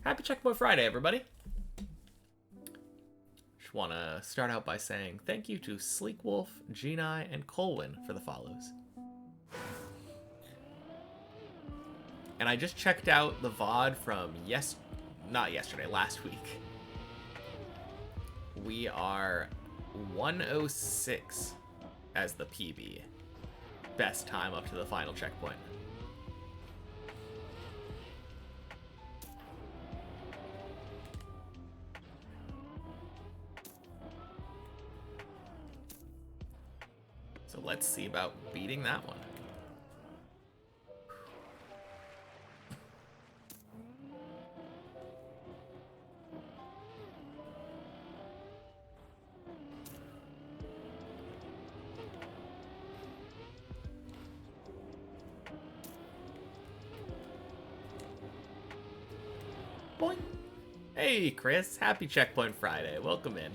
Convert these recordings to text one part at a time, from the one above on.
Happy Checkpoint Friday, everybody. Just want to start out by saying thank you to Sleek Wolf, Genai, and Colwyn for the follows. And I just checked out the VOD from last week. We are 106 as the PB. Best time up to the final checkpoint. So let's see about beating that one. Boing. Hey Chris, happy Checkpoint Friday. Welcome in.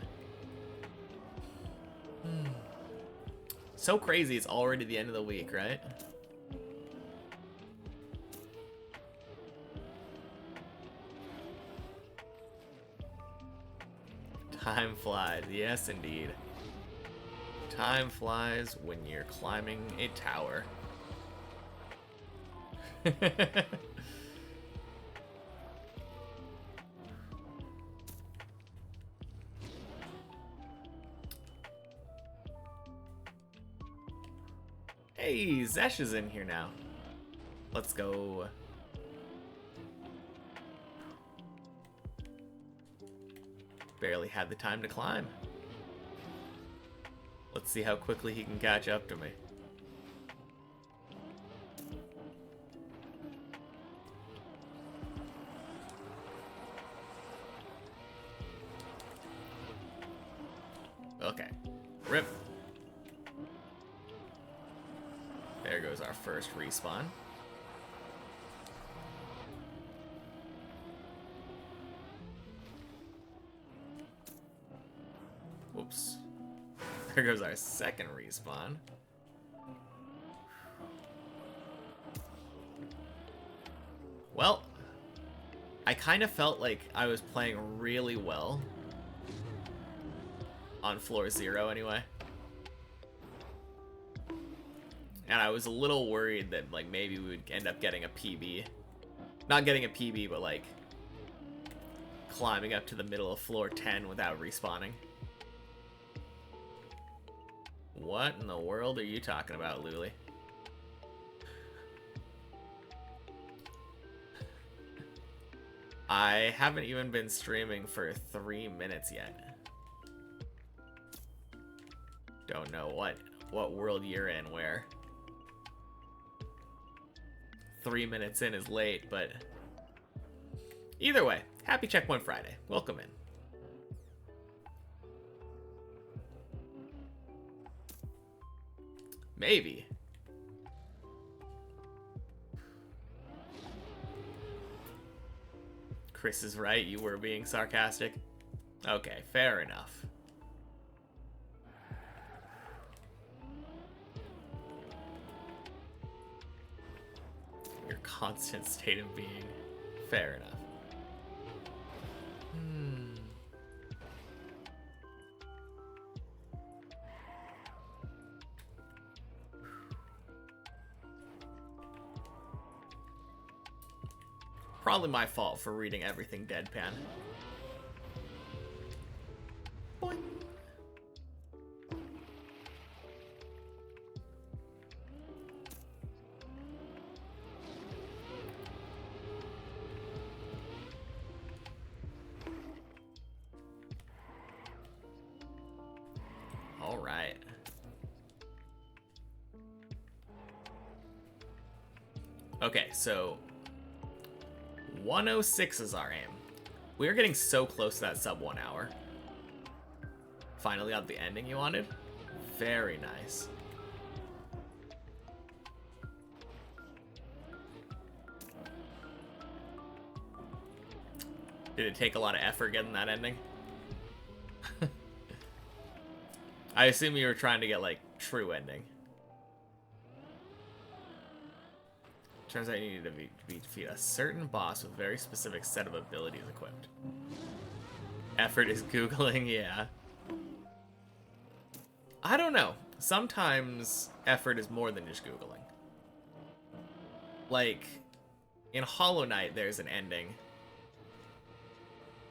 So crazy, it's already the end of the week, right? Time flies, yes indeed. Time flies when you're climbing a tower. Hey, Zesh is in here now. Let's go. Barely had the time to climb. Let's see how quickly he can catch up to me. Okay. Rip. There goes our first respawn. Whoops. There goes our second respawn. Well, I kind of felt like I was playing really well on floor 0 anyway. And I was a little worried that, like, maybe we would end up getting a PB. Not getting a PB, but, like, climbing up to the middle of floor 10 without respawning. What in the world are you talking about, Luli? I haven't even been streaming for 3 minutes yet. Don't know what world you're in where 3 minutes in is late, but either way, happy Checkpoint Friday. Welcome in. Maybe. Chris is right, you were being sarcastic. Okay, fair enough. Your constant state of being. Fair enough. Probably my fault for reading everything deadpan. Boing. All right. Okay, so 106 is our aim. We are getting so close to that sub 1 hour. Finally got the ending you wanted. Very nice. Did it take a lot of effort getting that ending? I assume you were trying to get, like, true ending. Turns out you need to defeat a certain boss with a very specific set of abilities equipped. Effort is Googling, yeah. I don't know. Sometimes effort is more than just Googling. Like, in Hollow Knight, there's an ending.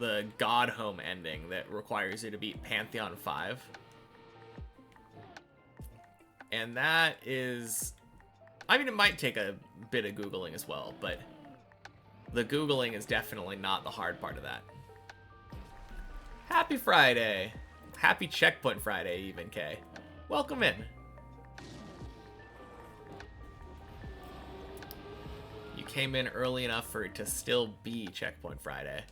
The God Home ending that requires you to beat Pantheon 5. And that is... I mean, it might take a bit of Googling as well, but the Googling is definitely not the hard part of that. Happy Friday! Happy Checkpoint Friday, even, Kay. Welcome in. You came in early enough for it to still be Checkpoint Friday.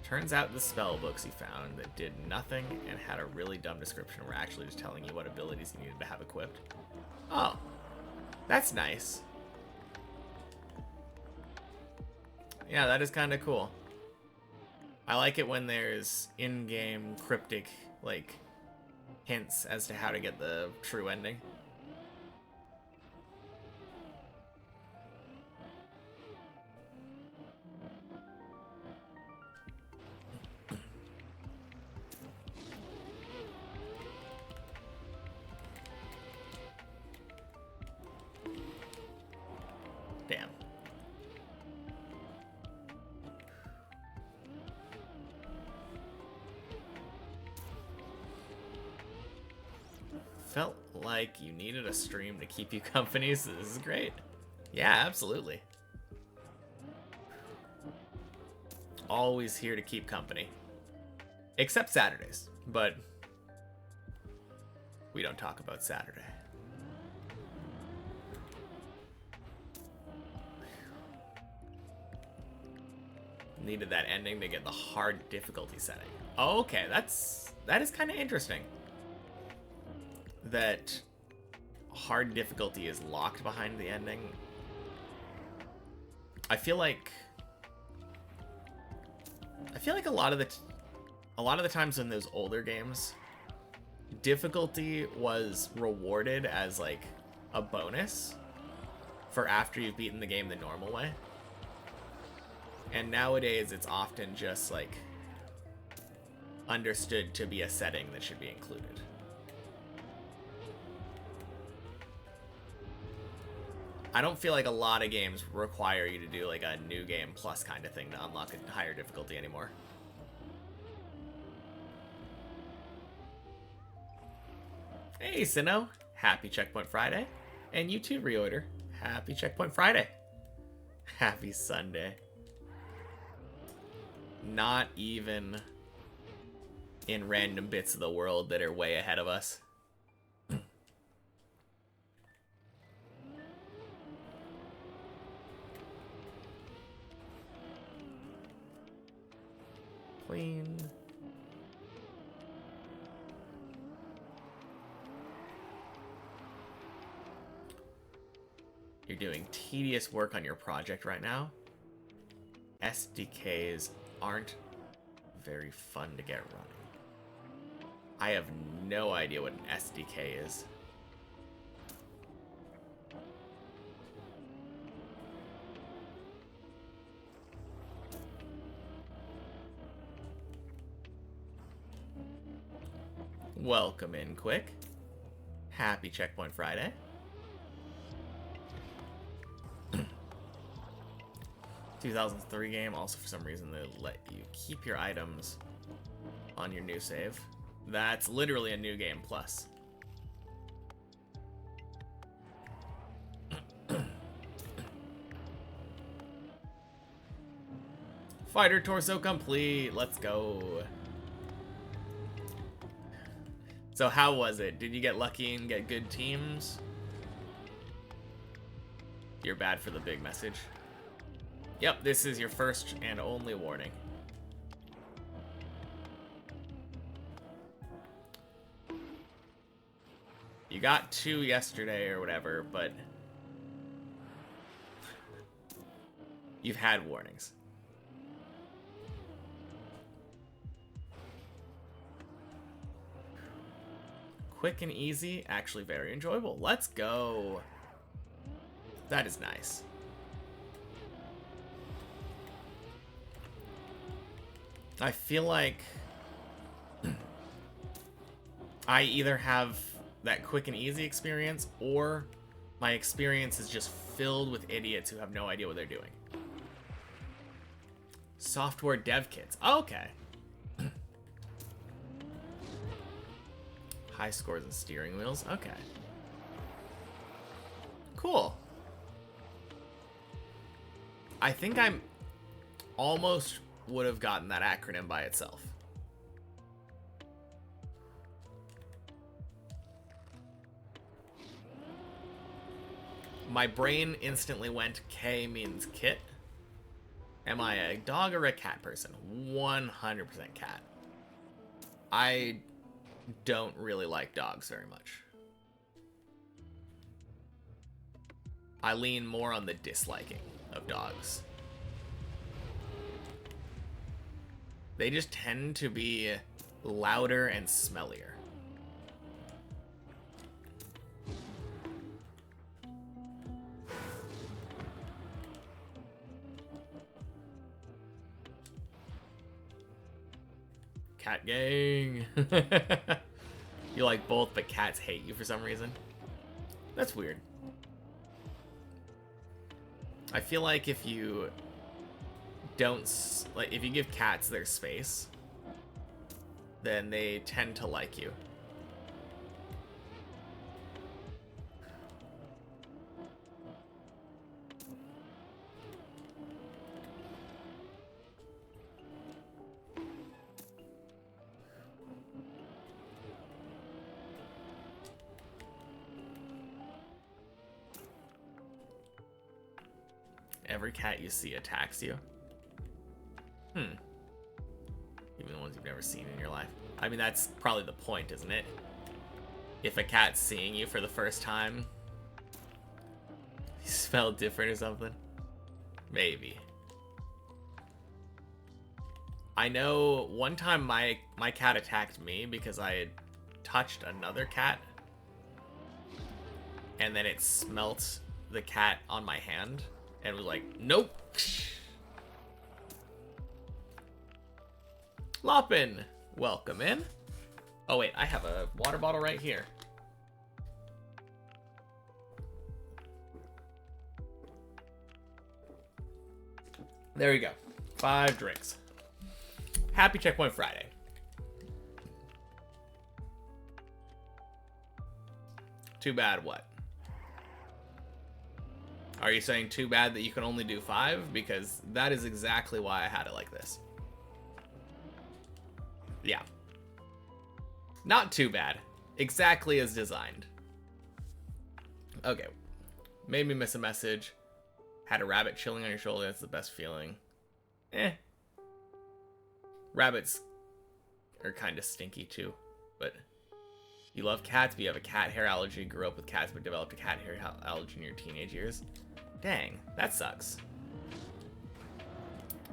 Turns out the spell books you found that did nothing and had a really dumb description were actually just telling you what abilities you needed to have equipped. Oh, that's nice. Yeah, that is kind of cool. I like it when there's in-game cryptic, like, hints as to how to get the true ending. Damn. Felt like you needed a stream to keep you company, so this is great. Yeah, absolutely. Always here to keep company. Except Saturdays, but we don't talk about Saturday. Needed that ending to get the hard difficulty setting. Oh, okay, that is kind of interesting. That hard difficulty is locked behind the ending. I feel like a lot of the times in those older games, difficulty was rewarded as like a bonus for after you've beaten the game the normal way. And nowadays it's often just like understood to be a setting that should be included. I don't feel like a lot of games require you to do like a new game plus kind of thing to unlock a higher difficulty anymore. Hey, Sinnoh. Happy Checkpoint Friday. And you too, Reorder. Happy Checkpoint Friday. Happy Sunday. Not even in random bits of the world that are way ahead of us. Clean. You're doing tedious work on your project right now. SDKs aren't very fun to get running. I have no idea what an SDK is. Welcome in, Quick. Happy Checkpoint Friday. 2003 game. Also, for some reason, they let you keep your items on your new save. That's literally a new game plus. Fighter torso complete. Let's go. So how was it? Did you get lucky and get good teams? You're bad for the big message. Yep, this is your first and only warning. You got 2 yesterday or whatever, but you've had warnings. Quick and easy, actually very enjoyable. Let's go. That is nice. I feel like I either have that quick and easy experience, or my experience is just filled with idiots who have no idea what they're doing. Software dev kits. Oh, okay. High scores and steering wheels. Okay. Cool. I think I'm almost would have gotten that acronym by itself. My brain instantly went K means kit. Am I a dog or a cat person? 100% cat. I don't really like dogs very much. I lean more on the disliking of dogs. They just tend to be louder and smellier. Cat gang. You like both, but cats hate you for some reason. That's weird. I feel like if you don't, like, if you give cats their space, then they tend to like you. Every cat you see attacks you. Even the ones you've never seen in your life. I mean, that's probably the point, isn't it? If a cat's seeing you for the first time, you smell different or something. Maybe. I know one time my cat attacked me because I had touched another cat, and then it smelt the cat on my hand and was like, nope. Loppin, welcome in. Oh wait, I have a water bottle right here. There you go. 5 drinks. Happy Checkpoint Friday. Too bad what? Are you saying too bad that you can only do 5? Because that is exactly why I had it like this. Yeah. Not too bad. Exactly as designed. Okay. Made me miss a message. Had a rabbit chilling on your shoulder. That's the best feeling. Rabbits are kind of stinky too. But you love cats, but you have a cat hair allergy. Grew up with cats, but developed a cat hair allergy in your teenage years. Dang, that sucks.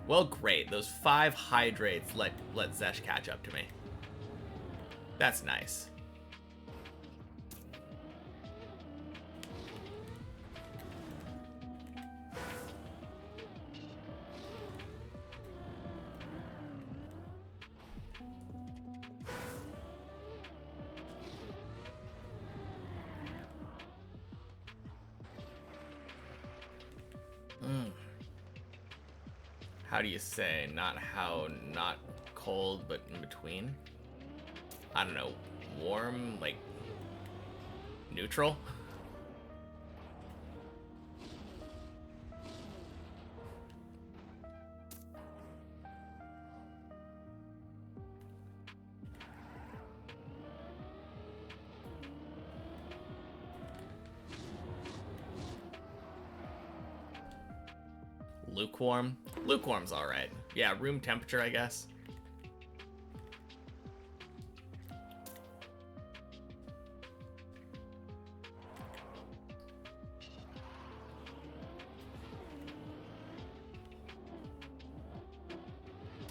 Well, great. Those 5 hydrates let Zesh catch up to me. That's nice. How do you say? Not cold, but in between? I don't know. Warm, like neutral? Lukewarm? Lukewarm's alright. Yeah, room temperature, I guess.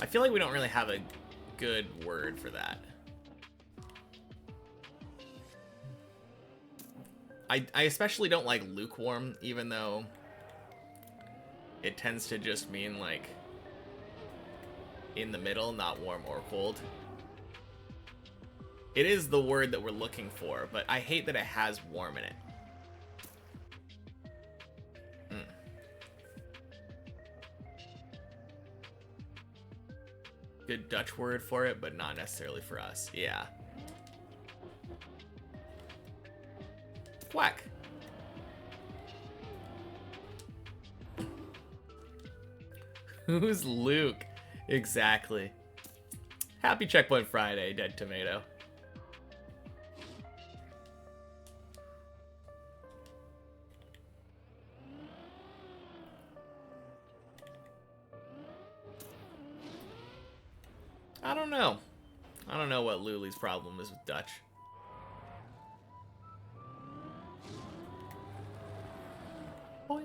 I feel like we don't really have a good word for that. I especially don't like lukewarm, even though it tends to just mean like in the middle, not warm or cold. It is the word that we're looking for, but I hate that it has warm in it. Good Dutch word for it, but not necessarily for us. Yeah. Whack. Who's Luke? Exactly. Happy Checkpoint Friday, Dead Tomato. I don't know. I don't know what Luli's problem is with Dutch. Boing.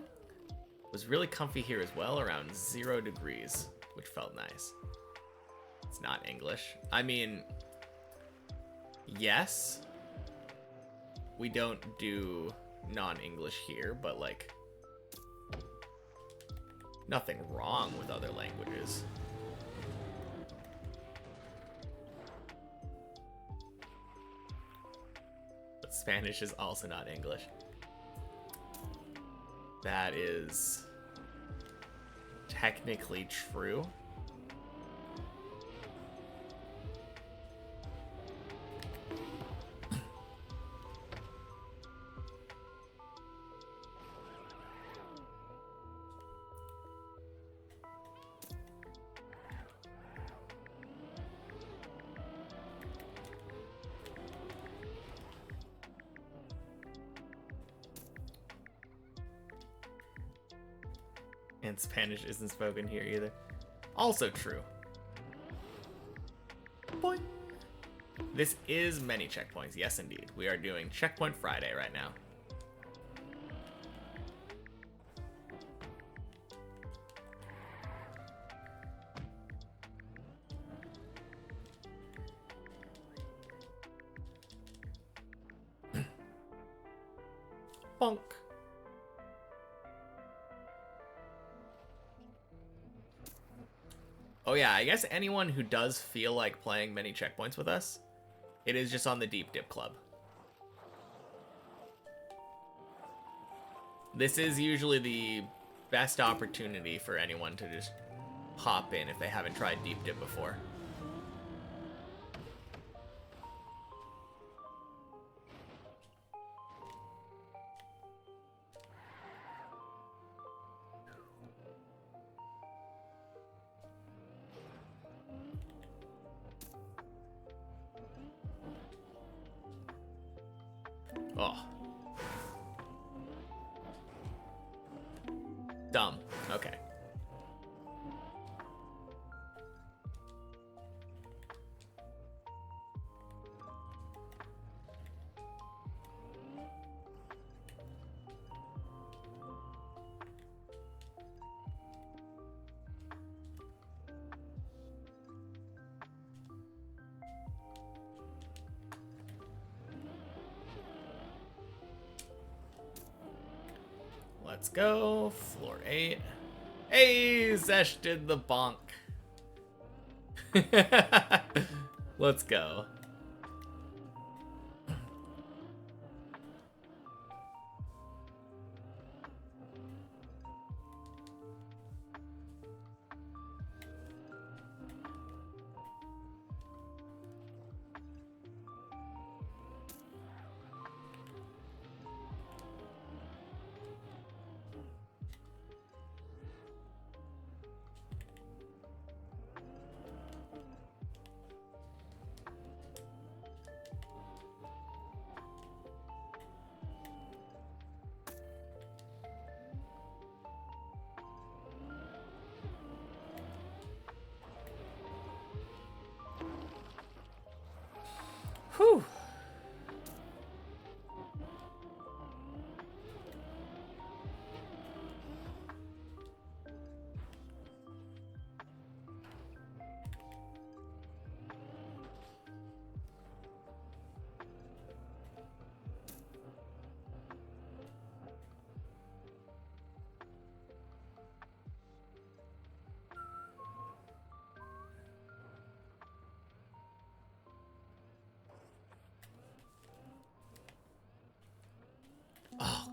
It was really comfy here as well, around 0 degrees, which felt nice. It's not English. I mean, yes, we don't do non-English here, but like, nothing wrong with other languages. But Spanish is also not English. That is technically true. And Spanish isn't spoken here either. Also true. Boing. This is many checkpoints. Yes, indeed. We are doing Checkpoint Friday right now. Bonk. Oh yeah, I guess anyone who does feel like playing many checkpoints with us, it is just on the Deep Dip Club. This is usually the best opportunity for anyone to just hop in if they haven't tried Deep Dip before. Oh. Dumb. Okay. Let's go. Floor 8. Hey, Zesh did the bonk. Let's go. Whew.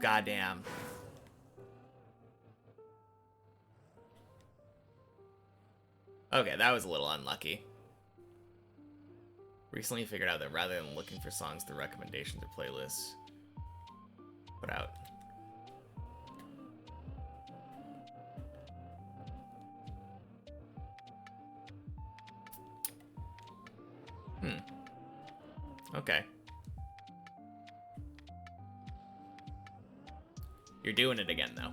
goddamn. Okay, that was a little unlucky. Recently figured out that rather than looking for songs through recommendations or playlists, put out. Okay. You're doing it again, though.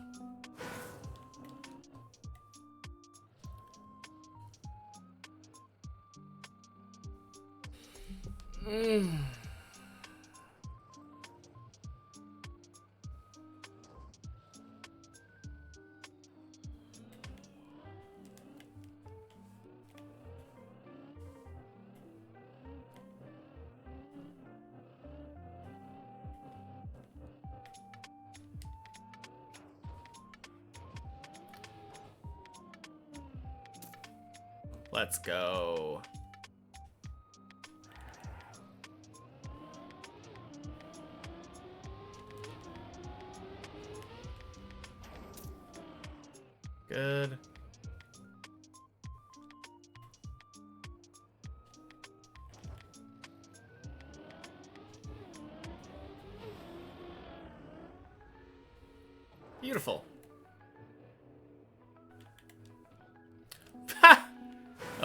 Let's go. Good. Beautiful.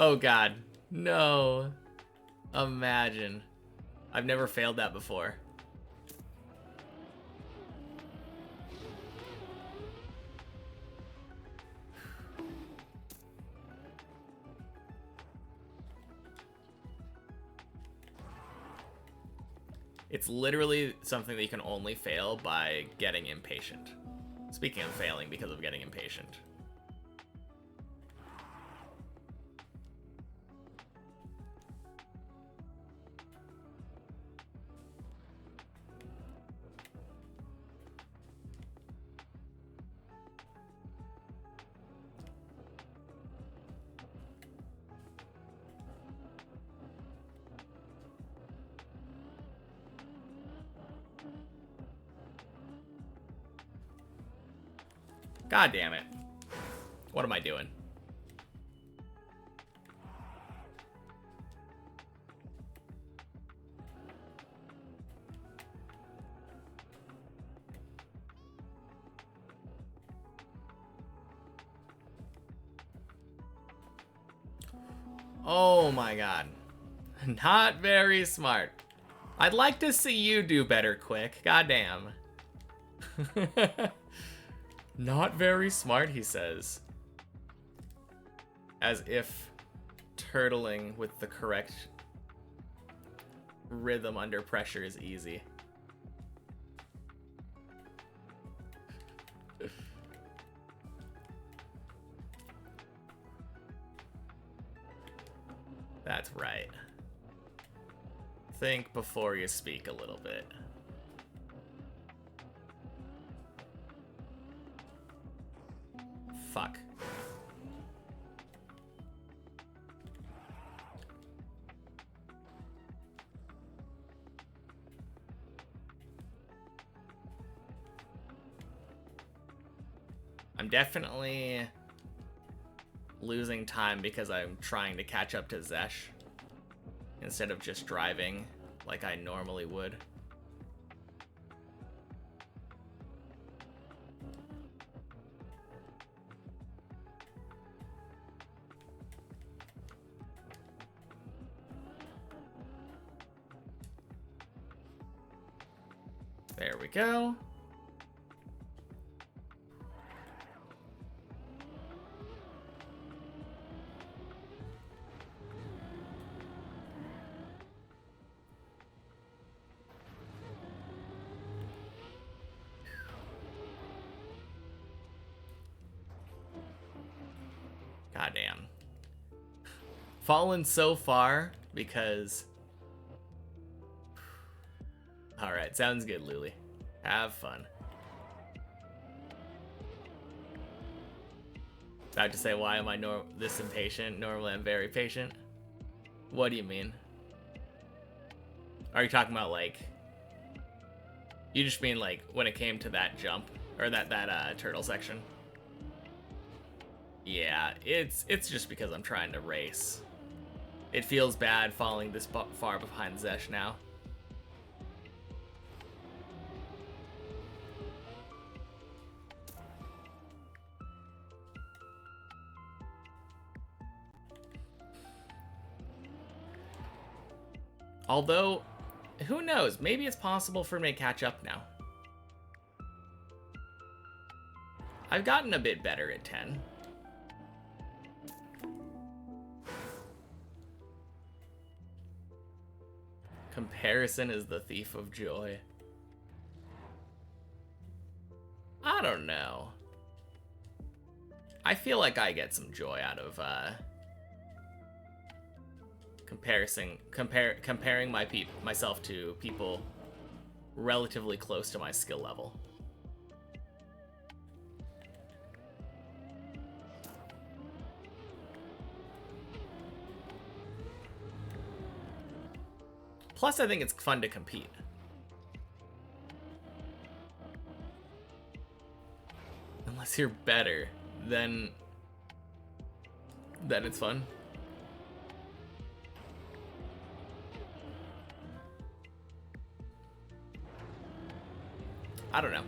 Oh god. No. Imagine. I've never failed that before. It's literally something that you can only fail by getting impatient. Speaking of failing because of getting impatient. God damn it. What am I doing? Oh my god. Not very smart. I'd like to see you do better, Quick. Goddamn. Not very smart, he says. As if turtling with the correct rhythm under pressure is easy. That's right. Think before you speak a little bit. Fuck. I'm definitely losing time because I'm trying to catch up to Zesh instead of just driving like I normally would. There we go. Goddamn. Fallen so far because... Alright, sounds good, Luli. Have fun. About to say, why am I this impatient? Normally I'm very patient. What do you mean? Are you talking about, like, You just mean like when it came to that jump or that turtle section? Yeah, it's just because I'm trying to race. It feels bad falling this far behind Zesh now. Although, who knows? Maybe it's possible for me to catch up now. I've gotten a bit better at 10. Comparison is the thief of joy. I don't know. I feel like I get some joy out of comparing myself to people relatively close to my skill level. Plus, I think it's fun to compete. Unless you're better, then it's fun. I don't know.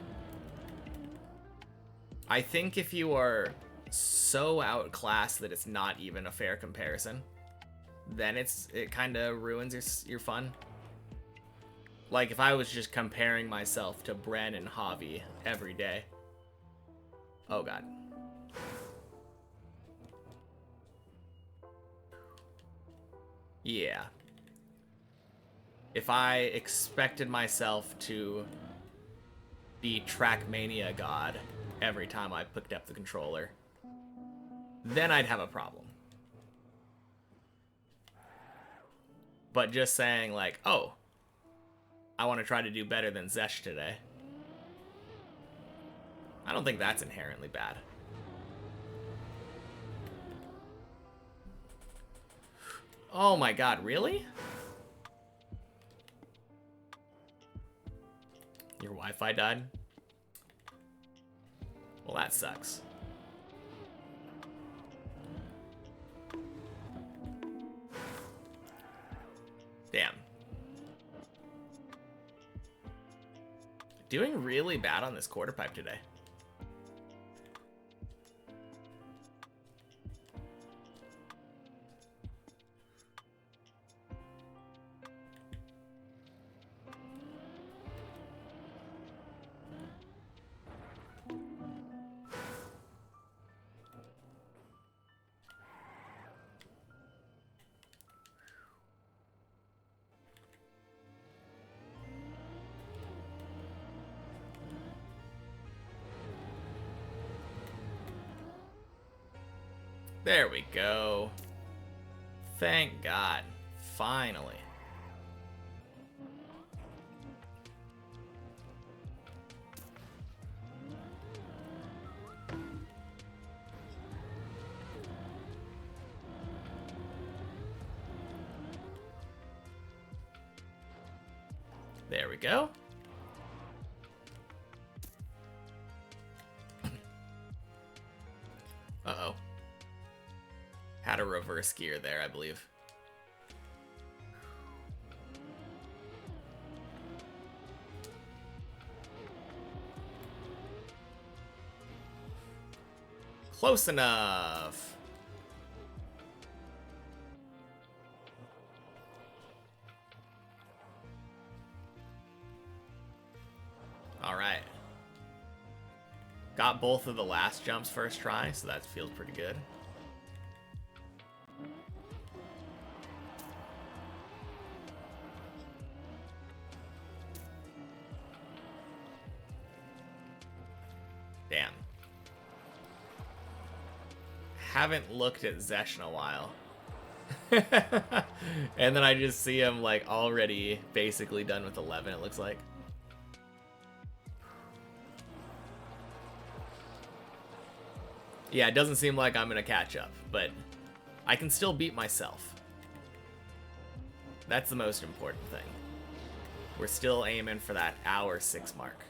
I think if you are so outclassed that it's not even a fair comparison, then it kind of ruins your fun. Like if I was just comparing myself to Bren and Javi every day. Oh god. Yeah. If I expected myself to be Trackmania God every time I picked up the controller, then I'd have a problem. But just saying like, oh, I want to try to do better than Zesh today, I don't think that's inherently bad. Oh my god, really? Your Wi-Fi died? Well, that sucks. Damn. Doing really bad on this quarter pipe today. There we go. Thank God. Finally. There we go. Uh-oh. Had a reverse gear there, I believe. Close enough. All right. Got both of the last jumps first try, so that feels pretty good. Damn. Haven't looked at Zesh in a while. And then I just see him like already basically done with 11, it looks like. Yeah, it doesn't seem like I'm gonna catch up, but I can still beat myself. That's the most important thing. We're still aiming for that hour 6 mark.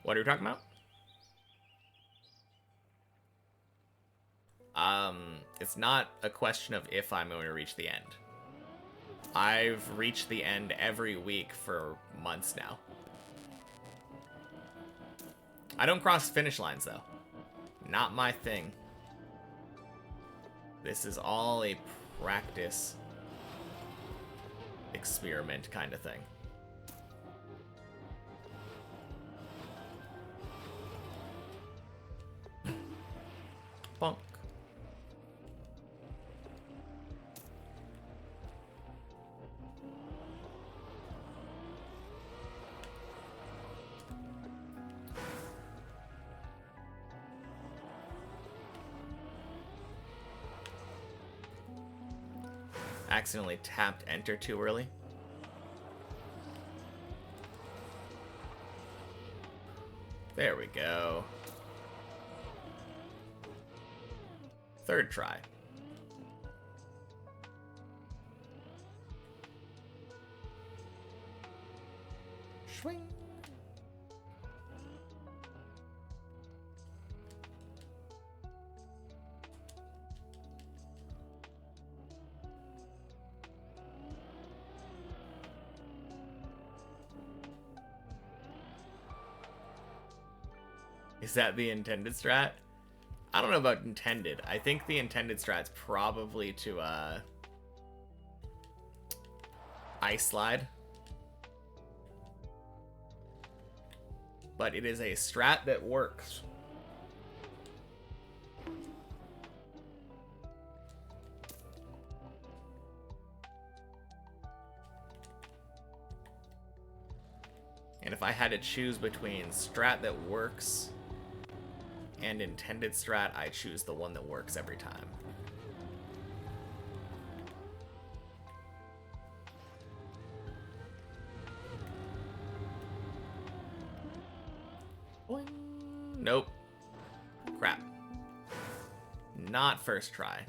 What are you talking about? It's not a question of if I'm going to reach the end. I've reached the end every week for months now. I don't cross finish lines, though. Not my thing. This is all a practice experiment kind of thing. Bonk. Accidentally tapped enter too early. There we go. Third try. Swing. Is that the intended strat? I don't know about intended. I think the intended strat's probably to ice slide. But it is a strat that works. And if I had to choose between strat that works and intended strat, I choose the one that works every time. Boing. Nope. Crap. Not first try.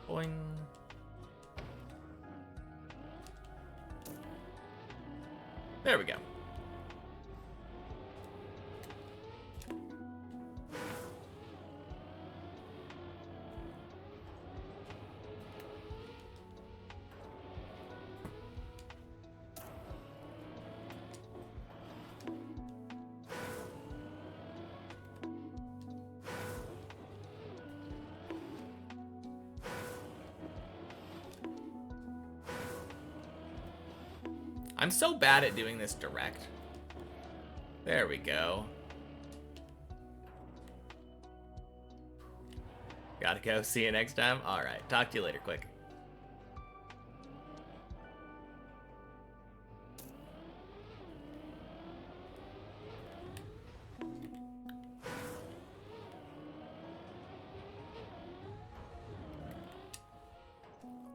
Boing. There we go. I'm so bad at doing this direct. There we go. Gotta go. See you next time. Alright, talk to you later, quick.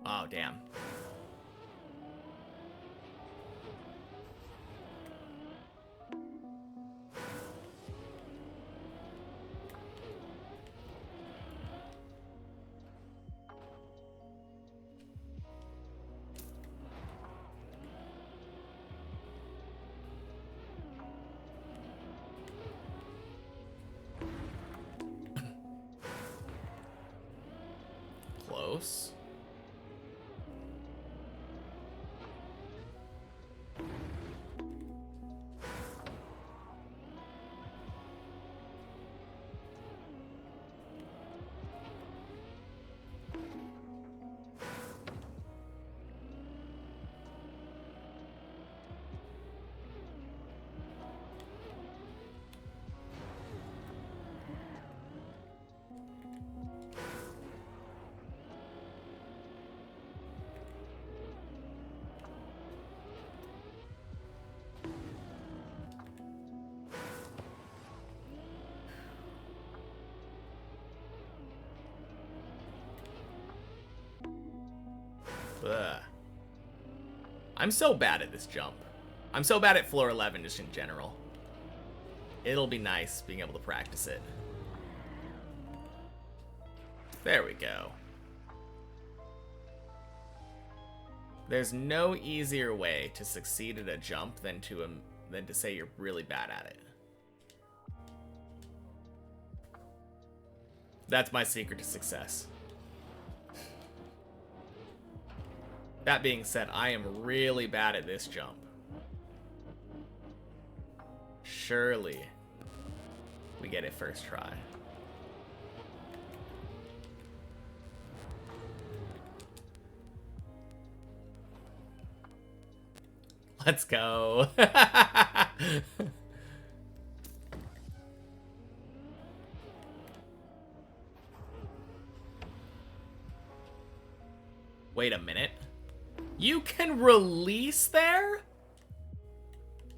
Oh, damn. Close. Ugh. I'm so bad at this jump. I'm so bad at floor 11 just in general. It'll be nice being able to practice it. There we go. There's no easier way to succeed at a jump than to say you're really bad at it. That's my secret to success. That being said, I am really bad at this jump. Surely we get it first try. Let's go. Wait a minute. You can release there?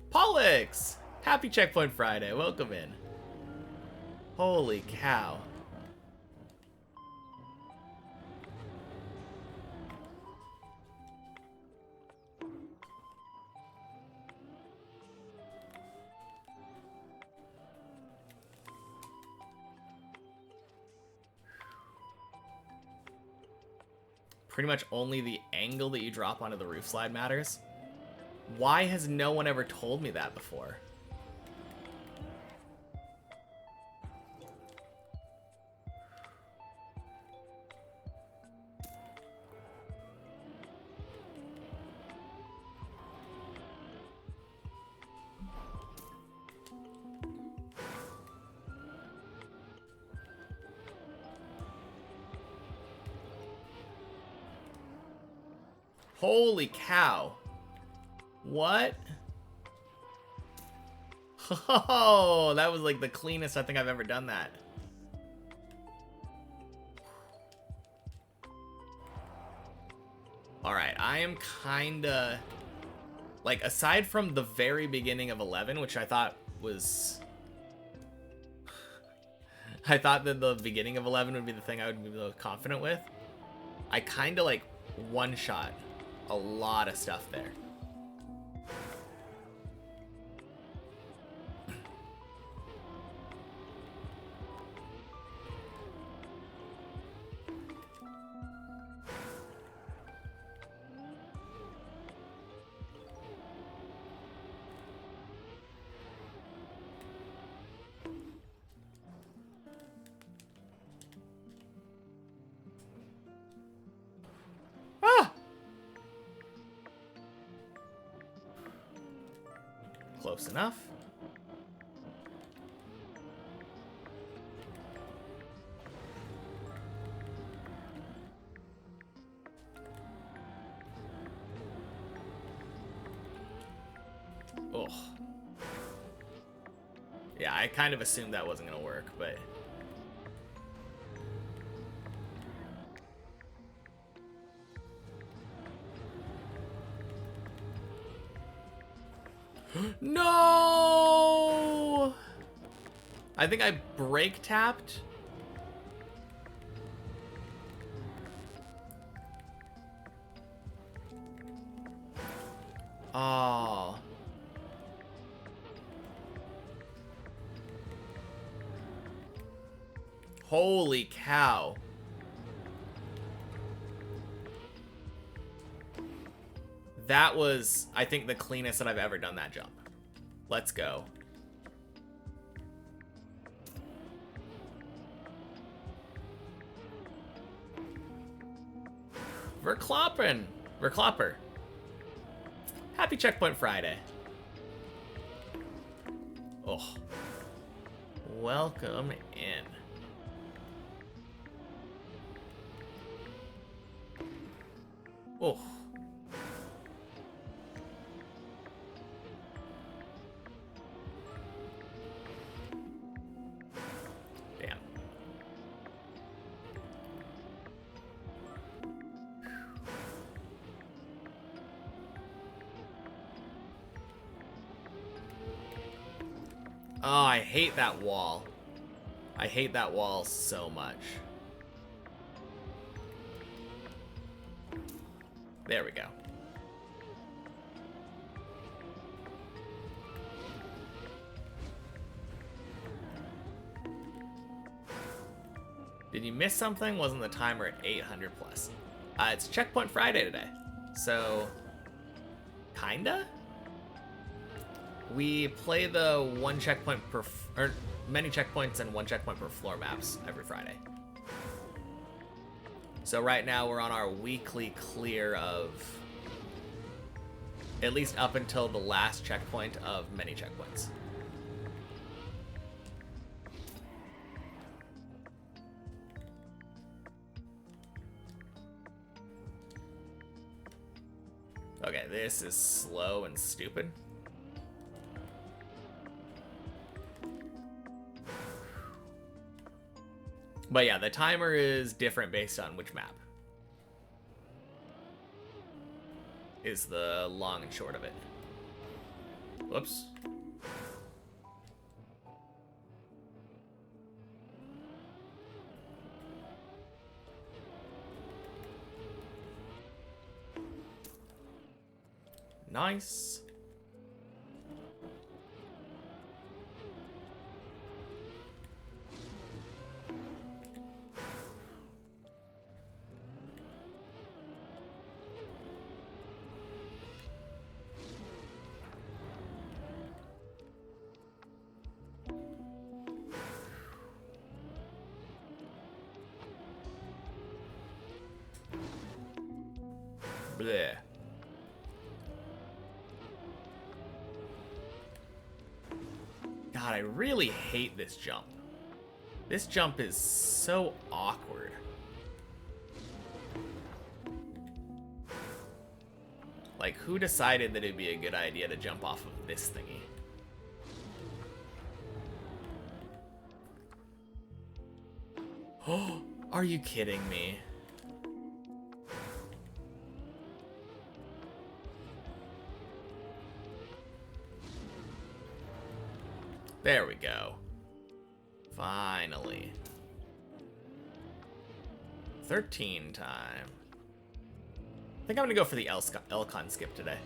Pollux! Happy Checkpoint Friday. Welcome in. Holy cow. Pretty much only the angle that you drop onto the roof slide matters. Why has no one ever told me that before? Holy cow. What? Oh, that was like the cleanest I think I've ever done that. Alright, I am kinda... Like, aside from the very beginning of 11, which I thought was... I thought that the beginning of 11 would be the thing I would be the most confident with. I kinda, like, one-shot a lot of stuff there. Close enough. Oh. Yeah, I kind of assumed that wasn't going to work, but... No! I think I brake tapped. Oh. Holy cow. That was, I think, the cleanest that I've ever done that jump. Let's go. Verkloppen. Verklopper. Happy Checkpoint Friday. Oh. Welcome in. Oh. Damn. Oh, I hate that wall. I hate that wall so much. There we go. Did you miss something? Wasn't the timer at 800 plus? It's Checkpoint Friday today. So, kinda? We play the one checkpoint per, or many checkpoints and one checkpoint per floor maps every Friday. So right now we're on our weekly clear of at least up until the last checkpoint of many checkpoints. Okay, this is slow and stupid. But yeah, the timer is different based on which map. Is the long and short of it. Whoops. Nice. Bleh. God, I really hate this jump. This jump is so awkward. Like, who decided that it'd be a good idea to jump off of this thingy? Oh, are you kidding me? There we go. Finally. 13 time. I think I'm gonna go for the Elcon skip today.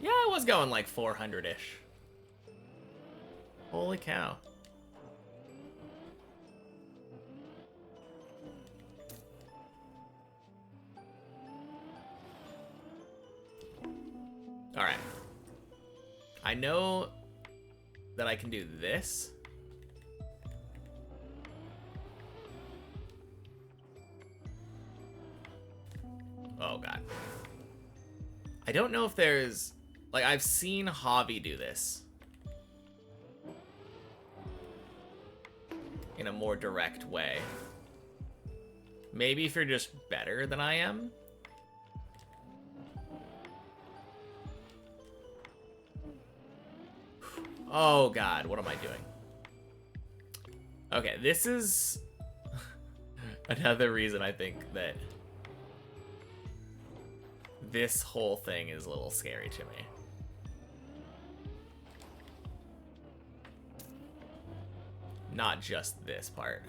Yeah, I was going like 400-ish. Holy cow. All right. I know that I can do this. Oh, God. I don't know if there's... Like, I've seen Javi do this in a more direct way. Maybe if you're just better than I am. Oh, God, what am I doing? Okay, this is another reason I think that this whole thing is a little scary to me. Not just this part.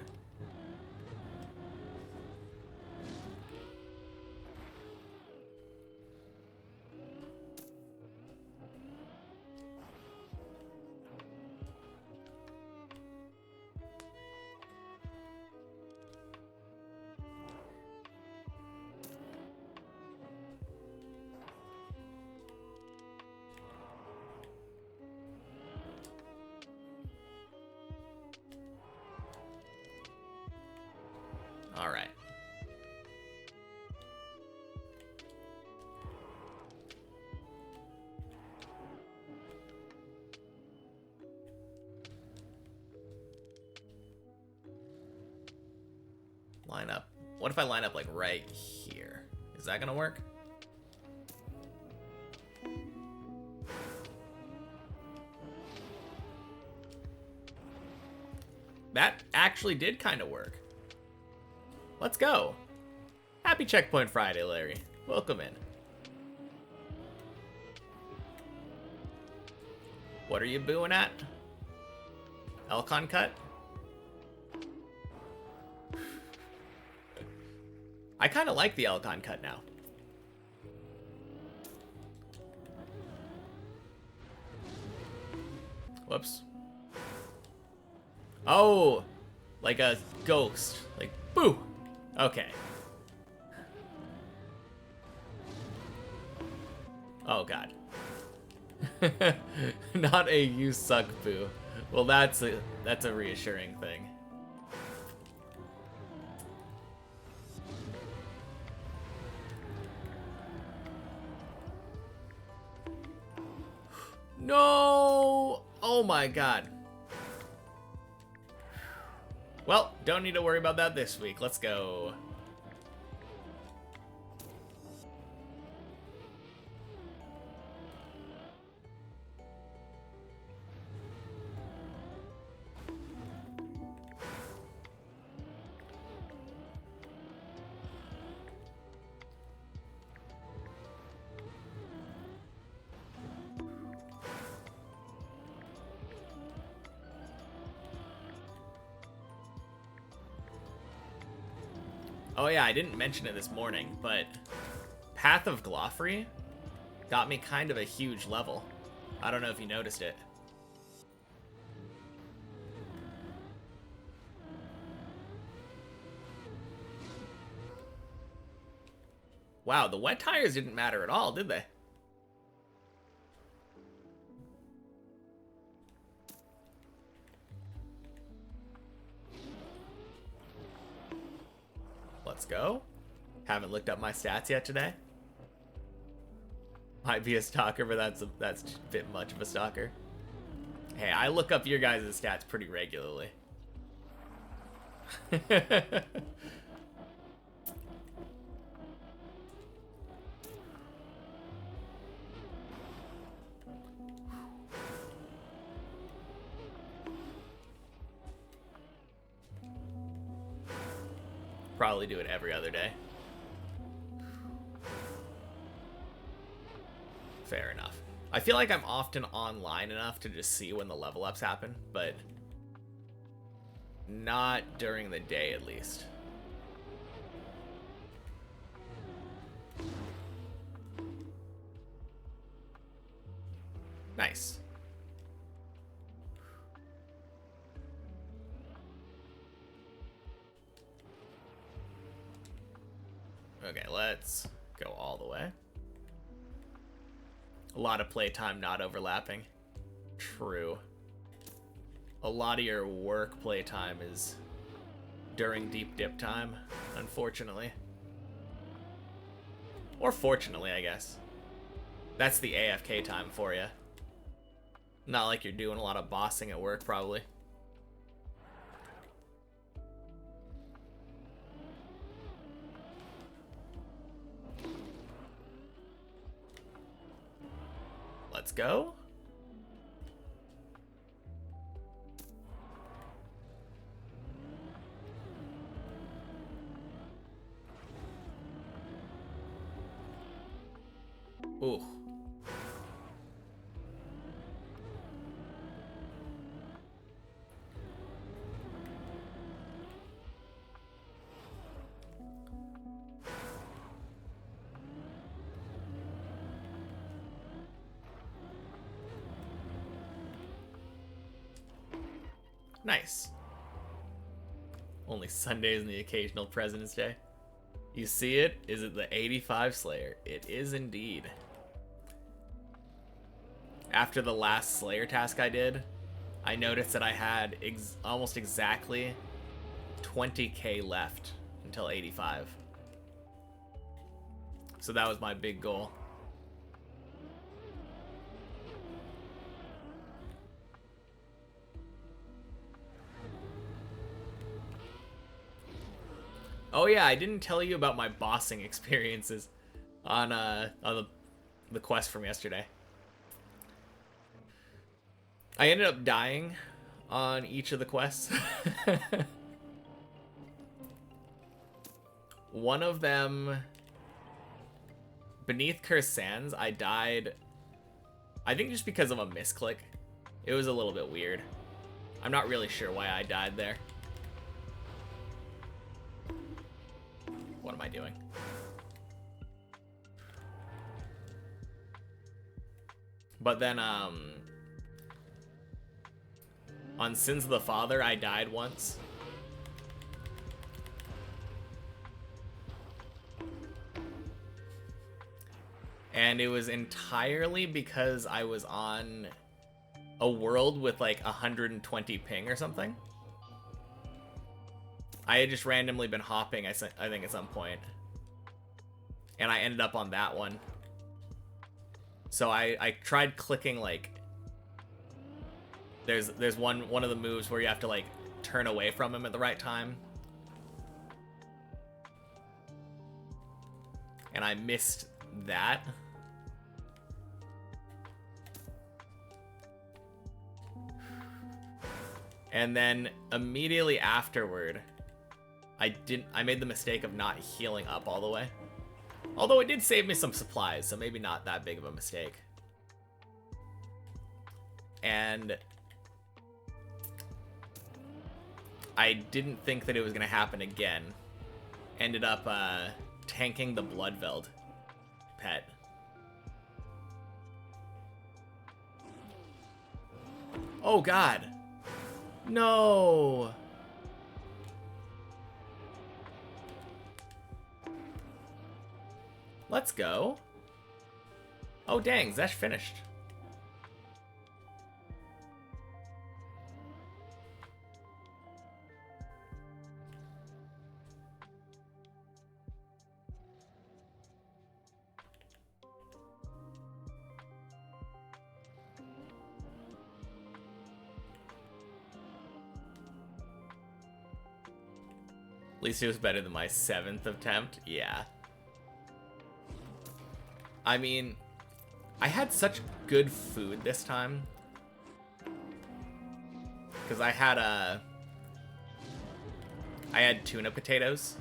Line up. What if I line up like right here? Is that gonna work? That actually did kind of work. Let's go. Happy Checkpoint Friday, Larry. Welcome in. What are you booing at? Elcon cut? I kind of like the Elcon cut now. Whoops. Oh, like a ghost. Like, boo! Okay. Oh, God. Not a you suck boo. Well, that's a reassuring thing. No! Oh my God. Well, don't need to worry about that this week. Let's go. Oh yeah, I didn't mention it this morning, but Path of Glofrey got me kind of a huge level. I don't know if you noticed it. Wow, the wet tires didn't matter at all, did they? Let's go. Haven't looked up my stats yet today. Might be a stalker, but that's a bit much of a stalker. Hey, I look up your guys' stats pretty regularly. Probably do it every other day. Fair enough. I feel like I'm often online enough to just see when the level ups happen, but not during the day at least. Nice. Okay, let's go all the way. A lot of playtime not overlapping. True. A lot of your work playtime is during deep dip time, unfortunately. Or fortunately, I guess. That's the AFK time for you. Not like you're doing a lot of bossing at work, probably. Let's go. Ooh. Nice. Only Sundays and the occasional President's Day. You see it? Is it the 85 Slayer? It is indeed. After the last Slayer task I did, I noticed that I had almost exactly 20k left until 85. So that was my big goal. Oh yeah, I didn't tell you about my bossing experiences on the quest from yesterday. I ended up dying on each of the quests. One of them, Beneath Cursed Sands, I died, I think just because of a misclick. It was a little bit weird. I'm not really sure why I died there. What am I doing? But then, on Sins of the Father, I died once. And it was entirely because I was on a world with like 120 ping or something. I had just randomly been hopping, I think, at some point. And I ended up on that one. So I tried clicking, like... There's one of the moves where you have to, like, turn away from him at the right time. And I missed that. And then immediately afterward, I made the mistake of not healing up all the way. Although it did save me some supplies, so maybe not that big of a mistake. And I didn't think that it was going to happen again. Ended up tanking the Bloodveld pet. Oh god. No. Let's go. Oh dang, Zesh finished. At least it was better than my 7th attempt. Yeah. I mean, I had such good food this time. Because I had tuna potatoes.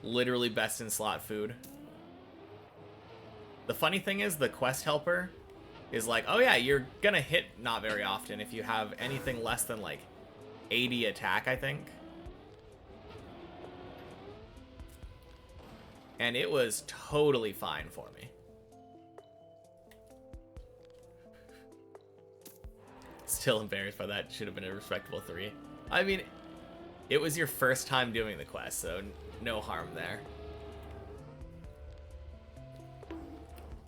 Literally best in slot food. The funny thing is, the quest helper is like, oh yeah, you're gonna hit not very often if you have anything less than like 80 attack, I think. And it was totally fine for me. Still embarrassed by that. Should have been a respectable 3. I mean, it was your first time doing the quest, so no harm there.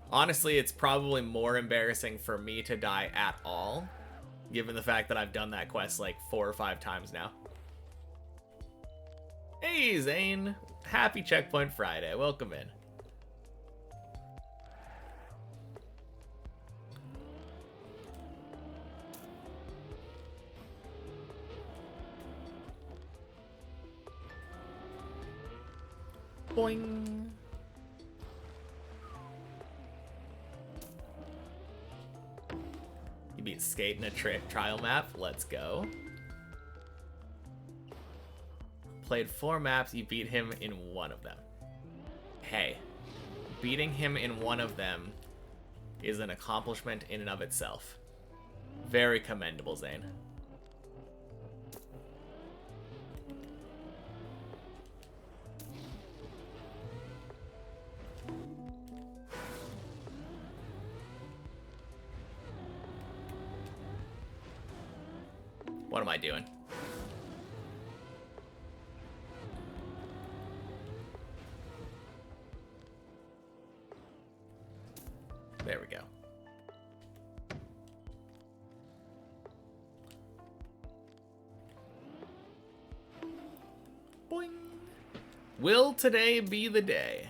Honestly, it's probably more embarrassing for me to die at all, given the fact that I've done that quest like 4 or 5 times now. Hey, Zane. Happy Checkpoint Friday. Welcome in. Boing. You beat Skate in a trial map. Let's go. Played 4 maps, you beat him in 1 of them. Hey, beating him in 1 of them is an accomplishment in and of itself. Very commendable, Zane. What am I doing? There we go. Boing. Will today be the day?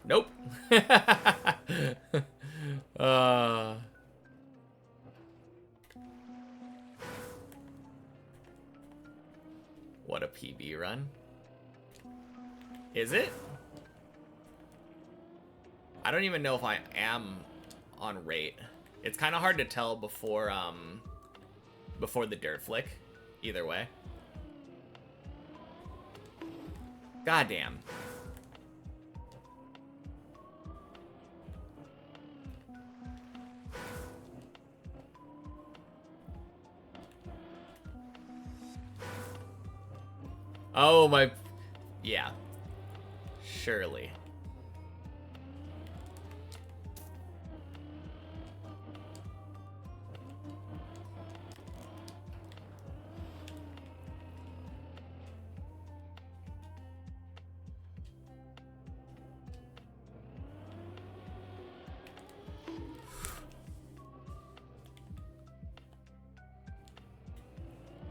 Nope. Is it? I don't even know if I am on rate. It's kind of hard to tell before the dirt flick. Either way. Goddamn. Oh my, yeah. Surely.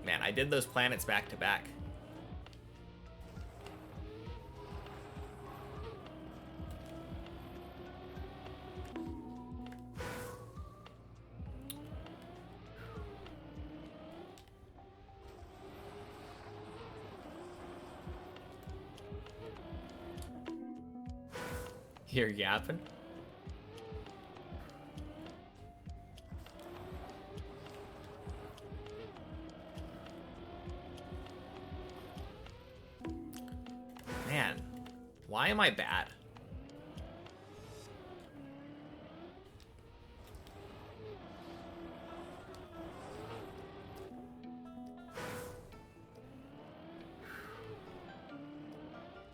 Man, I did those planets back to back. You're yapping? Man, why am I bad?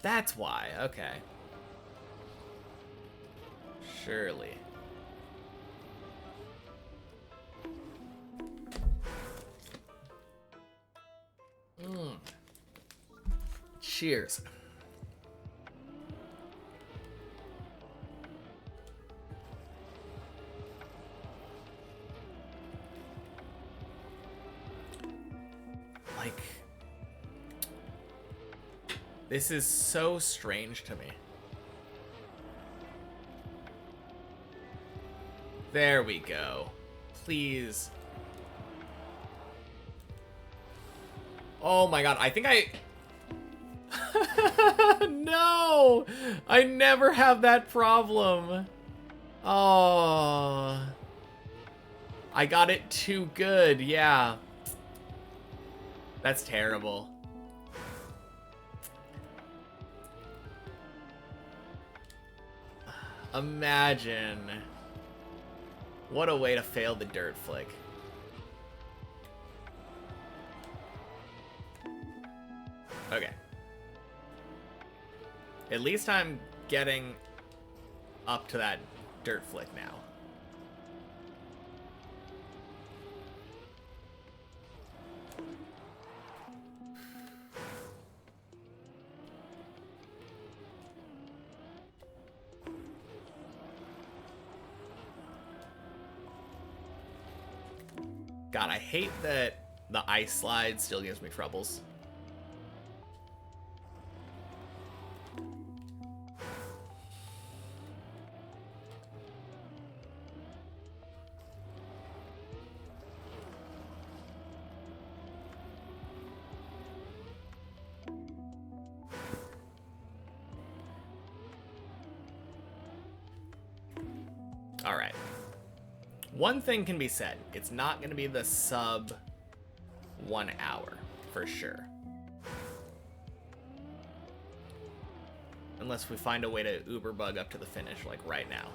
That's why, okay. Surely. Cheers. Like, this is so strange to me. There we go. Please. Oh my god, I think I... No! I never have that problem. Oh. I got it too good, yeah. That's terrible. Imagine. What a way to fail the dirt flick. Okay. At least I'm getting up to that dirt flick now. God, I hate that the ice slide still gives me troubles. All right. One thing can be said. It's not going to be the sub 1 hour, for sure. Unless we find a way to uber bug up to the finish, like right now.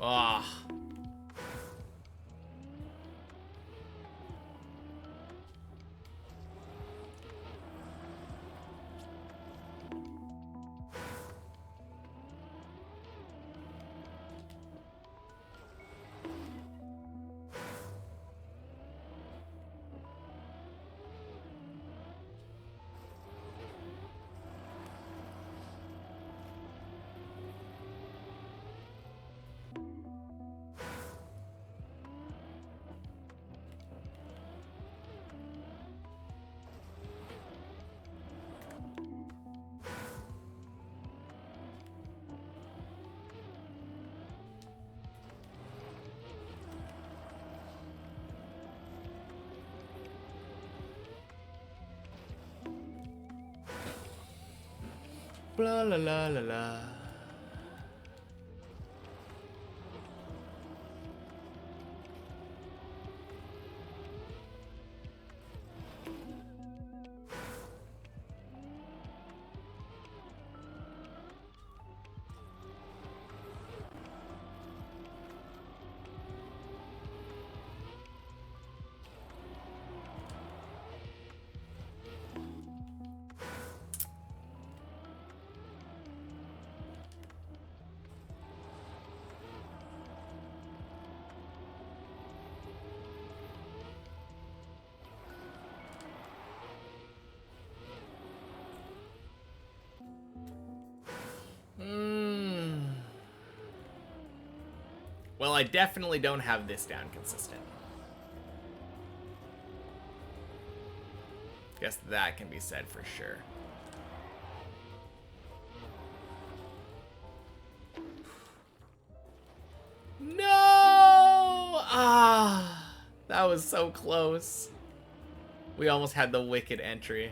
Ah. Blah la la la la. Well, I definitely don't have this down consistent. Guess that can be said for sure. No! Ah, that was so close. We almost had the wicked entry.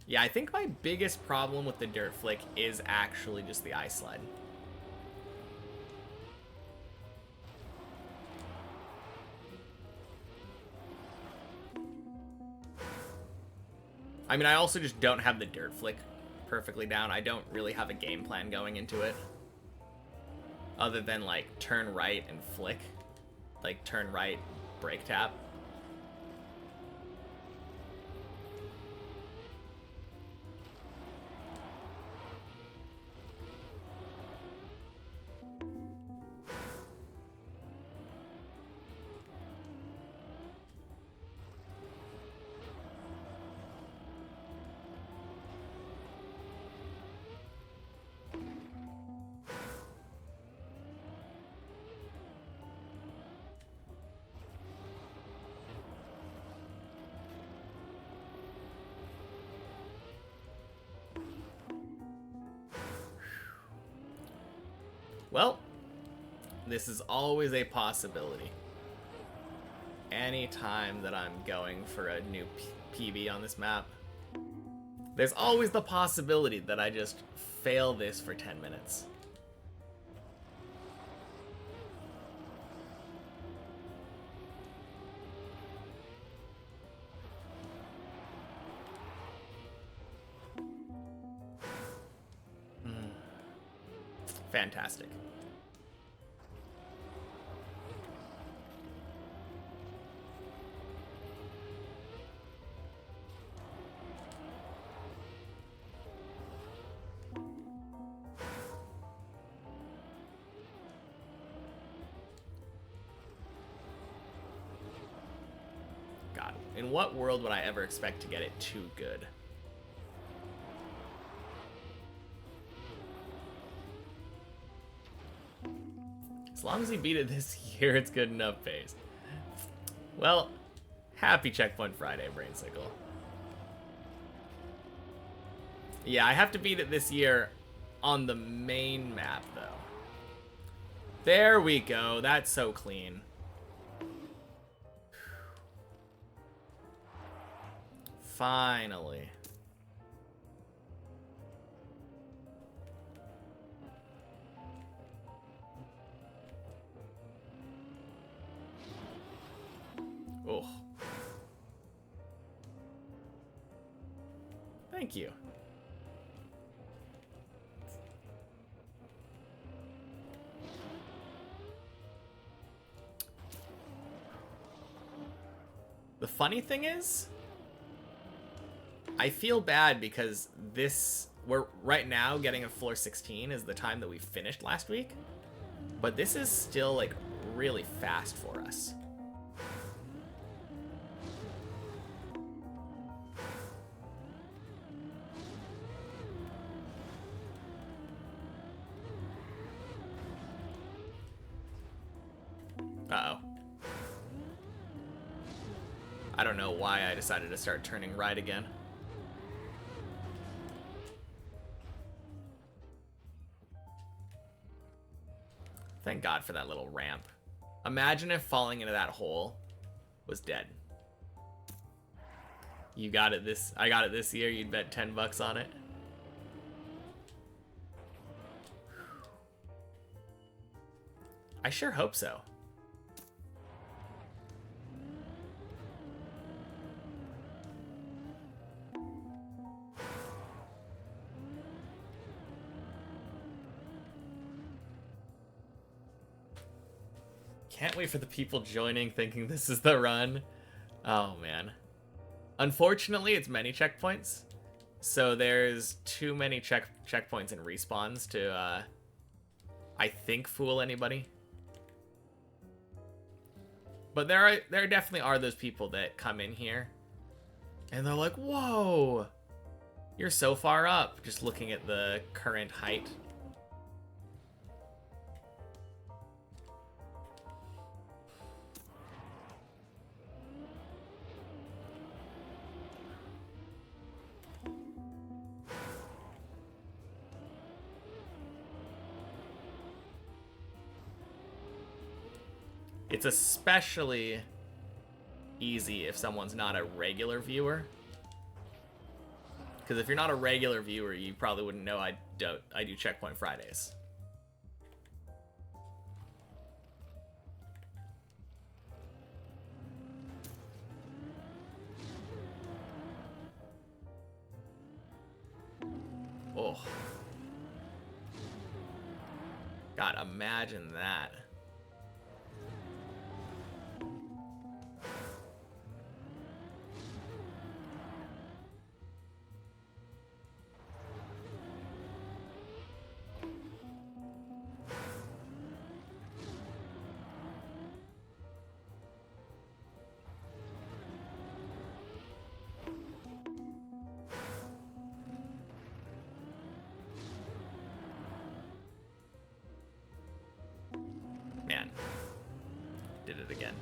Yeah, I think my biggest problem with the dirt flick is actually just the ice slide. I mean, I also just don't have the dirt flick perfectly down. I don't really have a game plan going into it. Other than, like, turn right and flick. Like, turn right, brake tap. Well, this is always a possibility. Anytime that I'm going for a new PB on this map, there's always the possibility that I just fail this for 10 minutes. Fantastic. God, in what world would I ever expect to get it too good? As long as he beat it this year, it's good enough pace. Well, happy Checkpoint Friday, Brainsicle. Yeah, I have to beat it this year on the main map, though. There we go. That's so clean. Finally. Oh. Thank you. The funny thing is, I feel bad because we're right now getting a floor 16 is the time that we finished last week. But this is still like really fast for us. Uh-oh. I don't know why I decided to start turning right again. Thank God for that little ramp. Imagine if falling into that hole was dead. You got it I got it this year, you'd bet 10 bucks on it. I sure hope so. Can't wait for the people joining thinking this is the run. Oh, man. Unfortunately, it's many checkpoints. So there's too many checkpoints and respawns to, I think, fool anybody. But there definitely are those people that come in here. And they're like, whoa! You're so far up, just looking at the current height. It's especially easy if someone's not a regular viewer. Because if you're not a regular viewer, you probably wouldn't know I do Checkpoint Fridays. Oh. God, imagine that. Man, did it again.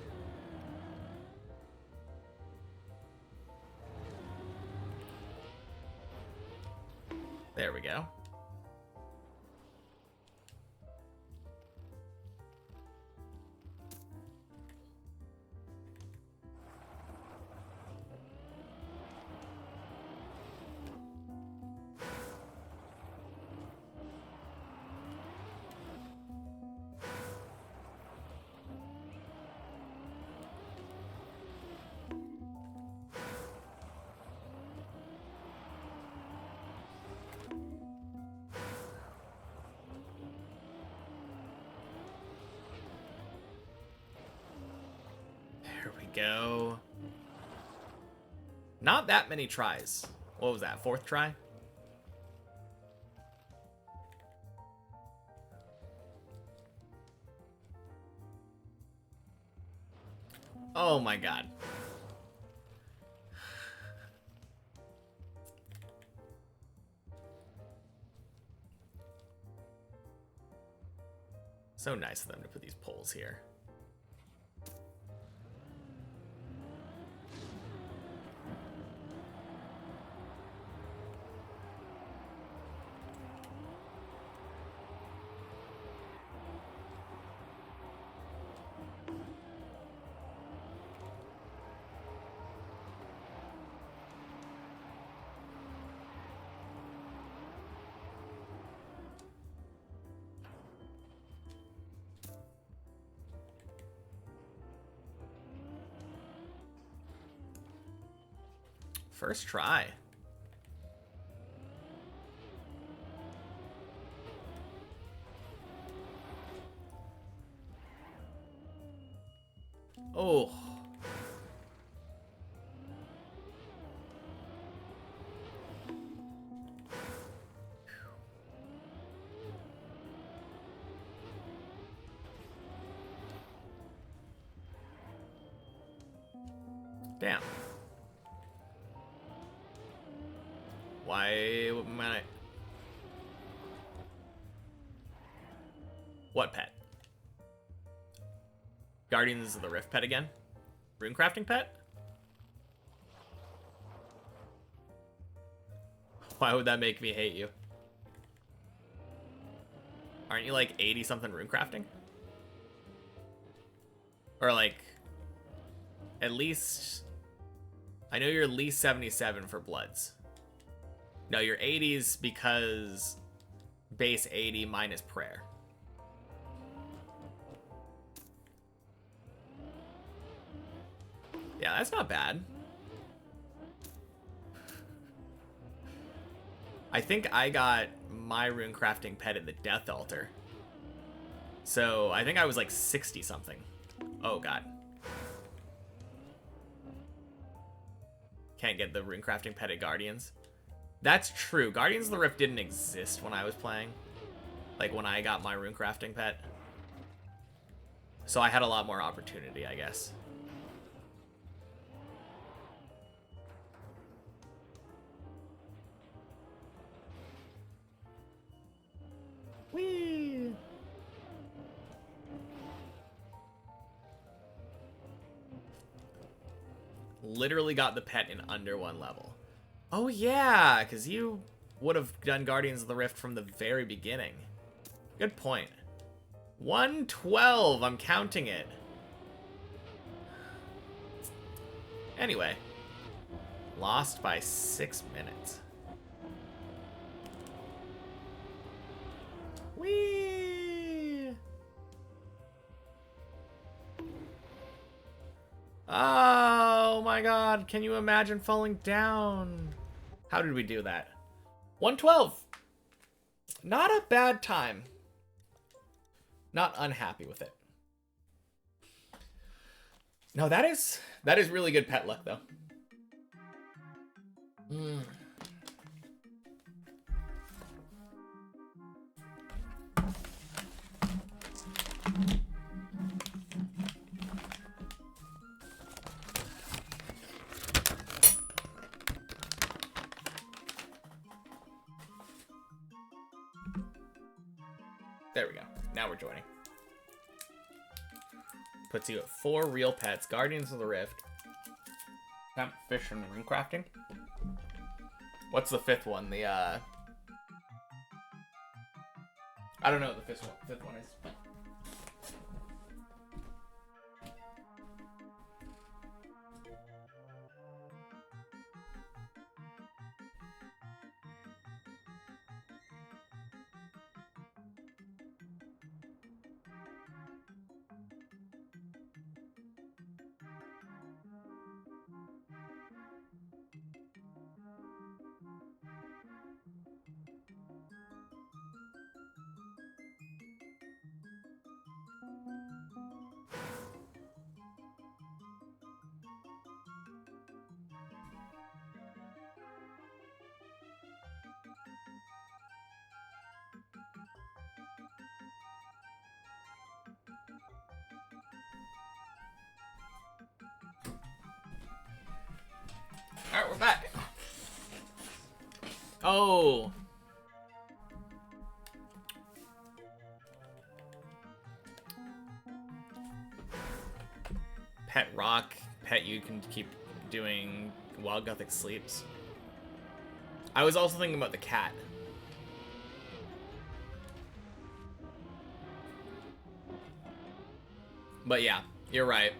There we go. There we go. Not that many tries. What was that, 4th try? Oh my God. So nice of them to put these poles here. First try. Oh. Damn. Why am I... What pet? Guardians of the Rift pet again? Runecrafting pet? Why would that make me hate you? Aren't you like 80 something runecrafting? Or like at least, I know you're at least 77 for Bloods. No, you're 80s because base 80 minus prayer. Yeah, that's not bad. I think I got my runecrafting pet at the Death Altar. So I think I was like 60 something. Oh god. Can't get the runecrafting pet at Guardians. That's true. Guardians of the Rift didn't exist when I was playing. Like when I got my runecrafting pet. So I had a lot more opportunity, I guess. Whee! Literally got the pet in under 1 level. Oh yeah, because you would have done Guardians of the Rift from the very beginning. Good point. 112, I'm counting it. Anyway. Lost by 6 minutes. Whee! Oh my god, can you imagine falling down? How did we do that? 112. Not a bad time. Not unhappy with it. No, that is really good pet luck though. There we go. Now we're joining. Puts you at 4 real pets. Guardians of the Rift. Fish and runecrafting. What's the 5th one? The I don't know what the 5th one is. Alright, we're back. Oh. Pet rock. Pet you can keep doing while Gothic sleeps. I was also thinking about the cat. But yeah, you're right.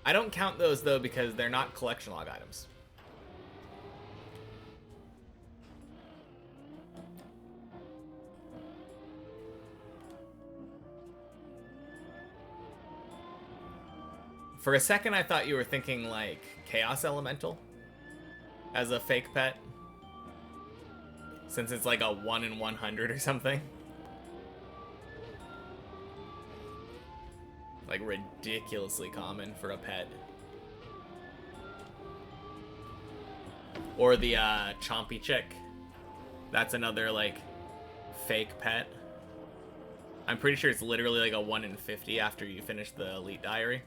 I don't count those though because they're not collection log items. For a second I thought you were thinking like Chaos Elemental as a fake pet. Since it's like a 1 in 100 or something. Like ridiculously common for a pet. Or the Chompy Chick. That's another like fake pet. I'm pretty sure it's literally like a 1 in 50 after you finish the Elite Diary.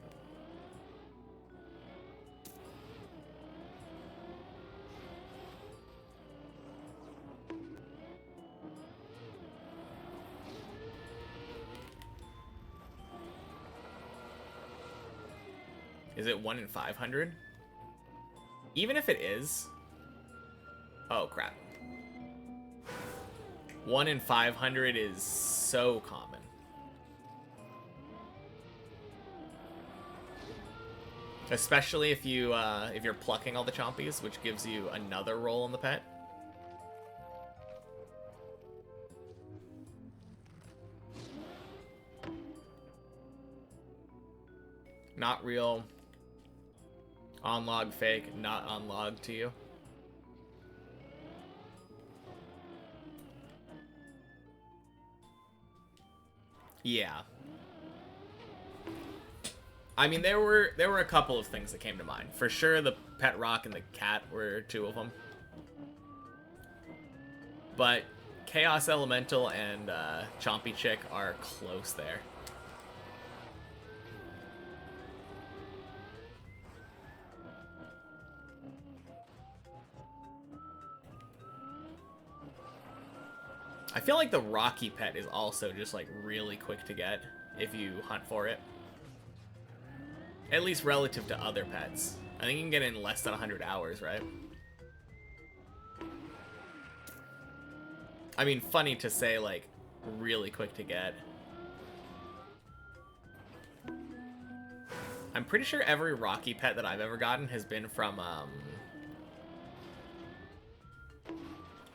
Is it 1 in 500? Even if it is... Oh, crap. 1 in 500 is so common. Especially if you're plucking all the chompies, which gives you another roll on the pet. Not real. On log fake, not on log to you. Yeah. I mean, there were a couple of things that came to mind. For sure, the pet rock and the cat were two of them. But Chaos Elemental and Chompy Chick are close there. I feel like the Rocky pet is also just like really quick to get if you hunt for it. At least relative to other pets. I think you can get in less than 100 hours, right? I mean, funny to say, like, really quick to get. I'm pretty sure every Rocky pet that I've ever gotten has been from,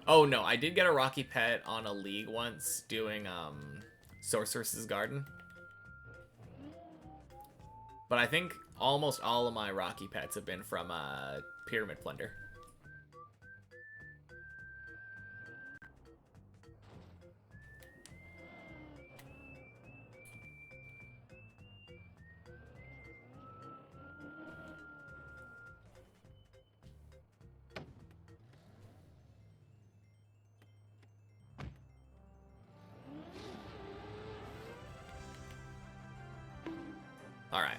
Oh, no, I did get a Rocky pet on a league once doing, Sorceress's Garden. But I think almost all of my Rocky pets have been from, Pyramid Plunder. Alright.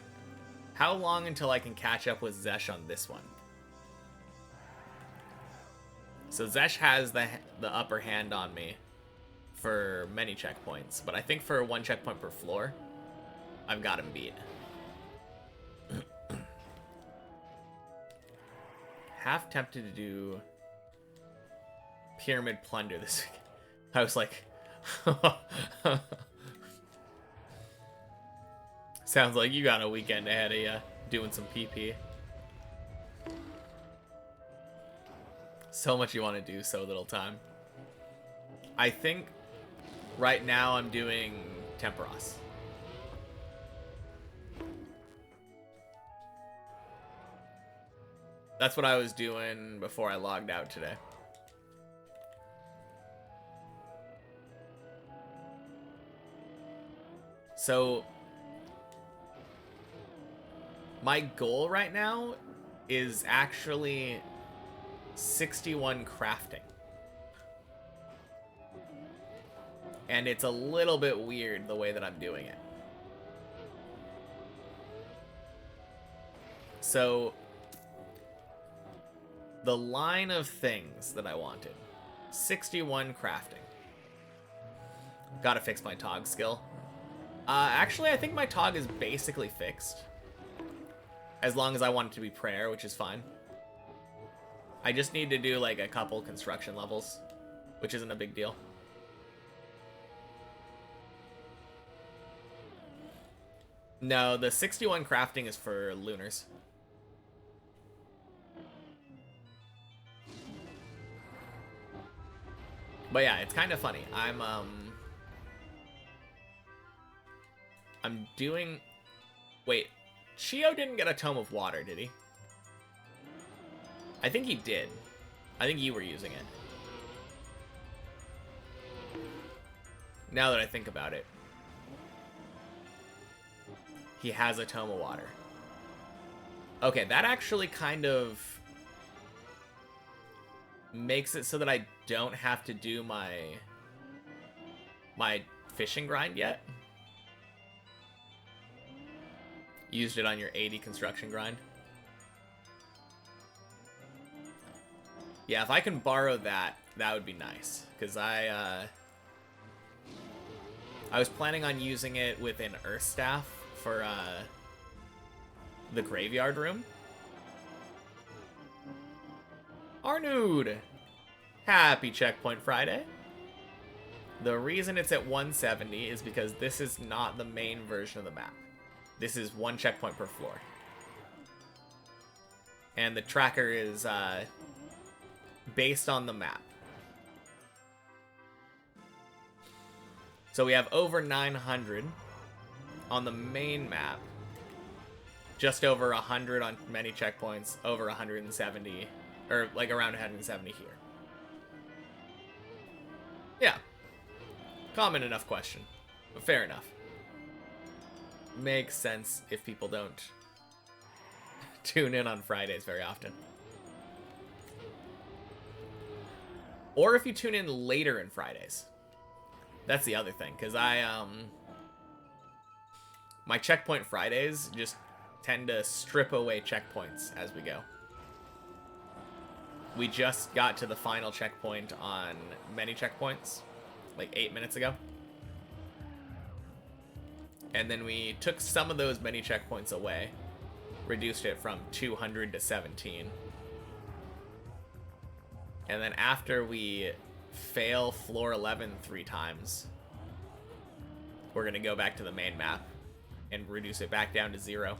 How long until I can catch up with Zesh on this one? So Zesh has the upper hand on me for many checkpoints, but I think for one checkpoint per floor, I've got him beat. Half tempted to do Pyramid Plunder this week. I was like... Sounds like you got a weekend ahead of you, doing some PP. So much you want to do, so little time. I think right now I'm doing Temperos. That's what I was doing before I logged out today. So my goal right now is actually 61 crafting. And it's a little bit weird the way that I'm doing it. So the line of things that I wanted. 61 crafting. Gotta fix my Tog skill. Actually, I think my Tog is basically fixed. As long as I want it to be prayer, which is fine. I just need to do like a couple construction levels, which isn't a big deal. No, the 61 crafting is for lunars. But yeah, it's kind of funny. I'm doing... Wait, Chio didn't get a Tome of Water, did he? I think he did. I think you were using it. Now that I think about it. He has a Tome of Water. Okay, that actually kind of makes it so that I don't have to do my fishing grind yet. Used it on your 80 construction grind. Yeah, if I can borrow that, that would be nice. Because I was planning on using it with an Earth Staff for the graveyard room. Arnood! Happy Checkpoint Friday. The reason it's at 170 is because this is not the main version of the map. This is one checkpoint per floor. And the tracker is based on the map. So we have over 900 on the main map. Just over 100 on many checkpoints, over 170, or like around 170 here. Yeah. Common enough question, but fair enough. Makes sense if people don't tune in on Fridays very often. Or if you tune in later in Fridays. That's the other thing, because my Checkpoint Fridays just tend to strip away checkpoints as we go. We just got to the final checkpoint on many checkpoints, like 8 minutes ago. And then we took some of those many checkpoints away, reduced it from 200 to 17. And then after we fail floor 11 3 times, we're going to go back to the main map and reduce it back down to 0.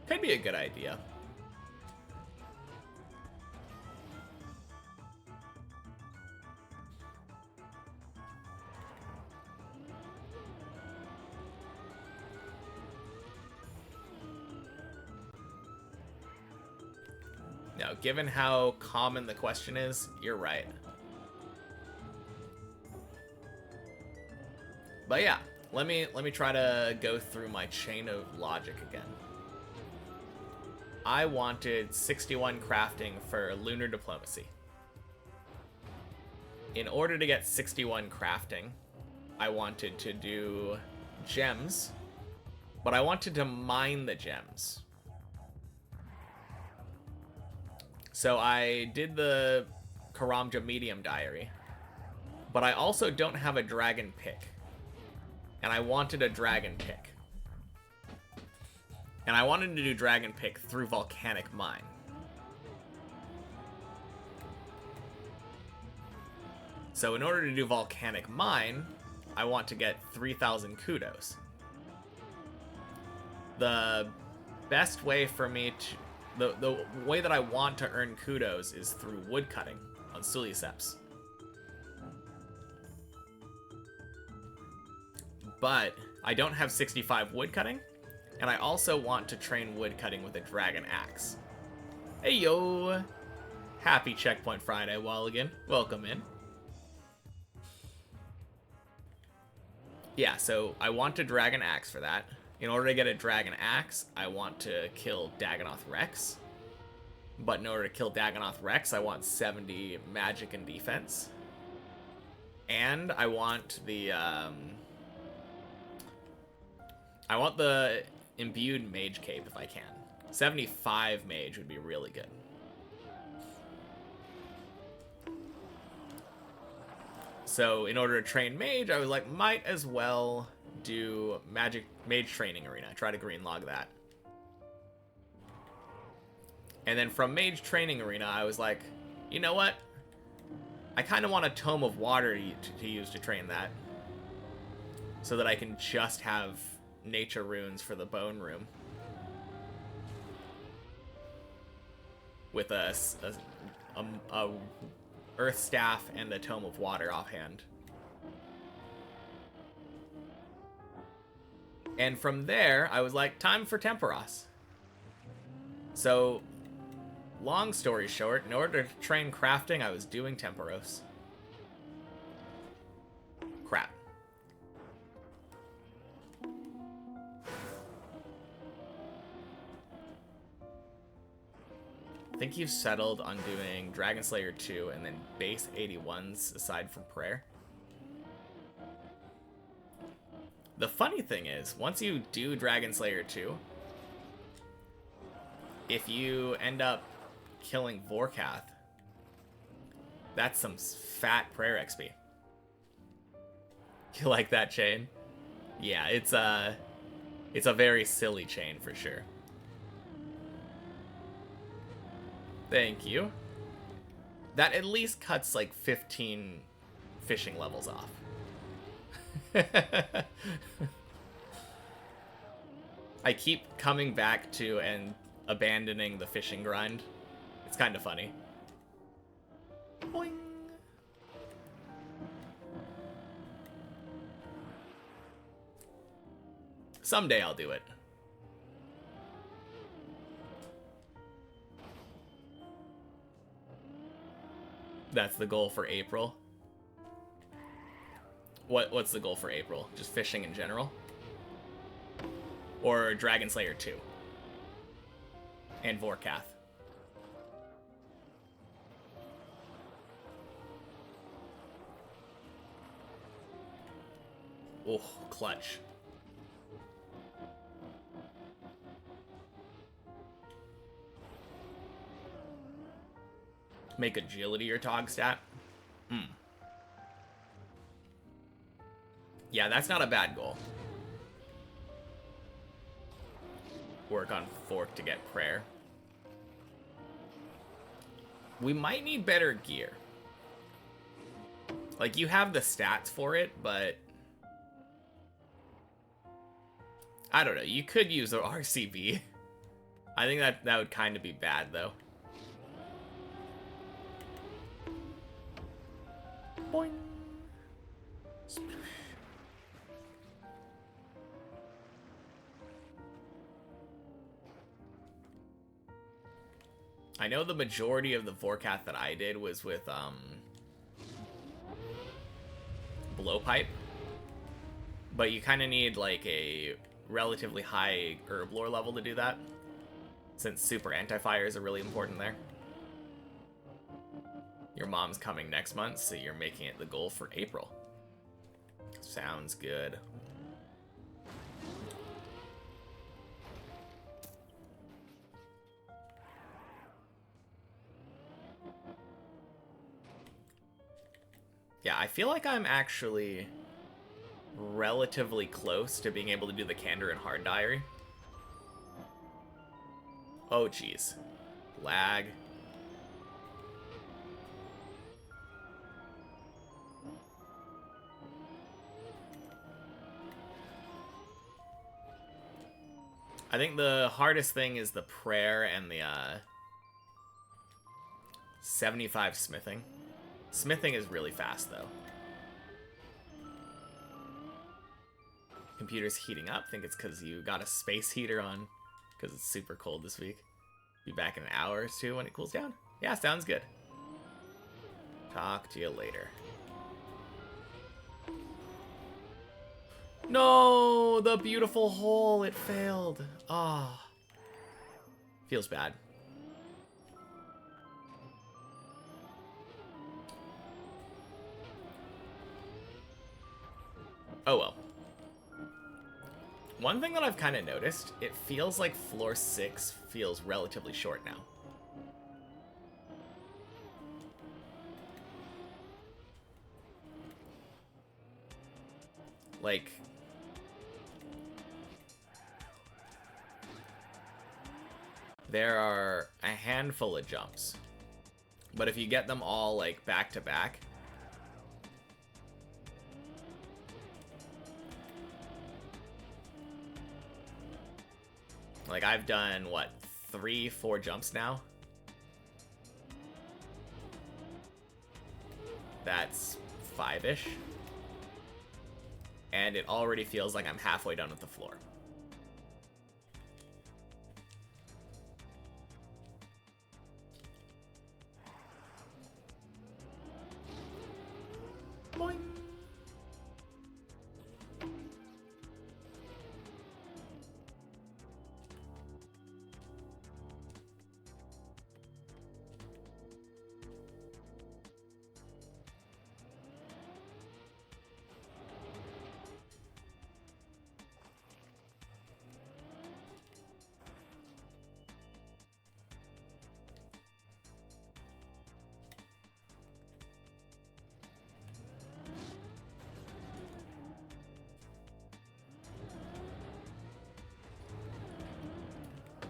Could be a good idea. Now, given how common the question is, you're right. But yeah, let me try to go through my chain of logic again. I wanted 61 crafting for Lunar Diplomacy. In order to get 61 crafting, I wanted to do gems, but I wanted to mine the gems. So I did the Karamja Medium Diary, but I also don't have a dragon pick. And I wanted a dragon pick. And I wanted to do dragon pick through Volcanic Mine. So in order to do Volcanic Mine, I want to get 3,000 kudos. The best way for me to... The way that I want to earn kudos is through woodcutting on Suliceps. But I don't have 65 woodcutting, and I also want to train woodcutting with a dragon axe. Hey yo! Happy Checkpoint Friday, Walligan. Welcome in. Yeah, so I want a dragon axe for that. In order to get a dragon axe, I want to kill Dagonoth Rex. But in order to kill Dagonoth Rex, I want 70 magic and defense. And I want the imbued mage cape if I can. 75 mage would be really good. So in order to train mage, I was like, might as well do mage training arena. Try to green log that. And then from mage training arena, I was like, you know what? I kind of want a tome of water to use to train that, so that I can just have nature runes for the bone room with a earth staff and a tome of water offhand. And from there, I was like, time for Temporos. So, long story short, in order to train crafting, I was doing Temporos. Crap. I think you've settled on doing Dragon Slayer 2 and then base 81s aside from prayer. The funny thing is, once you do Dragon Slayer 2, if you end up killing Vorkath, that's some fat prayer XP. You like that chain? Yeah, it's a very silly chain for sure. Thank you. That at least cuts like 15 fishing levels off. I keep coming back to and abandoning the fishing grind. It's kind of funny. Boing. Someday I'll do it. That's the goal for April. What's the goal for April? Just fishing in general? Or Dragon Slayer 2? And Vorkath? Oh, clutch. Make agility your Tog stat? Yeah, that's not a bad goal. Work on Fork to get prayer. We might need better gear. Like, you have the stats for it, but I don't know. You could use an RCB. I think that would kind of be bad, though. Boing. I know the majority of the Vorkath that I did was with Blowpipe, but you kind of need like a relatively high herb lore level to do that, since super anti-fires are really important there. Your mom's coming next month, so you're making it the goal for April. Sounds good. Yeah, I feel like I'm actually relatively close to being able to do the Candor and Hard Diary. Oh, jeez. Lag. I think the hardest thing is the prayer and the 75 smithing. Smithing is really fast, though. Computer's heating up. I think it's because you got a space heater on, because it's super cold this week. Be back in an hour or two when it cools down. Yeah, sounds good. Talk to you later. No, the beautiful hole, it failed. Ah, feels bad. Oh well. One thing that I've kind of noticed, it feels like floor 6 feels relatively short now. Like, there are a handful of jumps, but if you get them all like back to back, like I've done what, 3-4 jumps now. That's 5-ish. And it already feels like I'm halfway done with the floor. Boing.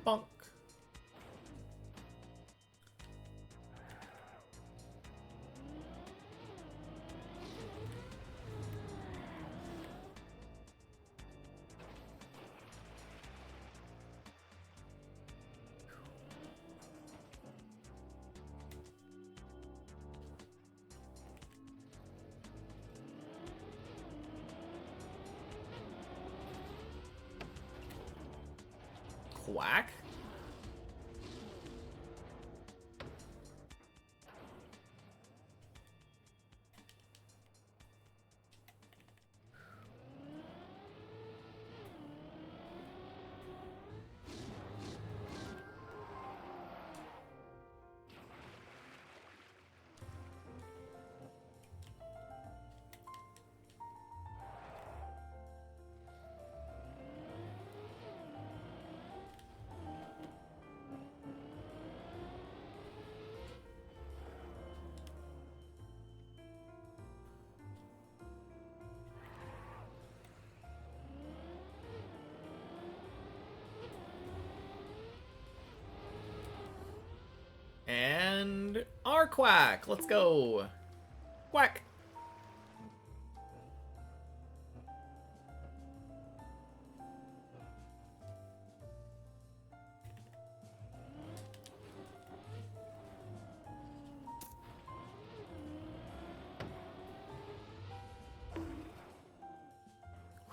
Bonk. Quack? And our quack. Let's go. Quack.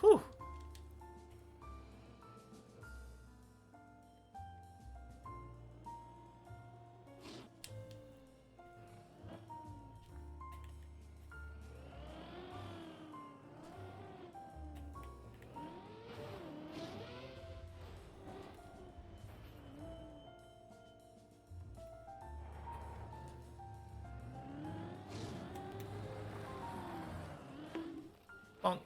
Whew. Bonk.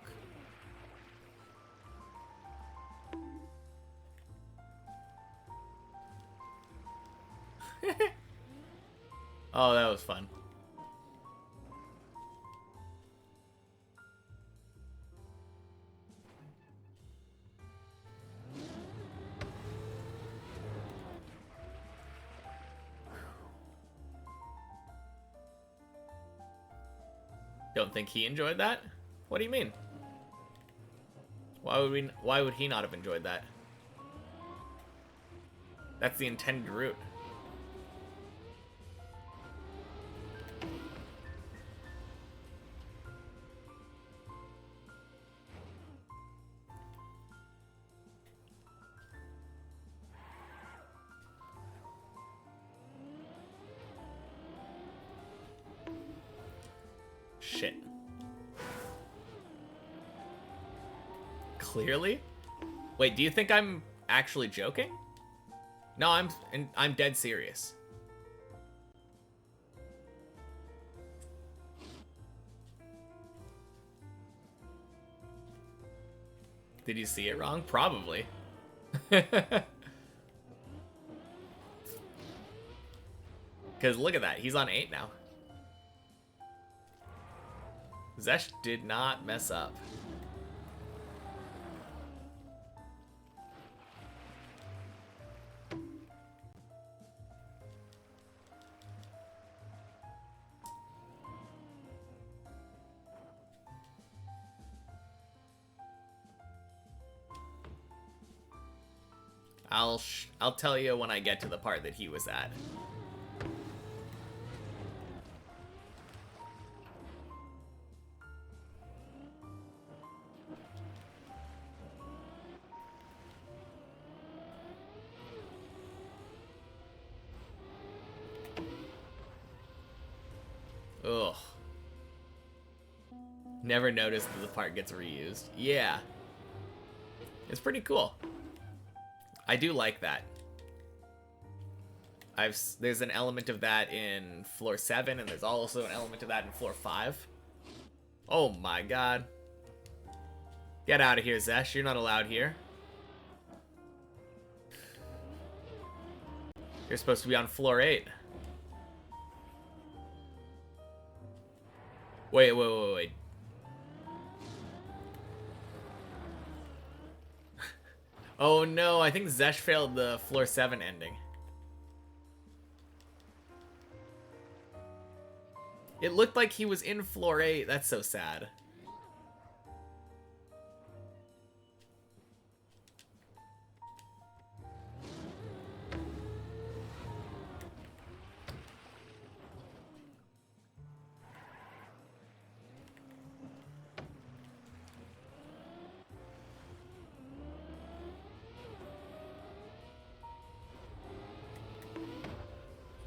Oh, that was fun. Don't think he enjoyed that? What do you mean? Why would he not have enjoyed that? That's the intended route. Shit. Clearly? Wait, do you think I'm actually joking? No, I'm dead serious. Did you see it wrong? Probably. Because look at that. He's on 8 now. Zesh did not mess up. I'll tell you when I get to the part that he was at. Ugh. Never noticed that the part gets reused. Yeah. It's pretty cool. I do like that. There's an element of that in floor 7, and there's also an element of that in floor 5. Oh my god. Get out of here, Zesh. You're not allowed here. You're supposed to be on floor 8. Wait. Oh no, I think Zesh failed the floor 7 ending. It looked like he was in floor 8. That's so sad.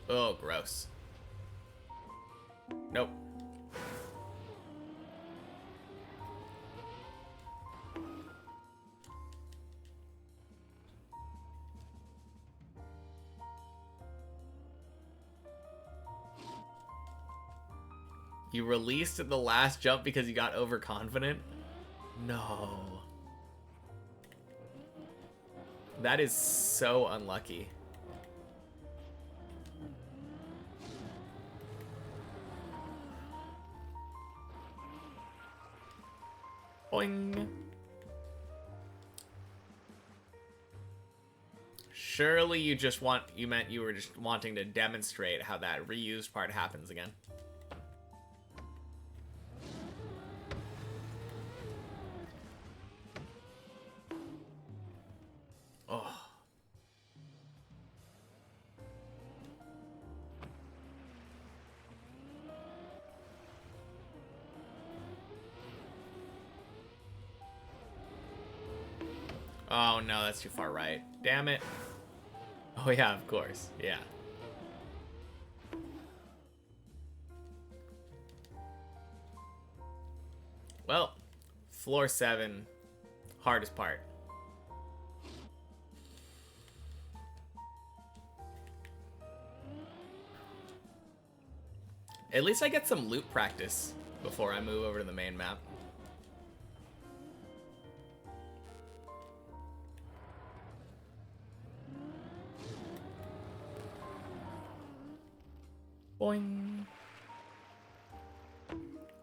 Oh, gross. Nope. You released at the last jump because you got overconfident? No. That is so unlucky. Boing. Surely you meant you were just wanting to demonstrate how that reused part happens again. Oh. Oh no, that's too far right. Damn it. Oh yeah, of course. Yeah. Well, floor 7, hardest part. At least I get some loop practice before I move over to the main map. Boing.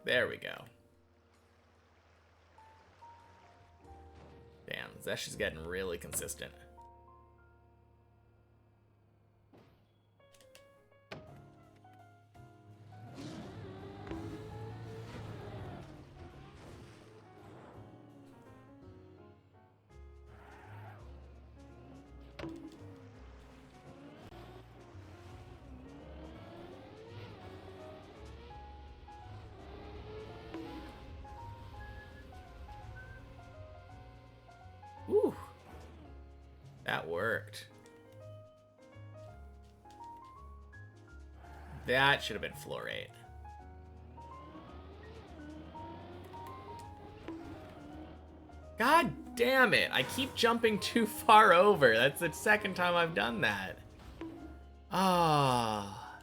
There we go. Damn, Zesh is getting really consistent. Whew. That worked. That should have been floor 8. God damn it. I keep jumping too far over. That's the second time I've done that. Ah.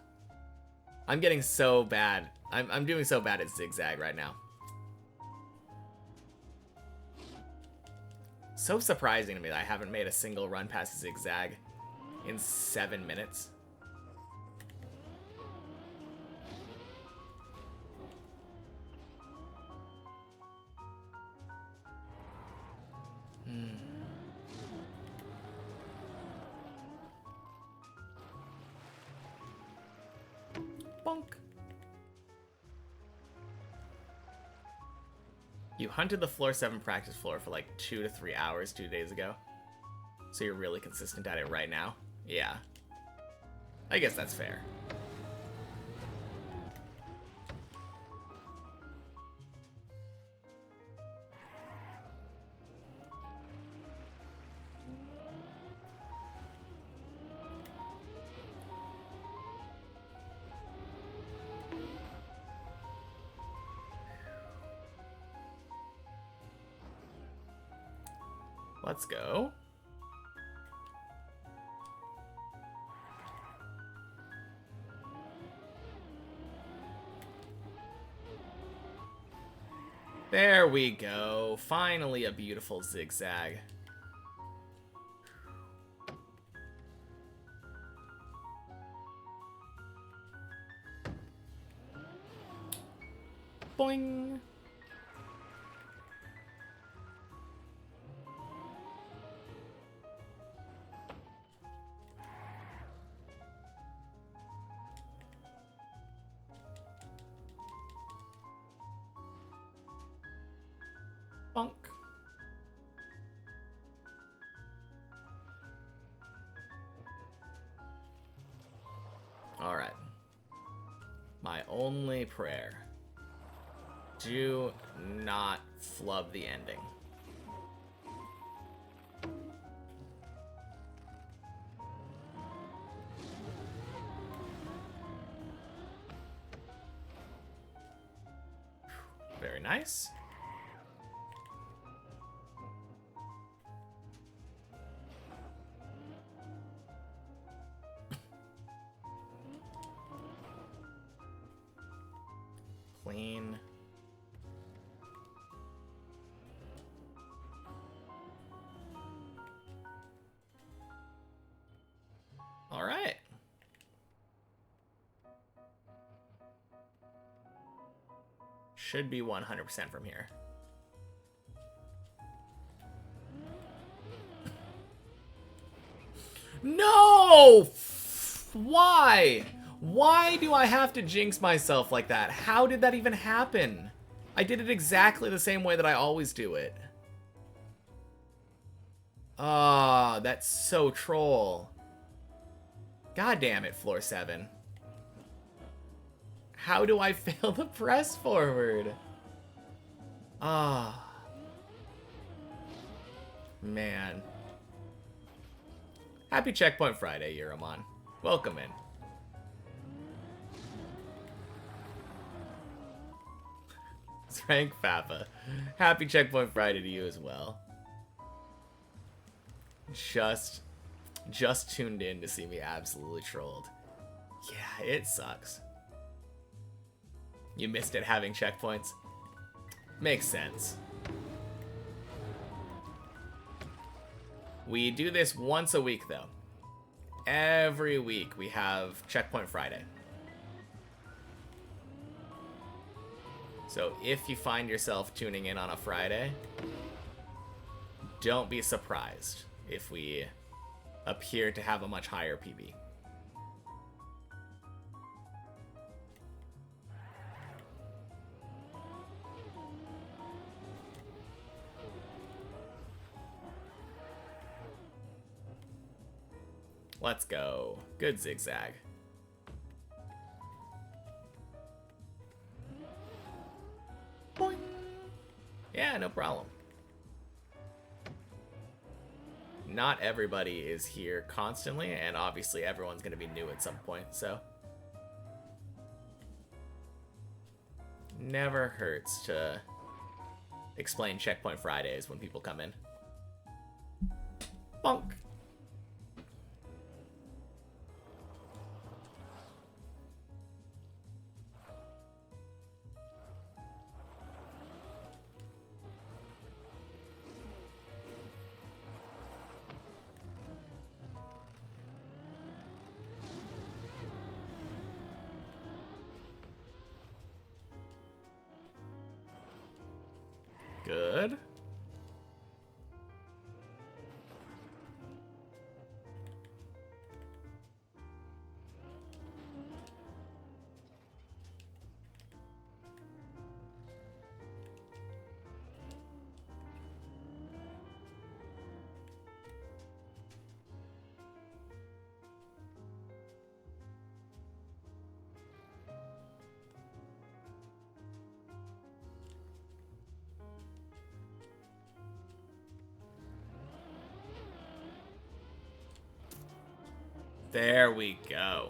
I'm getting so bad. I'm doing so bad at zigzag right now. So surprising to me that I haven't made a single run past zigzag in 7 minutes. Bonk. You hunted the floor 7 practice floor for like 2 to 3 hours 2 days ago. So you're really consistent at it right now? Yeah. I guess that's fair. Let's go. There we go. Finally a beautiful zigzag. Boing. Bonk. Alright. My only prayer. Do not flub the ending. Very nice. Clean. All right. Should be 100% from here. No! Why? Why do I have to jinx myself like that? How did that even happen? I did it exactly the same way that I always do it. Ah, that's so troll. God damn it, floor 7. How do I fail the press forward? Ah. Man. Happy Checkpoint Friday, Yuramon. Welcome in. Frank Papa. Happy Checkpoint Friday to you as well. Just tuned in to see me absolutely trolled. Yeah, it sucks. You missed it having checkpoints? Makes sense. We do this once a week, though. Every week we have Checkpoint Friday. So if you find yourself tuning in on a Friday, don't be surprised if we appear to have a much higher PB. Let's go. Good zigzag. Boing. Yeah, no problem. Not everybody is here constantly, and obviously everyone's going to be new at some point, so never hurts to explain Checkpoint Fridays when people come in. Bonk. Good. There we go.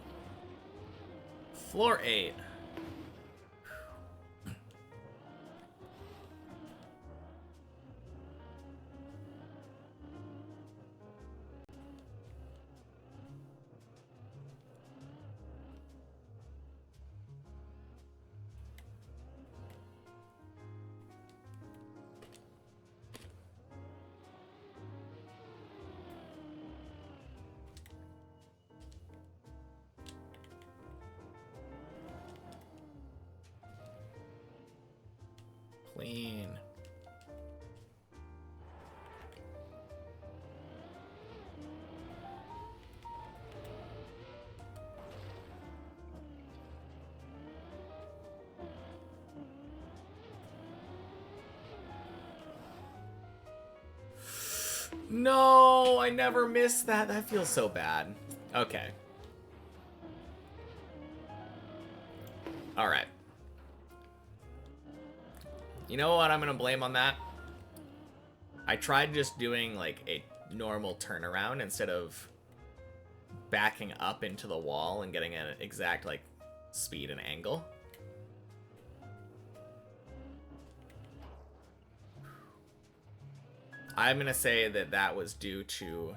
Floor 8. Clean. No, I never missed that. That feels so bad. Okay. Alright. You know what I'm gonna blame on that? I tried just doing, like, a normal turnaround instead of backing up into the wall and getting an exact, like, speed and angle. I'm gonna say that that was due to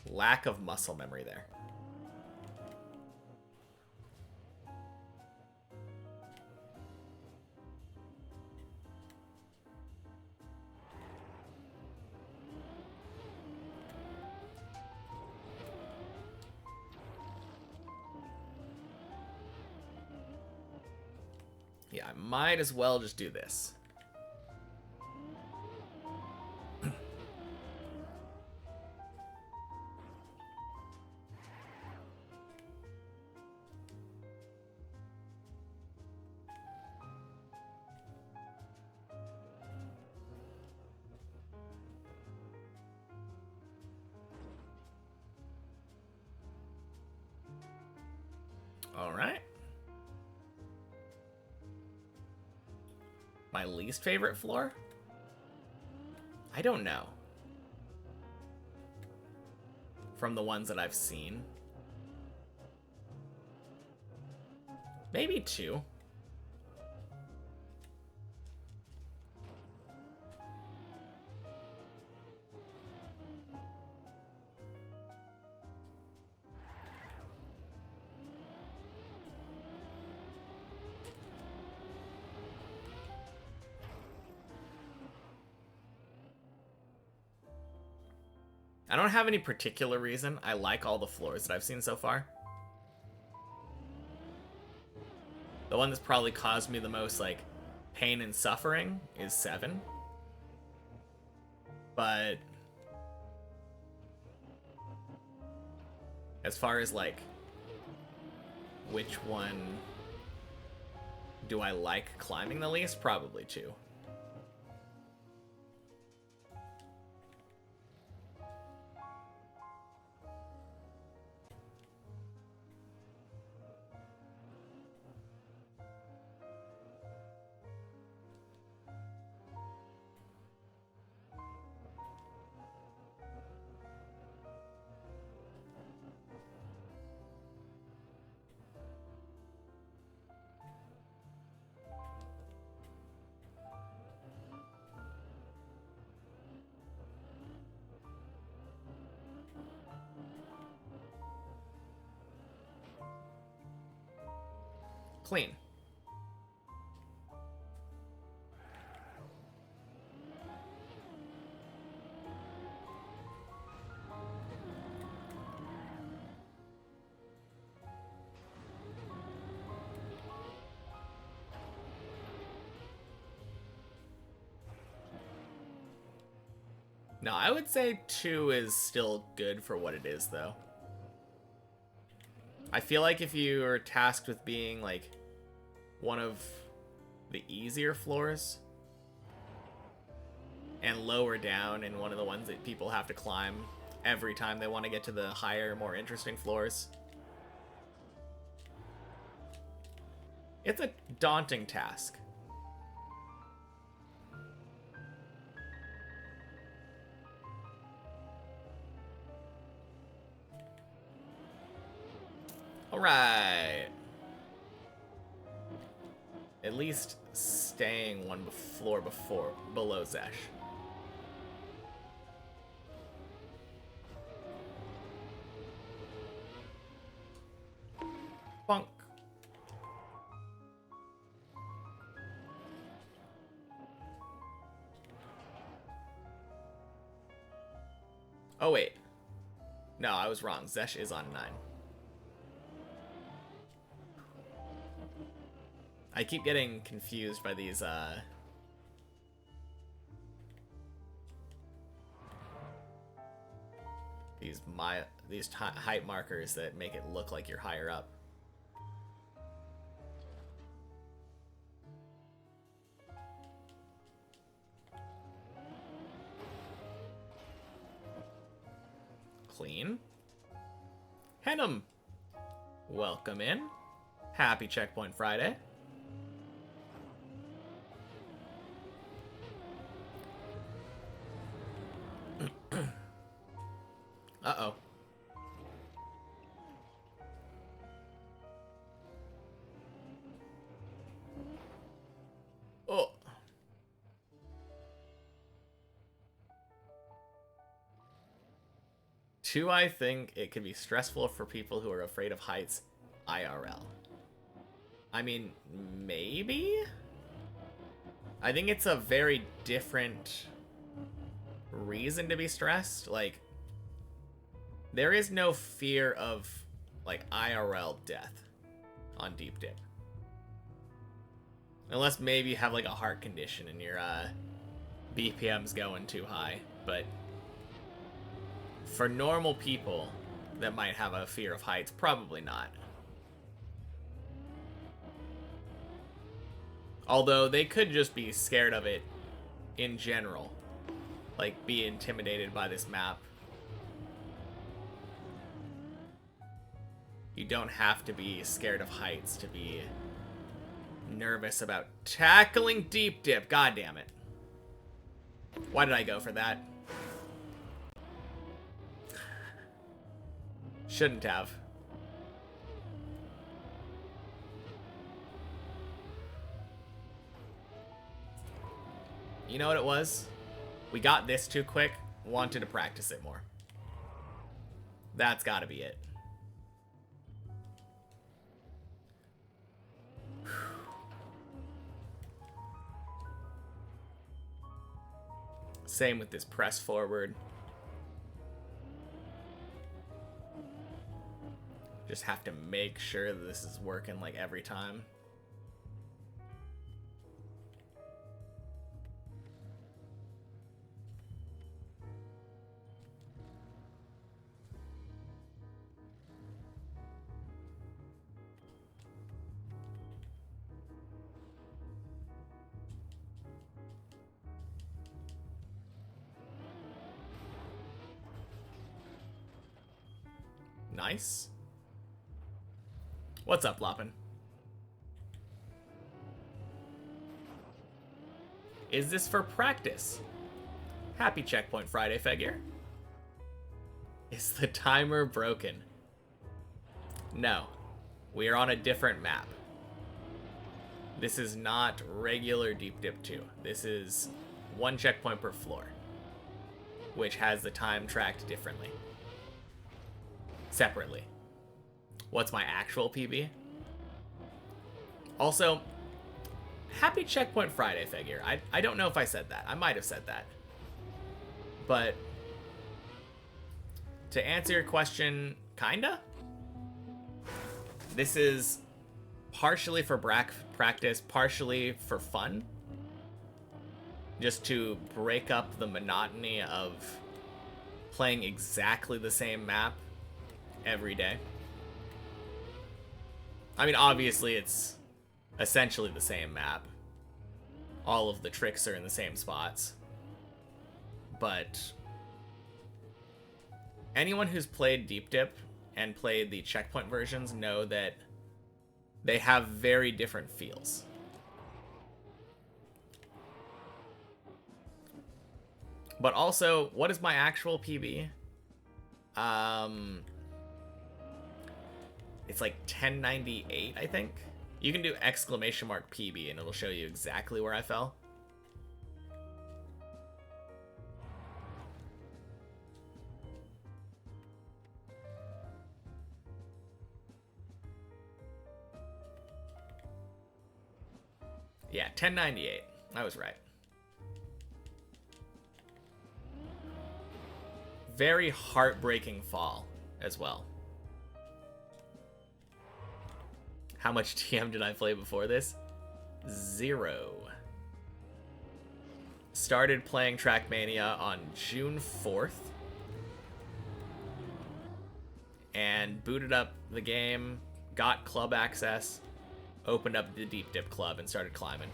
lack of muscle memory there. Yeah, I might as well just do this. All right. My least favorite floor? I don't know. From the ones that I've seen. Maybe 2. I don't have any particular reason. I like all the floors that I've seen so far. The one that's probably caused me the most, like, pain and suffering is 7. But as far as, like, which one do I like climbing the least? Probably 2. Clean. No, I would say 2 is still good for what it is, though. I feel like if you are tasked with being, like, one of the easier floors and lower down in one of the ones that people have to climb every time they want to get to the higher, more interesting floors, it's a daunting task. Alright. At least staying one floor below Zesh. Bonk. Oh, wait. No, I was wrong. Zesh is on 9. I keep getting confused by these height markers that make it look like you're higher up. clean. Henham, welcome in. Happy Checkpoint Friday. Uh-oh. Oh. Do I think it could be stressful for people who are afraid of heights IRL? I mean, maybe? I think it's a very different reason to be stressed. Like, there is no fear of, like, IRL death on Deep Dip. Unless maybe you have, like, a heart condition and your BPM's going too high. But for normal people that might have a fear of heights, probably not. Although they could just be scared of it in general. Like, be intimidated by this map. You don't have to be scared of heights to be nervous about tackling Deep Dip. God damn it. Why did I go for that? Shouldn't have. You know what it was? We got this too quick. Wanted to practice it more. That's gotta be it. Same with this press forward. Just have to make sure that this is working like every time. Nice. What's up, Loppin? Is this for practice? Happy Checkpoint Friday, figure. Is the timer broken? No. We are on a different map. This is not regular Deep Dip 2. This is one checkpoint per floor, which has the time tracked differently. Separately. What's my actual PB? Also, happy Checkpoint Friday, figure. I don't know if I said that. I might have said that. But to answer your question, kinda? This is partially for practice, partially for fun. Just to break up the monotony of playing exactly the same map every day. I mean, obviously it's essentially the same map. All of the tricks are in the same spots. But anyone who's played Deep Dip and played the checkpoint versions know that they have very different feels. But also, what is my actual PB? It's like 1098, I think. You can do exclamation mark PB and it'll show you exactly where I fell. Yeah, 1098. I was right. Very heartbreaking fall as well. How much TM did I play before this? 0. Started playing Trackmania on June 4th. And booted up the game, got club access, opened up the Deep Dip Club, and started climbing.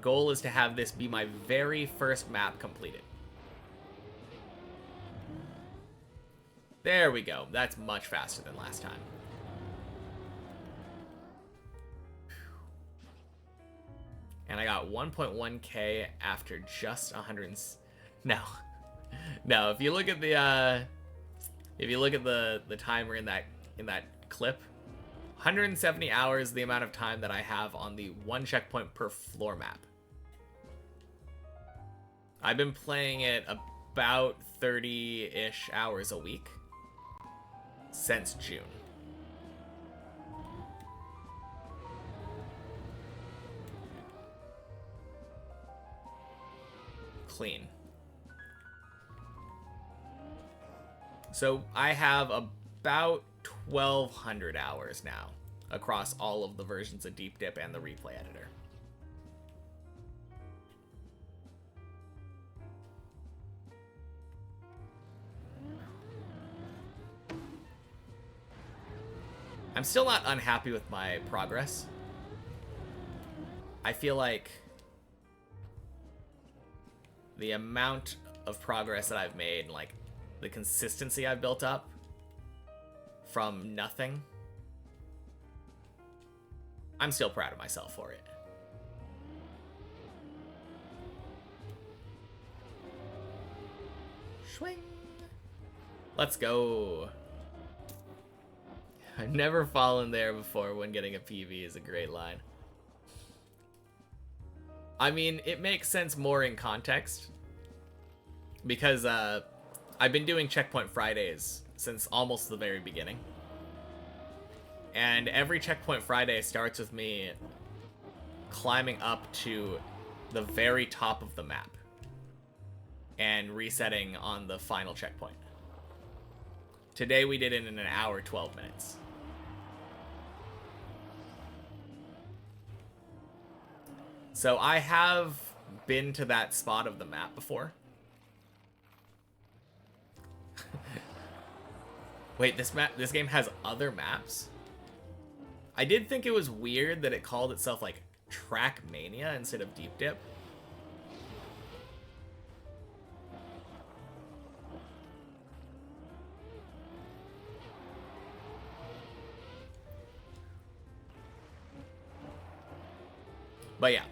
Goal is to have this be my very first map completed. There we go. That's much faster than last time. And I got 1.1k after just 100. No, no. If you look at the timer in that clip, 170 hours the amount of time that I have on the one checkpoint per floor map. I've been playing it about 30-ish hours a week since June. Clean. So I have about 1,200 hours now across all of the versions of Deep Dip and the replay editor. I'm still not unhappy with my progress. I feel like the amount of progress that I've made, like the consistency I've built up from nothing, I'm still proud of myself for it. Swing. Let's go. I've never fallen there before when getting a PV is a great line. I mean, it makes sense more in context because I've been doing Checkpoint Fridays since almost the very beginning. And every Checkpoint Friday starts with me climbing up to the very top of the map and resetting on the final checkpoint. Today we did it in an hour, 12 minutes. So I have been to that spot of the map before. Wait, this game has other maps? I did think it was weird that it called itself like Trackmania instead of Deep Dip. But yeah,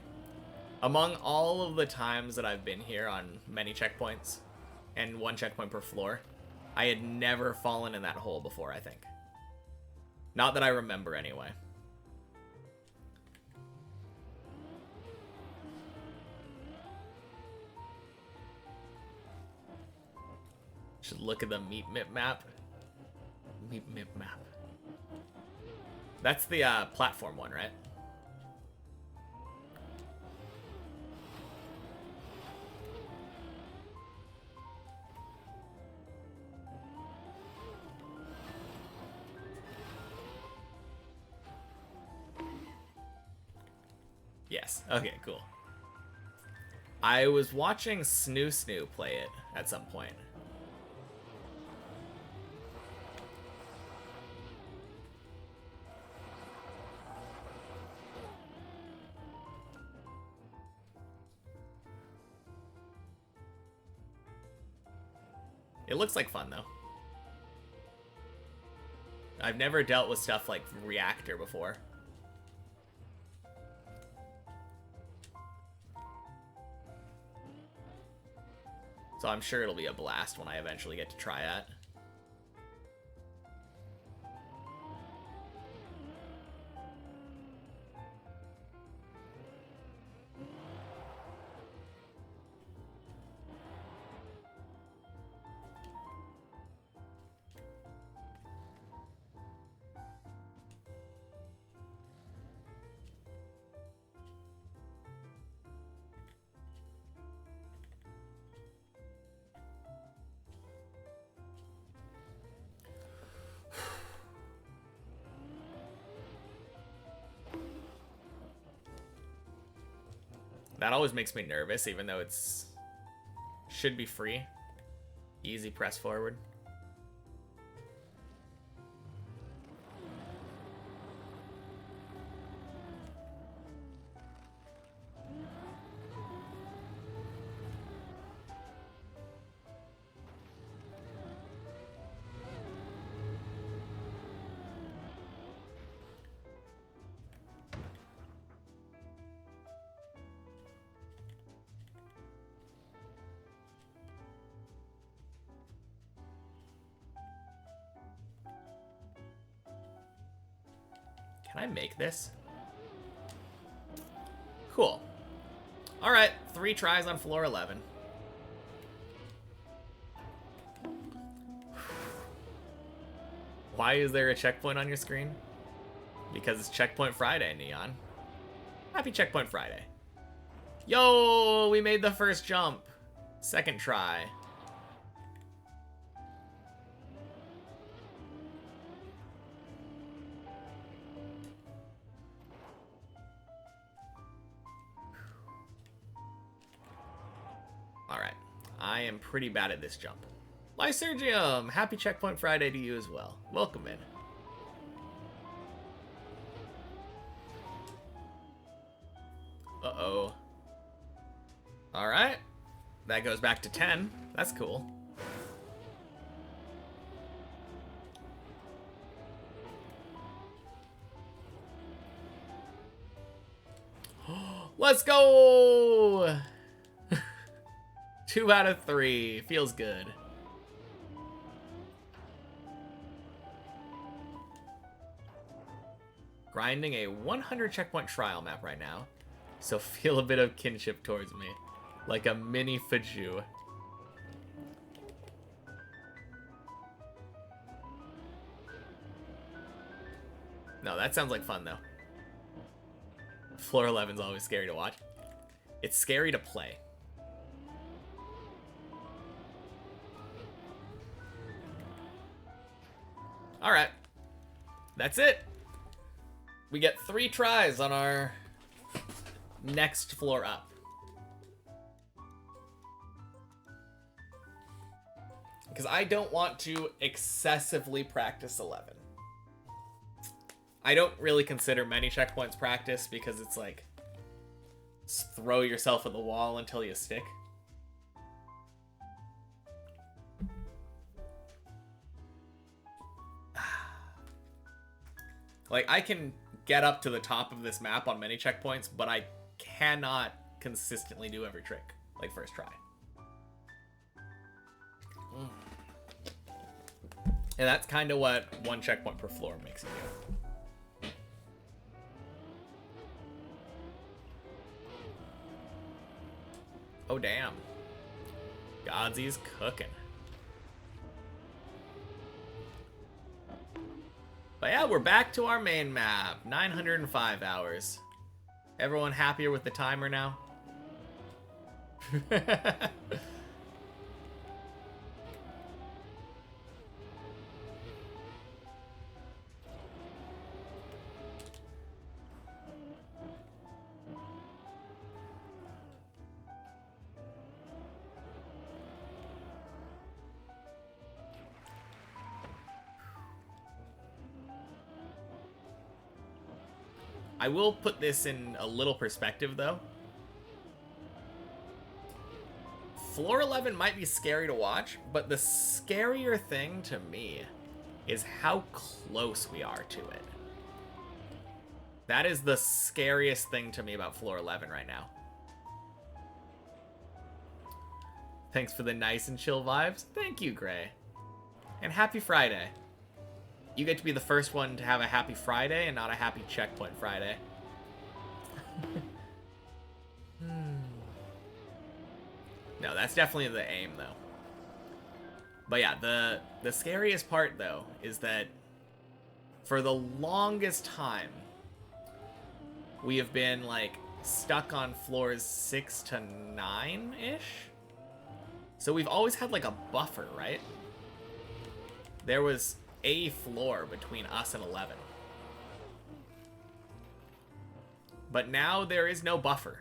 among all of the times that I've been here on many checkpoints and one checkpoint per floor, I had never fallen in that hole before, I think. Not that I remember anyway. Should look at the Meep Mip map. Meep Mip map. That's the platform one, right? Yes. Okay, cool. I was watching Snoo play it at some point. It looks like fun, though. I've never dealt with stuff like Reactor before. So I'm sure it'll be a blast when I eventually get to try it. That always makes me nervous, even though it's should be free. Easy press forward. Can I make this? Cool. Alright, 3 tries on floor 11. Why is there a checkpoint on your screen? Because it's Checkpoint Friday, Neon. Happy Checkpoint Friday. Yo, we made the first jump. Second try. Alright. I am pretty bad at this jump. Lysergium! Happy Checkpoint Friday to you as well. Welcome in. Uh-oh. Alright. That goes back to 10. That's cool. Let's go! 2 out of 3. Feels good. Grinding a 100 checkpoint trial map right now. So feel a bit of kinship towards me. Like a mini Faju. No, that sounds like fun though. Floor 11's always scary to watch. It's scary to play. Alright. That's it. We get 3 tries on our next floor up. Because I don't want to excessively practice 11. I don't really consider many checkpoints practice because it's like throw yourself at the wall until you stick. Like, I can get up to the top of this map on many checkpoints, but I cannot consistently do every trick, like first try. And that's kind of what 1 checkpoint per floor makes you do. Oh, damn. Godsy's cooking. But yeah, we're back to our main map. 905 hours. Everyone happier with the timer now? I will put this in a little perspective, though. Floor 11 might be scary to watch, but the scarier thing to me is how close we are to it. That is the scariest thing to me about Floor 11 right now. Thanks for the nice and chill vibes. Thank you, Gray. And happy Friday. You get to be the first one to have a happy Friday and not a happy Checkpoint Friday. No, that's definitely the aim, though. But yeah, the scariest part, though, is that for the longest time, we have been, like, stuck on floors 6 to 9-ish? So we've always had, like, a buffer, right? There was a floor between us and 11. But now there is no buffer.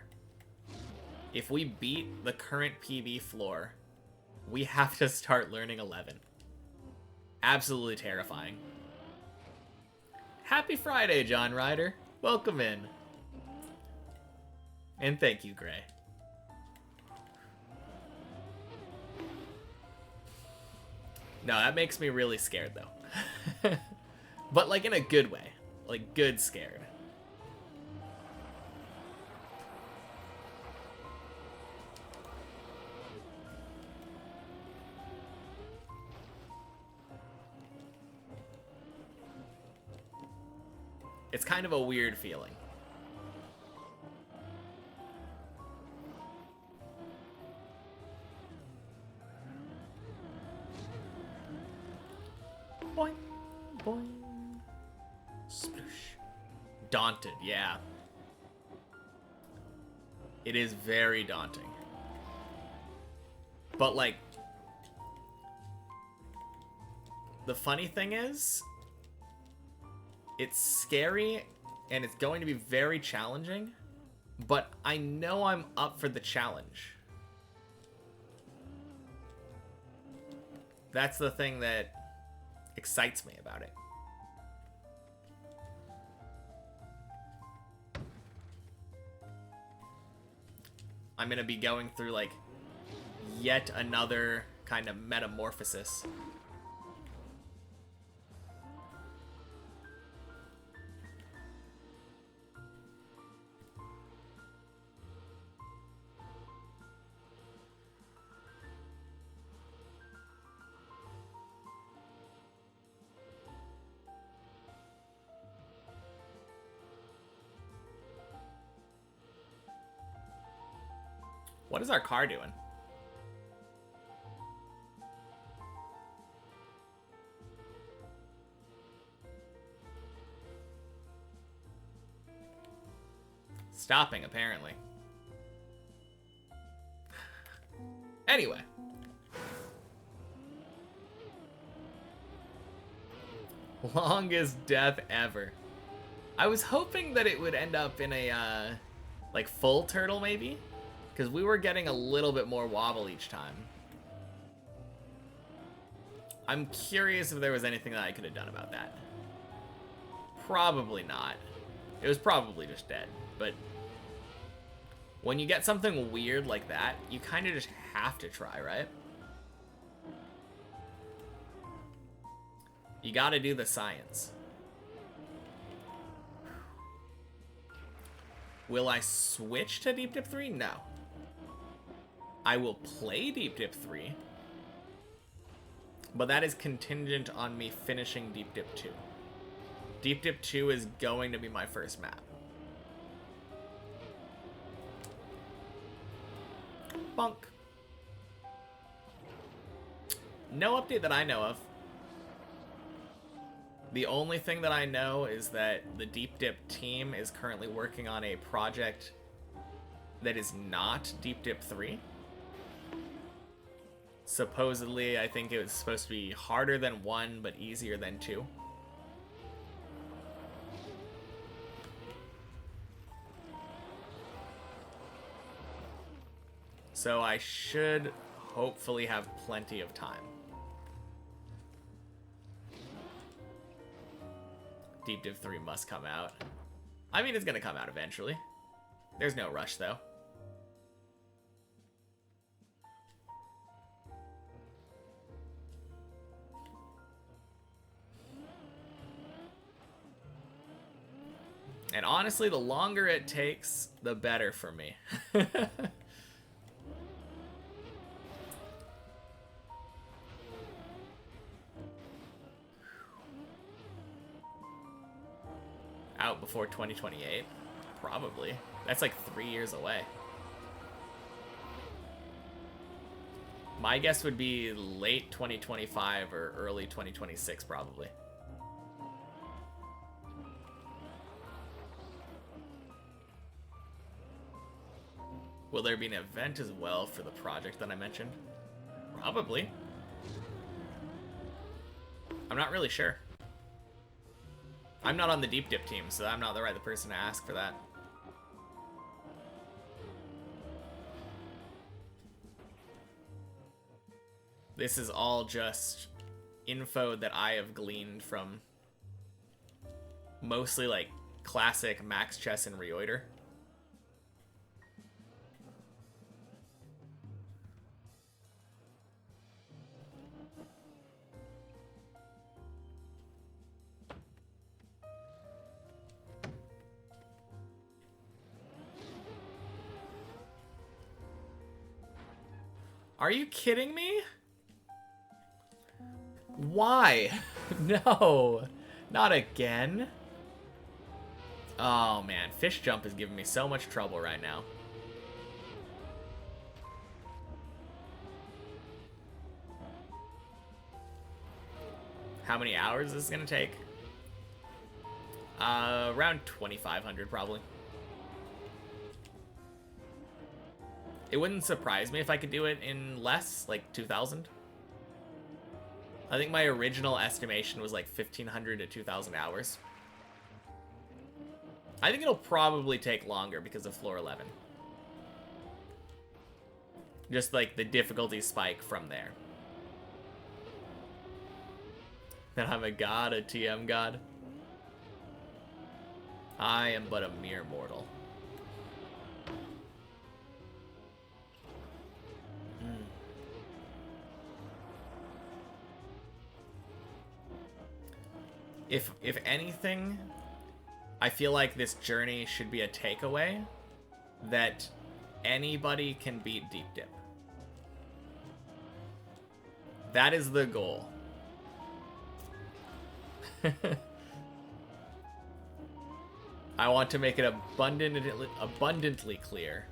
If we beat the current PB floor, we have to start learning 11. Absolutely terrifying. Happy Friday, John Ryder. Welcome in. And thank you, Gray. No, that makes me really scared, though. But, like, in a good way. Like, good scared. It's kind of a weird feeling. Boing, boing. Sploosh. Daunted, yeah. It is very daunting. But, like, the funny thing is, it's scary and it's going to be very challenging, but I know I'm up for the challenge. That's the thing that excites me about it. I'm gonna be going through, like, yet another kind of metamorphosis. What is our car doing? Stopping, apparently. Anyway. Longest death ever. I was hoping that it would end up in a, like, full turtle, maybe? Because we were getting a little bit more wobble each time. I'm curious if there was anything that I could have done about that. Probably not. It was probably just dead, but when you get something weird like that, you kind of just have to try, right? You gotta do the science. Will I switch to Deep Dip 3? No. I will play Deep Dip 3, but that is contingent on me finishing Deep Dip 2. Deep Dip 2 is going to be my first map. Bonk. No update that I know of. The only thing that I know is that the Deep Dip team is currently working on a project that is not Deep Dip 3. Supposedly, I think it was supposed to be harder than 1, but easier than 2. So I should hopefully have plenty of time. Deep Div 3 must come out. I mean, it's gonna come out eventually. There's no rush, though. And honestly, the longer it takes, the better for me. Out before 2028? Probably. That's like 3 years away. My guess would be late 2025 or early 2026, probably. Will there be an event as well for the project that I mentioned? Probably. I'm not really sure. I'm not on the Deep Dip team, so I'm not the right person to ask for that. This is all just info that I have gleaned from mostly like classic Max Chess and Reoiter. Are you kidding me? Why? No, not again. Oh man, fish jump is giving me so much trouble right now. How many hours is this gonna take? Around 2,500 probably. It wouldn't surprise me if I could do it in less, like 2,000. I think my original estimation was like 1,500 to 2,000 hours. I think it'll probably take longer because of floor 11. Just like the difficulty spike from there. That I'm a god, a TM god. I am but a mere mortal. If anything, I feel like this journey should be a takeaway that anybody can beat Deep Dip. That is the goal. I want to make it abundantly clear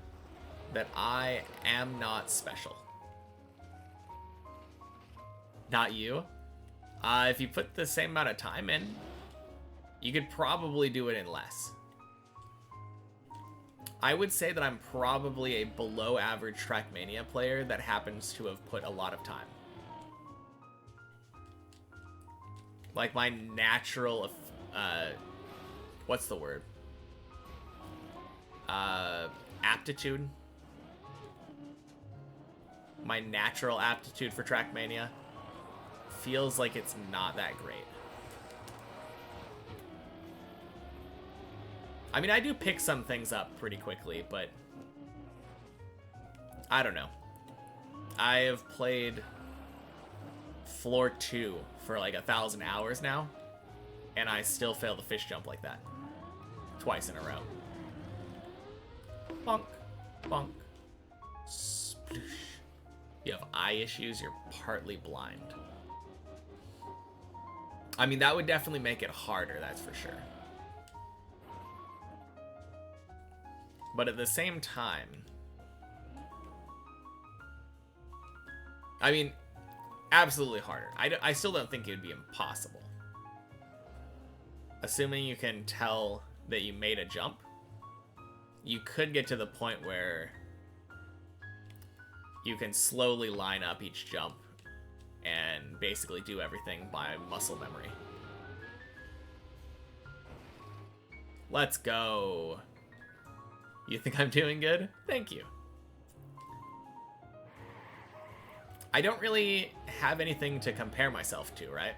that I am not special. Not you. If you put the same amount of time in, you could probably do it in less. I would say that I'm probably a below average Trackmania player that happens to have put a lot of time. Like my natural, what's the word? Aptitude. My natural aptitude for Trackmania feels like it's not that great. I mean, I do pick some things up pretty quickly, but I don't know. I have played floor 2 for like 1,000 hours now, and I still fail the fish jump like that. Twice in a row. Bonk. Bonk. Sploosh. You have eye issues, you're partly blind. I mean, that would definitely make it harder, that's for sure. But at the same time, I mean, absolutely harder. I still don't think it would be impossible. Assuming you can tell that you made a jump, you could get to the point where you can slowly line up each jump and basically do everything by muscle memory. Let's go. You think I'm doing good? Thank you. I don't really have anything to compare myself to, right?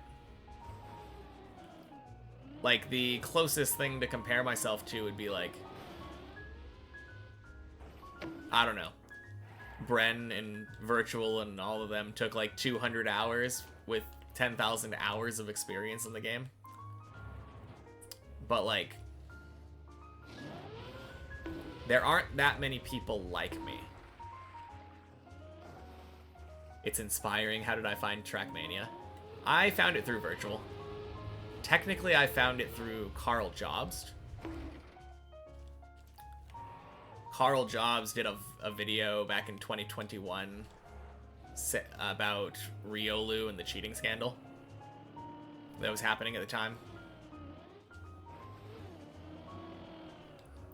Like, the closest thing to compare myself to would be like, I don't know. Bren and Virtual and all of them took like 200 hours with 10,000 hours of experience in the game. But like, there aren't that many people like me. It's inspiring. How did I find Trackmania? I found it through Virtual. Technically, I found it through Carl Jobst. Carl Jobs did a video back in 2021 about Riolu and the cheating scandal that was happening at the time.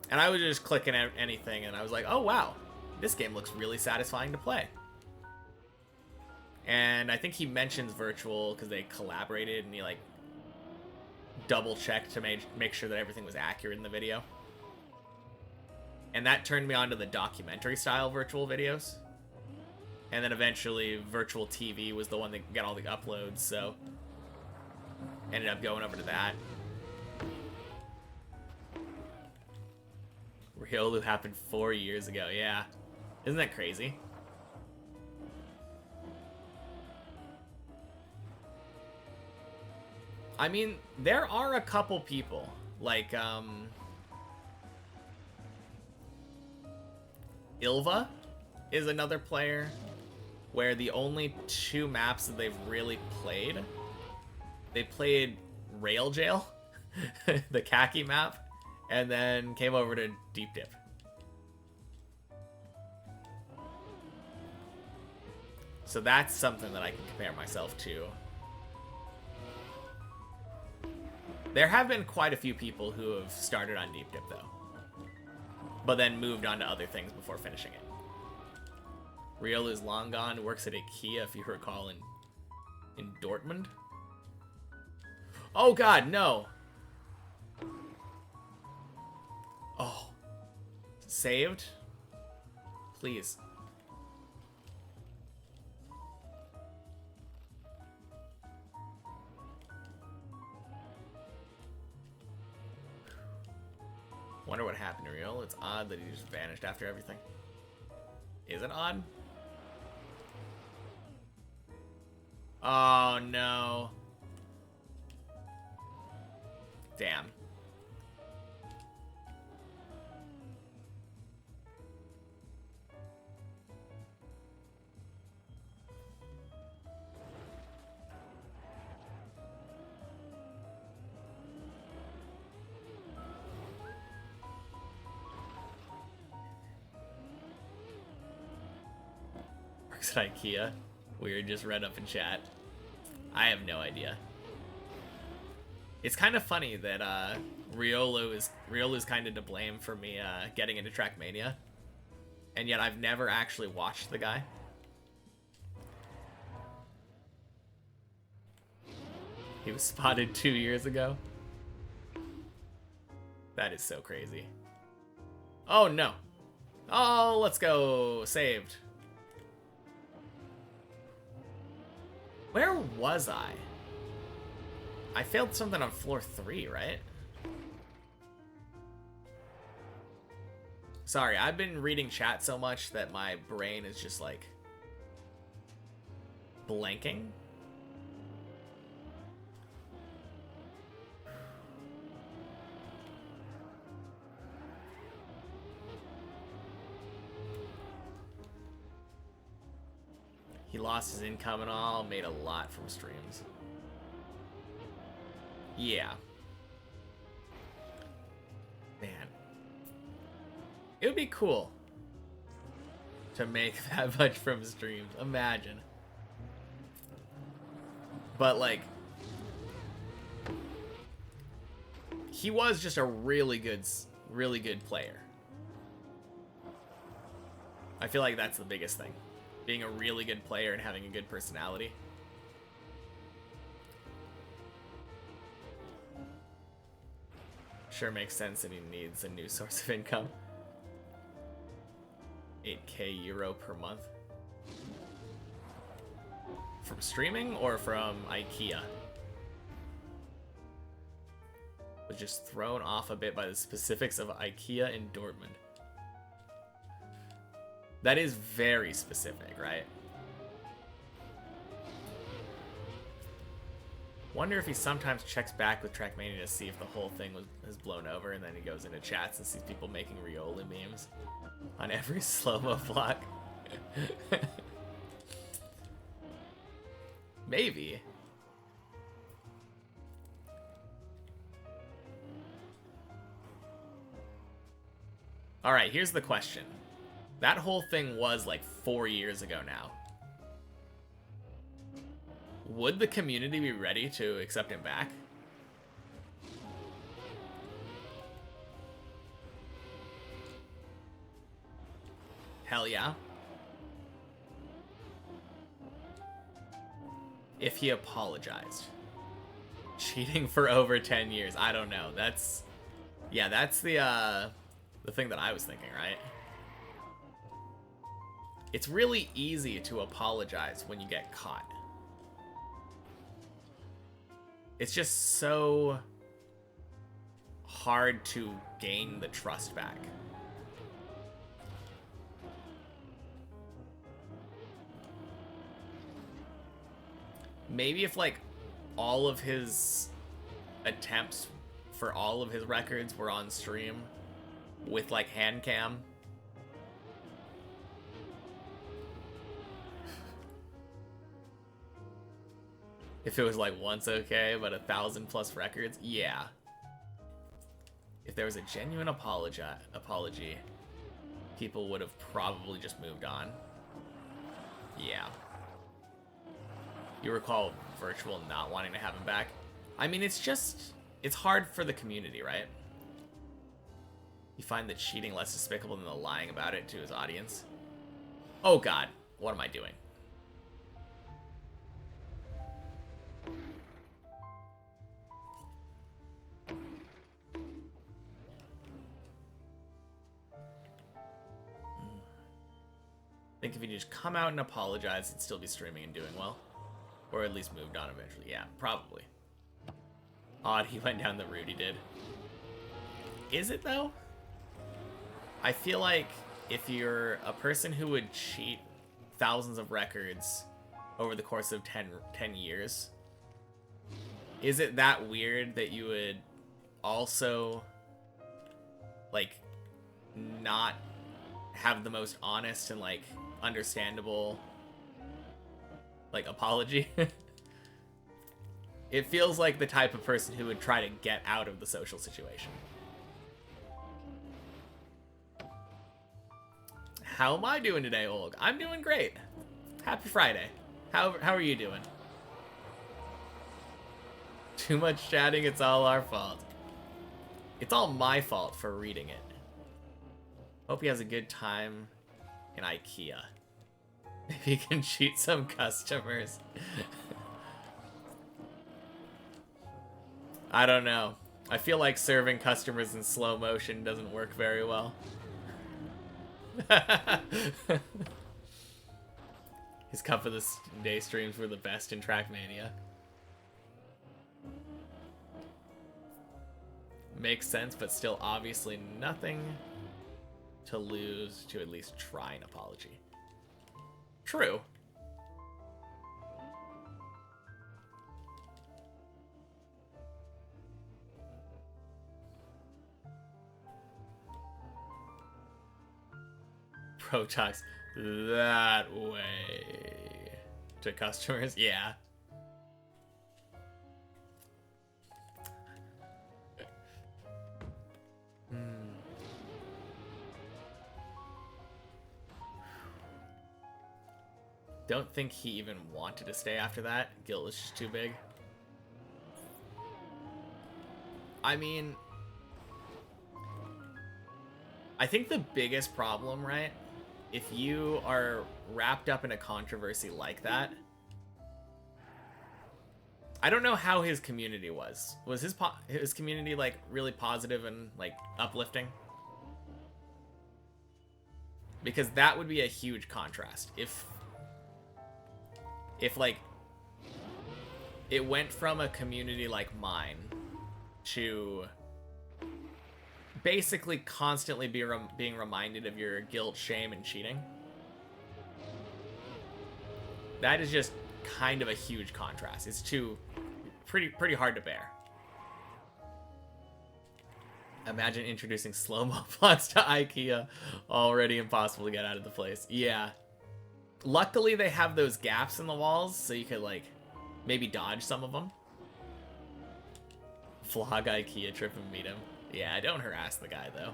And I was just clicking at anything, and I was like, oh wow, this game looks really satisfying to play. And I think he mentions Virtual because they collaborated, and he like double-checked to make sure that everything was accurate in the video. And that turned me on to the documentary-style Virtual videos. And then eventually, Virtual TV was the one that got all the uploads, so ended up going over to that. Riolu happened 4 years ago, yeah. Isn't that crazy? I mean, there are a couple people, like, Ilva is another player where the only 2 maps that they've really played, they played Rail Jail, the khaki map, and then came over to Deep Dip. So that's something that I can compare myself to. There have been quite a few people who have started on Deep Dip, though. But then moved on to other things before finishing it. Riol is long gone, works at IKEA, if you recall, in Dortmund. Oh god, no! Oh. Saved? Please. Wonder what happened to Riol. It's odd that he just vanished after everything. Is it odd? Oh no. Damn. Works at IKEA. Weird, just read up in chat. I have no idea. It's kind of funny that Riolu is kind of to blame for me getting into Trackmania, and yet I've never actually watched the guy. He was spotted 2 years ago. That is so crazy. Oh no. Oh, let's go. Saved. Where was I? I failed something on floor 3, right? Sorry, I've been reading chat so much that my brain is just like blanking. He lost his income and all, made a lot from streams. Yeah. Man. It would be cool to make that much from streams. Imagine. But, like, he was just a really good player. I feel like that's the biggest thing. Being a really good player and having a good personality. Sure makes sense that he needs a new source of income. 8k euro per month. From streaming or from IKEA? Was just thrown off a bit by the specifics of IKEA in Dortmund. That is very specific, right? Wonder if he sometimes checks back with Trackmania to see if the whole thing has blown over, and then he goes into chats and sees people making Rioli memes on every slow-mo block. Maybe. Alright, here's the question. That whole thing was like 4 years ago now. Would the community be ready to accept him back? Hell yeah. If he apologized. Cheating for over 10 years. I don't know. That's... Yeah, that's the thing that I was thinking, right? It's really easy to apologize when you get caught. It's just so hard to gain the trust back. Maybe if, like, all of his attempts for all of his records were on stream with, like, hand cam. If it was like once okay, but 1,000+ records, yeah. If there was a genuine apology, people would have probably just moved on. Yeah. You recall Virtual not wanting to have him back? I mean, it's hard for the community, right? You find the cheating less despicable than the lying about it to his audience. Oh god, what am I doing? I think if you just come out and apologize, it'd still be streaming and doing well. Or at least moved on eventually. Yeah, probably. Odd he went down the route he did. Is it, though? I feel like if you're a person who would cheat thousands of records over the course of 10 years, is it that weird that you would also, like, not have the most honest and, like, understandable, like, apology? It feels like the type of person who would try to get out of the social situation. How am I doing today, Olg? I'm doing great. Happy Friday. How are you doing? Too much chatting, it's all our fault. It's all my fault for reading it. Hope he has a good time in IKEA. Maybe he can cheat some customers. I don't know. I feel like serving customers in slow motion doesn't work very well. His Cup of the Day streams were the best in Trackmania. Makes sense, but still obviously nothing to lose to at least try an apology. True. Pro talks that way to customers. Yeah. Don't think he even wanted to stay after that. Guilt was just too big. I mean, I think the biggest problem, right? If you are wrapped up in a controversy like that, I don't know how his community was. Was his community like really positive and like uplifting? Because that would be a huge contrast. If like it went from a community like mine to basically constantly being reminded of your guilt, shame, and cheating. That is just kind of a huge contrast. It's pretty hard to bear. Imagine introducing slow-mo blocks to IKEA. Already impossible to get out of the place. Yeah. Luckily, they have those gaps in the walls, so you could, like, maybe dodge some of them. Vlog IKEA trip and meet him. Yeah, don't harass the guy, though.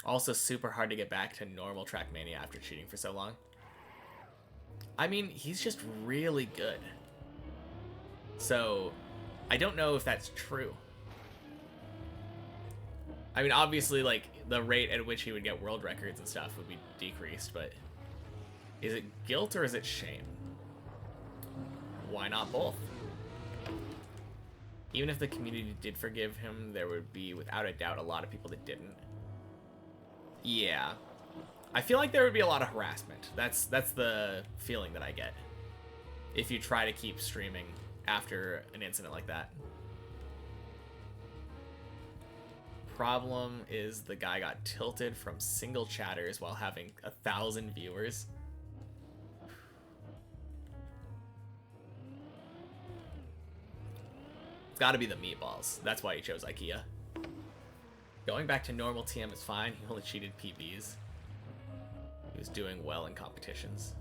Also super hard to get back to normal Trackmania after cheating for so long. I mean, he's just really good. So, I don't know if that's true. I mean, obviously, like, the rate at which he would get world records and stuff would be decreased, but is it guilt or is it shame? Why not both? Even if the community did forgive him, there would be, without a doubt, a lot of people that didn't. Yeah. I feel like there would be a lot of harassment. That's the feeling that I get if you try to keep streaming after an incident like that. Problem is the guy got tilted from single chatters while having 1,000 viewers. It's got to be the meatballs. That's why he chose IKEA. Going back to normal TM is fine. He only cheated PBs. He was doing well in competitions.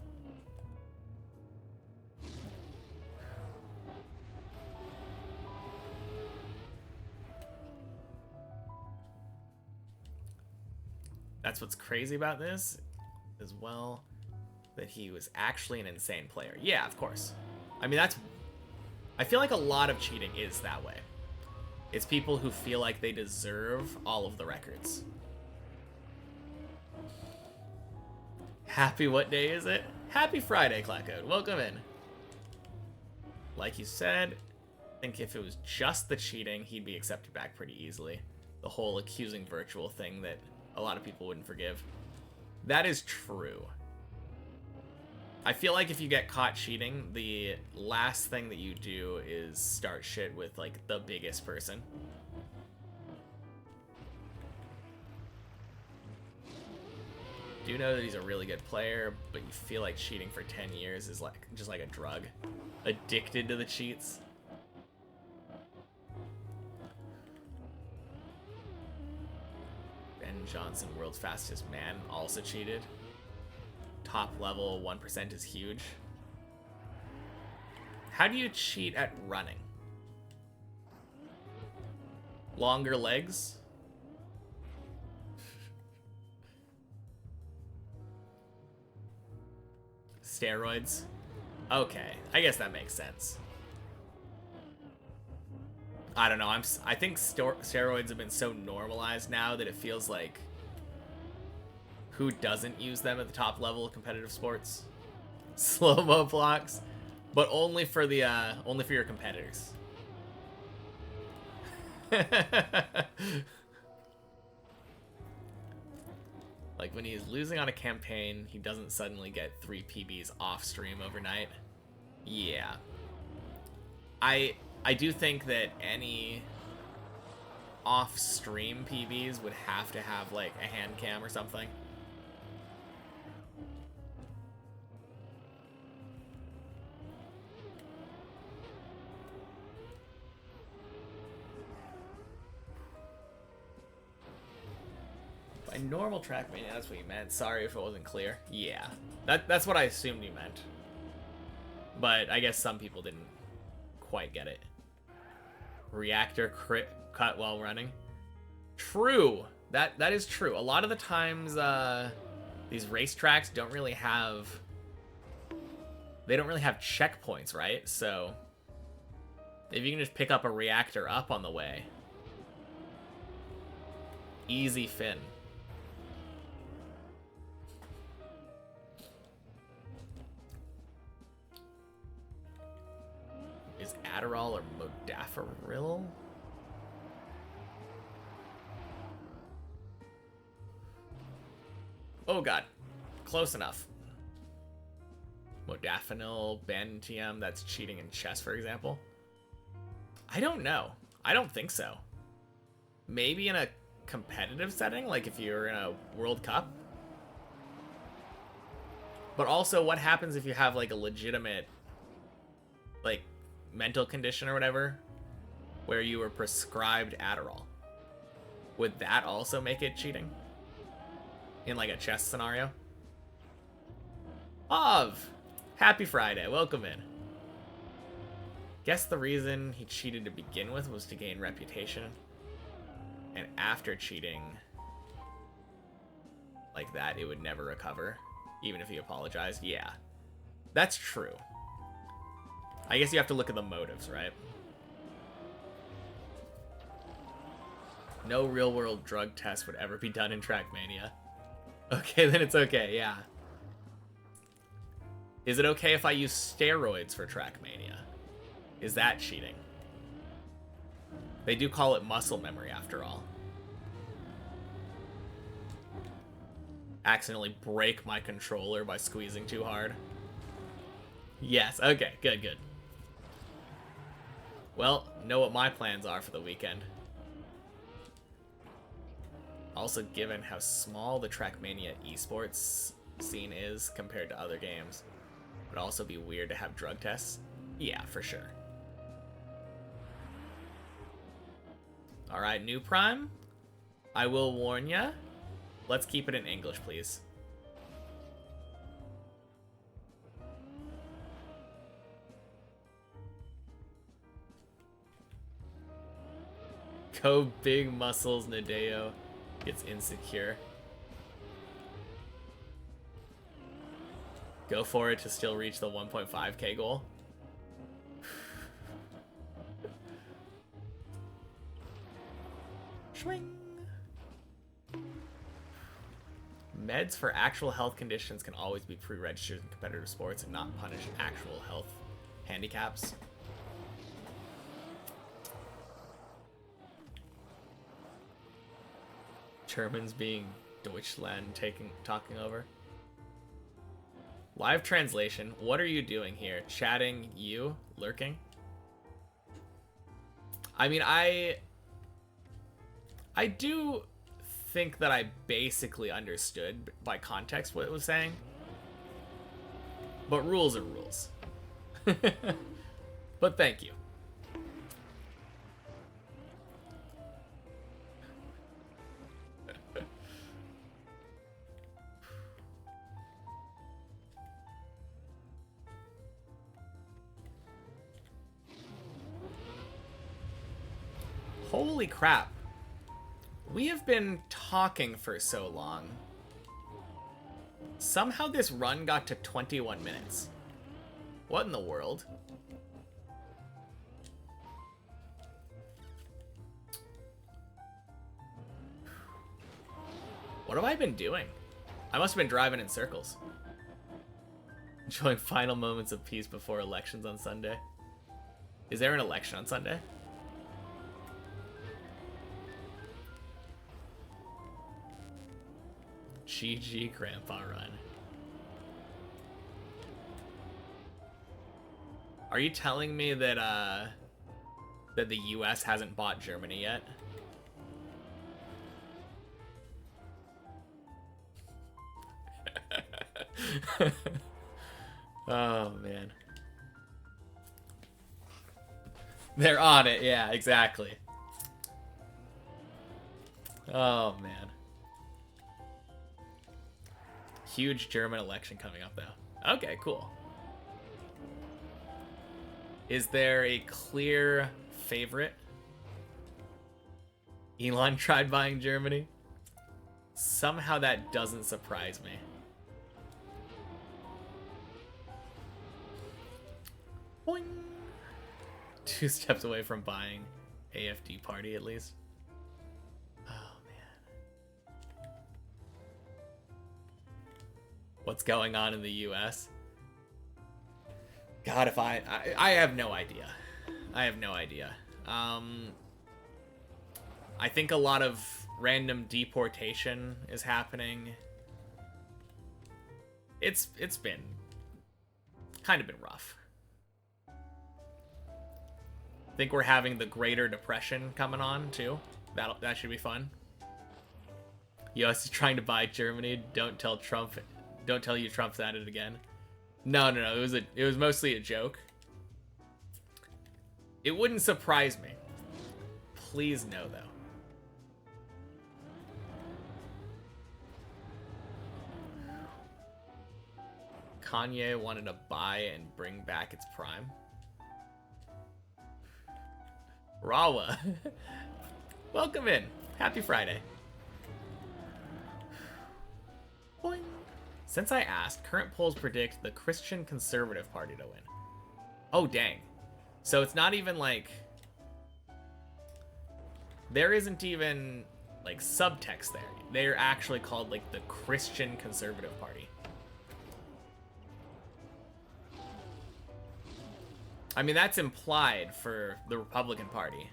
That's what's crazy about this as well, that he was actually an insane player. Yeah, of course. I mean, I feel like a lot of cheating is that way. It's people who feel like they deserve all of the records. Happy, what day is it? Happy Friday, Clackcode. Welcome in. Like you said, I think if it was just the cheating, he'd be accepted back pretty easily. The whole accusing virtual thing that a lot of people wouldn't forgive. That is true. I feel like if you get caught cheating, the last thing that you do is start shit with, like, the biggest person. Do know that he's a really good player, but you feel like cheating for 10 years is like just like a drug. Addicted to the cheats. Ben Johnson, world's fastest man, also cheated. Top level 1% is huge. How do you cheat at running? Longer legs? Steroids? Okay, I guess that makes sense. I don't know, I think steroids have been so normalized now that it feels like who doesn't use them at the top level of competitive sports? Slow-mo blocks, but only for your competitors. Like when he's losing on a campaign, he doesn't suddenly get 3 PBs off stream overnight. Yeah. I do think that any off-stream PBs would have to have like a hand cam or something. By normal Trackmania, that's what you meant. Sorry if it wasn't clear. Yeah, that's what I assumed you meant. But I guess some people didn't quite get it. Reactor crit cut while running. True. That is true. A lot of the times, these racetracks don't really have... They don't really have checkpoints, right? So, if you can just pick up a reactor up on the way. Easy fin. Is Adderall or modafinil? Oh god, close enough. Modafinil, Bantium, that's cheating in chess, for example. I don't know. I don't think so. Maybe in a competitive setting, like if you're in a World Cup. But also, what happens if you have like a legitimate, like, mental condition or whatever, where you were prescribed Adderall? Would that also make it cheating? In like a chess scenario? Of! Happy Friday, welcome in. Guess the reason he cheated to begin with was to gain reputation. And after cheating like that, it would never recover, even if he apologized. Yeah, that's true. I guess you have to look at the motives, right? No real-world drug test would ever be done in Trackmania. Okay, then it's okay, yeah. Is it okay if I use steroids for Trackmania? Is that cheating? They do call it muscle memory, after all. Accidentally break my controller by squeezing too hard. Yes, okay, good, good. Well, know what my plans are for the weekend. Also, given how small the Trackmania esports scene is compared to other games, it would also be weird to have drug tests. Yeah, for sure. Alright, New Prime. I will warn ya. Let's keep it in English, please. Go big muscles, Nadeo. Gets insecure. Go for it to still reach the 1.5k goal. Swing. Meds for actual health conditions can always be pre-registered in competitive sports and not punish actual health handicaps. Germans being Deutschland talking over. Live translation. What are you doing here? Chatting you? Lurking? I mean, I do think that I basically understood by context what it was saying. But rules are rules. But thank you. Holy crap. We have been talking for so long. Somehow this run got to 21 minutes. What in the world? What have I been doing? I must have been driving in circles. Enjoying final moments of peace before elections on Sunday. Is there an election on Sunday? GG Grandpa Run. Are you telling me that that the US hasn't bought Germany yet? Oh man. They're on it, yeah, exactly. Oh man. Huge German election coming up though. Okay, cool. Is there a clear favorite? Elon tried buying Germany. Somehow that doesn't surprise me. Boing. 2 steps away from buying AFD party at least. Oh man. What's going on in the US? God, if I have no idea. I have no idea. I think a lot of random deportation is happening. It's been kind of been rough. I think we're having the Greater Depression coming on too. That should be fun. US is trying to buy Germany. Don't tell you Trump's at it again. No. It was mostly a joke. It wouldn't surprise me. Please no, though. Kanye wanted to buy and bring back its prime. Rawa. Welcome in. Happy Friday. Boing. Since I asked, current polls predict the Christian Conservative Party to win. Oh, dang. So it's not even like... There isn't even, like, subtext there. They're actually called, like, the Christian Conservative Party. I mean, that's implied for the Republican Party.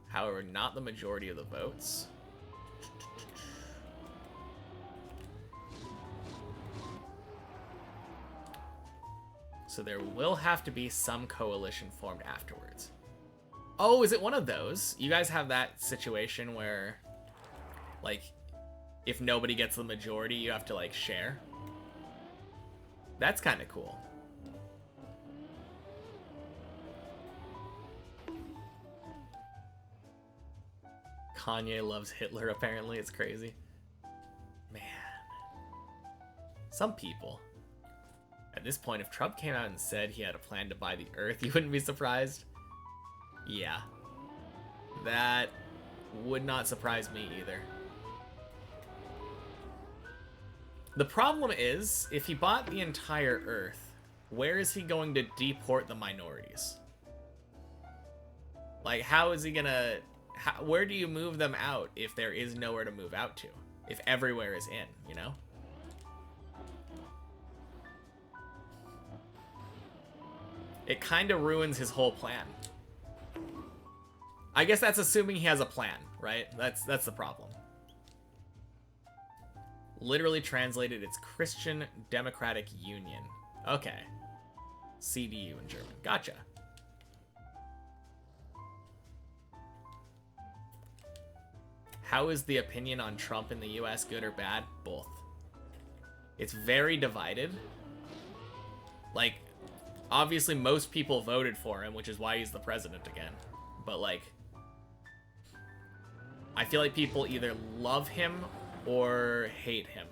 However, not the majority of the votes. So there will have to be some coalition formed afterwards. Oh, is it one of those? You guys have that situation where, like, if nobody gets the majority, you have to, like, share? That's kind of cool. Kanye loves Hitler, apparently. It's crazy. Man. Some people. At this point, if Trump came out and said he had a plan to buy the Earth, you wouldn't be surprised? Yeah. That would not surprise me either. The problem is, if he bought the entire Earth, where is he going to deport the minorities? Like, how is he gonna... where do you move them out if there is nowhere to move out to? If everywhere is in, you know? It kind of ruins his whole plan. I guess that's assuming he has a plan, right? That's the problem. Literally translated, it's Christian Democratic Union. Okay. CDU in German. Gotcha. How is the opinion on Trump in the US good or bad? Both. It's very divided. Like, obviously most people voted for him, which is why he's the president again. But, like, I feel like people either love him or hate him.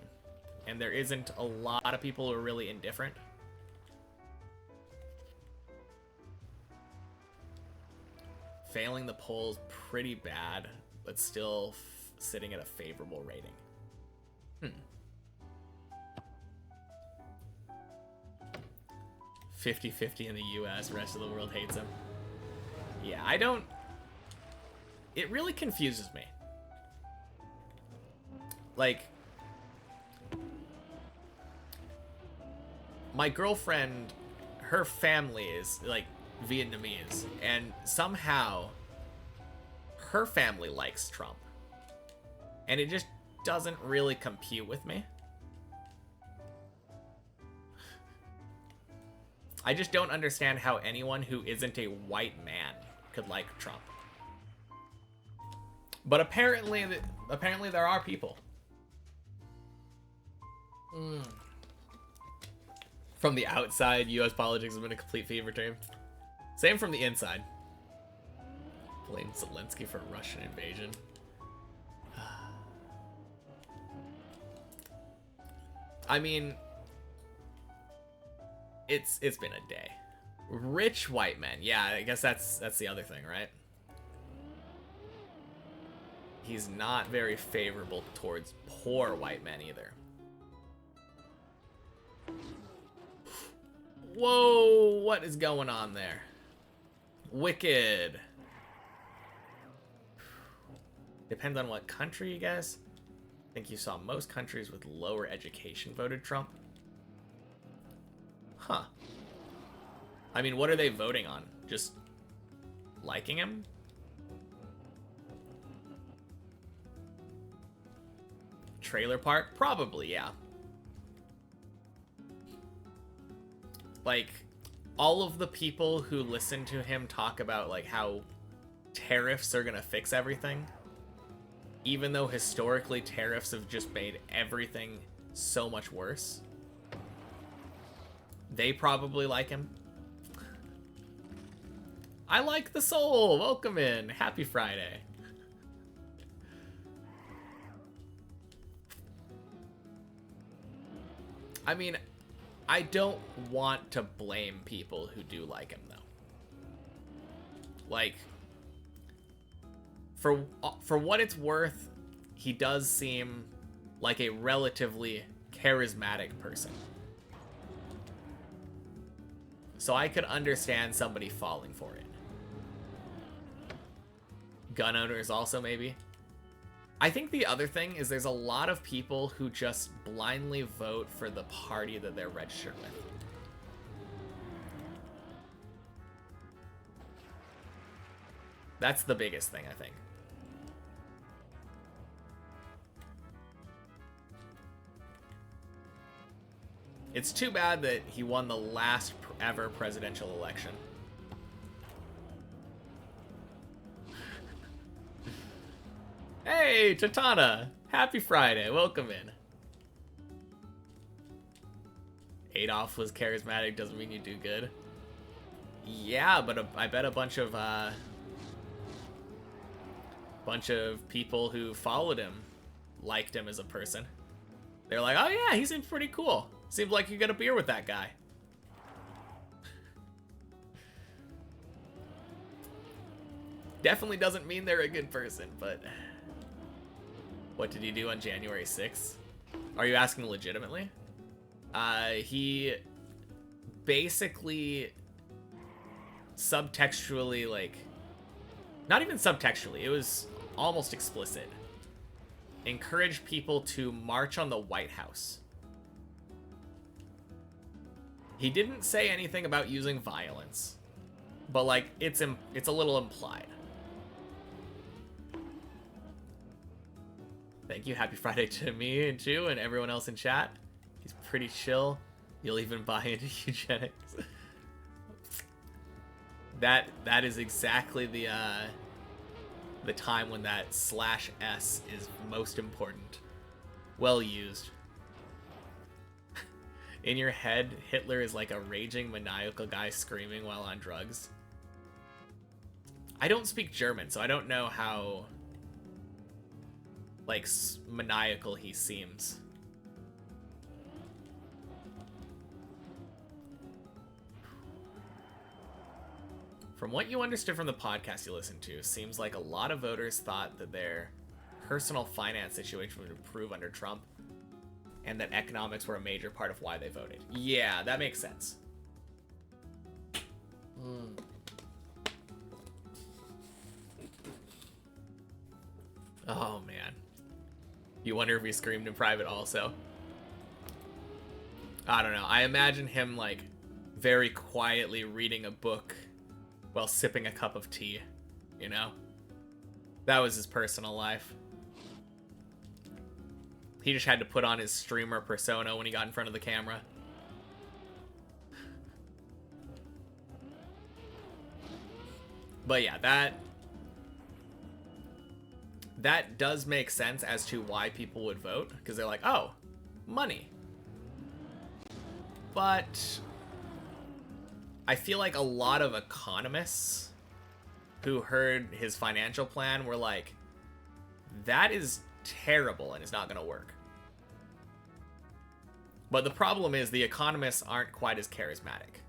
And there isn't a lot of people who are really indifferent. Failing the polls pretty bad, but still sitting at a favorable rating. 50-50 in the US, rest of the world hates him. Yeah, I don't... It really confuses me. Like, my girlfriend, her family is, like, Vietnamese, and somehow her family likes Trump. And it just doesn't really compute with me. I just don't understand how anyone who isn't a white man could like Trump. But apparently there are people. From the outside, US politics has been a complete fever dream. Same from the inside. Blame Zelensky for Russian invasion. I mean, it's been a day. Rich white men. Yeah, I guess that's the other thing, right? He's not very favorable towards poor white men either. Whoa, what is going on there? Wicked. Depends on what country, you guys. I think you saw most countries with lower education voted Trump. Huh. I mean, what are they voting on? Just liking him? Trailer park? Probably, yeah. Like, all of the people who listen to him talk about, like, how tariffs are gonna fix everything, even though historically tariffs have just made everything so much worse, they probably like him. I like the soul. Welcome in. Happy Friday. I mean, I don't want to blame people who do like him, though. Like, for what it's worth, he does seem like a relatively charismatic person. So I could understand somebody falling for it. Gun owners also, maybe. I think the other thing is there's a lot of people who just blindly vote for the party that they're registered with. That's the biggest thing, I think. It's too bad that he won the last ever presidential election. Hey, Tatana! Happy Friday, welcome in. Adolf was charismatic, doesn't mean you do good. Yeah, but I bet a bunch of people who followed him liked him as a person. They're like, oh yeah, he seems pretty cool. Seems like you get a beer with that guy. Definitely doesn't mean they're a good person, but... What did he do on January 6th? Are you asking legitimately? He basically subtextually, like, not even subtextually, it was almost explicit, encouraged people to march on the White House. He didn't say anything about using violence, but like it's a little implied. Thank you. Happy Friday to me and too, and everyone else in chat. He's pretty chill. You'll even buy into eugenics. That is exactly the time when that /s is most important. Well used. In your head, Hitler is like a raging, maniacal guy screaming while on drugs. I don't speak German, so I don't know how, like, maniacal he seems. From what you understood from the podcast you listened to, seems like a lot of voters thought that their personal finance situation would improve under Trump, and that economics were a major part of why they voted. Yeah, that makes sense. Oh, man. You wonder if he screamed in private also. I don't know. I imagine him, like, very quietly reading a book while sipping a cup of tea, you know? That was his personal life. He just had to put on his streamer persona when he got in front of the camera. But yeah, that does make sense as to why people would vote, because they're like, oh, money. But I feel like a lot of economists who heard his financial plan were like, that is terrible and it's not going to work. But the problem is the economists aren't quite as charismatic.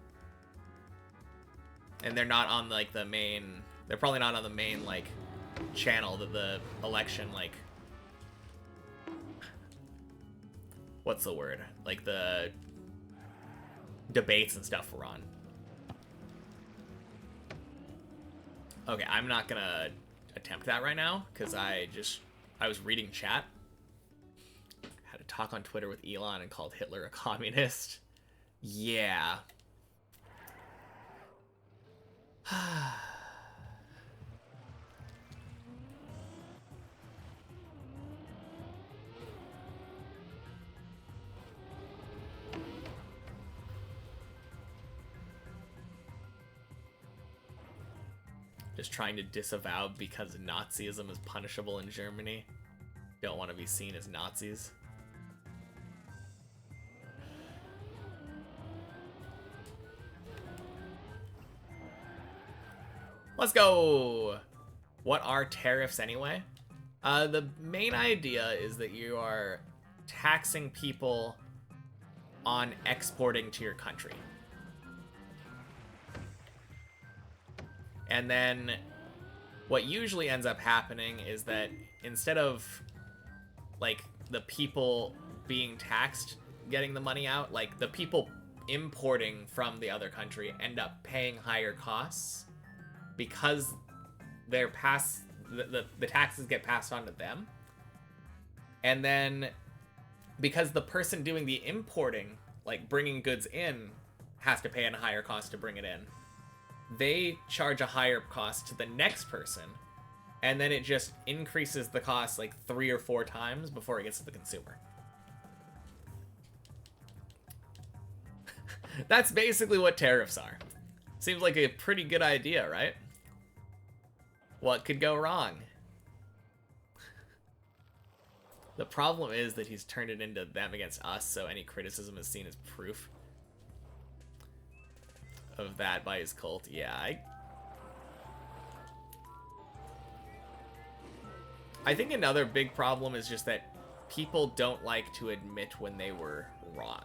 And they're not on, like, the main... They're probably not on the main, like, channel that the election, like... What's the word? Like, the debates and stuff were on. Okay, I'm not gonna attempt that right now, because I was reading chat. Had a talk on Twitter with Elon and called Hitler a communist. Yeah. Just trying to disavow because Nazism is punishable in Germany. Don't want to be seen as Nazis. Let's go! What are tariffs anyway? The main idea is that you are taxing people on exporting to your country. And then what usually ends up happening is that instead of, like, the people being taxed getting the money out, like, the people importing from the other country end up paying higher costs because they're the taxes get passed on to them. And then because the person doing the importing, like bringing goods in, has to pay a higher cost to bring it in, they charge a higher cost to the next person, and then it just increases the cost like 3 or 4 times before it gets to the consumer. That's basically what tariffs are. Seems like a pretty good idea, right? What could go wrong? The problem is that he's turned it into them against us, so any criticism is seen as proof of that by his cult. Yeah, I think another big problem is just that people don't like to admit when they were wrong.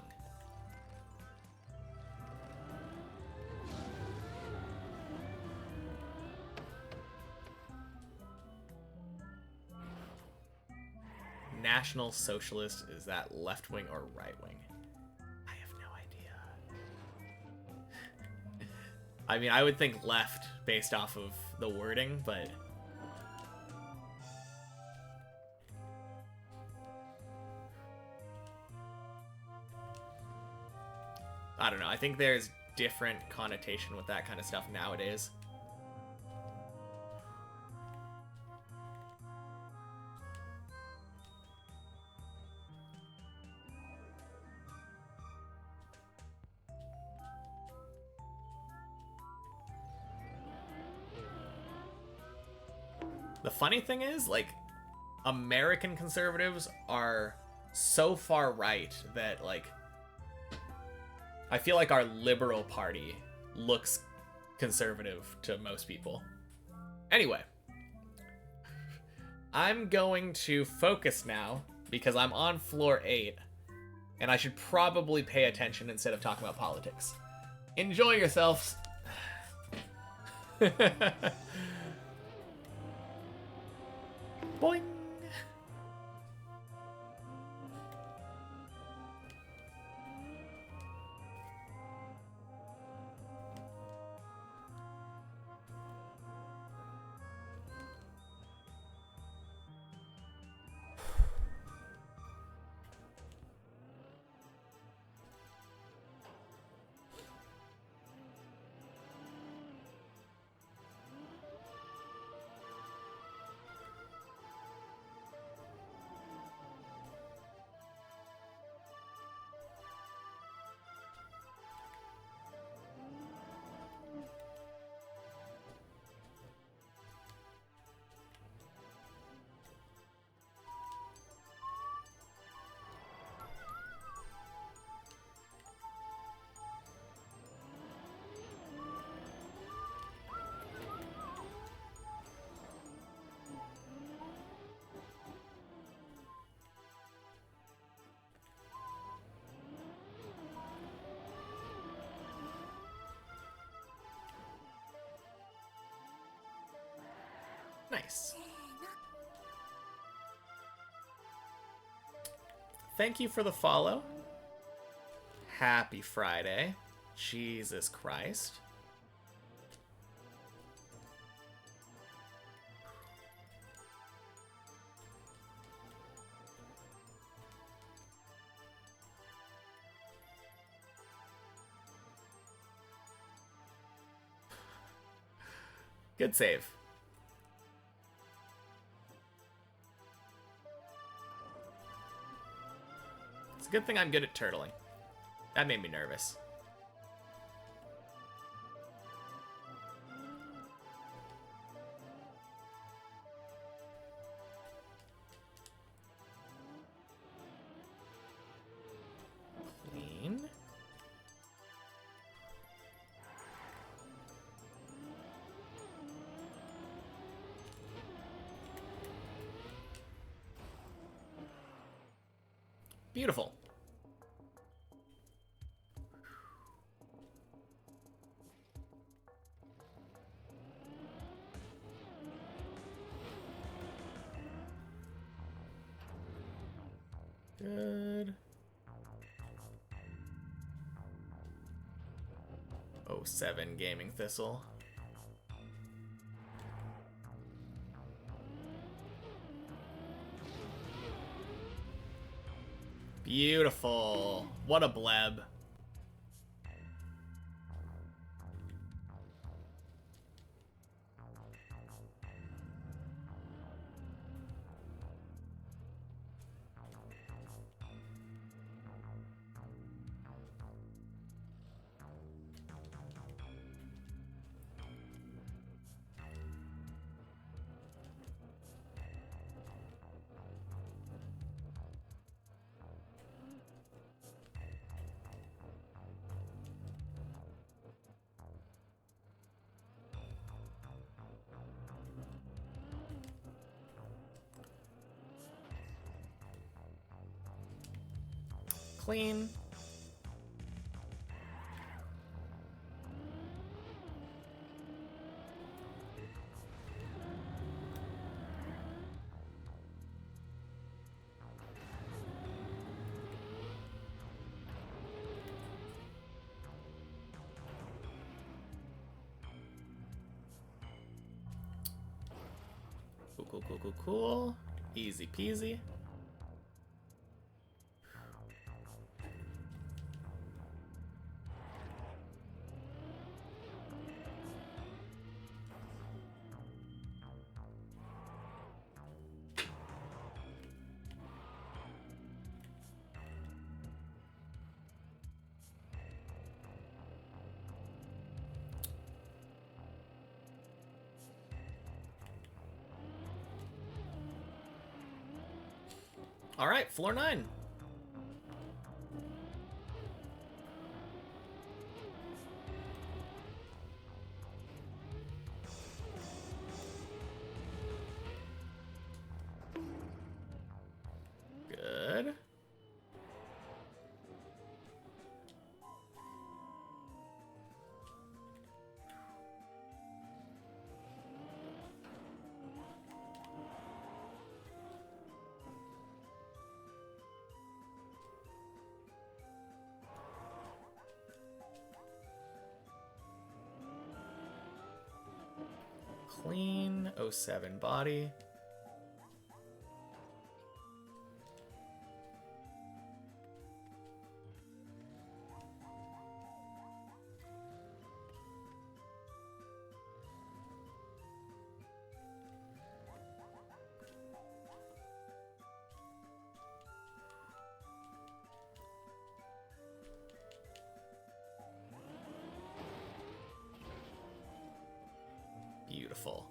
National Socialist, is that left wing or right wing? I have no idea. I mean, I would think left based off of the wording, but I don't know. I think there's different connotation with that kind of stuff nowadays. The funny thing is, like, American conservatives are so far right that, like, I feel like our Liberal Party looks conservative to most people. Anyway, I'm going to focus now because I'm on floor 8, and I should probably pay attention instead of talking about politics. Enjoy yourselves. Boing. Nice. Thank you for the follow. Happy Friday. Jesus Christ. Good save. It's a good thing I'm good at turtling. That made me nervous. Clean. Beautiful. Good. Oh, 07 Gaming Thistle. Beautiful. What a bleb. Clean. Cool, cool, cool, cool, cool. Easy peasy. All right, floor 9. Good. Clean. 07 body. Beautiful.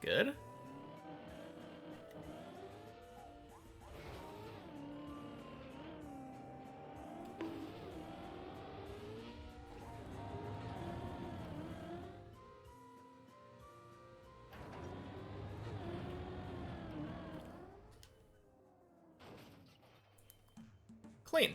Good. Clean.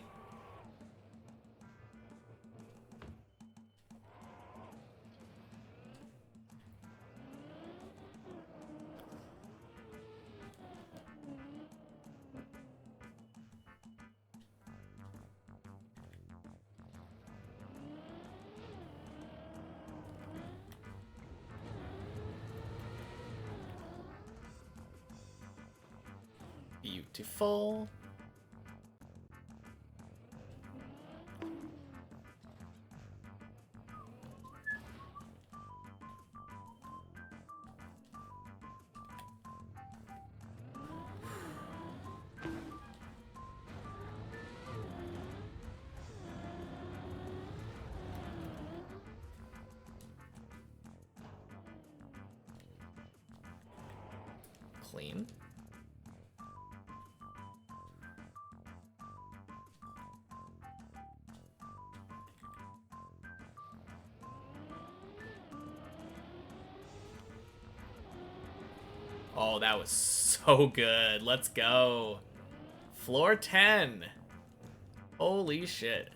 Beautiful. Clean. Oh, that was so good. Let's go. Floor 10. Holy shit.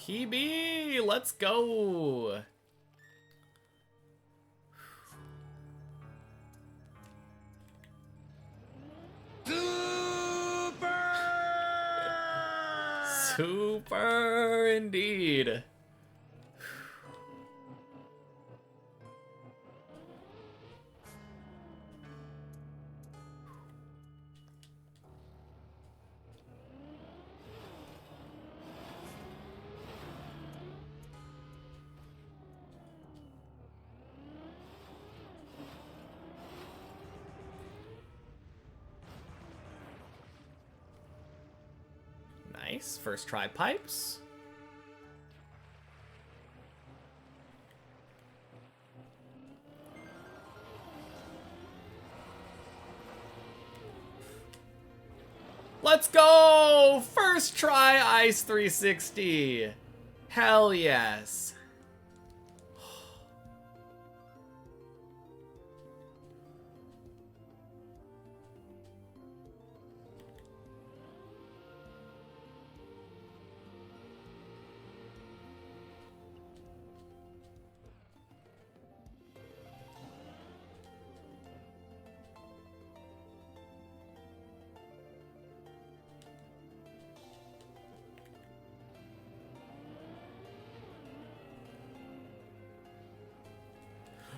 PB, let's go. Super indeed. Nice. First try pipes. Let's go! First try Ice 360. Hell yes.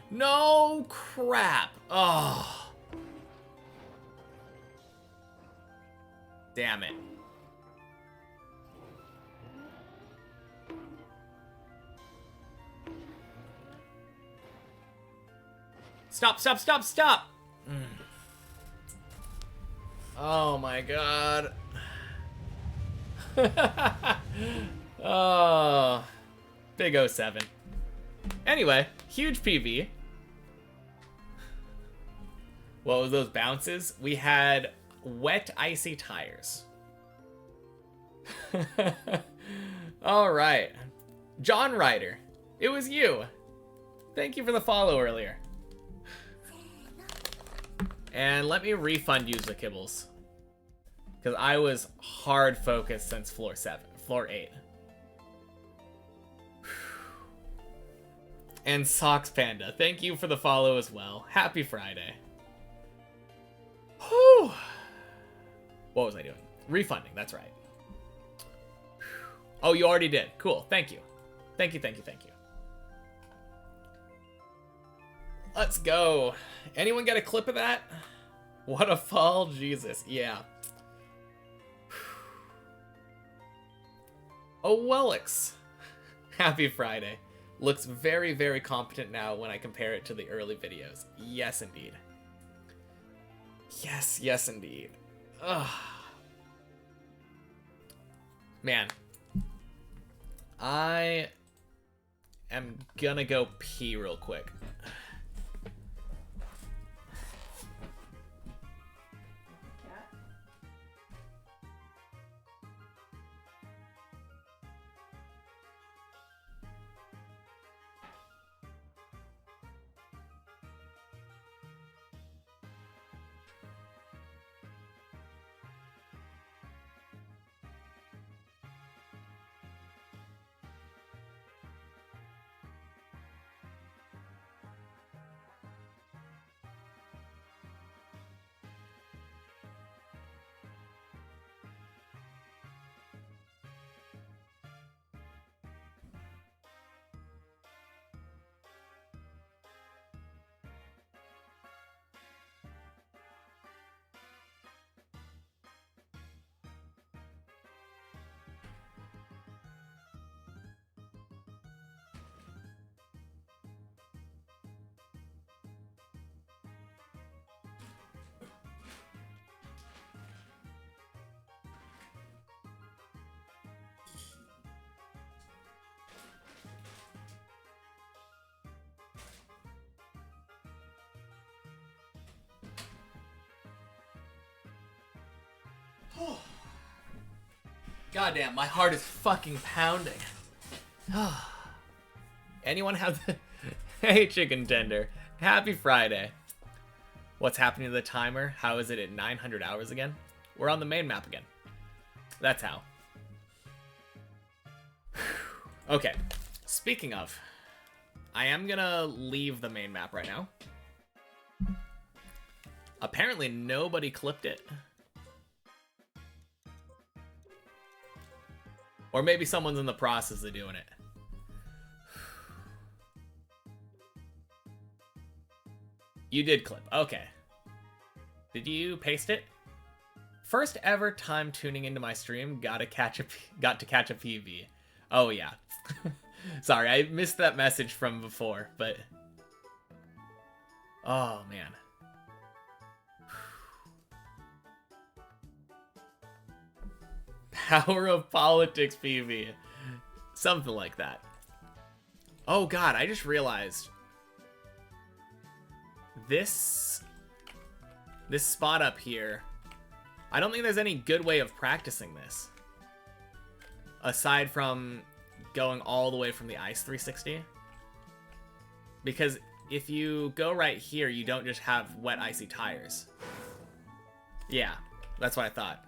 No crap. Oh. Damn it. Stop, stop, stop, stop. Oh my god. Oh. Big 07. Anyway, huge PV. What was those bounces? We had wet, icy tires. All right. John Ryder, it was you. Thank you for the follow earlier. And let me refund you the kibbles. Because I was hard focused since floor 8. And Socks Panda, thank you for the follow as well. Happy Friday. Whew. What was I doing? Refunding, that's right. Oh, you already did. Cool, thank you. Thank you, thank you, thank you. Let's go. Anyone get a clip of that? What a fall, Jesus, yeah. Oh, Wellix. Happy Friday. Looks very, very competent now when I compare it to the early videos. Yes, indeed. Yes, yes, indeed. Ugh. Man. I am gonna go pee real quick. Goddamn, my heart is fucking pounding. Anyone have the... Hey, Chicken Tender. Happy Friday. What's happening to the timer? How is it at 900 hours again? We're on the main map again. That's how. Okay. Speaking of, I am gonna leave the main map right now. Apparently nobody clipped it. Or maybe someone's in the process of doing it. You did clip. Okay. Did you paste it? First ever time tuning into my stream, got to catch a PV. Oh yeah. Sorry, I missed that message from before, but oh man. Power of politics PV. Something like that. Oh god, I just realized this spot up here, I don't think there's any good way of practicing this aside from going all the way from the ice 360, because if you go right here you don't just have wet icy tires. Yeah, that's what I thought.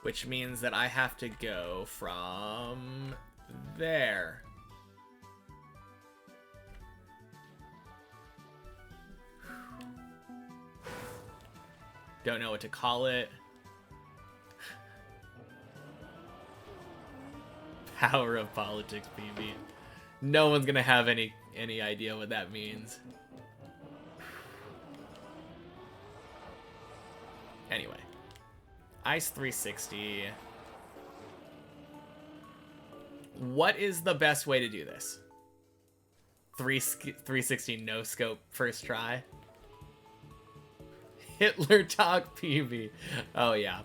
Which means that I have to go from there. Don't know what to call it. Power of politics, PB. No one's gonna have any idea what that means. Anyway. Ice 360. What is the best way to do this? 360 no scope first try. Hitler talk PV. Oh yeah.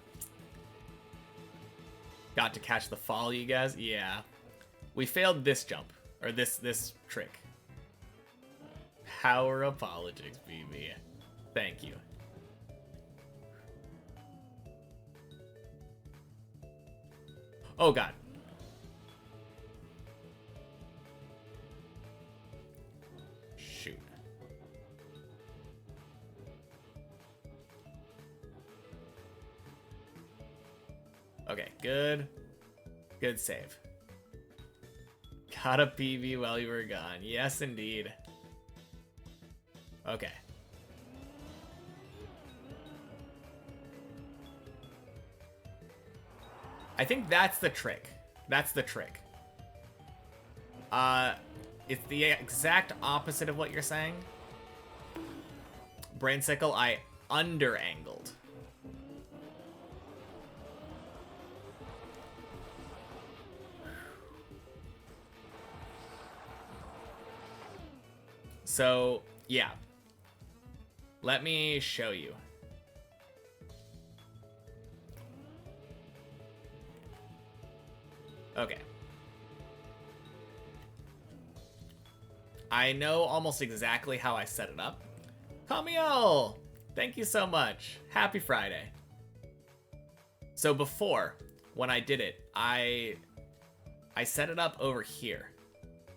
Got to catch the fall, you guys. Yeah. We failed this jump or this trick. Power of politics, PV. Thank you. Oh god. Shoot. Okay, good. Good save. Got a PV while you were gone. Yes, indeed. Okay. I think that's the trick. That's the trick. It's the exact opposite of what you're saying. Brainsicle, I under-angled. So, yeah. Let me show you. Okay. I know almost exactly how I set it up. Camille! Thank you so much. Happy Friday. So before, when I did it, I set it up over here.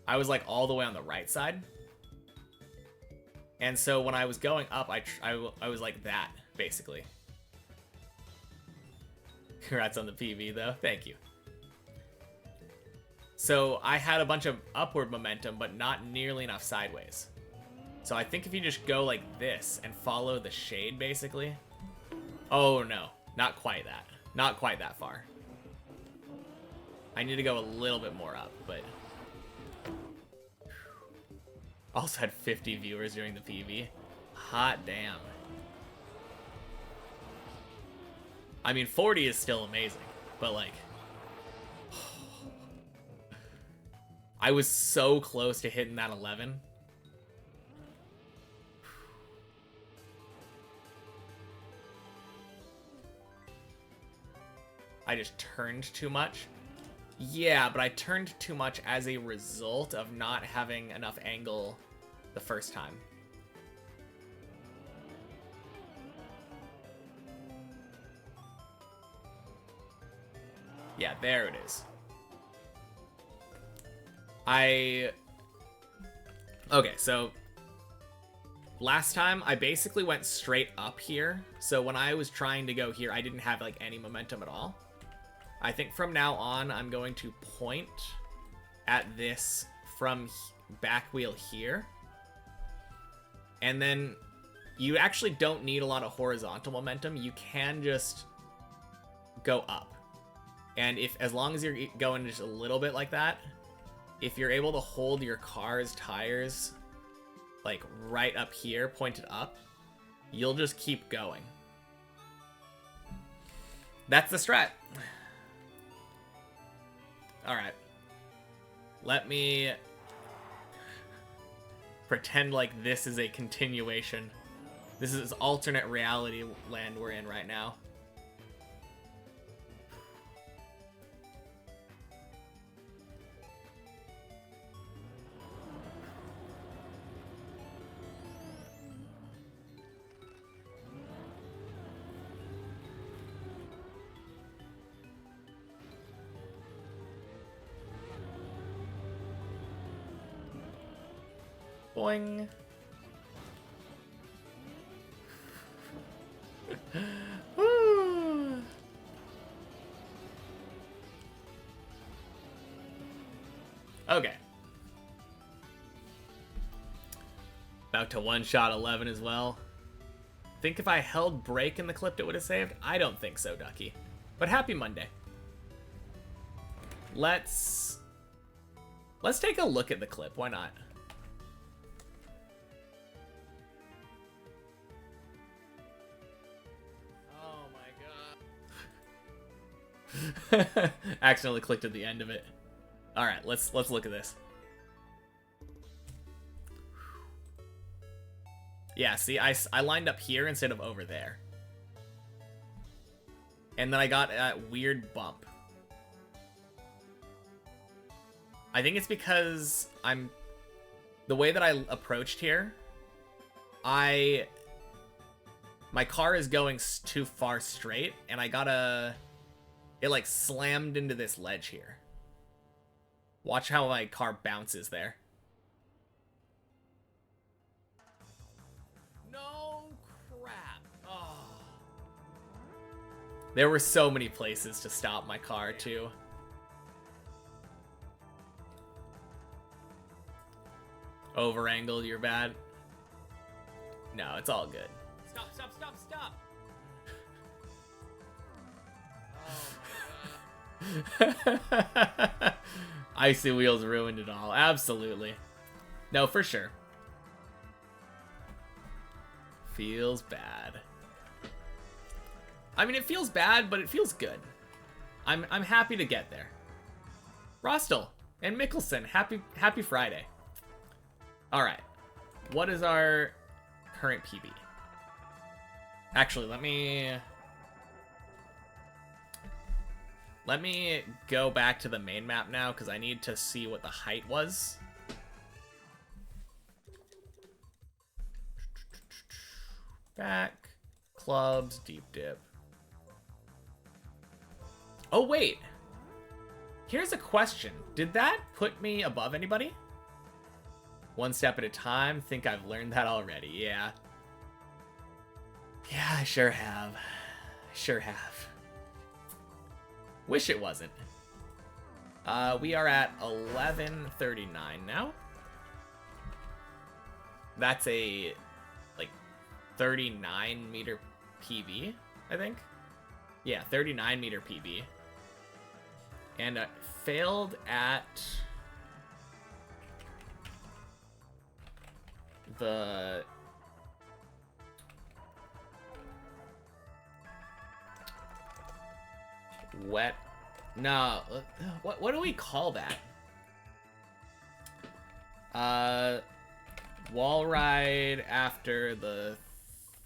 I was like all the way on the right side. And so when I was going up, I was like that, basically. Congrats on the PV, though. Thank you. So I had a bunch of upward momentum, but not nearly enough sideways. So I think if you just go like this and follow the shade, basically. Oh, no. Not quite that. Not quite that far. I need to go a little bit more up, but... Also had 50 viewers during the PV. Hot damn. I mean, 40 is still amazing, but like... I was so close to hitting that 11. I just turned too much. Yeah, but I turned too much as a result of not having enough angle the first time. Yeah, there it is. Okay, so last time I basically went straight up here. So when I was trying to go here, I didn't have like any momentum at all. I think from now on, I'm going to point at this from back wheel here. And then you actually don't need a lot of horizontal momentum. You can just go up. And as long as you're going just a little bit like that, if you're able to hold your car's tires like right up here, pointed up, you'll just keep going. That's the strat. All right. Let me pretend like this is a continuation. This is alternate reality land we're in right now. Boing. Okay. About to one-shot 11 as well. Think if I held break in the clip it would have saved? I don't think so, Ducky. But happy Monday. Let's take a look at the clip. Why not? Accidentally clicked at the end of it. All right, let's look at this. Yeah, see, I lined up here instead of over there. And then I got a weird bump. I think it's because the way that I approached here, my car is going too far straight, and it like slammed into this ledge here. Watch how my car bounces there. No crap. Oh. There were so many places to stop my car too. Over angled, you're bad. No, it's all good. Stop, stop, stop, stop. Icy wheels ruined it all. Absolutely. No, for sure. Feels bad. I mean, it feels bad, but it feels good. I'm happy to get there. Rostel and Mickelson, happy Friday. All right. What is our current PB? Actually, let me go back to the main map now, because I need to see what the height was. Back, clubs, deep dip. Oh, wait. Here's a question. Did that put me above anybody? One step at a time. Think I've learned that already. Yeah. Yeah, I sure have. I sure have. Wish it wasn't. We are at 11:39 now. That's a, like, 39 meter PB, I think. Yeah, 39 meter PB. And failed at the wet. No, what do we call that? Wall ride after the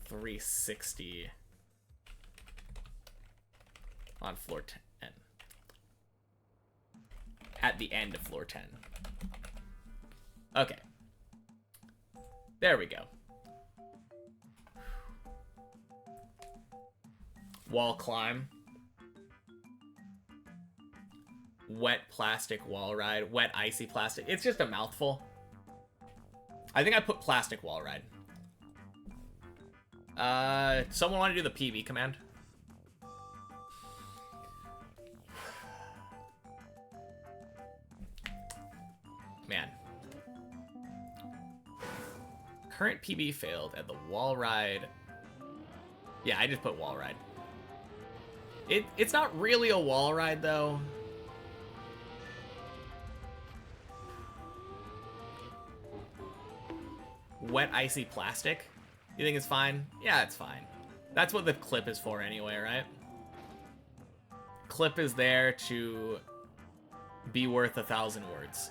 360 on floor 10. At the end of floor 10. Okay. There we go. Wall climb. Wet plastic wall ride. Wet icy plastic. It's just a mouthful. I think I put plastic wall ride. Someone want to do the PB command? Man. Current PB failed at the wall ride. Yeah, I just put wall ride. It's not really a wall ride, though. Wet, icy plastic? You think it's fine? Yeah, it's fine. That's what the clip is for anyway, right? Clip is there to be worth 1,000 words.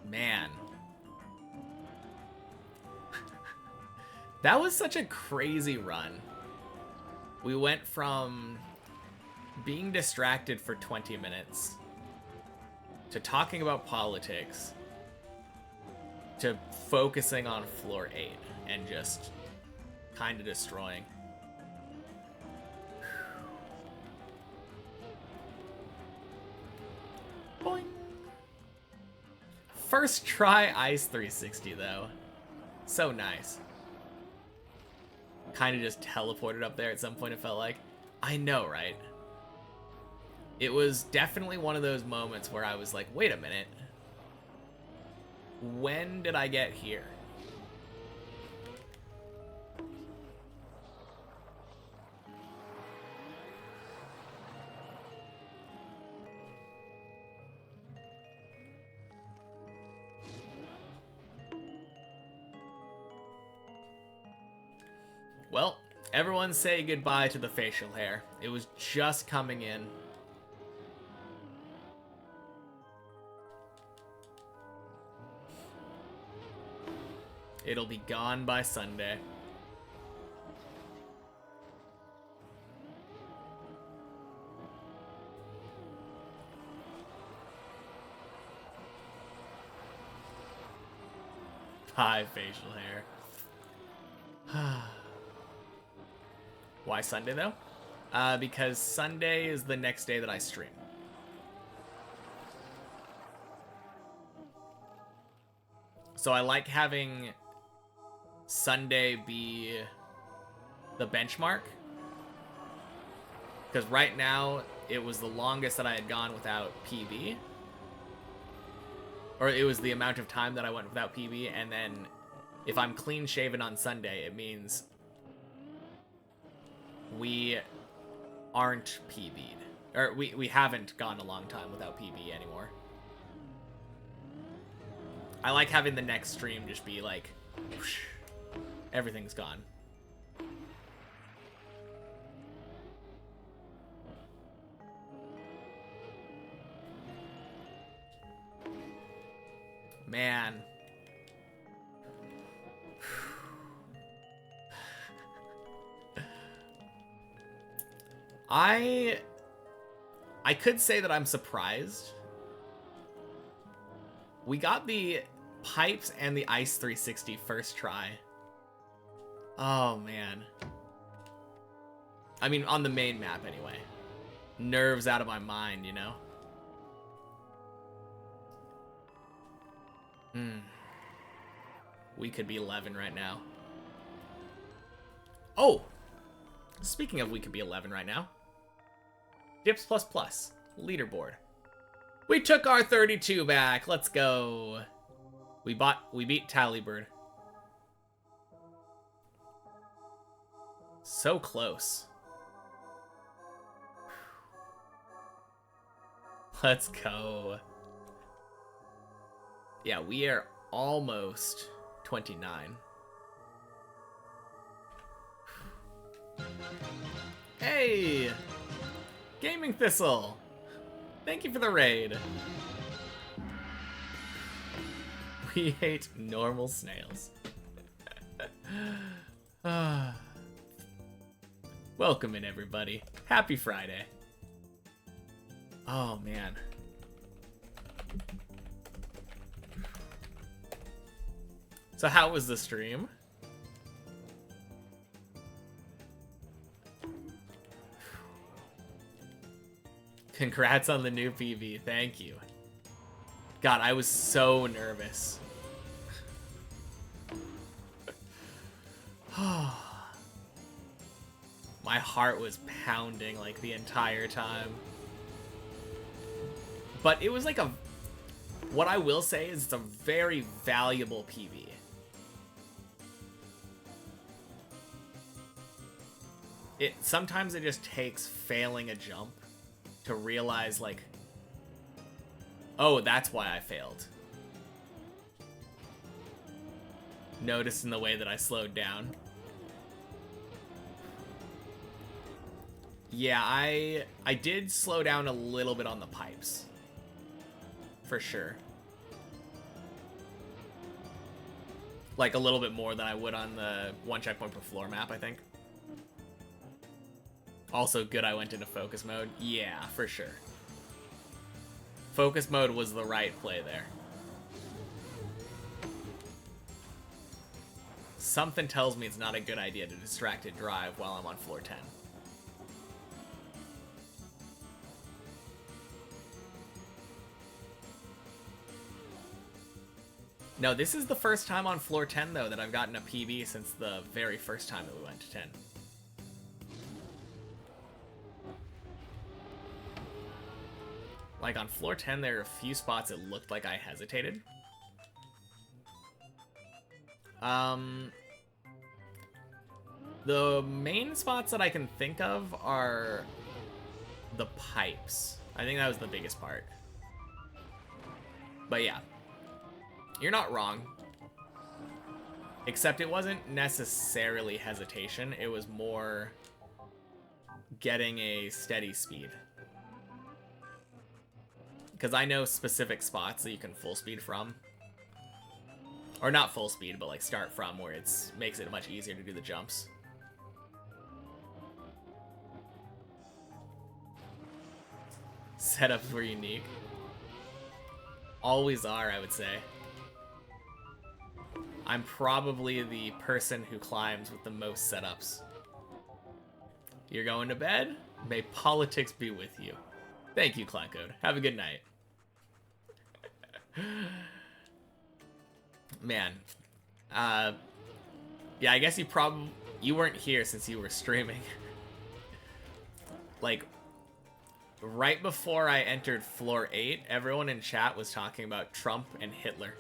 Man. That was such a crazy run. We went from being distracted for 20 minutes to talking about politics to focusing on floor 8 and just kind of destroying. Boing. First try Ice 360 though. So nice. Kind of just teleported up there at some point, it felt like. I know, right? It was definitely one of those moments where I was like, wait a minute. When did I get here? Well, everyone say goodbye to the facial hair. It was just coming in. It'll be gone by Sunday. Hi, facial hair. Why Sunday, though? Because Sunday is the next day that I stream. So I like having Sunday be the benchmark. Because right now, it was the longest that I had gone without PB. Or it was the amount of time that I went without PB, and then if I'm clean shaven on Sunday, it means we aren't PB'd. Or we haven't gone a long time without PB anymore. I like having the next stream just be like, whoosh, everything's gone. Man. I could say that I'm surprised. We got the pipes and the Ice 360 first try. Oh, man. I mean, on the main map, anyway. Nerves out of my mind, you know? We could be 11 right now. Oh! Speaking of we could be 11 right now. Dips++. Leaderboard. We took our 32 back. Let's go. We beat Tallybird. So close. Let's go. Yeah, we are almost 29. Hey! Gaming Thistle! Thank you for the raid. We hate normal snails. Welcome in, everybody. Happy Friday. Oh, man. So how was the stream? Congrats on the new PV. Thank you. God, I was so nervous. My heart was pounding like the entire time. But it was like a... What I will say is it's a very valuable PB. Sometimes it just takes failing a jump to realize, like, oh, that's why I failed. Notice in the way that I slowed down. Yeah, I did slow down a little bit on the pipes. For sure. Like a little bit more than I would on the one checkpoint per floor map, I think. Also good I went into focus mode. Yeah, for sure. Focus mode was the right play there. Something tells me it's not a good idea to distracted drive while I'm on floor 10. No, this is the first time on floor 10, though, that I've gotten a PB since the very first time that we went to 10. Like, on floor 10, there are a few spots it looked like I hesitated. The main spots that I can think of are the pipes. I think that was the biggest part. But yeah. You're not wrong. Except it wasn't necessarily hesitation. It was more getting a steady speed. Because I know specific spots that you can full speed from. Or not full speed, but like start from, where it makes it much easier to do the jumps. Setups were unique. Always are, I would say. I'm probably the person who climbs with the most setups. You're going to bed? May politics be with you. Thank you, Clancode. Have a good night. Man. Yeah, I guess you weren't here since you were streaming. Like, right before I entered floor 8, everyone in chat was talking about Trump and Hitler.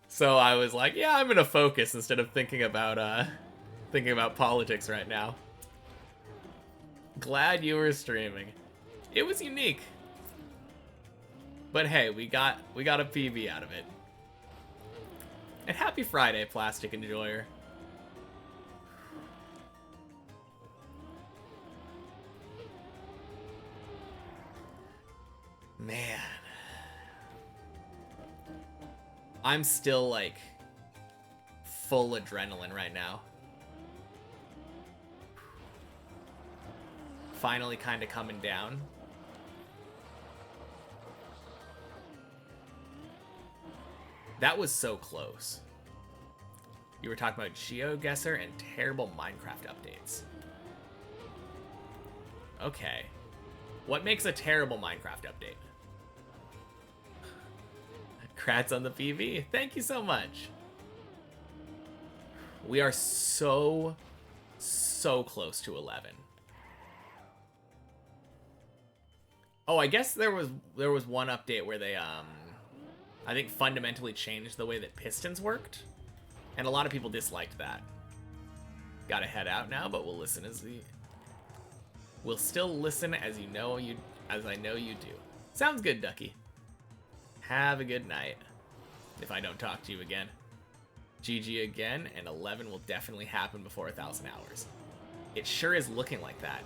So I was like, yeah, I'm gonna focus instead of thinking about politics right now. Glad you were streaming. It was unique. But hey, we got a PB out of it. And happy Friday, Plastic Enjoyer. Man. I'm still, like, full adrenaline right now. Finally kind of coming down. That was so close. You were talking about GeoGuessr and terrible Minecraft updates. Okay. What makes a terrible Minecraft update? Congrats on the PV. Thank you so much. We are so close to 11. Oh, I guess there was one update where they I think fundamentally changed the way that pistons worked, and a lot of people disliked that. Gotta head out now, but we'll listen we'll still listen as I know you do. Sounds good, Ducky. Have a good night. If I don't talk to you again. GG again, and 11 will definitely happen before 1,000 hours. It sure is looking like that.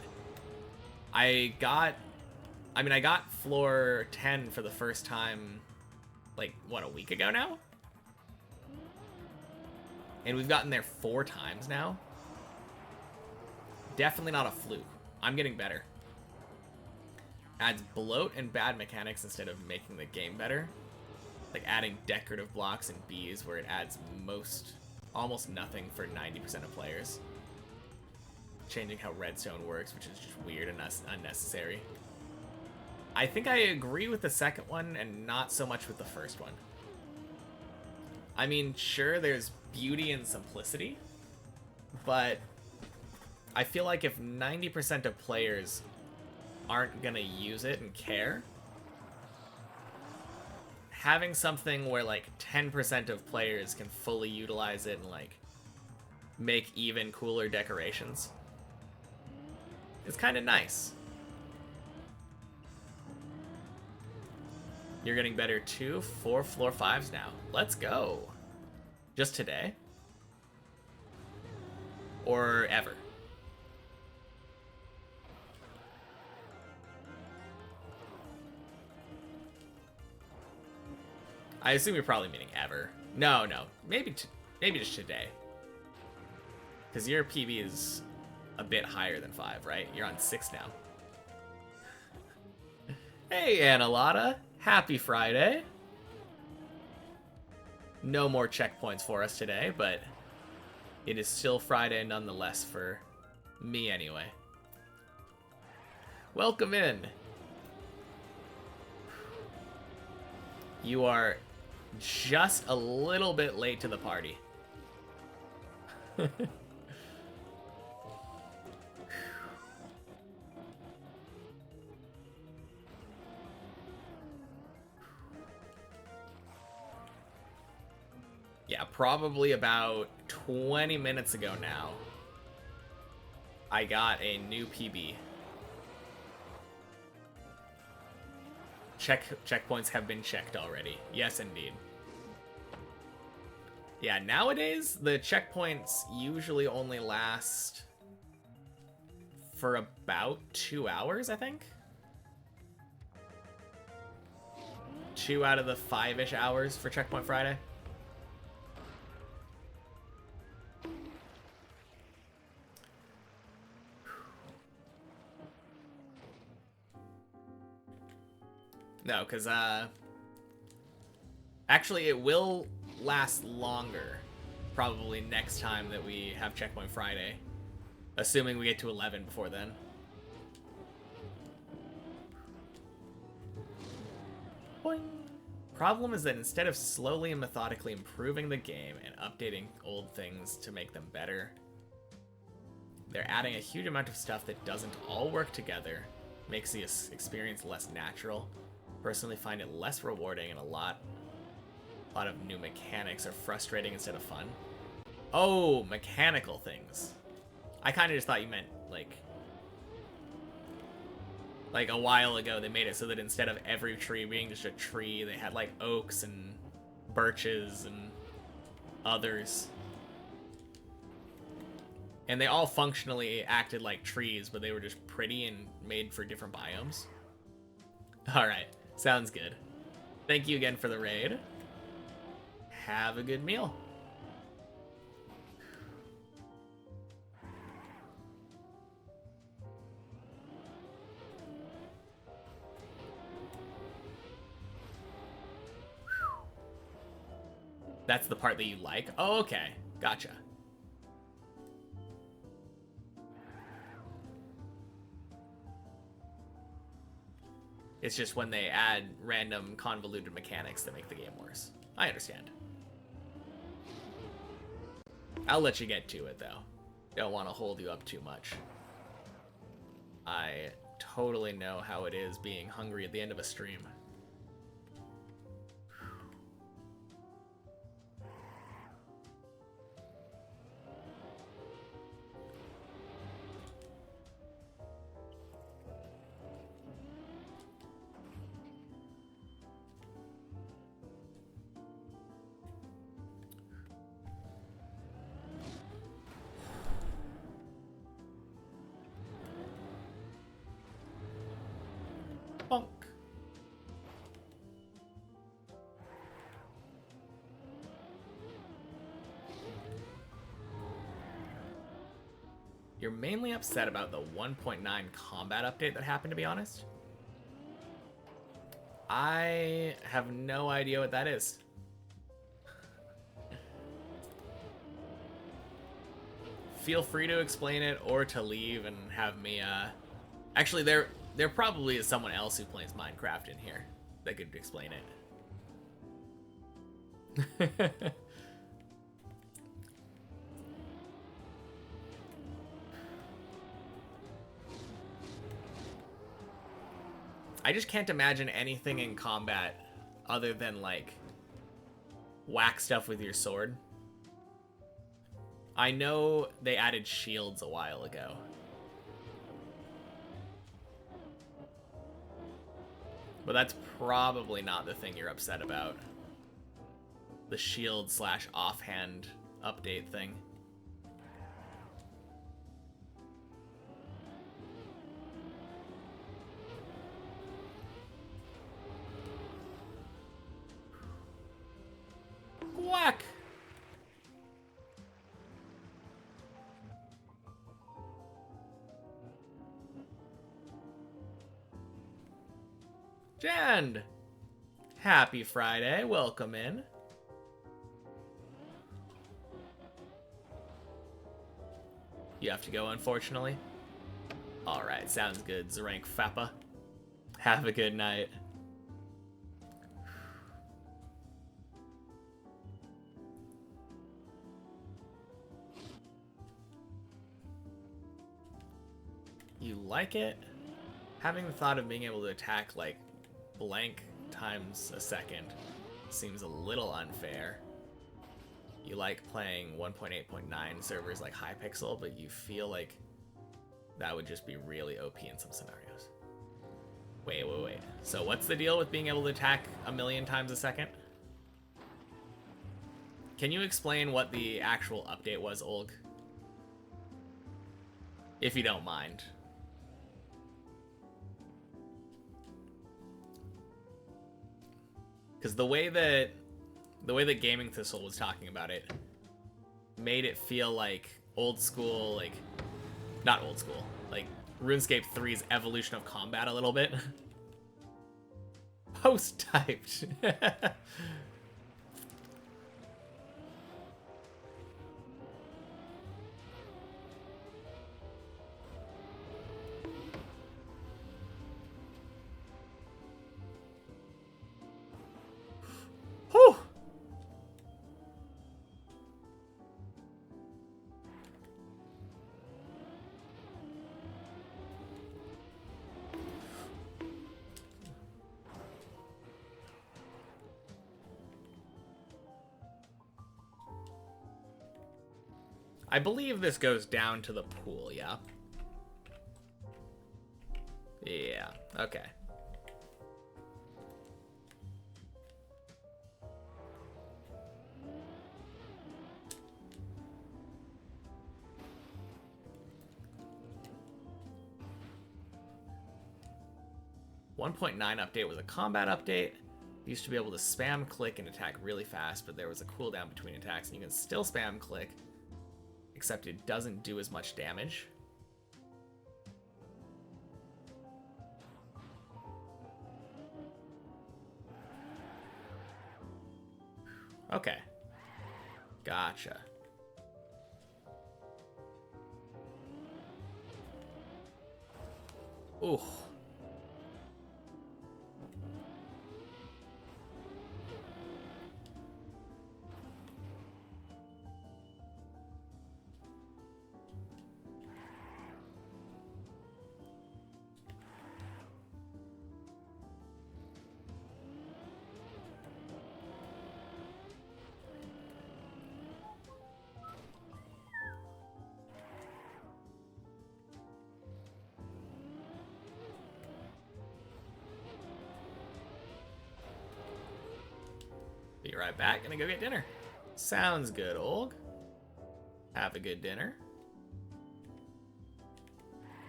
I got floor 10 for the first time, like, what, a week ago now? And we've gotten there 4 times now. Definitely not a fluke. I'm getting better. Adds bloat and bad mechanics instead of making the game better. Like adding decorative blocks and bees where it adds almost nothing for 90% of players. Changing how redstone works, which is just weird and unnecessary. I think I agree with the second one and not so much with the first one. I mean, sure, there's beauty and simplicity, but I feel like if 90% of players aren't gonna use it and care, having something where like 10% of players can fully utilize it and like make even cooler decorations is kind of nice. You're getting better too. 4 floor 5s now. Let's go. Just today? Or ever? I assume you're probably meaning ever. No, maybe just today. Because your PB is a bit higher than 5, right? You're on 6 now. Hey, Annalata. Happy Friday. No more checkpoints for us today, but it is still Friday nonetheless for me anyway. Welcome in. You are just a little bit late to the party. Yeah, probably about 20 minutes ago now, I got a new PB. Checkpoints have been checked already. Yes, indeed. Yeah, nowadays, the checkpoints usually only last for about 2 hours, I think. 2 out of the 5-ish hours for Checkpoint Friday. No, because, actually, it will last longer, probably next time that we have Checkpoint Friday. Assuming we get to 11 before then. Boing. Problem is that instead of slowly and methodically improving the game and updating old things to make them better, they're adding a huge amount of stuff that doesn't all work together, makes the experience less natural. Personally find it less rewarding, and a lot of new mechanics are frustrating instead of fun. Oh, mechanical things. I kind of just thought you meant like a while ago they made it so that instead of every tree being just a tree, they had like oaks and birches and others. And they all functionally acted like trees, but they were just pretty and made for different biomes. Alright, sounds good. Thank you again for the raid. Have a good meal. That's the part that you like? Oh, okay. Gotcha. It's just when they add random convoluted mechanics that make the game worse. I understand. I'll let you get to it, though. Don't want to hold you up too much. I totally know how it is being hungry at the end of a stream. Bonk. You're mainly upset about the 1.9 combat update that happened, to be honest? I have no idea what that is. Feel free to explain it or to leave and have me, Actually, there probably is someone else who plays Minecraft in here that could explain it. I just can't imagine anything in combat other than, like, whack stuff with your sword. I know they added shields a while ago. But that's probably not the thing you're upset about. The shield / offhand update thing. Whack! Jen! Happy Friday, welcome in. You have to go, unfortunately. Alright, sounds good, Zarank Fappa. Have a good night. You like it? Having the thought of being able to attack, like, blank times a second seems a little unfair. You like playing 1.8.9 servers like Hypixel, but you feel like that would just be really OP in some scenarios. Wait. So what's the deal with being able to attack 1,000,000 times a second? Can you explain what the actual update was, Olg? If you don't mind. Because the way that Gaming Thistle was talking about it made it feel like old school, like, not old school, like RuneScape 3's evolution of combat a little bit. Post-typed. Whew. I believe this goes down to the pool, yeah? Yeah, okay. .9 update was a combat update. You used to be able to spam click and attack really fast, but there was a cooldown between attacks, and you can still spam click, except it doesn't do as much damage. Okay. Gotcha. Ooh. Be right back. Gonna go get dinner. Sounds good, Olg. Have a good dinner.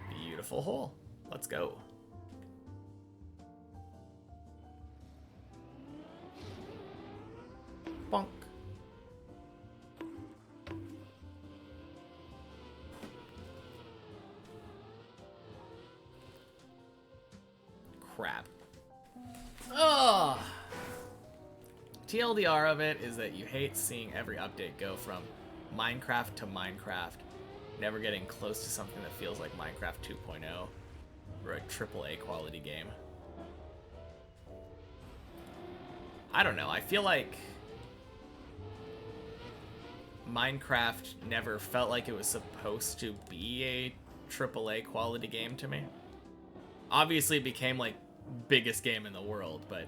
Beautiful hole. Let's go. Bonk. Crap. Ugh. TLDR of it is that you hate seeing every update go from Minecraft to Minecraft, never getting close to something that feels like Minecraft 2.0 or a AAA quality game. I don't know, I feel like Minecraft never felt like it was supposed to be a AAA quality game to me. Obviously it became like biggest game in the world, but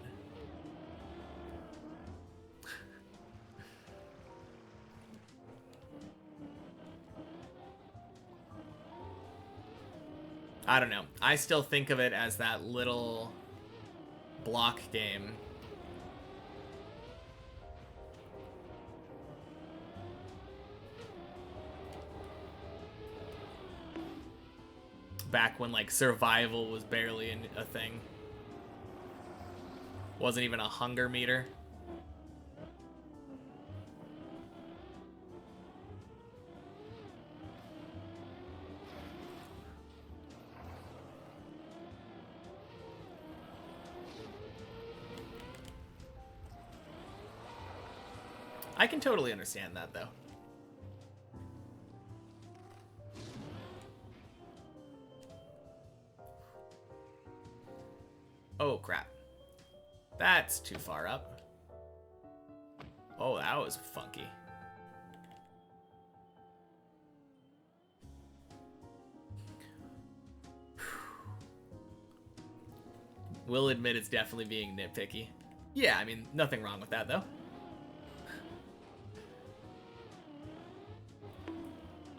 I don't know. I still think of it as that little block game. Back when, like, survival was barely a thing. Wasn't even a hunger meter. I can totally understand that, though. Oh, crap. That's too far up. Oh, that was funky. Will admit it's definitely being nitpicky. Yeah, I mean, nothing wrong with that, though.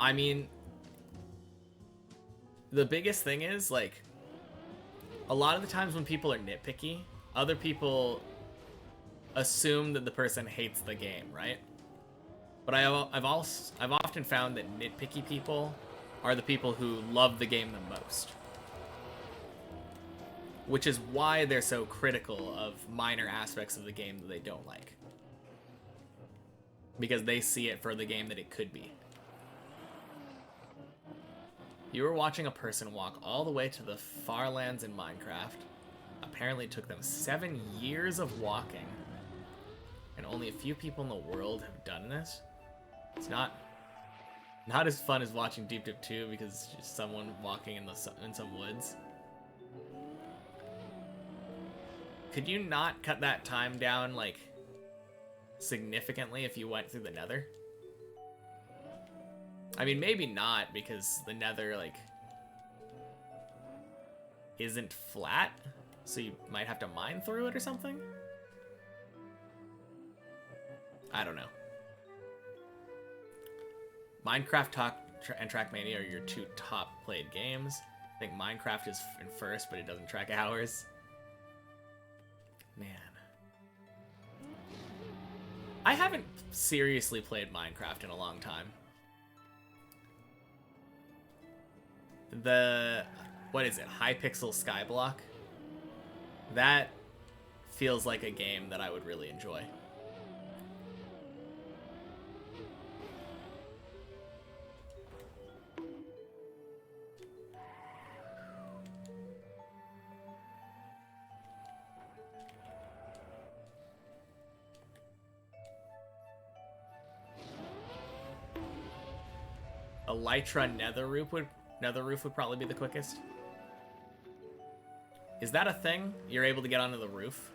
I mean, the biggest thing is, like, a lot of the times when people are nitpicky, other people assume that the person hates the game, right? But I've often found that nitpicky people are the people who love the game the most. Which is why they're so critical of minor aspects of the game that they don't like. Because they see it for the game that it could be. You were watching a person walk all the way to the far lands in Minecraft. Apparently it took them 7 years of walking. And only a few people in the world have done this. It's not as fun as watching Deep Dip 2 because it's just someone walking in some woods. Could you not cut that time down, like, significantly if you went through the Nether? I mean, maybe not, because the Nether, like, isn't flat, so you might have to mine through it or something? I don't know. Minecraft and Trackmania are your two top played games. I think Minecraft is in first, but it doesn't track hours. Man. I haven't seriously played Minecraft in a long time. What is it, Hypixel Skyblock? That feels like a game that I would really enjoy. Elytra Nether roof would probably be the quickest. Is that a thing? You're able to get onto the roof?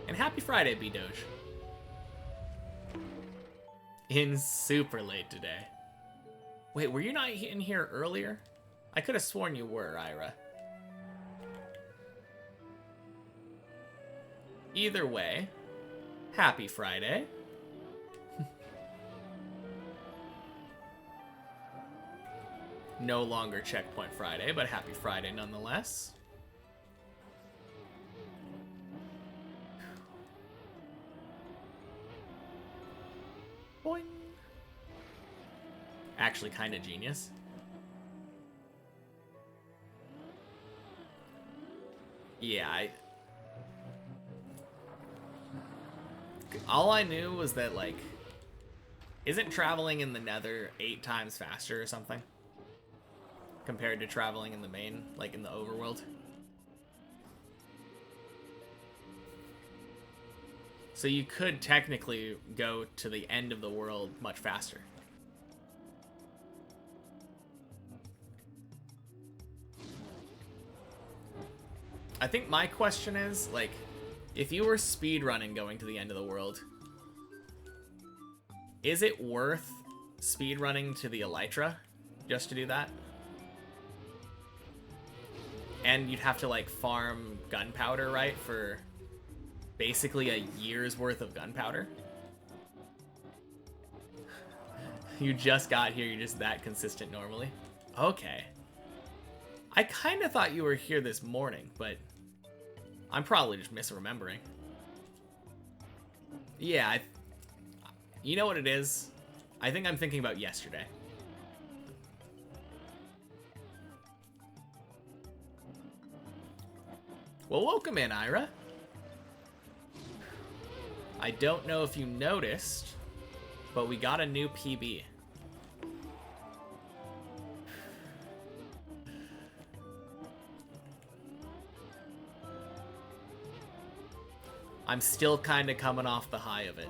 And happy Friday, B-Doge. In super late today. Wait, were you not in here earlier? I could have sworn you were, Ira. Either way, happy Friday. No longer Checkpoint Friday, but happy Friday nonetheless. Boing. Actually kind of genius. Yeah, all I knew was that, like, isn't traveling in the Nether 8 times faster or something? Compared to traveling in the main, like in the overworld. So you could technically go to the end of the world much faster. I think my question is, like, if you were speedrunning going to the end of the world, is it worth speedrunning to the Elytra just to do that? And you'd have to like farm gunpowder, right, for basically a year's worth of gunpowder. You just got here, you're just that consistent normally. Okay. I kind of thought you were here this morning, but I'm probably just misremembering. Yeah, you know what it is? I think I'm thinking about yesterday. Well, welcome in, Ira. I don't know if you noticed, but we got a new PB. I'm still kind of coming off the high of it.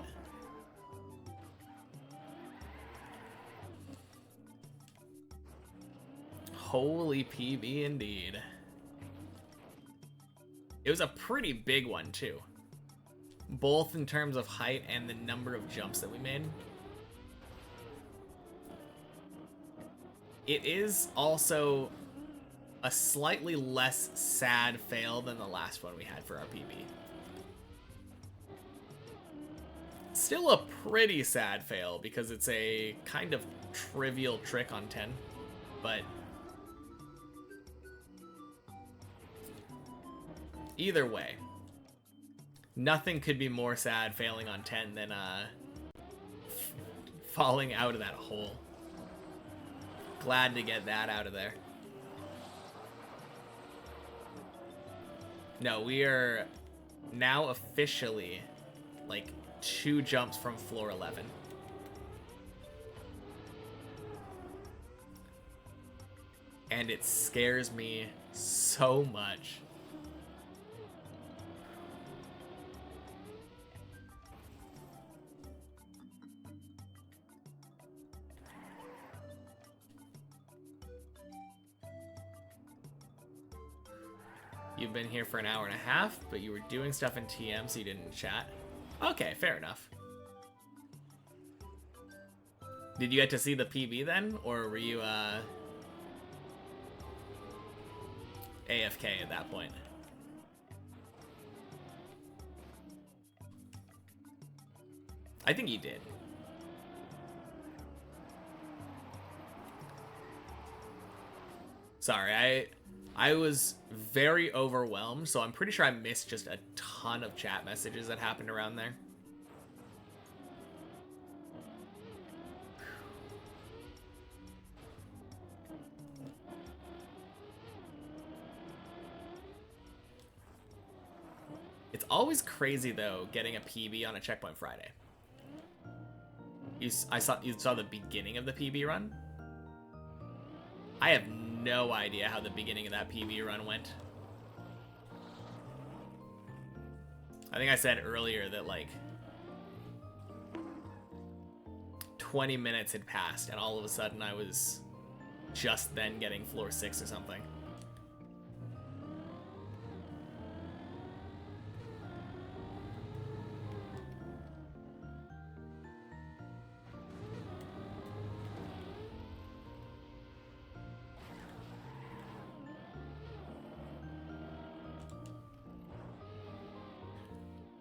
Holy PB indeed. It was a pretty big one too. Both in terms of height and the number of jumps that we made. It is also a slightly less sad fail than the last one we had for our PB. Still a pretty sad fail because it's a kind of trivial trick on 10, but either way, nothing could be more sad failing on 10 than falling out of that hole. Glad to get that out of there. No, we are now officially like 2 jumps from floor 11. And it scares me so much. You've been here for an hour and a half, but you were doing stuff in TM, so you didn't chat. Okay, fair enough. Did you get to see the PB then, or were you AFK at that point? I think you did. Sorry, I was very overwhelmed, so I'm pretty sure I missed just a ton of chat messages that happened around there. It's always crazy though getting a PB on a Checkpoint Friday. You saw the beginning of the PB run? I have no idea how the beginning of that PB run went. I think I said earlier that like 20 minutes had passed and all of a sudden I was just then getting floor 6 or something.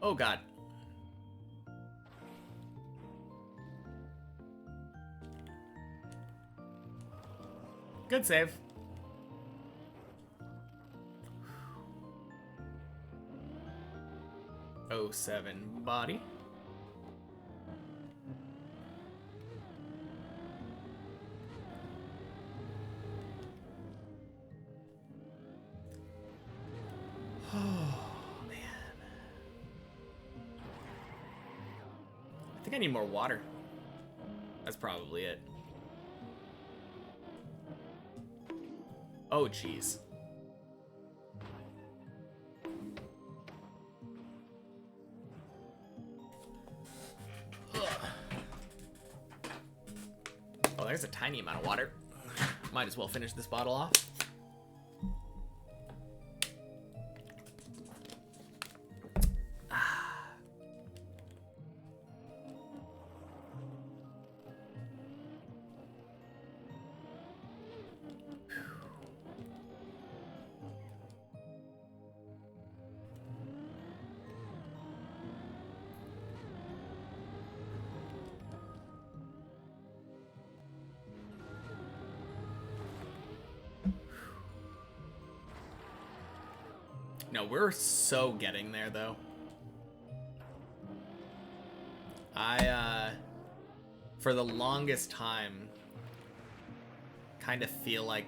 Oh god. Good save. Oh, 07 body. I think I need more water. That's probably it. Oh, jeez. Oh, there's a tiny amount of water. Might as well finish this bottle off. No, we're so getting there, though. For the longest time, kind of feel like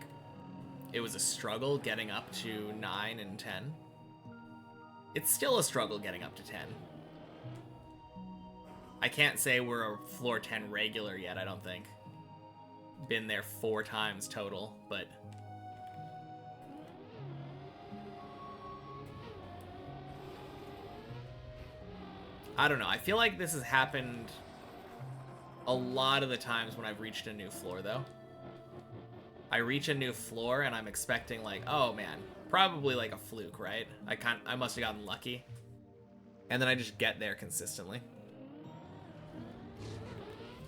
it was a struggle getting up to 9 and 10. It's still a struggle getting up to 10. I can't say we're a floor 10 regular yet, I don't think. Been there 4 times total, but... I don't know, I feel like this has happened a lot of the times when I've reached a new floor, though. I reach a new floor and I'm expecting like, oh man, probably like a fluke, right? I must have gotten lucky. And then I just get there consistently.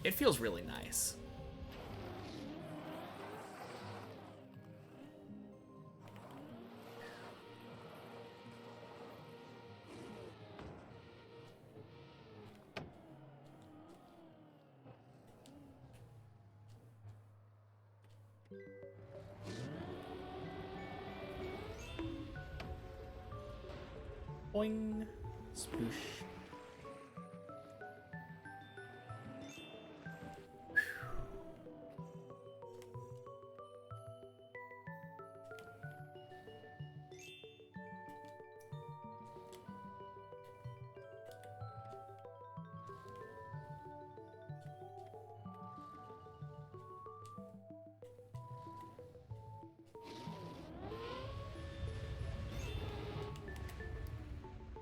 It feels really nice. Boing. Sploosh.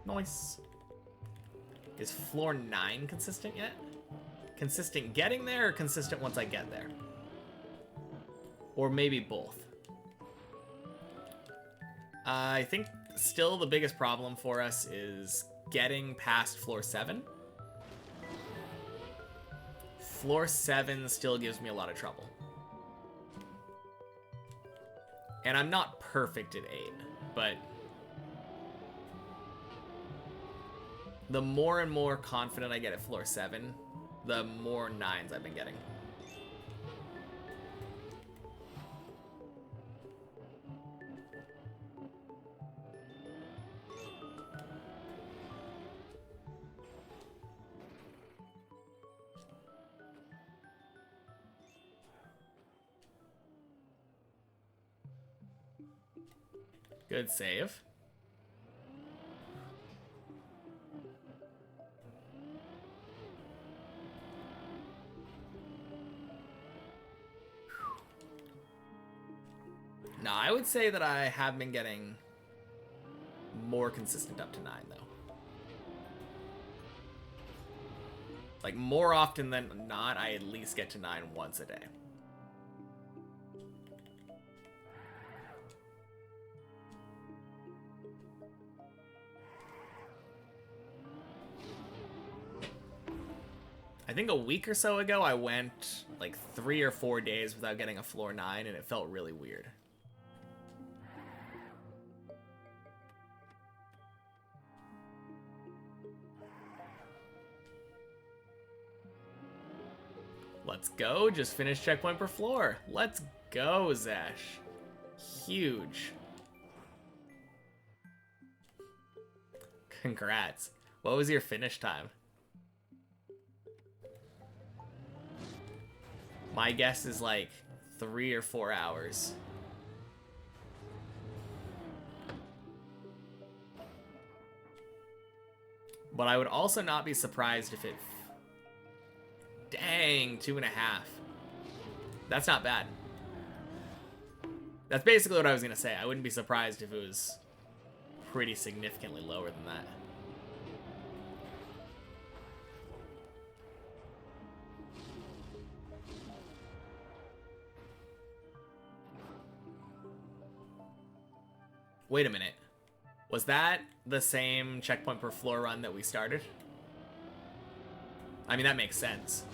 Nice. Is floor 9 consistent yet? Consistent getting there or consistent once I get there? Or maybe both. I think still the biggest problem for us is getting past floor 7. Floor 7 still gives me a lot of trouble. And I'm not perfect at 8, but the more and more confident I get at floor 7, the more 9s I've been getting. Good save. No, I would say that I have been getting more consistent up to 9, though. Like, more often than not, I at least get to 9 once a day. I think a week or so ago, I went like 3 or 4 days without getting a floor 9, and it felt really weird. Let's go. Just finished checkpoint per floor. Let's go, Zesh. Huge. Congrats. What was your finish time? My guess is like 3 or 4 hours. But I would also not be surprised if it... Dang, 2.5. That's not bad. That's basically what I was going to say. I wouldn't be surprised if it was pretty significantly lower than that. Wait a minute. Was that the same checkpoint per floor run that we started? I mean, that makes sense.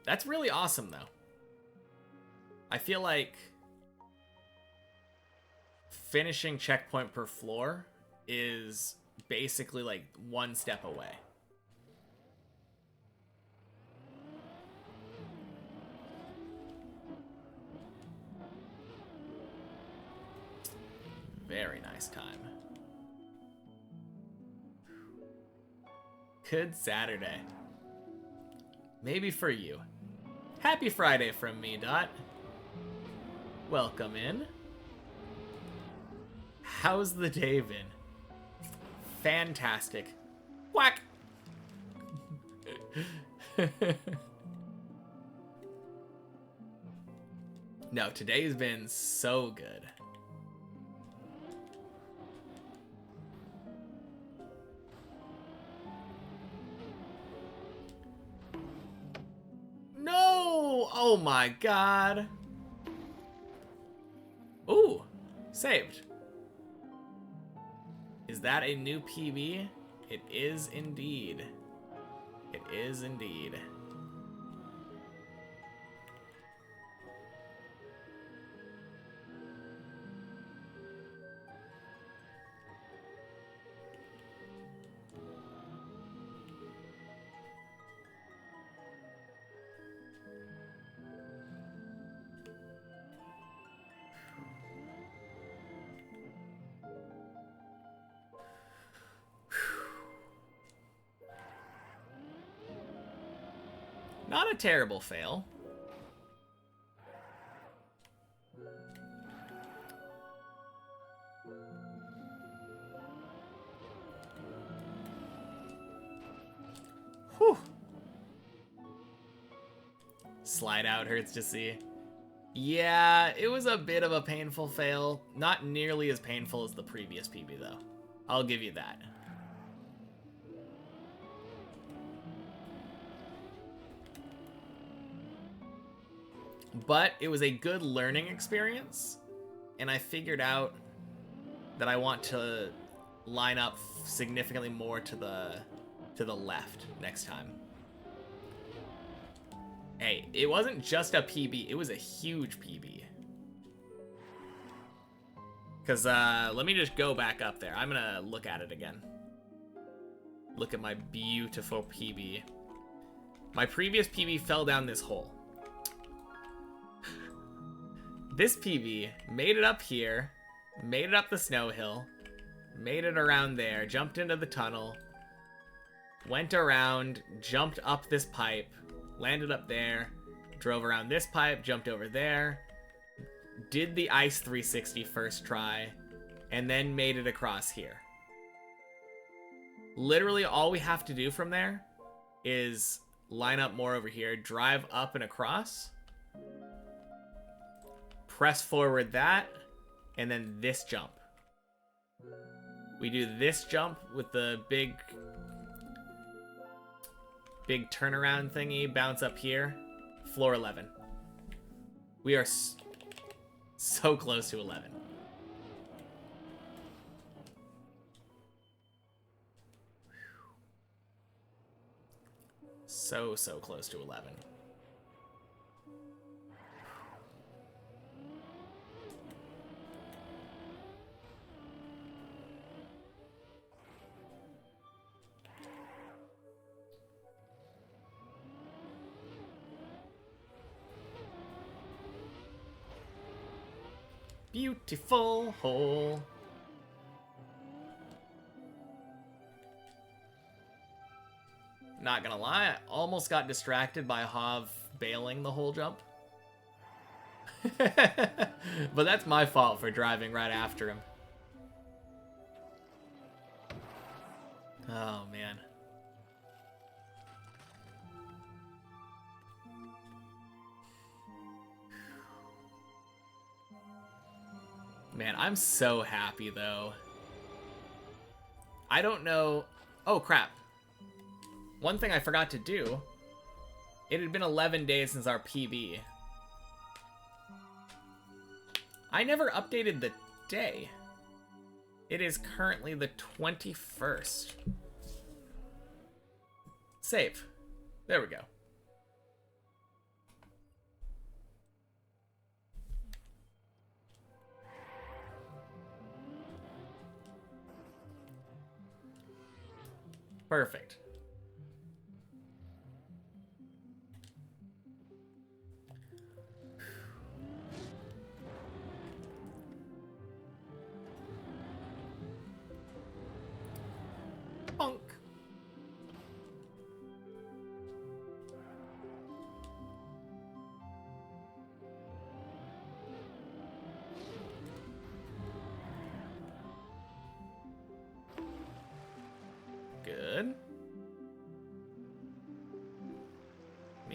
That's really awesome, though. I feel like finishing checkpoint per floor is basically like 1 step away. Very nice time. Good Saturday. Maybe for you. Happy Friday from me, Dot. Welcome in. How's the day been? Fantastic. Whack! No, today's been so good. No! Oh my god. Ooh, saved. Is that a new PB? It is indeed. It is indeed. Not a terrible fail. Whew. Slide out hurts to see. Yeah, it was a bit of a painful fail. Not nearly as painful as the previous PB, though. I'll give you that. But it was a good learning experience, and I figured out that I want to line up significantly more to the left next time. Hey, it wasn't just a PB, it was a huge PB. Because, let me just go back up there. I'm gonna look at it again. Look at my beautiful PB. My previous PB fell down this hole. This PB made it up here, made it up the snow hill, made it around there, jumped into the tunnel, went around, jumped up this pipe, landed up there, drove around this pipe, jumped over there, did the ice 360 first try, and then made it across here. Literally all we have to do from there is line up more over here, drive up and across, press forward that, and then this jump. We do this jump with the big turnaround thingy, bounce up here, floor 11. We are so close to 11. So close to 11. Beautiful hole. Not gonna lie, I almost got distracted by Hav bailing the whole jump. But that's my fault for driving right after him. Oh, man. Man, I'm so happy, though. I don't know... Oh, crap. One thing I forgot to do. It had been 11 days since our PB. I never updated the day. It is currently the 21st. Save. There we go. Perfect.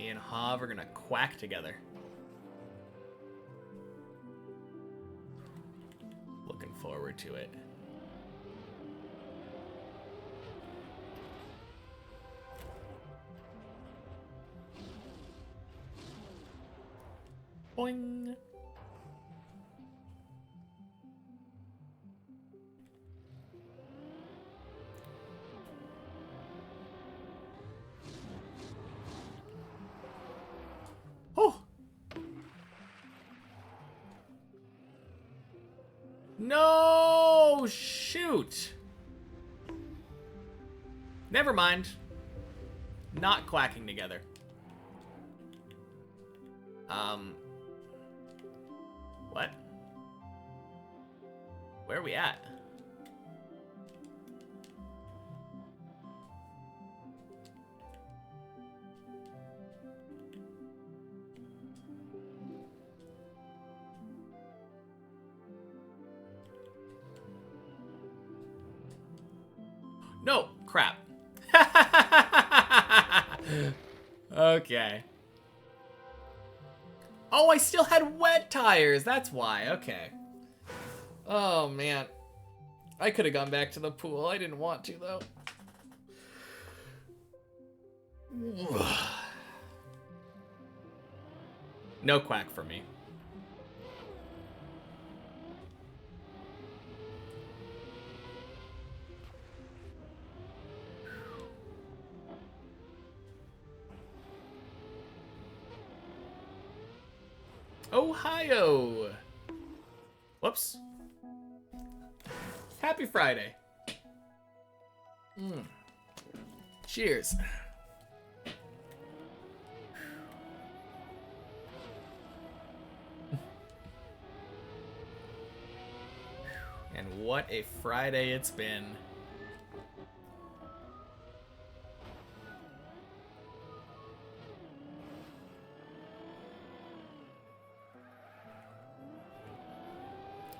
me and Hav are gonna quack together. Looking forward to it. Boing. Oh. No, shoot. Never mind. Not quacking together. What? Where are we at? No, crap. Okay. Oh, I still had wet tires. That's why. Okay. Oh, man. I could have gone back to the pool. I didn't want to, though. No quack for me. Ohio. Whoops. Happy Friday. Cheers. And what a Friday it's been.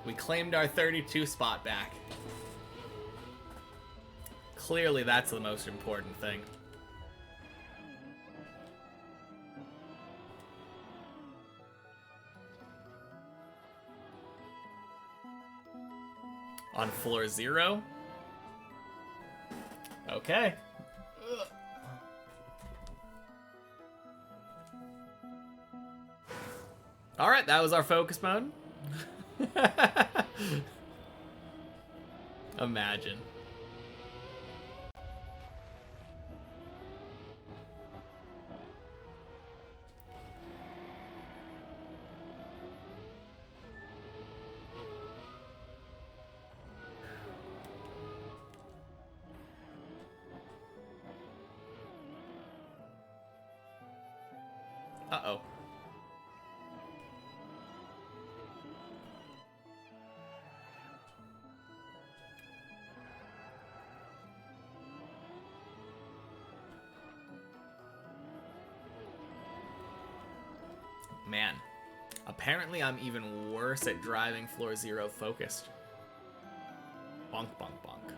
We claimed our 32 spot back. Clearly, that's the most important thing. On floor 0? Okay. Ugh. All right, that was our focus mode. Imagine. Uh-oh. Man, apparently I'm even worse at driving floor 0 focused. Bonk, bonk, bonk.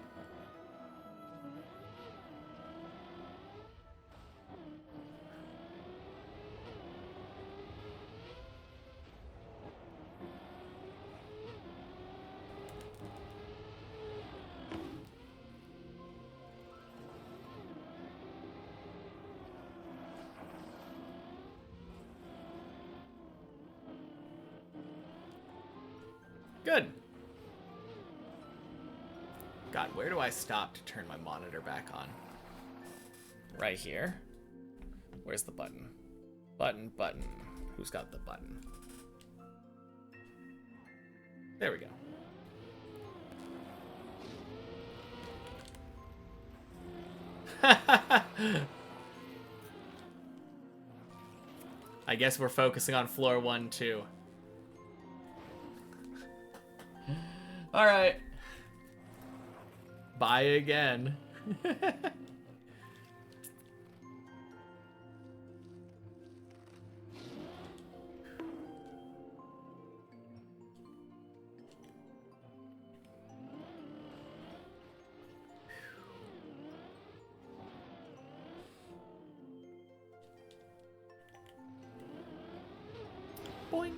Good. God, where do I stop to turn my monitor back on? Right here. Where's the button? Button, button. Who's got the button? There we go. I guess we're focusing on floor 1 too. All right. Bye again. Boing.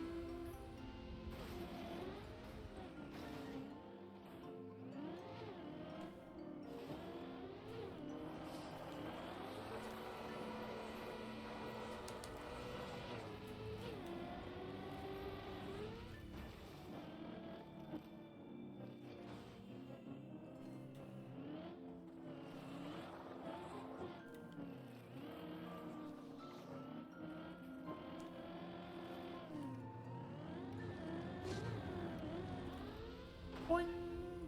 Boing,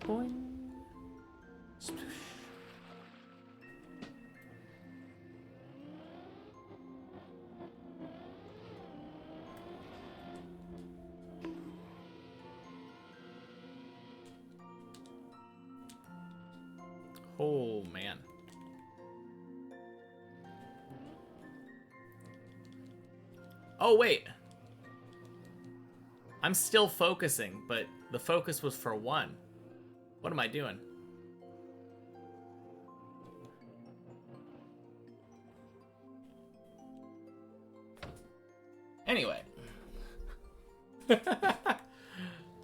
boing. Sploosh. Oh, man. Oh, wait. I'm still focusing, but the focus was for 1. What am I doing? Anyway.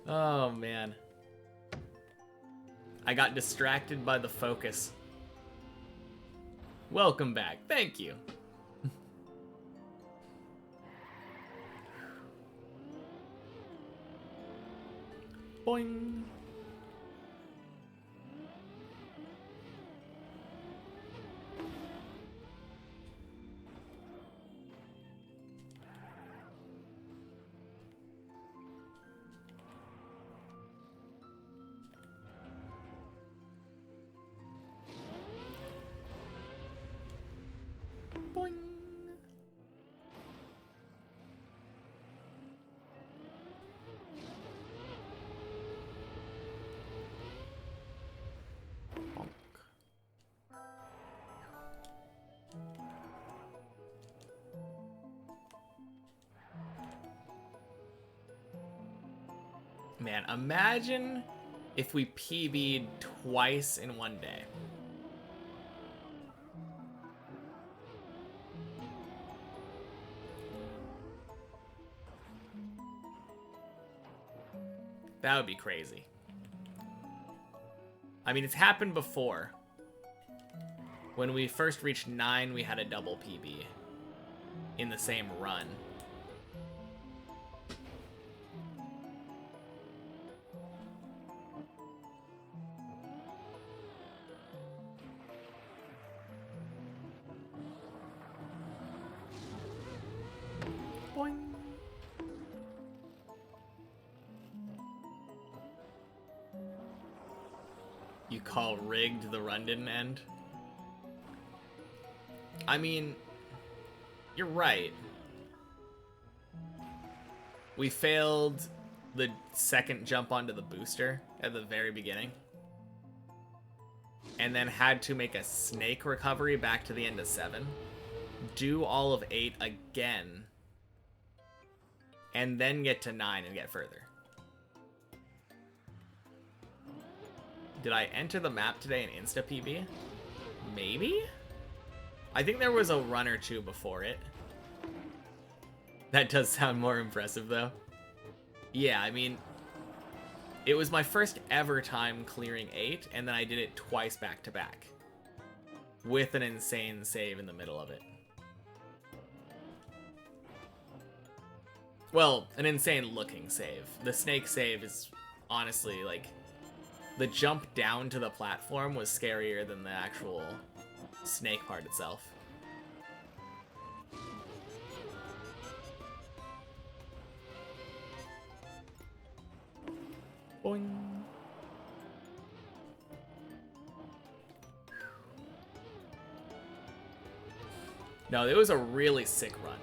Oh, man. I got distracted by the focus. Welcome back. Thank you. Boing. Boing. Bonk. Man, imagine if we PB'd twice in one day. That would be crazy. I mean, it's happened before. When we first reached 9, we had a double PB in the same run. Boing. You call rigged the run didn't end? I mean, you're right. We failed the second jump onto the booster at the very beginning. And then had to make a snake recovery back to the end of 7. Do all of 8 again. And then get to 9 and get further. Did I enter the map today in Insta PB? Maybe? I think there was a run or 2 before it. That does sound more impressive, though. Yeah, I mean, it was my first ever time clearing 8, and then I did it twice back to back. With an insane save in the middle of it. Well, an insane looking save. The snake save is honestly, like, the jump down to the platform was scarier than the actual snake part itself. Boing. No, it was a really sick run.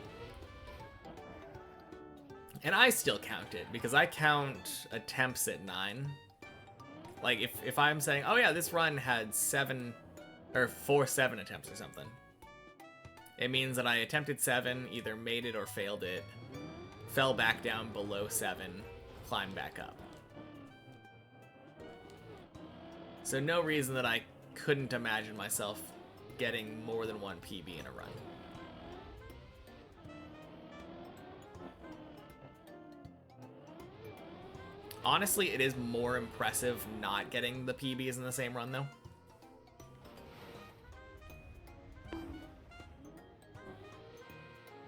And I still count it, because I count attempts at 9. Like, if I'm saying, oh yeah, this run had 7, or 4 7 attempts or something. It means that I attempted 7, either made it or failed it, fell back down below 7, climbed back up. So no reason that I couldn't imagine myself getting more than 1 PB in a run. Honestly, it is more impressive not getting the PBs in the same run, though.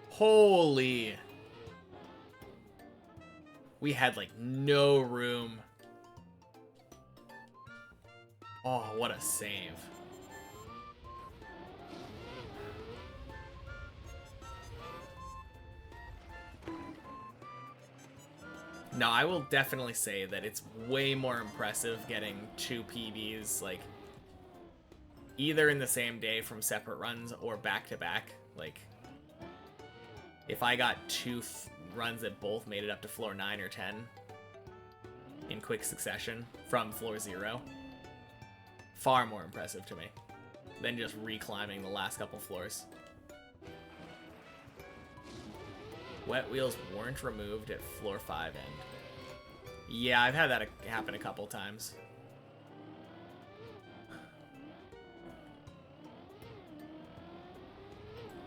Holy. We had, like, no room. Oh, what a save. No, I will definitely say that it's way more impressive getting 2 PBs, like, either in the same day from separate runs or back-to-back. Like, if I got 2 runs that both made it up to floor 9 or 10 in quick succession from floor 0, far more impressive to me than just reclimbing the last couple floors. Wet wheels weren't removed at floor 5 end. Yeah, I've had that happen a couple times.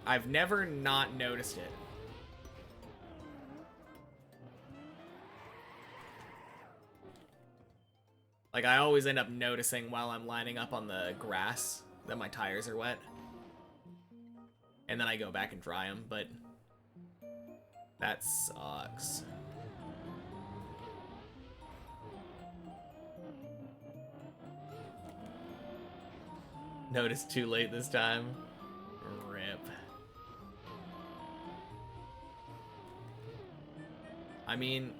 I've never not noticed it. Like, I always end up noticing while I'm lining up on the grass that my tires are wet. And then I go back and dry them, but that sucks. Noticed too late this time. Rip. I mean,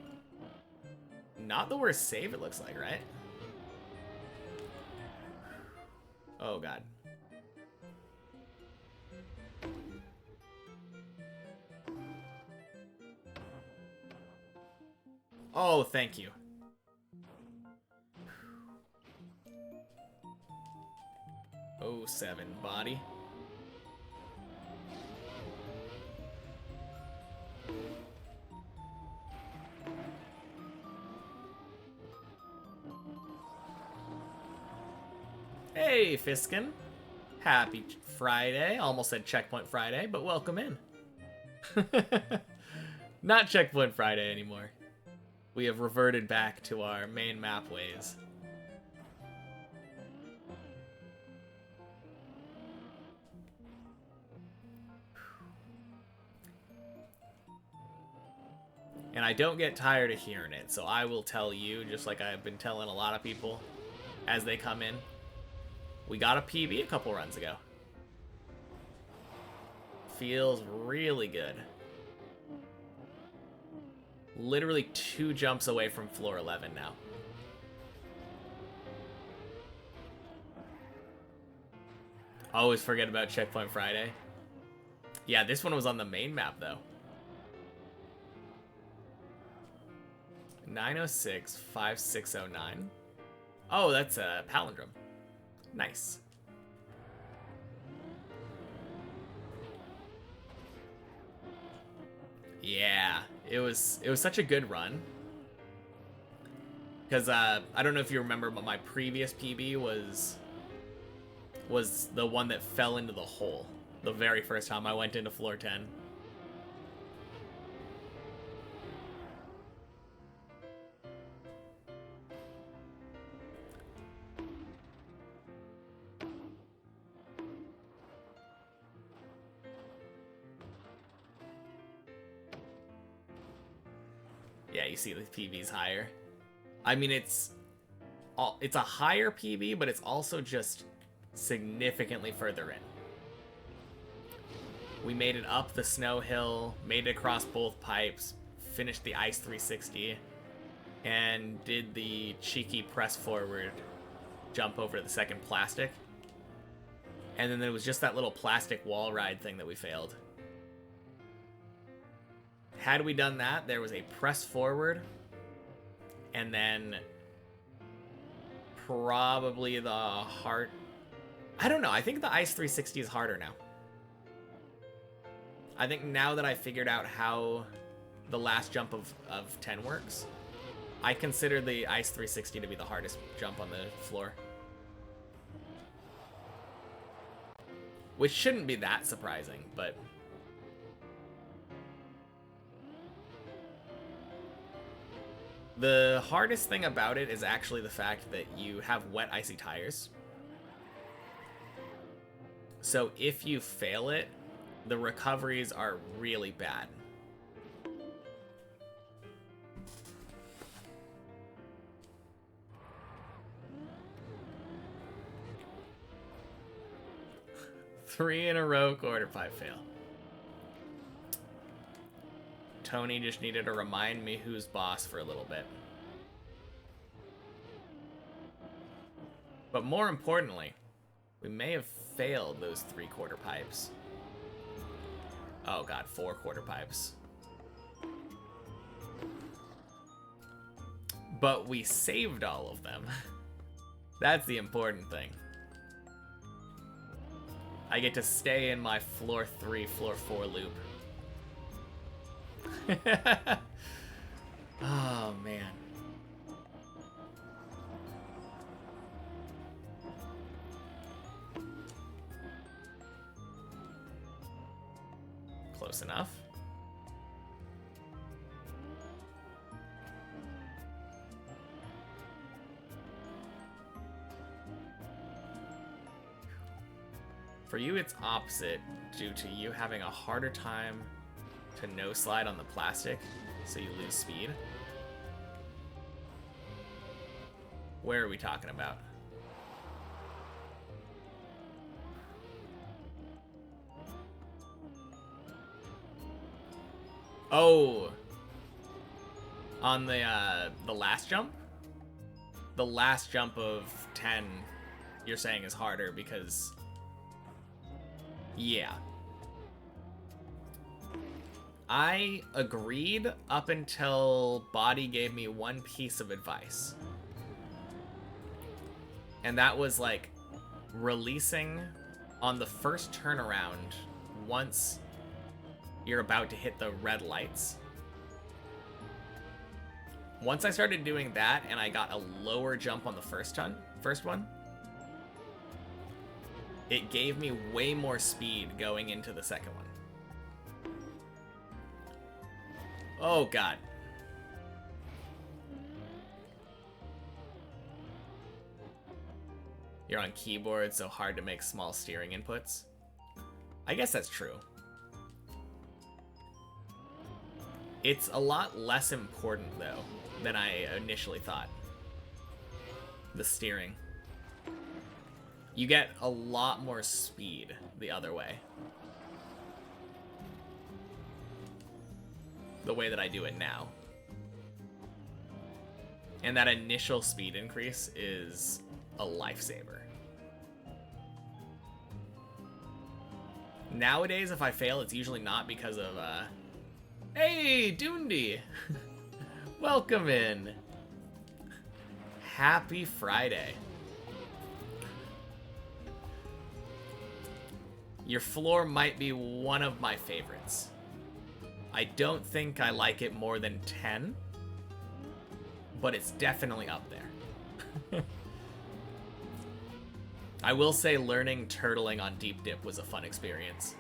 not the worst save, it looks like, right? Oh, God. Oh, thank you. Oh, 7 body. Hey, Fiskin. Happy Friday. Almost said Checkpoint Friday, but welcome in. Not Checkpoint Friday anymore. We have reverted back to our main map ways. And I don't get tired of hearing it, so I will tell you, just like I've been telling a lot of people as they come in, we got a PB a couple runs ago. Feels really good. Literally 2 jumps away from floor 11 now. Always forget about Checkpoint Friday. Yeah, this one was on the main map, though. 906 5609. Oh, that's a palindrome. Nice. Yeah, it was such a good run. Because I don't know if you remember, but my previous PB was the one that fell into the hole the very first time I went into floor 10. Yeah, you see the PB's higher. I mean, it's a higher PB, but it's also just significantly further in. We made it up the snow hill, made it across both pipes, finished the ice 360, and did the cheeky press forward jump over the second plastic. And then there was just that little plastic wall ride thing that we failed. Had we done that, there was a press forward, and then probably the heart. I don't know. I think the ice 360 is harder now. I think now that I figured out how the last jump of 10 works, I consider the ice 360 to be the hardest jump on the floor. Which shouldn't be that surprising, but The hardest thing about it is actually the fact that you have wet, icy tires. So if you fail it, the recoveries are really bad. Three in a row quarter pipe fail. Tony just needed to remind me who's boss for a little bit. But more importantly, we may have failed those 3 quarter pipes. Oh god, 4 quarter pipes. But we saved all of them. That's the important thing. I get to stay in my floor 3, floor 4 loop. Oh, man. Close enough. For you, it's opposite due to you having a harder time to no slide on the plastic, so you lose speed. Where are we talking about? Oh, on the last jump? The last jump of 10, you're saying is harder because, yeah. I agreed up until Body gave me one piece of advice. And that was like releasing on the first turnaround once you're about to hit the red lights. Once I started doing that and I got a lower jump on the first one, it gave me way more speed going into the second one. Oh god. You're on keyboard, so hard to make small steering inputs. I guess that's true. It's a lot less important, though, than I initially thought. The steering. You get a lot more speed the other way. The way that I do it now. And that initial speed increase is a lifesaver. Nowadays, if I fail, it's usually not because of, Hey, Doondy! Welcome in. Happy Friday. Your floor might be one of my favorites. I don't think I like it more than 10, but it's definitely up there. I will say learning turtling on Deep Dip was a fun experience.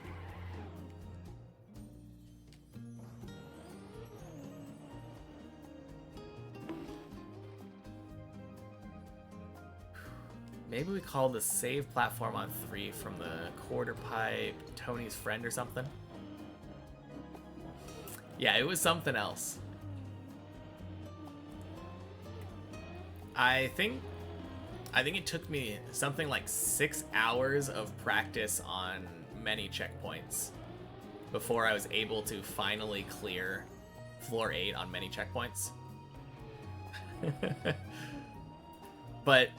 Maybe we call the save platform on 3 from the quarter pipe Tony's friend or something. Yeah, it was something else. I think it took me something like 6 hours of practice on many checkpoints before I was able to finally clear floor 8 on many checkpoints. But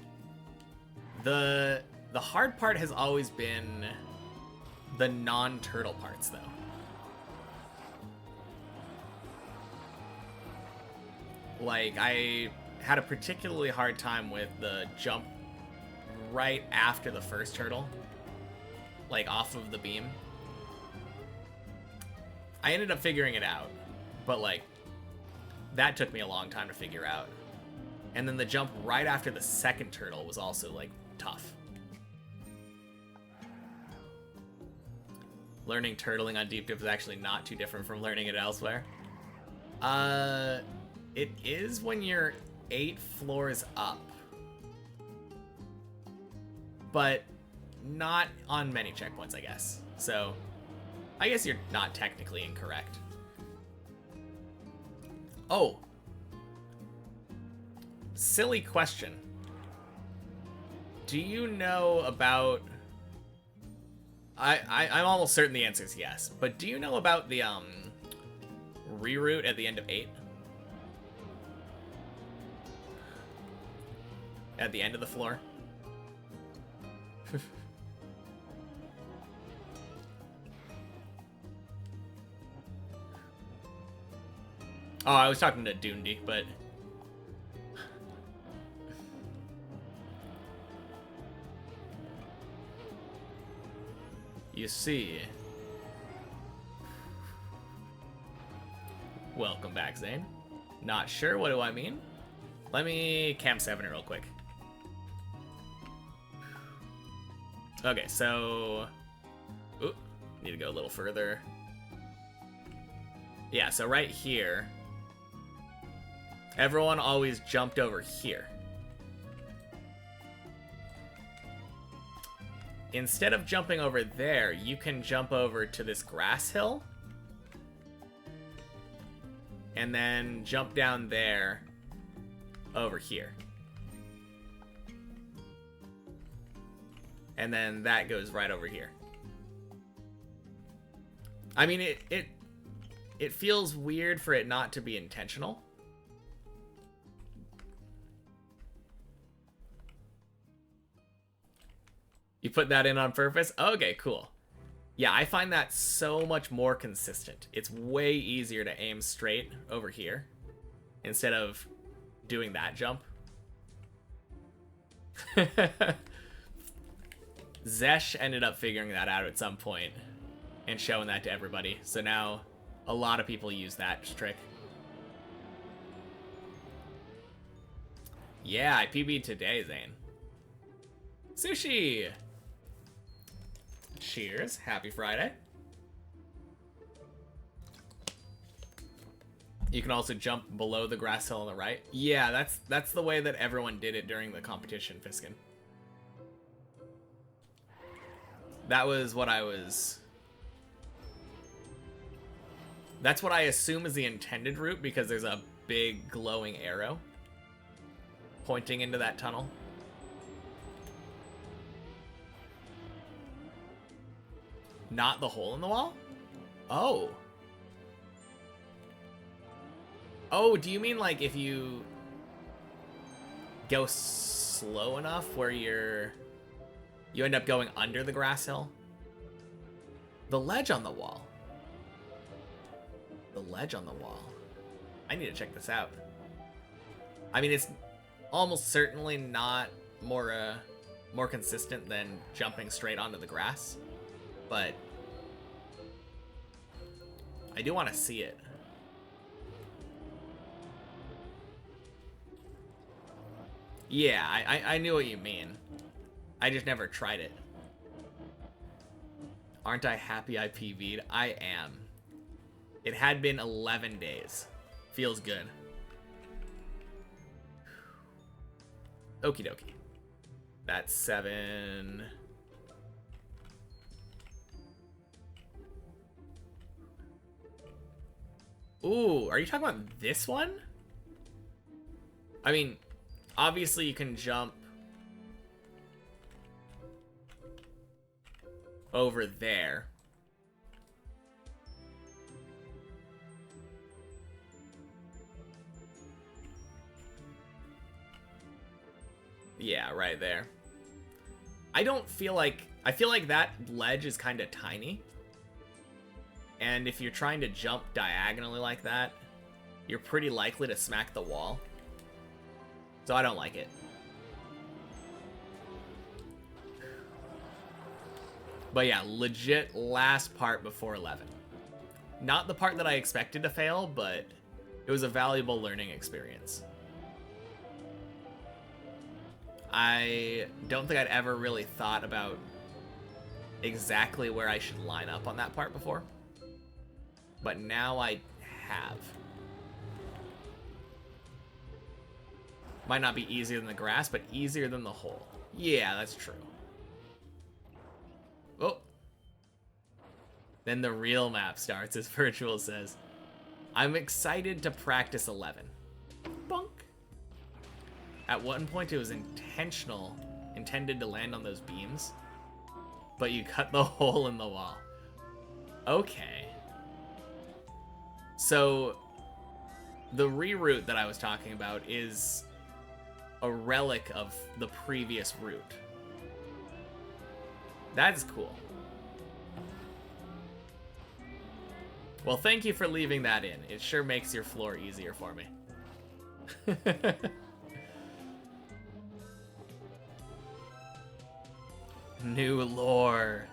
the hard part has always been the non-turtle parts, though. Like, I had a particularly hard time with the jump right after the first turtle, like off of the beam. I ended up figuring it out, but like, that took me a long time to figure out. And then the jump right after the second turtle was also like tough. Learning turtling on Deep Dip is actually not too different from learning it elsewhere. It is when you're 8 floors up. But not on many checkpoints, I guess. So, I guess you're not technically incorrect. Oh. Silly question. Do you know about... I'm almost certain the answer is yes. But do you know about the, reroute at the end of 8? At the end of the floor? Oh, I was talking to Doondy, but... You see... Welcome back, Zane. Not sure, what do I mean? Let me Cam 7 it real quick. Okay, so... Ooh, need to go a little further. Yeah, so right here... Everyone always jumped over here. Instead of jumping over there, you can jump over to this grass hill. And then jump down there over here. And then that goes right over here. I mean, it feels weird for it not to be intentional. You put that in on purpose? Okay, cool. Yeah, I find that so much more consistent. It's way easier to aim straight over here instead of doing that jump. Zesh ended up figuring that out at some point and showing that to everybody. So now a lot of people use that trick. Yeah, I PB'd today, Zane. Sushi! Cheers. Happy Friday. You can also jump below the grass hill on the right. Yeah, that's the way that everyone did it during the competition, Fiskin. That was what I was... That's what I assume is the intended route because there's a big glowing arrow pointing into that tunnel. Not the hole in the wall? Oh. Oh, do you mean like if you go slow enough where you end up going under the grass hill? The ledge on the wall. The ledge on the wall. I need to check this out. I mean, it's almost certainly not more consistent than jumping straight onto the grass. But I do want to see it. Yeah, I knew what you mean. I just never tried it. Aren't I happy I PV'd? I am. It had been 11 days. Feels good. Okie dokie. That's 7... Ooh, are you talking about this one? I mean, obviously you can jump over there. Yeah, right there. I feel like that ledge is kind of tiny. And if you're trying to jump diagonally like that, you're pretty likely to smack the wall. So I don't like it. But yeah, legit last part before 11. Not the part that I expected to fail, but it was a valuable learning experience. I don't think I'd ever really thought about exactly where I should line up on that part before. But now I have. Might not be easier than the grass, but easier than the hole. Yeah, that's true. Oh. Then the real map starts, as Virtual says. I'm excited to practice 11. Bunk. At one point it was intended to land on those beams, but you cut the hole in the wall. Okay. So, the reroute that I was talking about is a relic of the previous route. That's cool. Well, thank you for leaving that in. It sure makes your floor easier for me. New lore.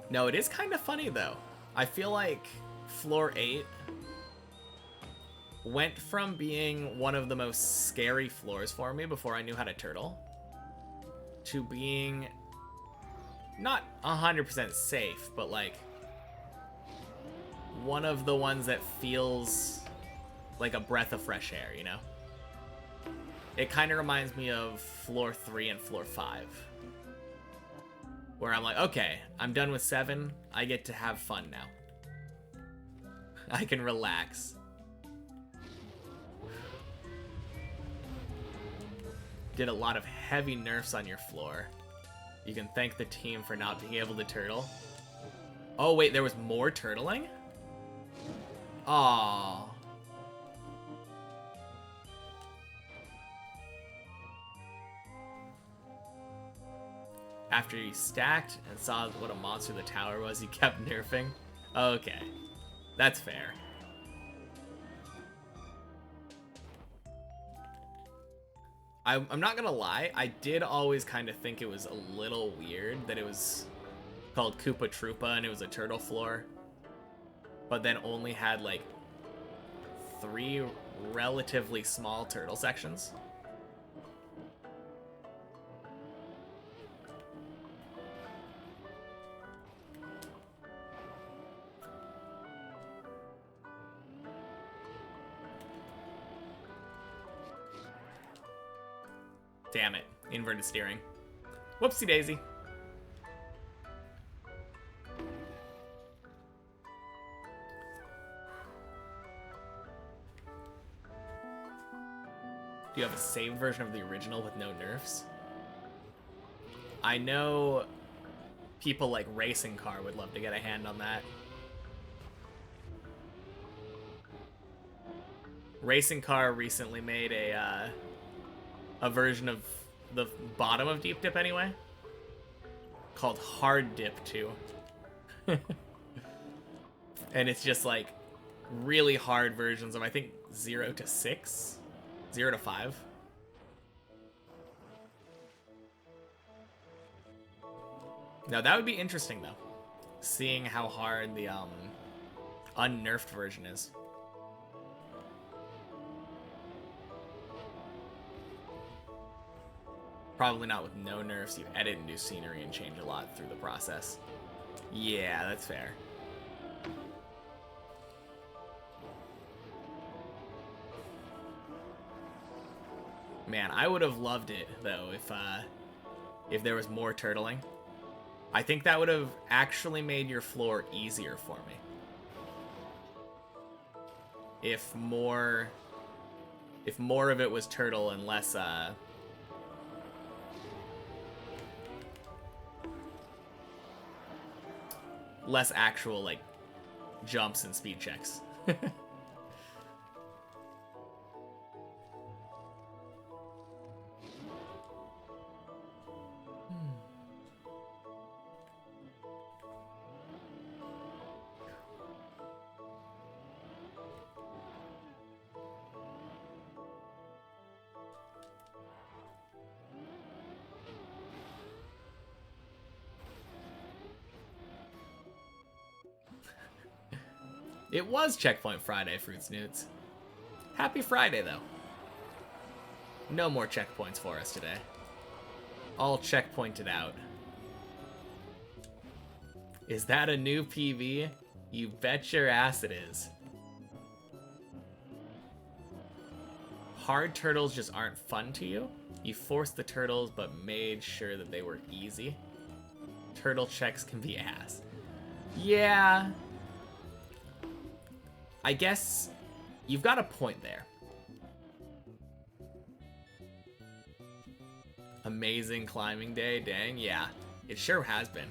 No, it is kind of funny, though. I feel like Floor 8 went from being one of the most scary floors for me before I knew how to turtle to being not 100% safe, but like one of the ones that feels like a breath of fresh air, you know? It kind of reminds me of Floor 3 and Floor 5. Where I'm like, okay, I'm done with 7. I get to have fun now. I can relax. Did a lot of heavy nerfs on your floor. You can thank the team for not being able to turtle. Oh, wait, there was more turtling? Aww. After you stacked and saw what a monster the tower was, you kept nerfing? Okay. That's fair. I'm not gonna lie, I did always kind of think it was a little weird that it was called Koopa Troopa and it was a turtle floor, but then only had like 3 relatively small turtle sections. Damn it. Inverted steering. Whoopsie daisy. Do you have a saved version of the original with no nerfs? I know people like Racing Car would love to get a hand on that. Racing Car recently made a version of the bottom of Deep Dip anyway, called Hard Dip 2. And it's just like really hard versions of, I think, 0 to 6, 0 to 5. Now that would be interesting though, seeing how hard the unnerfed version is. Probably not with no nerfs. You edit and do scenery and change a lot through the process. Yeah, that's fair. Man, I would have loved it though if there was more turtling. I think that would have actually made your floor easier for me. If more of it was turtle and less less actual, like, jumps and speed checks. It was Checkpoint Friday, Fruits Newts. Happy Friday, though. No more checkpoints for us today. all checkpointed out. Is that a new PV? You bet your ass it is. Hard turtles just aren't fun to you? You forced the turtles but made sure that they were easy. Turtle checks can be ass. Yeah. I guess you've got a point there. Amazing climbing day, dang, yeah. It sure has been.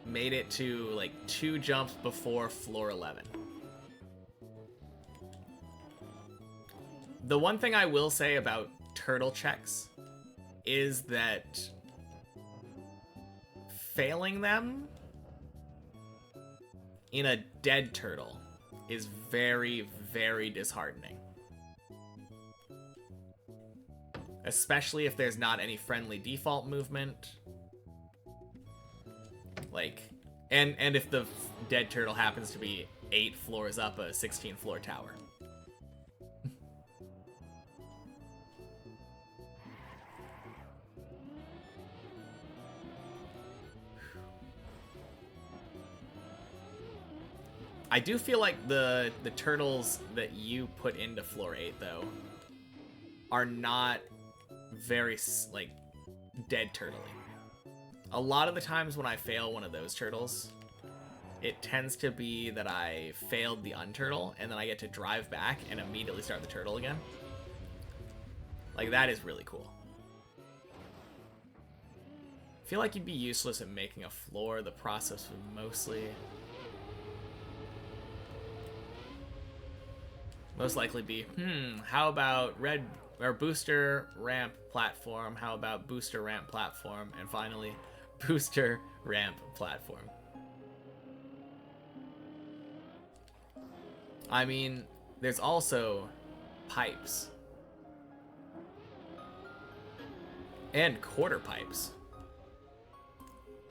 Made it to like 2 jumps before floor 11. The one thing I will say about turtle checks is that failing them in a dead turtle is very, very disheartening. Especially if there's not any friendly default movement. Like, and if the dead turtle happens to be 8 floors up a 16-floor tower. I do feel like the turtles that you put into floor 8 though are not very like dead turtly. A lot of the times when I fail one of those turtles, it tends to be that I failed the unturtle and then I get to drive back and immediately start the turtle again. Like, that is really cool. I feel like you'd be useless at making a floor. The process would most likely be, how about red or booster ramp platform? How about booster ramp platform? And finally, booster ramp platform. I mean, there's also pipes. And quarter pipes.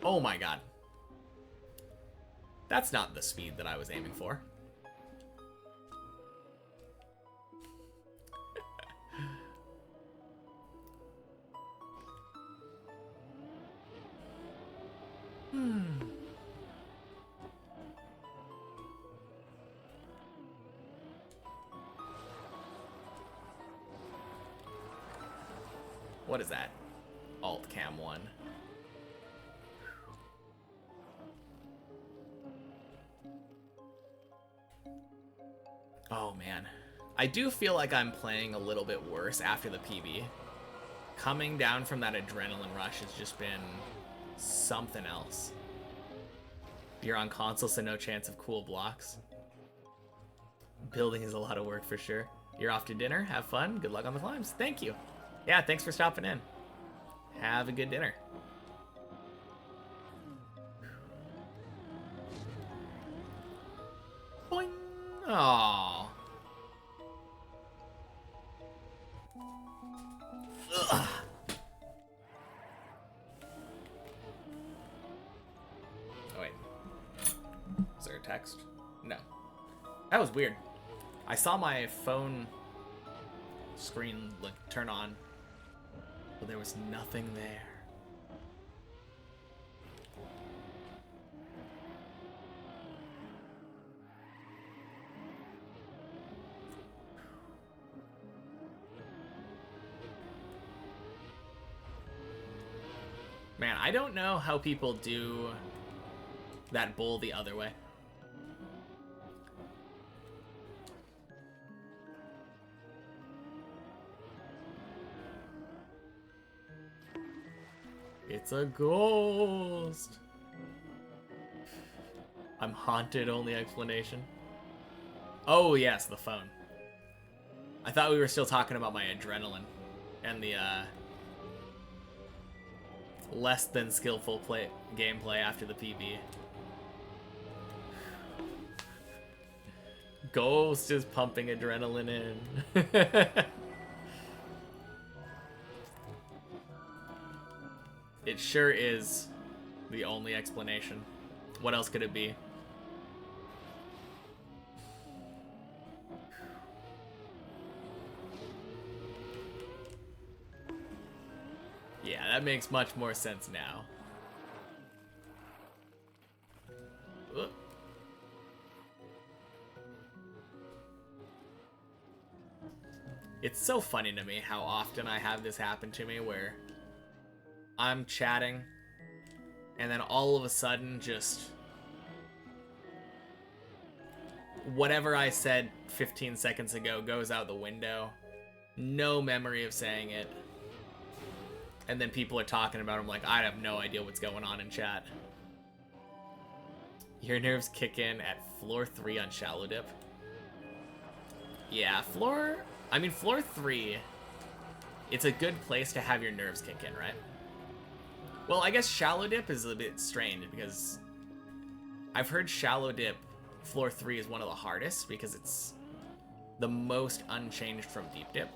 Oh my god. That's not the speed that I was aiming for. What is that? Alt Cam 1. Oh man. I do feel like I'm playing a little bit worse after the PB. Coming down from that adrenaline rush has just been something else. You're on console, so no chance of cool blocks. Building is a lot of work for sure. You're off to dinner. Have fun. Good luck on the climbs. Thank you. Yeah, thanks for stopping in. Have a good dinner. Boing. Aww. Ugh. Oh wait. Is there a text? No. That was weird. I saw my phone screen like turn on, but there was nothing there. Man, I don't know how people do that bowl the other way. It's a ghost. I'm haunted, only explanation. Oh yes, the phone. I thought we were still talking about my adrenaline and the less than skillful gameplay after the PB. Ghost is pumping adrenaline in. It sure is the only explanation. What else could it be? that makes much more sense now. Oop. It's so funny to me how often I have this happen to me where I'm chatting and then all of a sudden just whatever I said 15 seconds ago goes out the window. No memory of saying it. And then people are talking about it. I'm like, I have no idea what's going on in chat. Your nerves kick in at floor 3 on Shallow Dip. Yeah, floor 3, it's a good place to have your nerves kick in, right? Well, I guess Shallow Dip is a bit strange because I've heard Shallow Dip floor 3 is one of the hardest because it's the most unchanged from Deep Dip.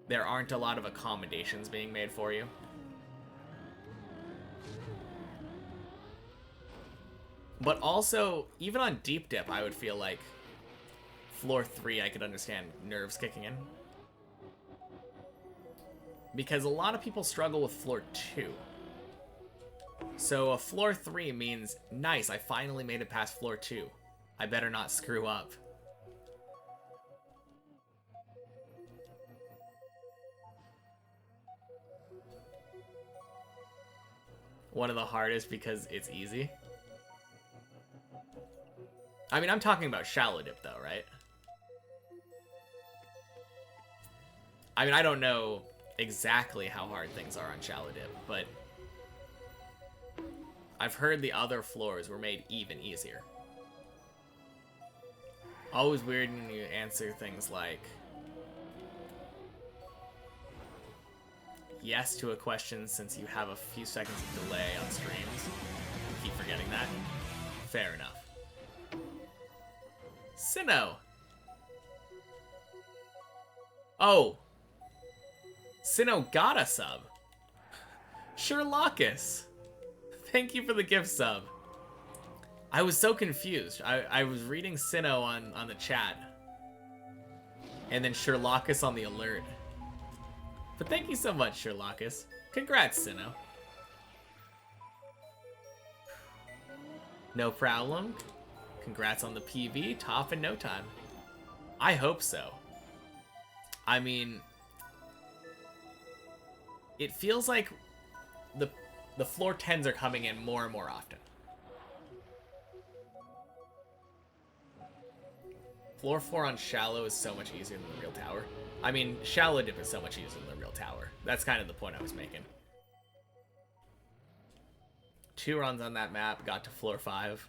There aren't a lot of accommodations being made for you. But also, even on Deep Dip, I would feel like floor 3, I could understand nerves kicking in. Because a lot of people struggle with floor 2. So a floor 3 means, nice, I finally made it past floor 2. I better not screw up. One of the hardest because it's easy. I mean, I'm talking about Shallow Dip though, right? I mean, I don't know exactly how hard things are on Shallow Dip, but I've heard the other floors were made even easier. Always weird when you answer things like yes to a question since you have a few seconds of delay on streams. Keep forgetting that. Fair enough. Sinnoh. Oh. Sinnoh got a sub. Sherlockus. Thank you for the gift sub. I was so confused. I was reading Sinnoh on the chat. And then Sherlockus on the alert. But thank you so much, Sherlockus. Congrats, Sinnoh. No problem. Congrats on the PB. Top in no time. I hope so. I mean, it feels like the floor 10s are coming in more and more often. Floor 4 on Shallow is so much easier than the real tower. I mean, Shallow Dip is so much easier than the real tower. That's kind of the point I was making. 2 runs on that map, got to floor 5.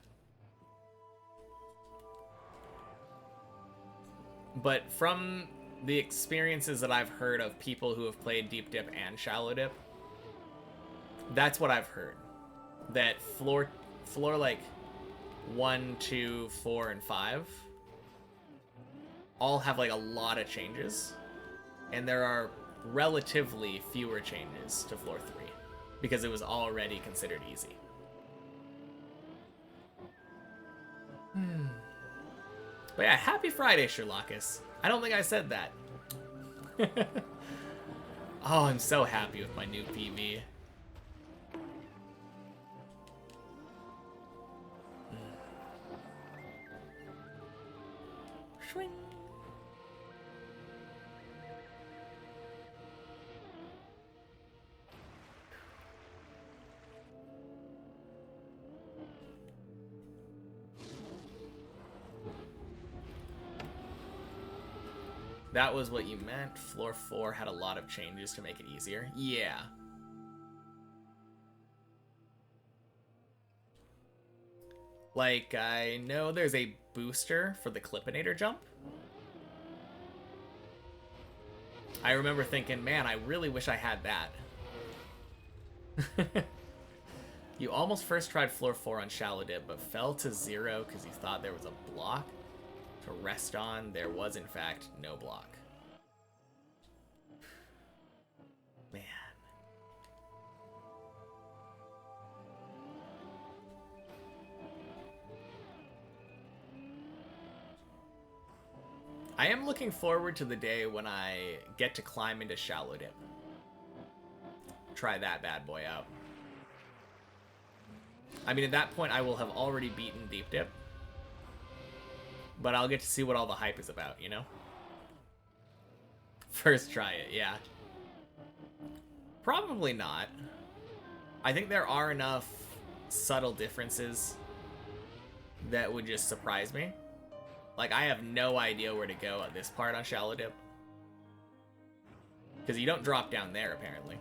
But from the experiences that I've heard of people who have played Deep Dip and Shallow Dip, that's what I've heard. That floor like 1, 2, 4, and 5 all have like a lot of changes, and there are relatively fewer changes to floor 3 because it was already considered easy. But yeah, happy Friday, Sherlockus. I don't think I said that. Oh, I'm so happy with my new PV. Swing. That was what you meant. Floor 4 had a lot of changes to make it easier. Yeah. Like, I know there's a booster for the Clippinator jump. I remember thinking, man, I really wish I had that. You almost first tried floor 4 on Shallow Dip, but fell to 0 because you thought there was a block to rest on. There was, in fact, no block. Man. I am looking forward to the day when I get to climb into Shallow Dip. Try that bad boy out. I mean, at that point, I will have already beaten Deep Dip. But I'll get to see what all the hype is about, you know? First try it, yeah. Probably not. I think there are enough subtle differences that would just surprise me. Like, I have no idea where to go at this part on Shallow Dip. Because you don't drop down there, apparently.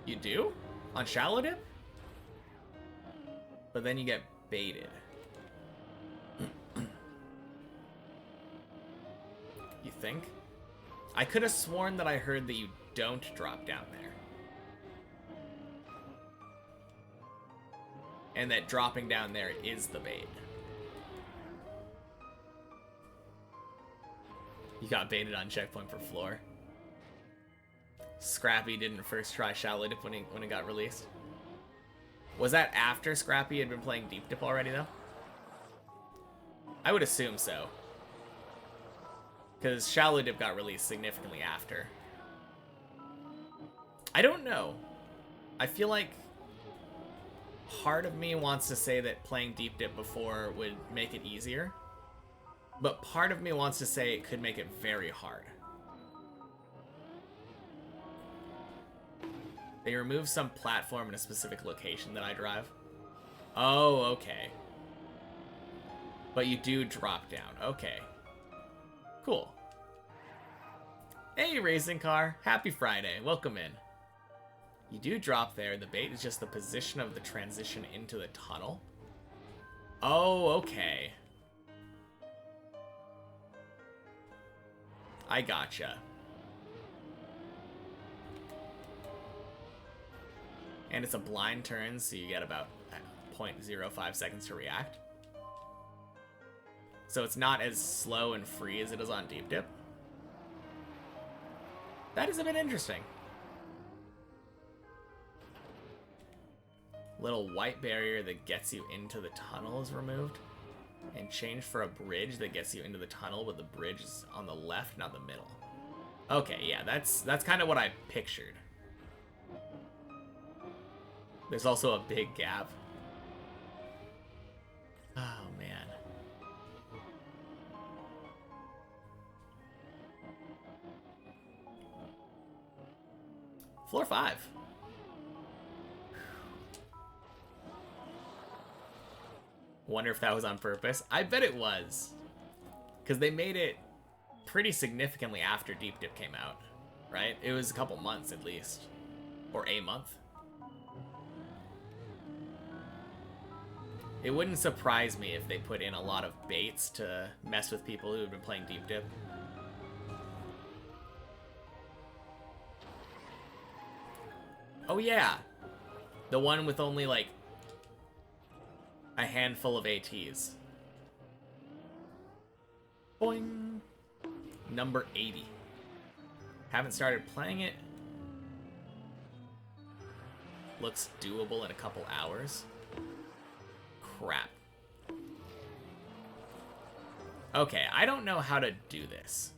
You do? On Shallow Dip? But then you get baited. You think? I could have sworn that I heard that you don't drop down there. And that dropping down there is the bait. You got baited on checkpoint for floor. Scrappy didn't first try Shallow Dip when it got released. Was that after Scrappy had been playing Deep Dip already, though? I would assume so. Because Shallow Dip got released significantly after. I don't know. I feel like part of me wants to say that playing Deep Dip before would make it easier. But part of me wants to say it could make it very hard. They remove some platform in a specific location that I drive. Oh, okay. But you do drop down. Okay. Cool. Hey, racing car. Happy Friday. Welcome in. You do drop there. The bait is just the position of the transition into the tunnel. Oh, okay. I gotcha. And it's a blind turn, so you get about 0.05 seconds to react. So it's not as slow and free as it is on Deep Dip. That is a bit interesting. Little white barrier that gets you into the tunnel is removed. And changed for a bridge that gets you into the tunnel, but the bridge is on the left, not the middle. Okay, yeah, that's kind of what I pictured. There's also a big gap. Oh, man. Floor 5. Wonder if that was on purpose. I bet it was. Because they made it pretty significantly after Deep Dip came out, right? It was a couple months at least. Or a month. It wouldn't surprise me if they put in a lot of baits to mess with people who have been playing Deep Dip. Oh yeah! The one with only like a handful of ATs. Boing! Number 80. Haven't started playing it. Looks doable in a couple hours. Crap. Okay, I don't know how to do this.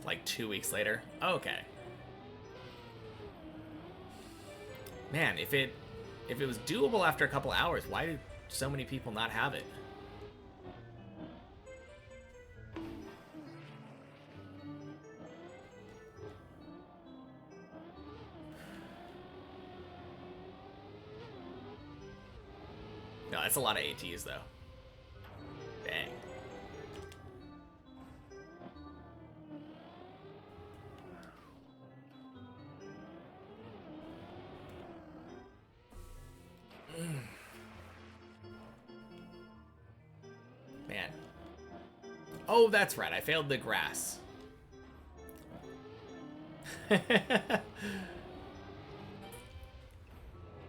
Like 2 weeks later. Okay. Man, if it was doable after a couple hours, why did so many people not have it? No, that's a lot of ATs though. Dang. Oh, that's right. I failed the grass.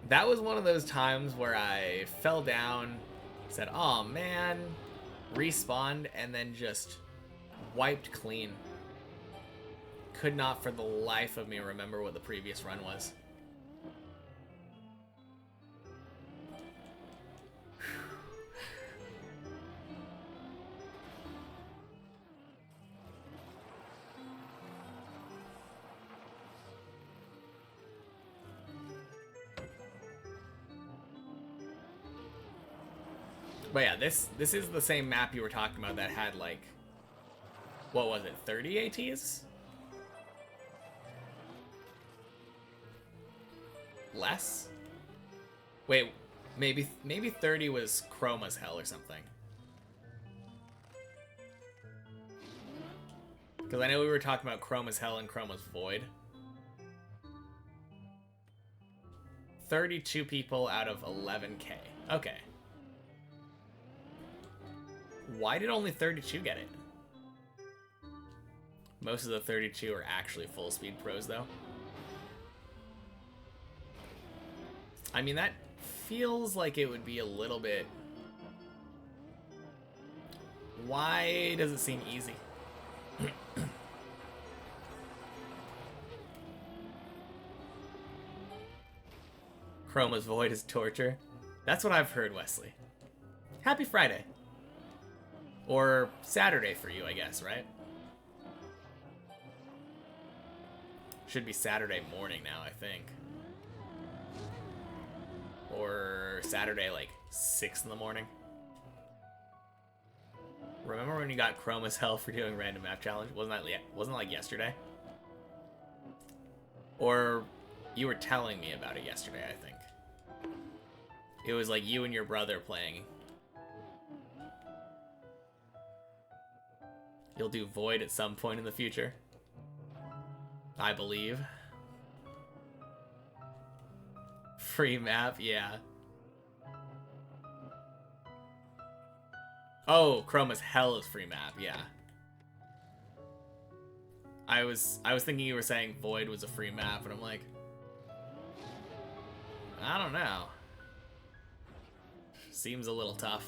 That was one of those times where I fell down, said, "Oh man," respawned, and then just wiped clean. Could not for the life of me remember what the previous run was. But yeah, this is the same map you were talking about that had like, what was it, 30 ATs? Less? Wait, maybe 30 was Chroma's Hell or something. Because I know we were talking about Chroma's Hell and Chroma's Void. 32 people out of 11k. Okay. Why did only 32 get it? Most of the 32 are actually full speed pros though. I mean, that feels like it would be a little bit... Why does it seem easy? Chroma's Void is torture. That's what I've heard, Wesley. Happy Friday. Or Saturday for you, I guess, right? Should be Saturday morning now, I think. Or Saturday, like, 6 in the morning. Remember when you got Chroma's Hell for doing random map challenge? Wasn't that like yesterday? Or you were telling me about it yesterday, I think. It was like you and your brother playing. You'll do Void at some point in the future, I believe. Free map, yeah. Oh, Chroma's Hell is free map, yeah. I was thinking you were saying Void was a free map, and I'm like, I don't know. Seems a little tough.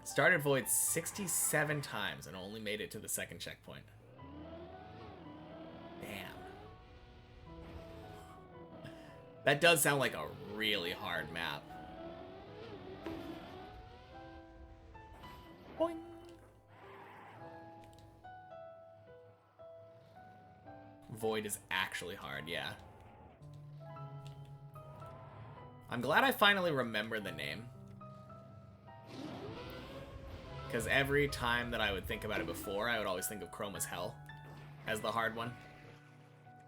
Started Void 67 times and only made it to the second checkpoint. Damn. That does sound like a really hard map. Boing. Void is actually hard, yeah. I'm glad I finally remember the name. Because every time that I would think about it before, I would always think of Chroma's Hell as the hard one.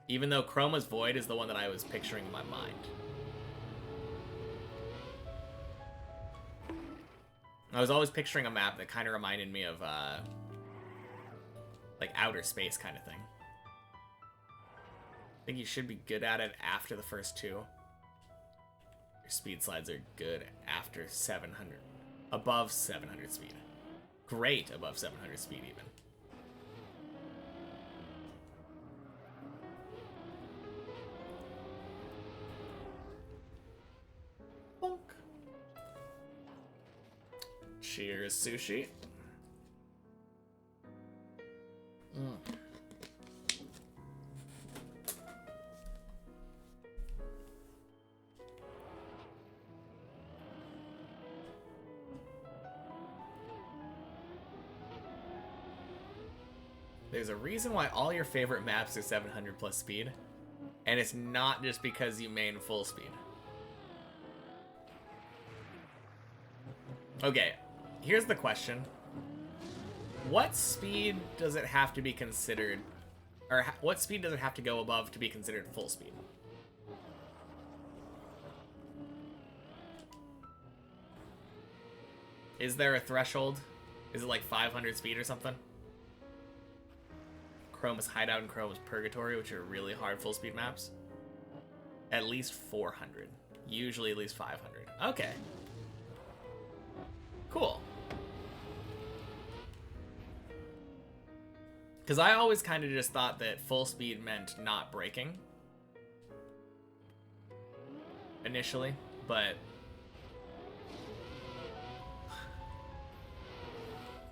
Even though Chroma's Void is the one that I was picturing in my mind. I was always picturing a map that kind of reminded me of, like, outer space kind of thing. I think you should be good at it after the first two. Your speed slides are good after 700. Above 700 speed. Great above 700 speed, even. Bonk. Cheers, sushi. There's a reason why all your favorite maps are 700 plus speed, and it's not just because you main full speed. Okay, here's the question. What speed does it have to be considered, or what speed does it have to go above to be considered full speed? Is there a threshold? Is it like 500 speed or something? Chroma's Hideout and Chroma's Purgatory, which are really hard full speed maps. At least 400. Usually at least 500. Okay. Cool. Because I always kind of just thought that full speed meant not braking. Initially, but...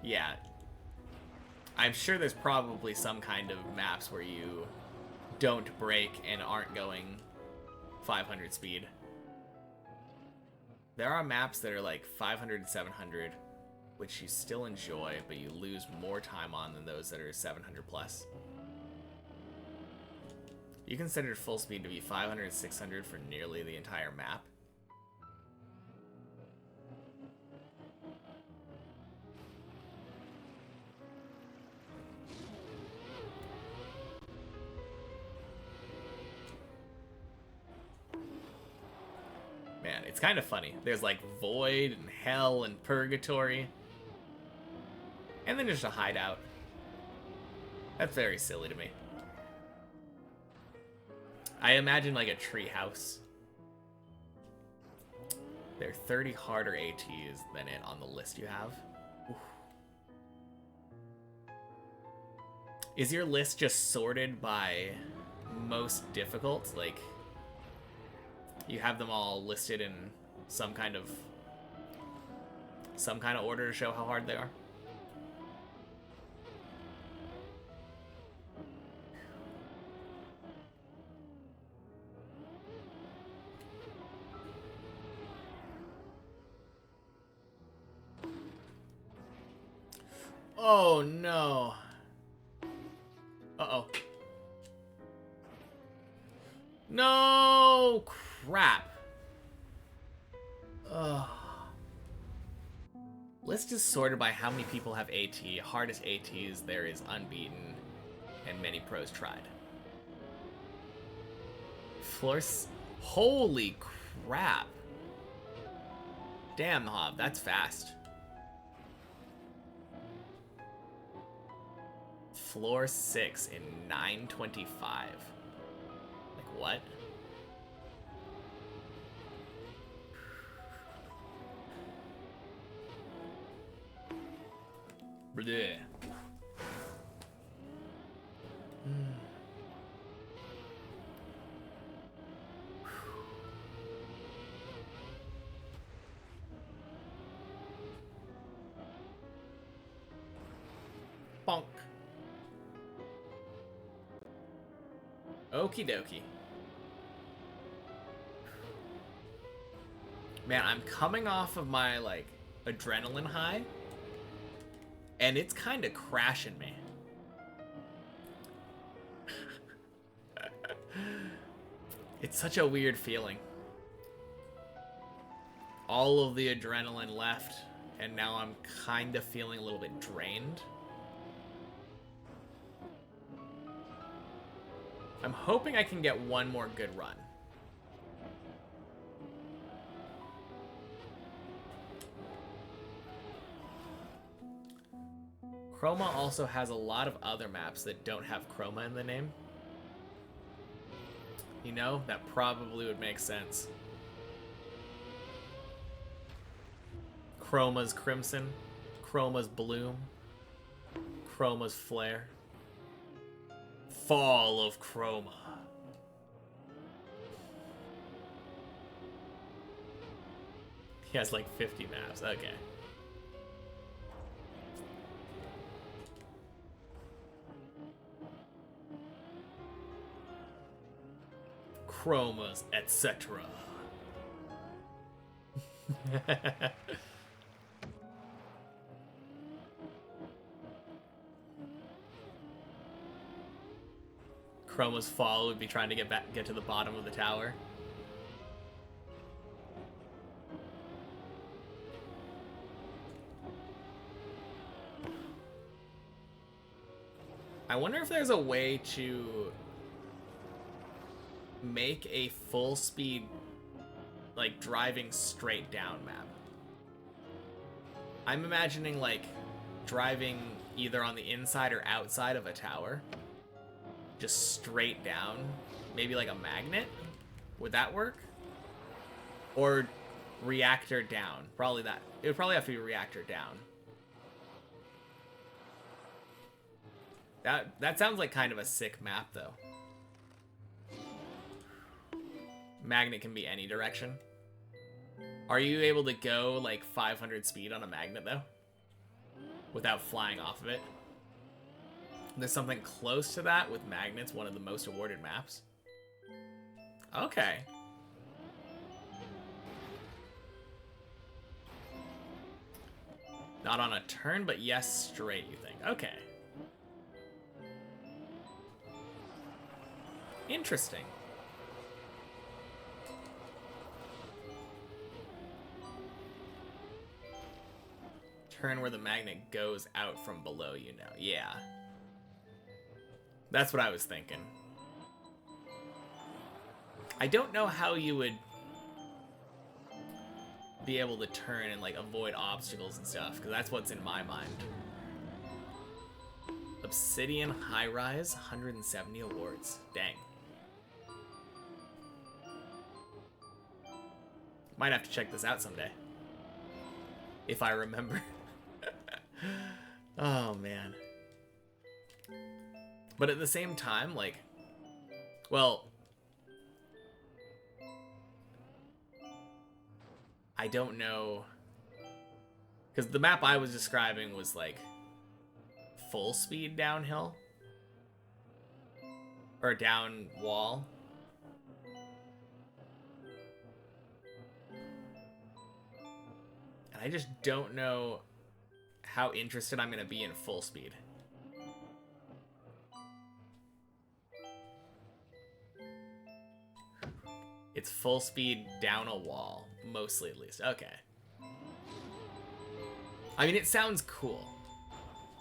yeah. I'm sure there's probably some kind of maps where you don't brake and aren't going 500 speed. There are maps that are like 500 and 700, which you still enjoy, but you lose more time on than those that are 700 plus. You considered full speed to be 500 and 600 for nearly the entire map. Man, it's kind of funny. There's like Void and Hell and Purgatory. And then just a hideout. That's very silly to me. I imagine like a tree house. There are 30 harder ATs than it on the list you have. Oof. Is your list just sorted by most difficult? Like, you have them all listed in some kind of order to show how hard they are? Oh no. Uh-oh. No! Crap. Ugh. List is sorted by how many people have AT. Hardest ATs there is unbeaten, and many pros tried. Floors. Holy crap. Damn, Hob, that's fast. Floor 6 in 9:25. Like, what? Bleh. Bonk. Okie dokie. Man, I'm coming off of my, like, adrenaline high, and it's kind of crashing me. It's such a weird feeling. All of the adrenaline left, and now I'm kind of feeling a little bit drained. I'm hoping I can get one more good run. Chroma also has a lot of other maps that don't have Chroma in the name. You know, that probably would make sense. Chroma's Crimson, Chroma's Bloom, Chroma's Flare. Fall of Chroma. He has like 50 maps, okay. Chromas, etc. Chroma's fall would be trying to get to the bottom of the tower. I wonder if there's a way to make a full speed, like, driving straight down map. I'm imagining, like, driving either on the inside or outside of a tower. Just straight down. Maybe like a magnet? Would that work? Or reactor down. Probably that. It would probably have to be reactor down. That sounds like kind of a sick map, though. Magnet can be any direction. Are you able to go like 500 speed on a magnet, though? Without flying off of it? There's something close to that with magnets, one of the most awarded maps. Okay. Not on a turn, but yes, straight, you think. Okay. Interesting. Turn where the magnet goes out from below, you know. Yeah. That's what I was thinking. I don't know how you would be able to turn and like avoid obstacles and stuff, because that's what's in my mind. Obsidian High Rise, 170 awards. Dang. Might have to check this out someday. If I remember. Oh, man. But at the same time, like, well, I don't know, because the map I was describing was like full speed downhill or down wall. And I just don't know how interested I'm going to be in full speed. It's full speed down a wall, mostly at least. Okay. I mean, it sounds cool.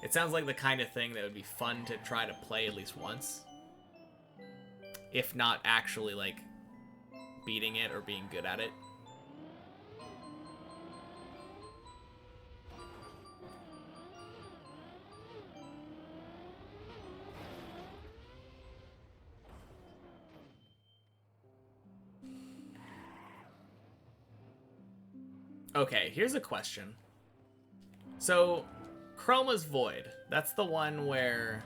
It sounds like the kind of thing that would be fun to try to play at least once. If not actually, like, beating it or being good at it. Okay, here's a question. So, Chroma's Void, that's the one where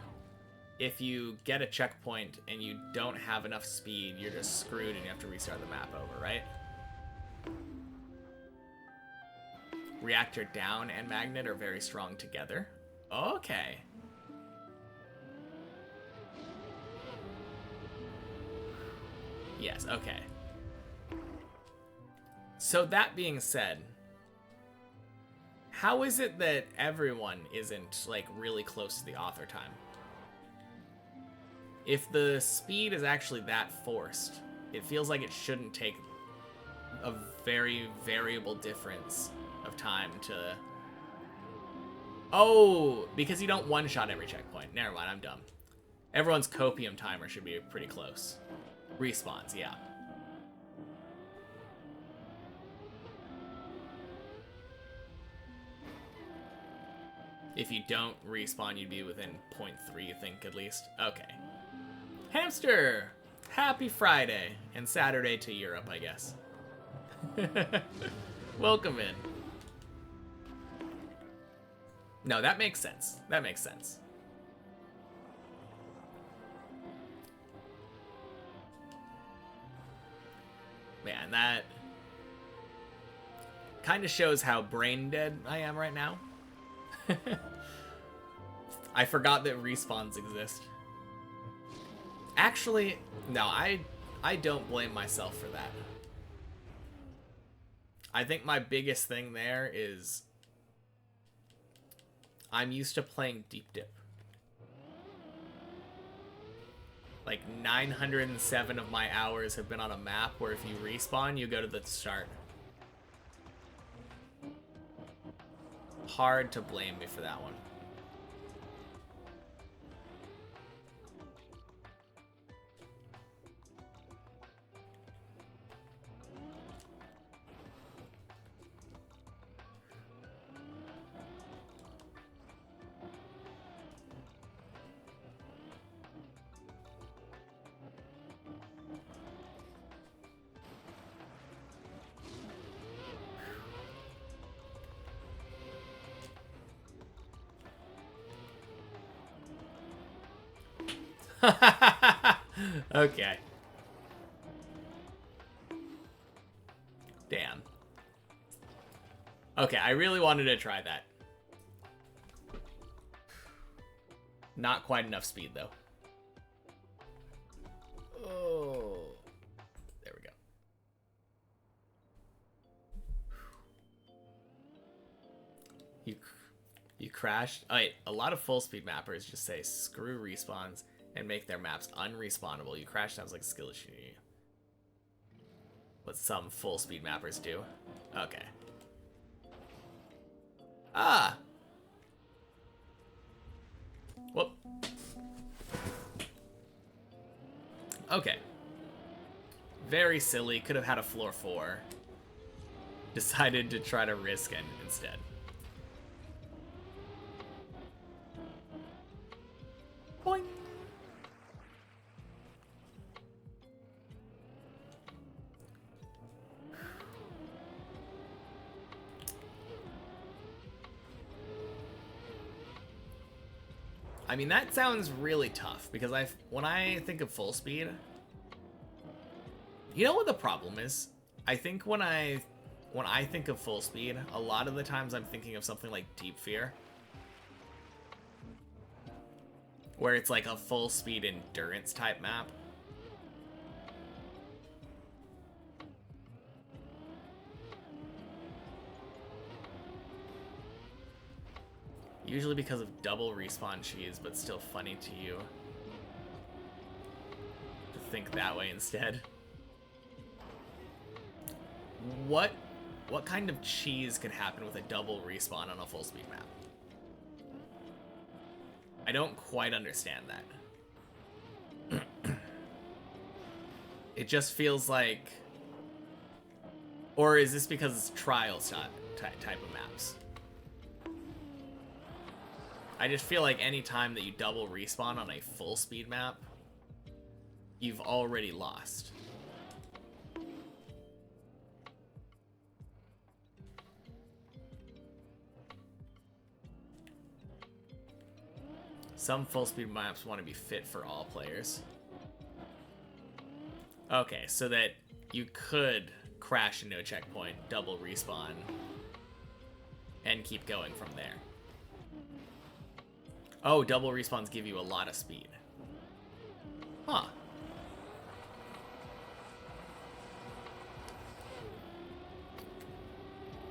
if you get a checkpoint and you don't have enough speed, you're just screwed and you have to restart the map over, right? Reactor Down and Magnet are very strong together. Okay. Yes, okay. So that being said, how is it that everyone isn't, like, really close to the author time? If the speed is actually that forced, it feels like it shouldn't take a very variable difference of time to... Oh, because you don't one-shot every checkpoint. Never mind, I'm dumb. Everyone's copium timer should be pretty close. Respawns, yeah. If you don't respawn, you'd be within 0.3, you think, at least. Okay. Hamster! Happy Friday. And Saturday to Europe, I guess. Welcome in. No, that makes sense. That makes sense. Man, that kind of shows how brain dead I am right now. I forgot that respawns exist. Actually, no, I don't blame myself for that. I think my biggest thing there is I'm used to playing Deep Dip. Like 907 of my hours have been on a map where if you respawn, you go to the start. Hard to blame me for that one. Okay. Damn. Okay, I really wanted to try that. Not quite enough speed, though. Oh. There we go. You crashed. Oh, wait, a lot of full speed mappers just say screw respawns and make their maps unrespawnable. You crash sounds like a skill issue. What some full speed mappers do. Okay. Ah! Whoop. Okay. Very silly. Could have had a floor 4. Decided to try to risk it instead. Boing. I mean, that sounds really tough because when I think of full speed, you know what the problem is? I think when I think of full speed, a lot of the times I'm thinking of something like Deep Fear, where it's like a full speed endurance type map. Usually because of double respawn cheese, but still funny to you to think that way instead. What kind of cheese could happen with a double respawn on a full speed map? I don't quite understand that. It just feels like... Or is this because it's trials type of maps? I just feel like any time that you double respawn on a full speed map, you've already lost. Some full speed maps want to be fit for all players. Okay, so that you could crash into a checkpoint, double respawn, and keep going from there. Oh, double respawns give you a lot of speed. Huh.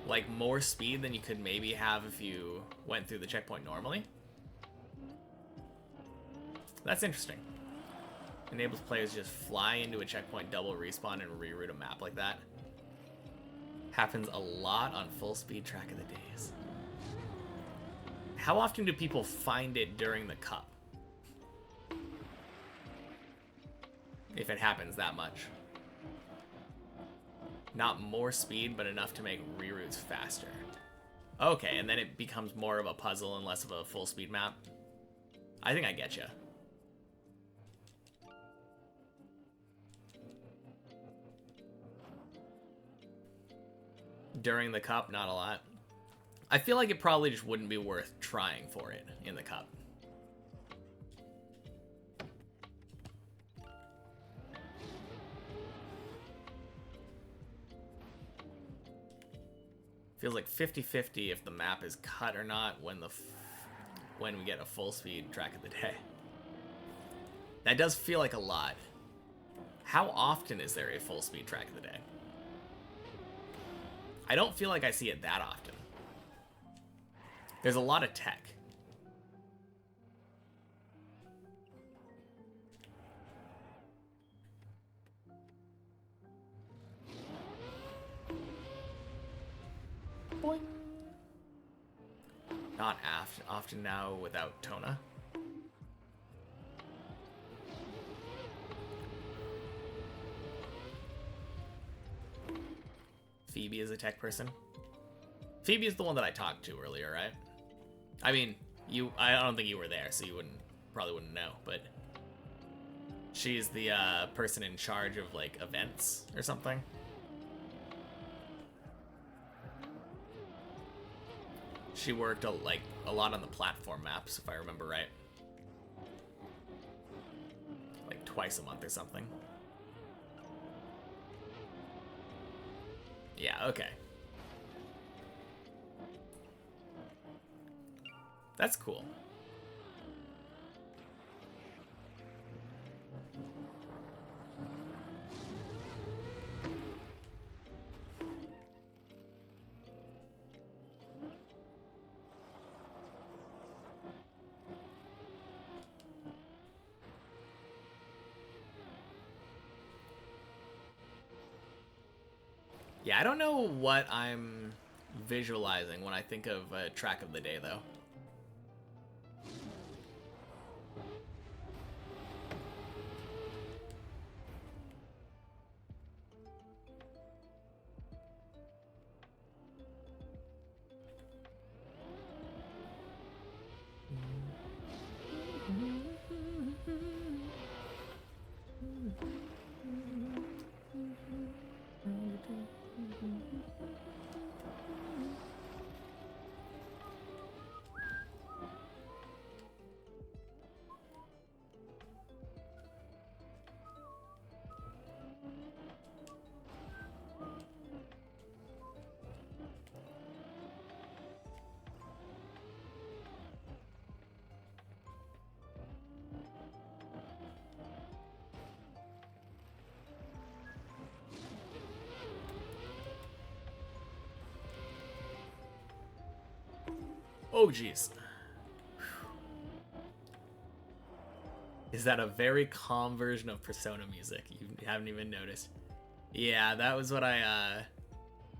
Like more speed than you could maybe have if you went through the checkpoint normally? That's interesting. Enables players to just fly into a checkpoint, double respawn, and reroute a map like that. Happens a lot on full speed Track of the Days. How often do people find it during the cup? If it happens that much. Not more speed, but enough to make reroutes faster. Okay, and then it becomes more of a puzzle and less of a full speed map. I think I get you. During the cup, not a lot. I feel like it probably just wouldn't be worth trying for it in the cup. Feels like 50-50 if the map is cut or not when we get a full speed Track of the Day. That does feel like a lot. How often is there a full speed Track of the Day? I don't feel like I see it that often. There's a lot of tech. Boing. Not often now without Tona. Phoebe is a tech person. Phoebe is the one that I talked to earlier, right? I mean, I don't think you were there, so you probably wouldn't know, but she's the person in charge of like events or something. She worked a lot on the platform maps, if I remember right. twice a month or something. Yeah, okay. That's cool. Yeah, I don't know what I'm visualizing when I think of track of the day, though. Oh, jeez. Is that a very calm version of Persona music? You haven't even noticed. Yeah, that was what I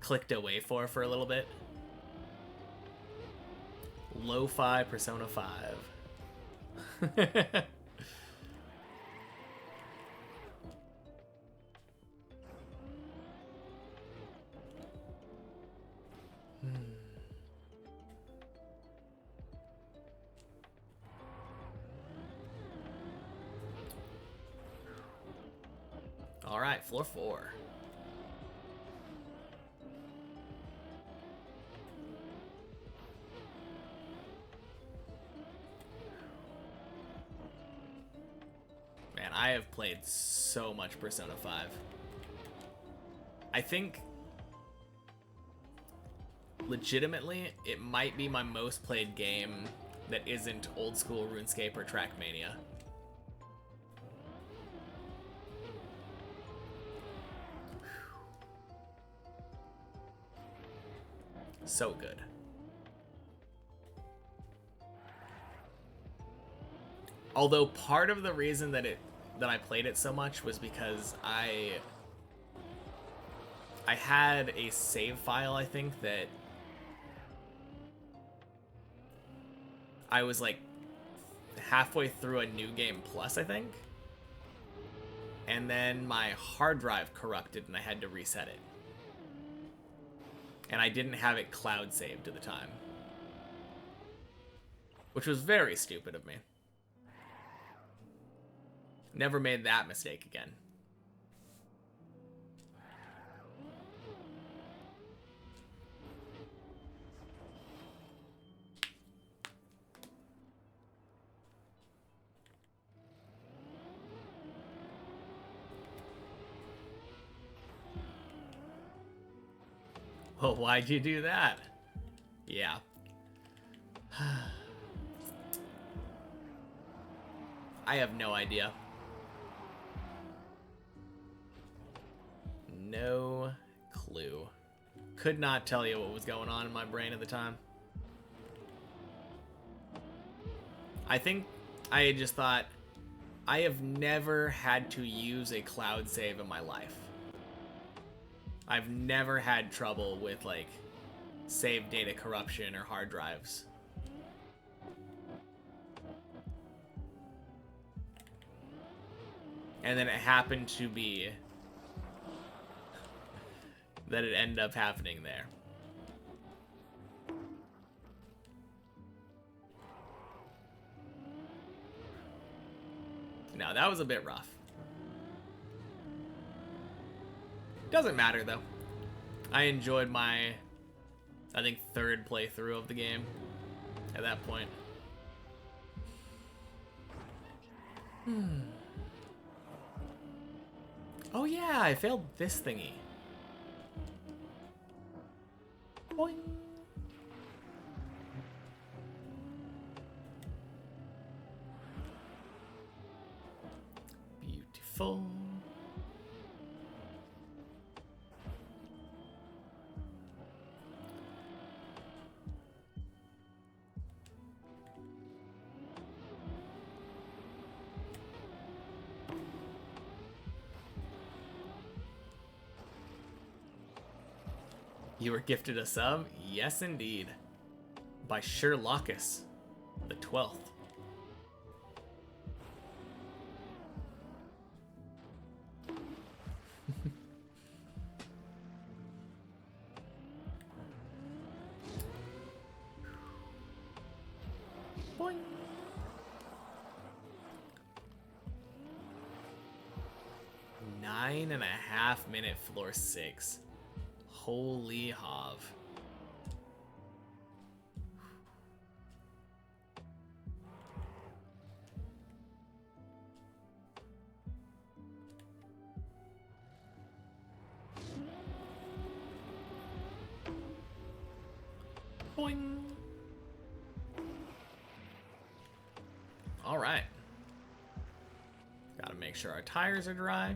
clicked away for a little bit. Lo-fi Persona 5. All right, floor 4. Man, I have played so much Persona 5. I think, legitimately, it might be my most played game that isn't old school RuneScape or Trackmania. So good. Although part of the reason that I played it so much was because I had a save file, I think, that I was like halfway through a New Game Plus, I think. And then my hard drive corrupted and I had to reset it. And I didn't have it cloud saved at the time, which was very stupid of me. Never made that mistake again. Well, why'd you do that? Yeah. I have no idea. No clue. Could not tell you what was going on in my brain at the time. I think I just thought, I have never had to use a cloud save in my life. I've never had trouble with, like, save data corruption or hard drives. And then it happened to be that it ended up happening there. No, that was a bit rough. Doesn't matter, though. I enjoyed my, I think, third playthrough of the game at that point. Oh yeah, I failed this thingy. Boing. Beautiful. You were gifted a sub? Yes, indeed. By Sherlockus, the 12th. Boing. Nine and a half minute floor 6. Holy hov. Boing. All right. Gotta make sure our tires are dry.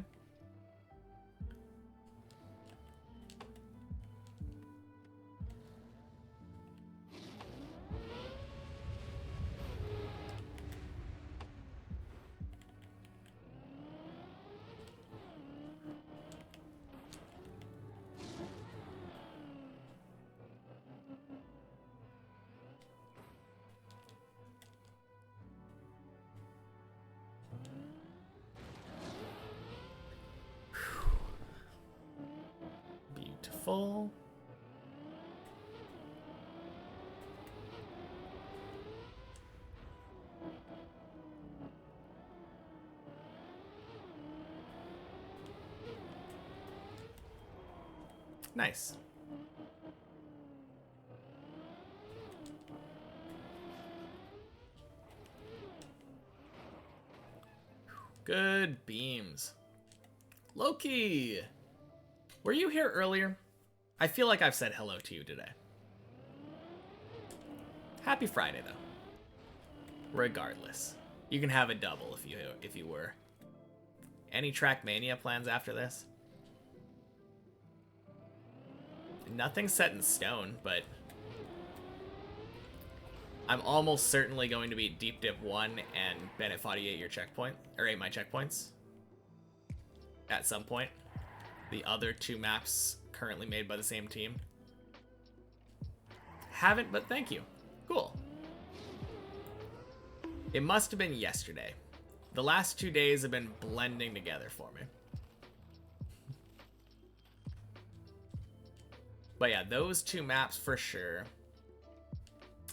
Beautiful. Nice. Good beams. Loki! Were you here earlier? I feel like I've said hello to you today. Happy Friday, though. Regardless. You can have a double if you were. Any Trackmania plans after this? Nothing set in stone, but I'm almost certainly going to beat Deep Dip 1 and Bennett 48 your checkpoint, or 8 my checkpoints. At some point. The other 2 maps currently made by the same team. Haven't, but thank you. Cool. It must have been yesterday. The last 2 days have been blending together for me. But yeah, those 2 maps for sure.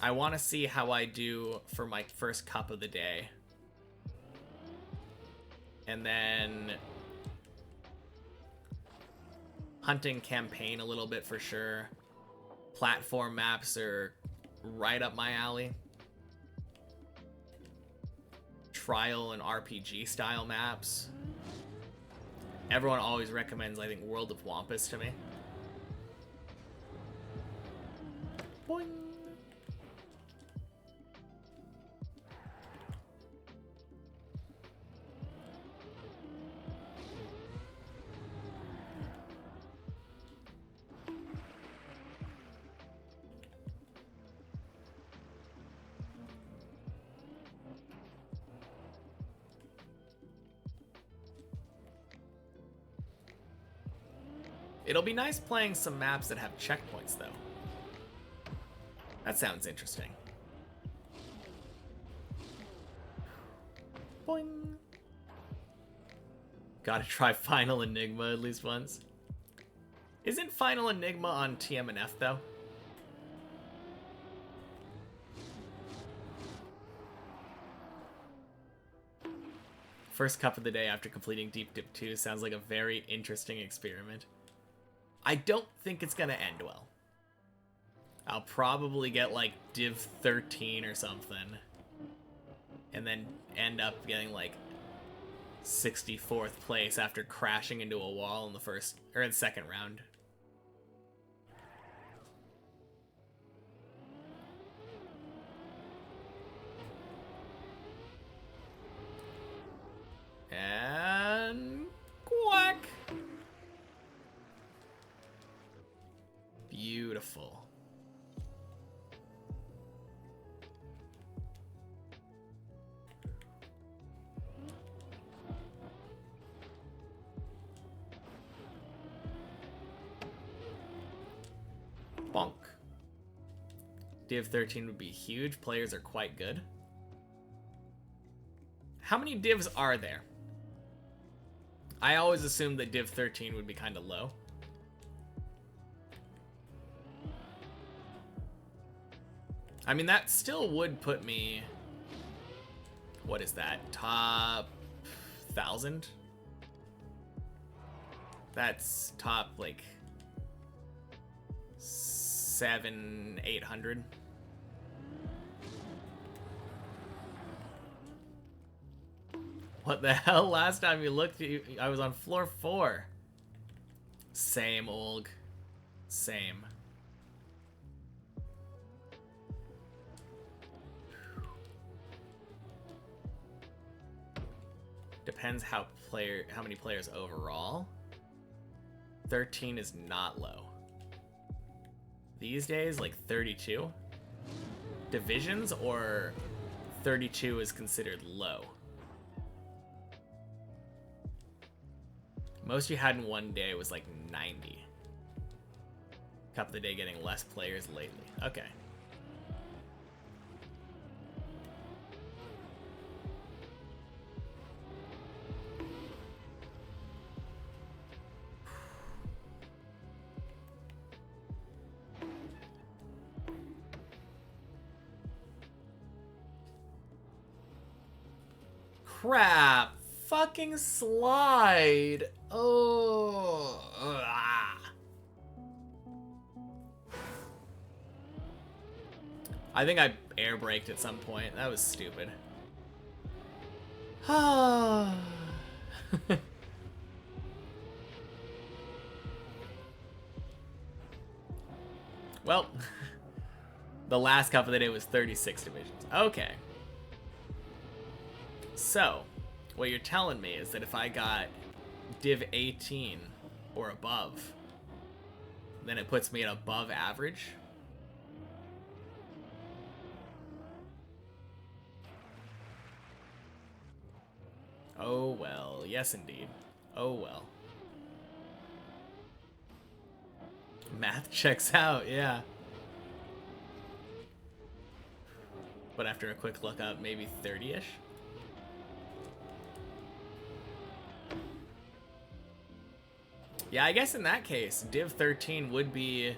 I want to see how I do for my first cup of the day. And then hunting campaign a little bit for sure. Platform maps are right up my alley. Trial and RPG style maps. Everyone always recommends, I think, World of Wampus to me. Boing. It'll be nice playing some maps that have checkpoints, though. That sounds interesting. Boing. Gotta try Final Enigma at least once. Isn't Final Enigma on TMNF, though? First cup of the day after completing Deep Dip 2 sounds like a very interesting experiment. I don't think it's gonna end well. I'll probably get like Div 13 or something. And then end up getting like 64th place after crashing into a wall in the first or in second round. And quack. Beautiful. Bonk. Div 13 would be huge. Players are quite good. How many divs are there? I always assumed that Div 13 would be kind of low. I mean, that still would put me... What is that? Top 1,000? That's top, like... 700-800. What the hell? Last time you looked, I was on floor 4. Same, Olg. Same. Depends how many players overall. 13 is not low. These days, like 32 divisions, or 32 is considered low. Most you had in one day was like 90. Cup of the Day getting less players lately. Okay. Crap. Fucking slide. Oh. Ah. I think I air braked at some point. That was stupid. Well, the last cup of the day was 36 divisions. Okay. So, what you're telling me is that if I got Div 18 or above, then it puts me at above average? Oh well, yes indeed. Oh well. Math checks out, yeah. But after a quick look up, maybe 30-ish? Yeah, I guess in that case, Div 13 would be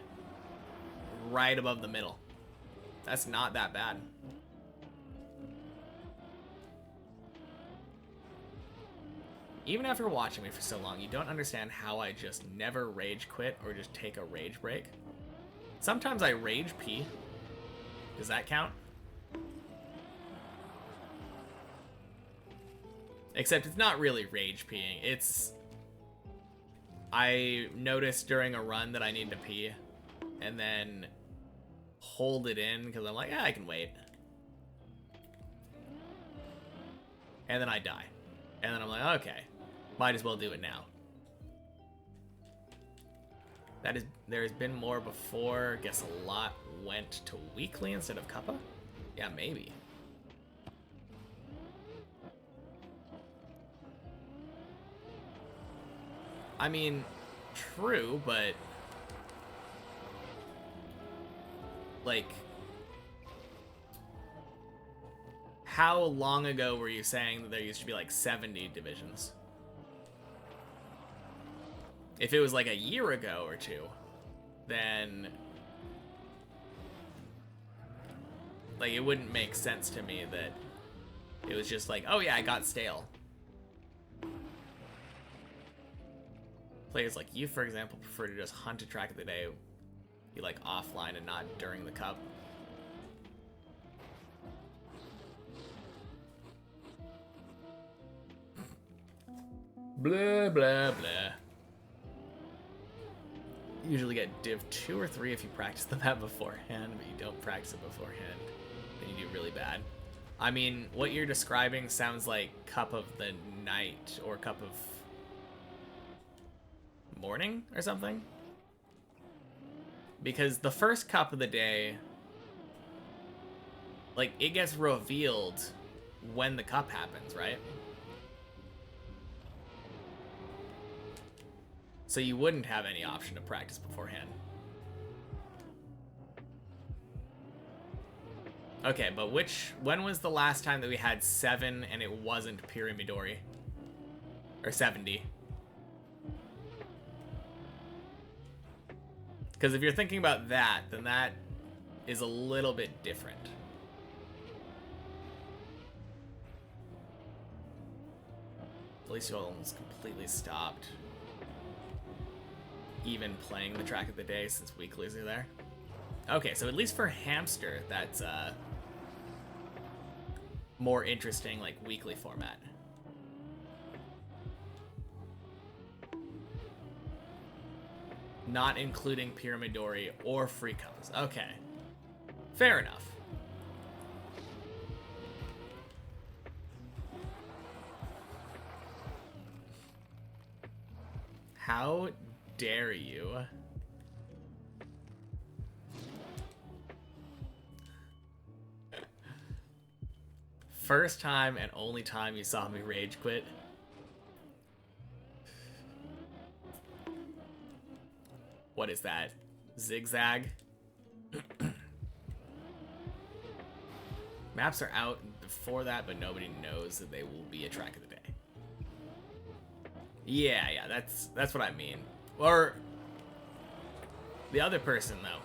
right above the middle. That's not that bad. Even after watching me for so long, you don't understand how I just never rage quit or just take a rage break. Sometimes I rage pee. Does that count? Except it's not really rage peeing. It's... I noticed during a run that I need to pee, and then hold it in because I'm like, I can wait. And then I die. And then I'm like, okay, might as well do it now. There has been more before. Guess a lot went to weekly instead of Kappa? Yeah, maybe. I mean, true, but like, how long ago were you saying that there used to be like 70 divisions? If it was like a year ago or two, then like it wouldn't make sense to me that it was just like, oh yeah, I got stale. Players like you, for example, prefer to just hunt a track of the day, be like offline and not during the cup. Blah, blah, blah. Usually get div 2 or 3 if you practice the map beforehand, but you don't practice it beforehand. Then you do really bad. I mean, what you're describing sounds like Cup of the Night or Cup of Morning or something. Because the first Cup of the Day, like, it gets revealed when the cup happens, right? So you wouldn't have any option to practice beforehand. Okay, but when was the last time that we had 7 and it wasn't Pyramidori? Or 70? Because if you're thinking about that, then that is a little bit different. At least you almost completely stopped even playing the track of the day since weeklies are there. Okay, so at least for Hamster, that's more interesting, like, weekly format. Not including Pyramidori or free cups. Okay. Fair enough. How dare you? First time and only time you saw me rage quit. What is that? Zigzag? Maps are out before that, but nobody knows that they will be a track of the day. Yeah, that's what I mean. Or the other person, though.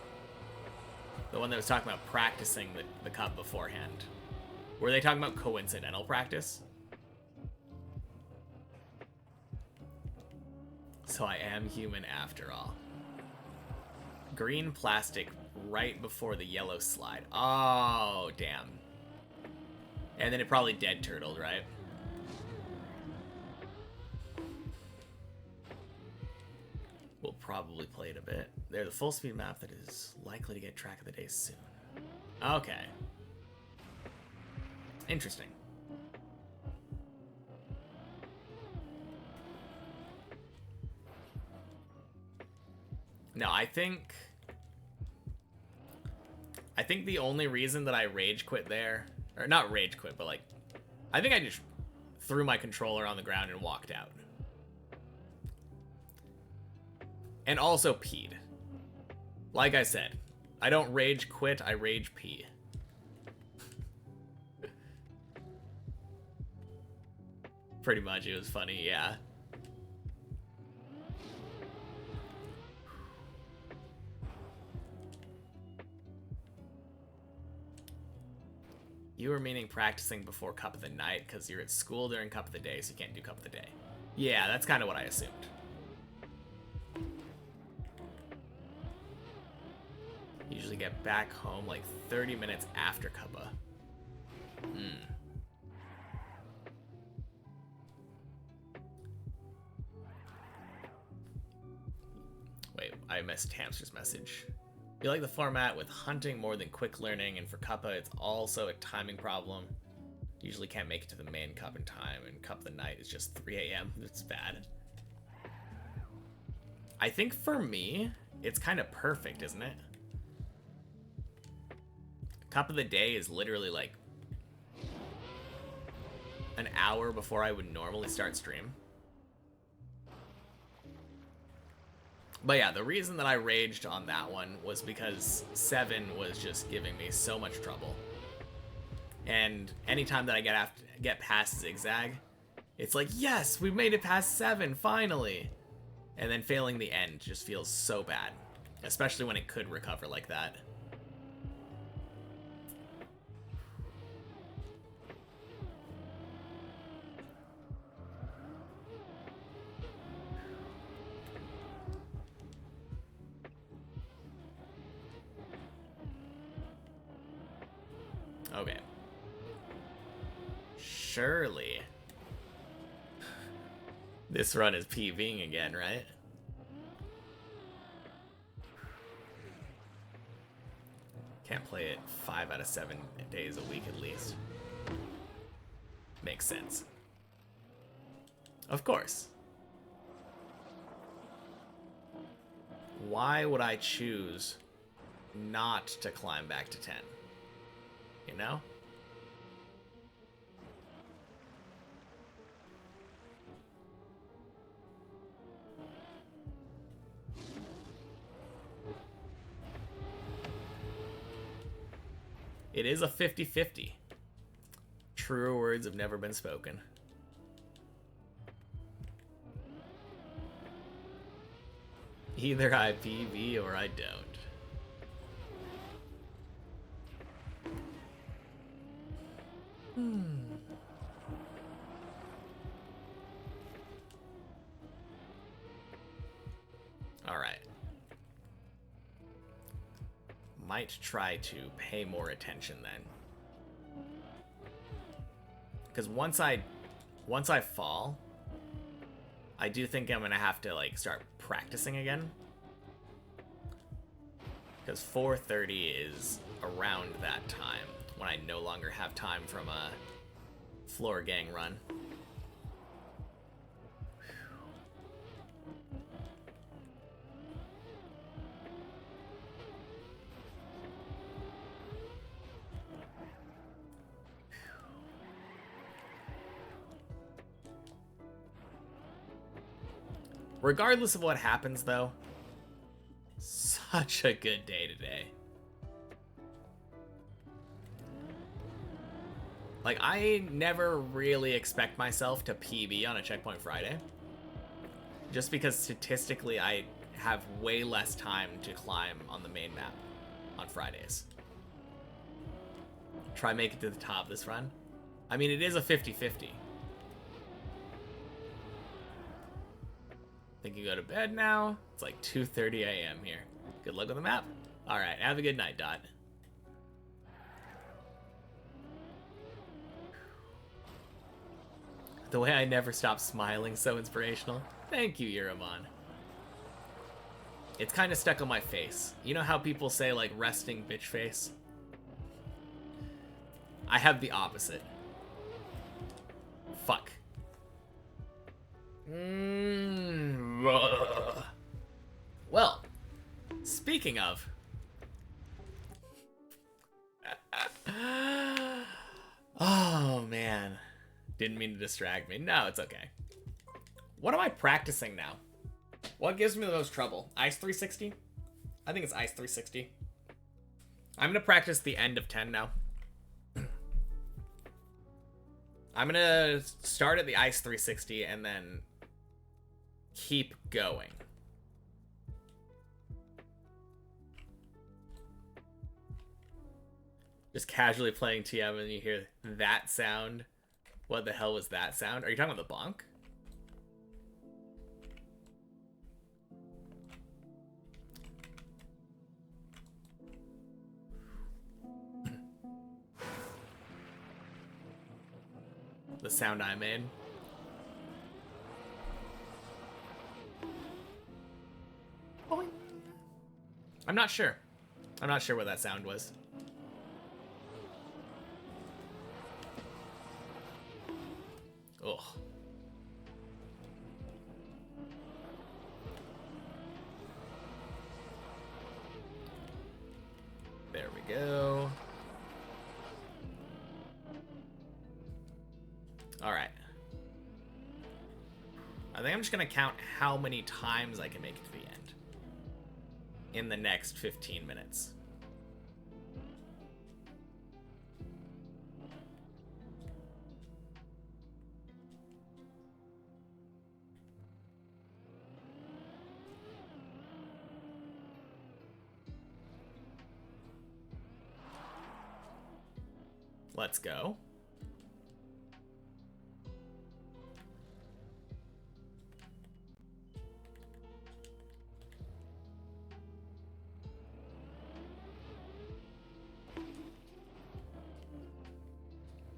The one that was talking about practicing the cup beforehand. Were they talking about coincidental practice? So I am human after all. Green plastic right before the yellow slide. Oh, damn. And then it probably dead turtled, right? We'll probably play it a bit. They're the full speed map that is likely to get track of the day soon. Okay. Interesting. No, I think the only reason that I rage quit there, or not rage quit, but like, I think I just threw my controller on the ground and walked out. And also peed. Like I said, I don't rage quit, I rage pee. Pretty much, it was funny, yeah. You were meaning practicing before Cup of the Night because you're at school during Cup of the Day, so you can't do Cup of the Day. Yeah, that's kind of what I assumed. Usually get back home like 30 minutes after Cuppa. Wait, I missed Hamster's message. You like the format with hunting more than quick learning, and for Cuppa, it's also a timing problem. Usually can't make it to the main cup in time, and Cup of the Night is just 3 a.m. It's bad. I think for me, it's kind of perfect, isn't it? Cup of the Day is literally like an hour before I would normally start stream. But yeah, the reason that I raged on that one was because 7 was just giving me so much trouble. And anytime that I get past Zigzag, it's like, yes, we made it past 7, finally! And then failing the end just feels so bad. Especially when it could recover like that. Okay. Surely. This run is PVing again, right? Can't play it 5 out of 7 days a week at least. Makes sense. Of course. Why would I choose not to climb back to 10? You know? It is a 50-50. Truer words have never been spoken. Either I PV or I don't. Alright. Might try to pay more attention then. Because once I fall, I do think I'm gonna have to like start practicing again. Because 4:30 is around that time when I no longer have time from a floor gang run. Regardless of what happens, though, such a good day today. Like, I never really expect myself to PB on a Checkpoint Friday. Just because statistically I have way less time to climb on the main map on Fridays. Try make it to the top this run. I mean, it is a 50-50. Think you go to bed now? It's like 2:30 a.m. here. Good luck with the map. Alright, have a good night, Dot. The way I never stop smiling, so inspirational. Thank you, Yuraman. It's kind of stuck on my face. You know how people say, like, resting bitch face? I have the opposite. Fuck. Well, speaking of... Oh, man. Didn't mean to distract me. No, it's okay. What am I practicing now? What gives me the most trouble? Ice 360? I think it's Ice 360. I'm gonna practice the end of 10 now. I'm gonna start at the Ice 360 and then keep going. Just casually playing TM and you hear that sound. What the hell was that sound? Are you talking about the bonk? The sound I made. I'm not sure. I'm not sure what that sound was. Ugh. There we go. All right. I think I'm just gonna count how many times I can make it to the end in the next 15 minutes. Let's go.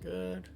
Good.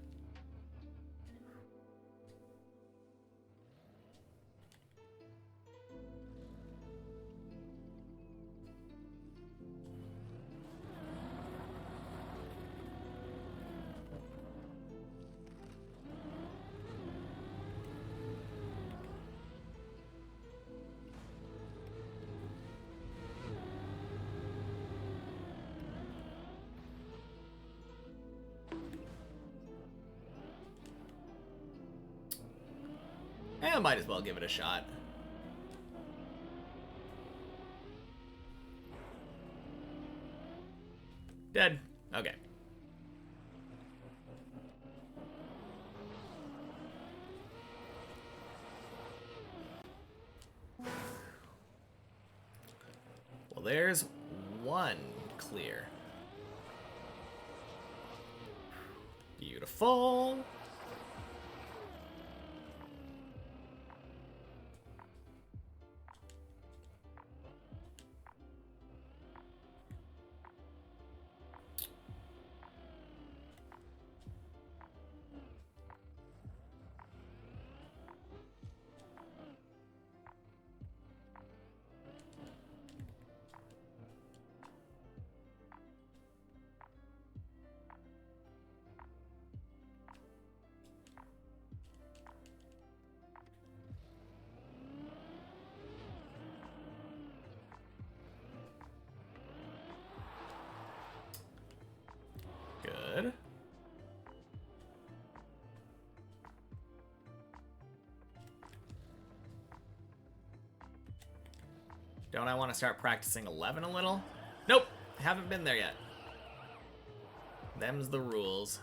I might as well give it a shot. Dead. Okay. Well, there's one clear. Beautiful. Good. Don't I want to start practicing 11 a little? Nope, haven't been there yet. Them's the rules.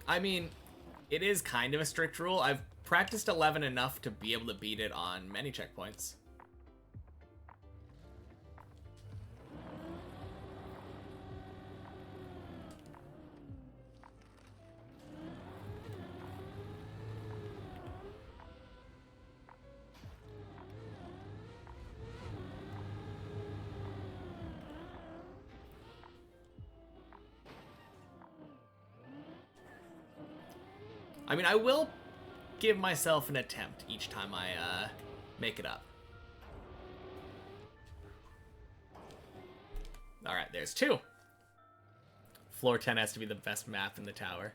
I mean, it is kind of a strict rule. I've practiced 11 enough to be able to beat it on many checkpoints. I mean, I will give myself an attempt each time I make it up. Alright, there's 2. Floor 10 has to be the best map in the tower.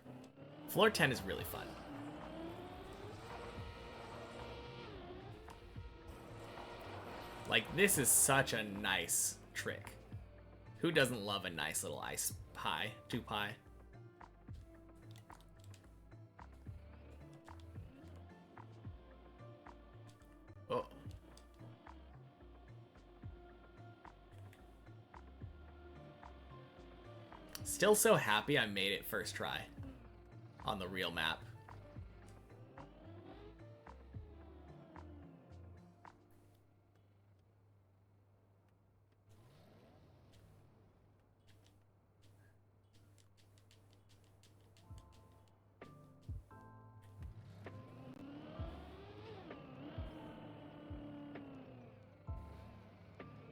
Floor 10 is really fun. Like, this is such a nice trick. Who doesn't love a nice little ice pie? 2 pie. Oh. Still so happy I made it first try on the real map.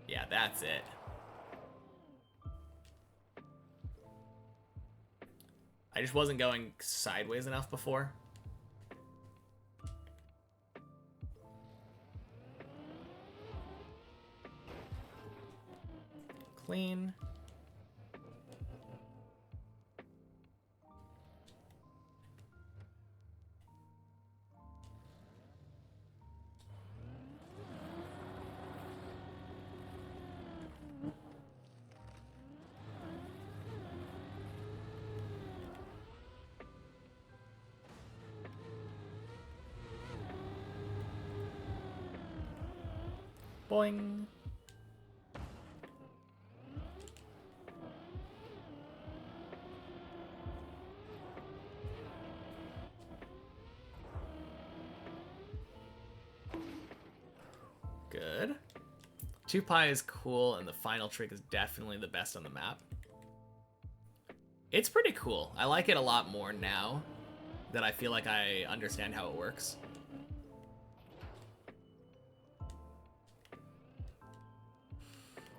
Yeah, that's it. I just wasn't going sideways enough before. Clean. Boing. Good. 2 pie is cool, and the final trick is definitely the best on the map. It's pretty cool. I like it a lot more now that I feel like I understand how it works.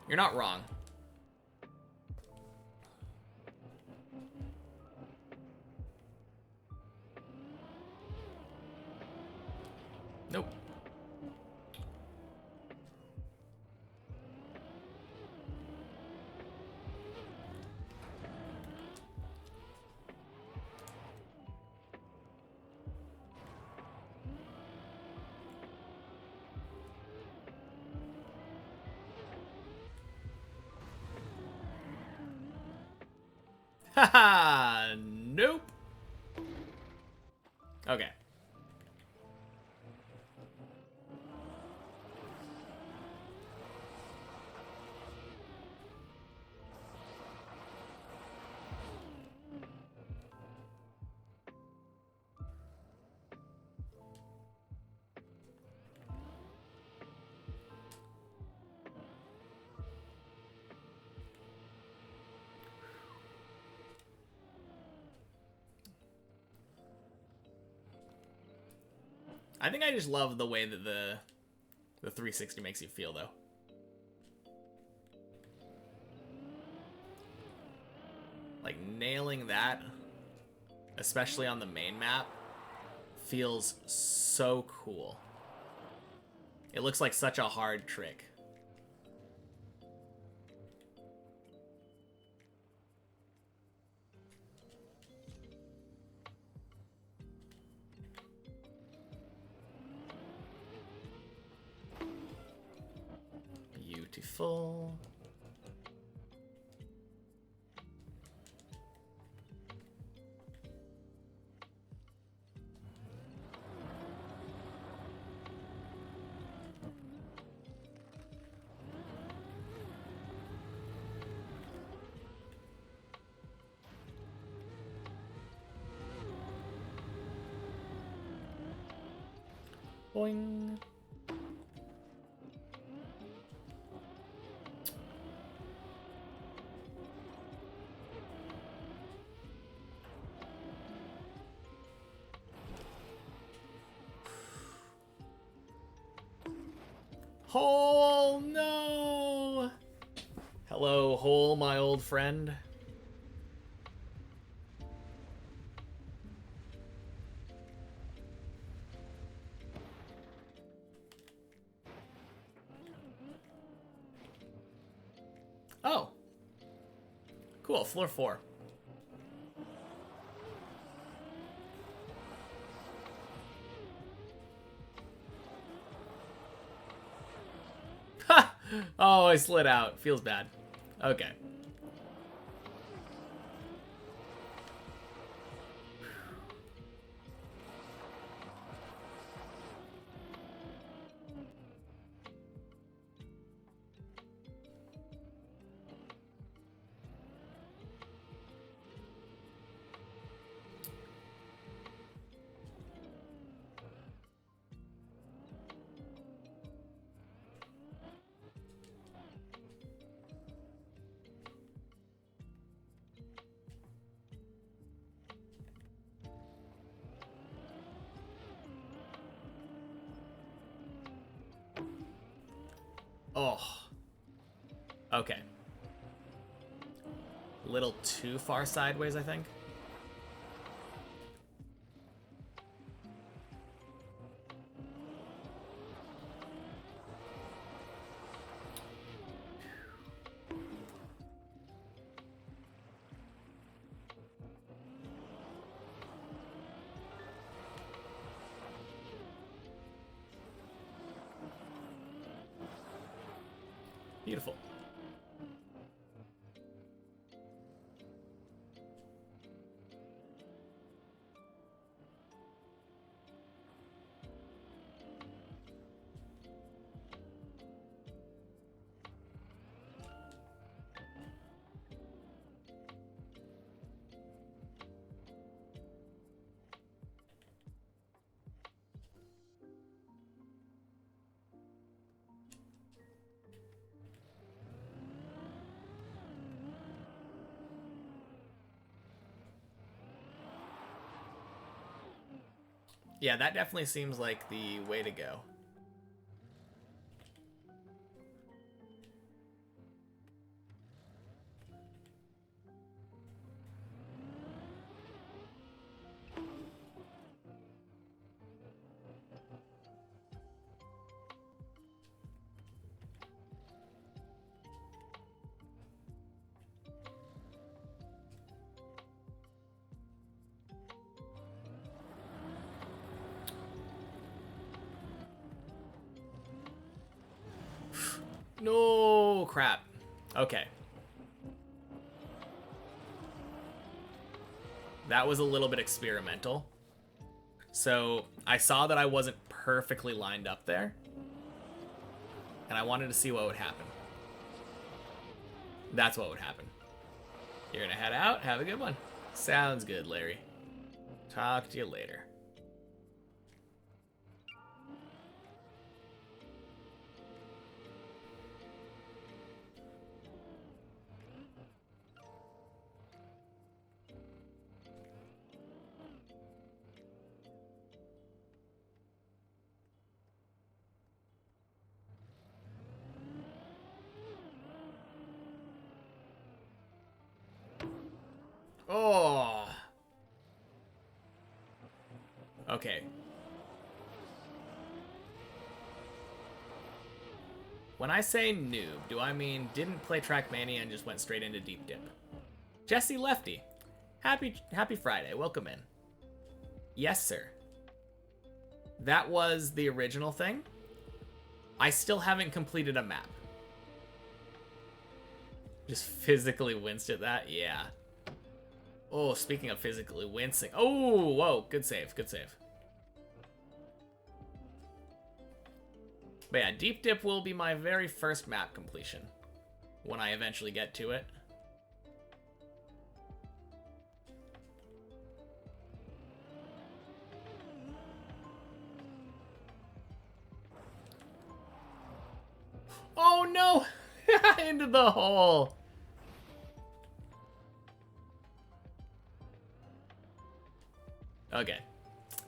You're not wrong. Nope. Haha, nope. Okay. I think I just love the way that the 360 makes you feel, though. Like, nailing that, especially on the main map, feels so cool. It looks like such a hard trick. Beautiful. Boing. Hole, no! Hello, Hole, my old friend. Oh. Cool, floor 4. Ha! Oh, I slid out. Feels bad. Okay. Oh. Okay. A little too far sideways, I think. Beautiful. Yeah, that definitely seems like the way to go. No, crap. Okay. That was a little bit experimental. So I saw that I wasn't perfectly lined up there, and I wanted to see what would happen. That's what would happen. You're gonna head out? Have a good one. Sounds good, Larry. Talk to you later. Oh. Okay. When I say noob, do I mean didn't play Trackmania and just went straight into Deep Dip? Jesse Lefty. Happy Friday. Welcome in. Yes, sir. That was the original thing. I still haven't completed a map. Just physically winced at that? Yeah. Oh, speaking of physically wincing. Oh, whoa. Good save. Good save. But yeah, Deep Dip will be my very first map completion when I eventually get to it. Oh no! Into the hole! Okay.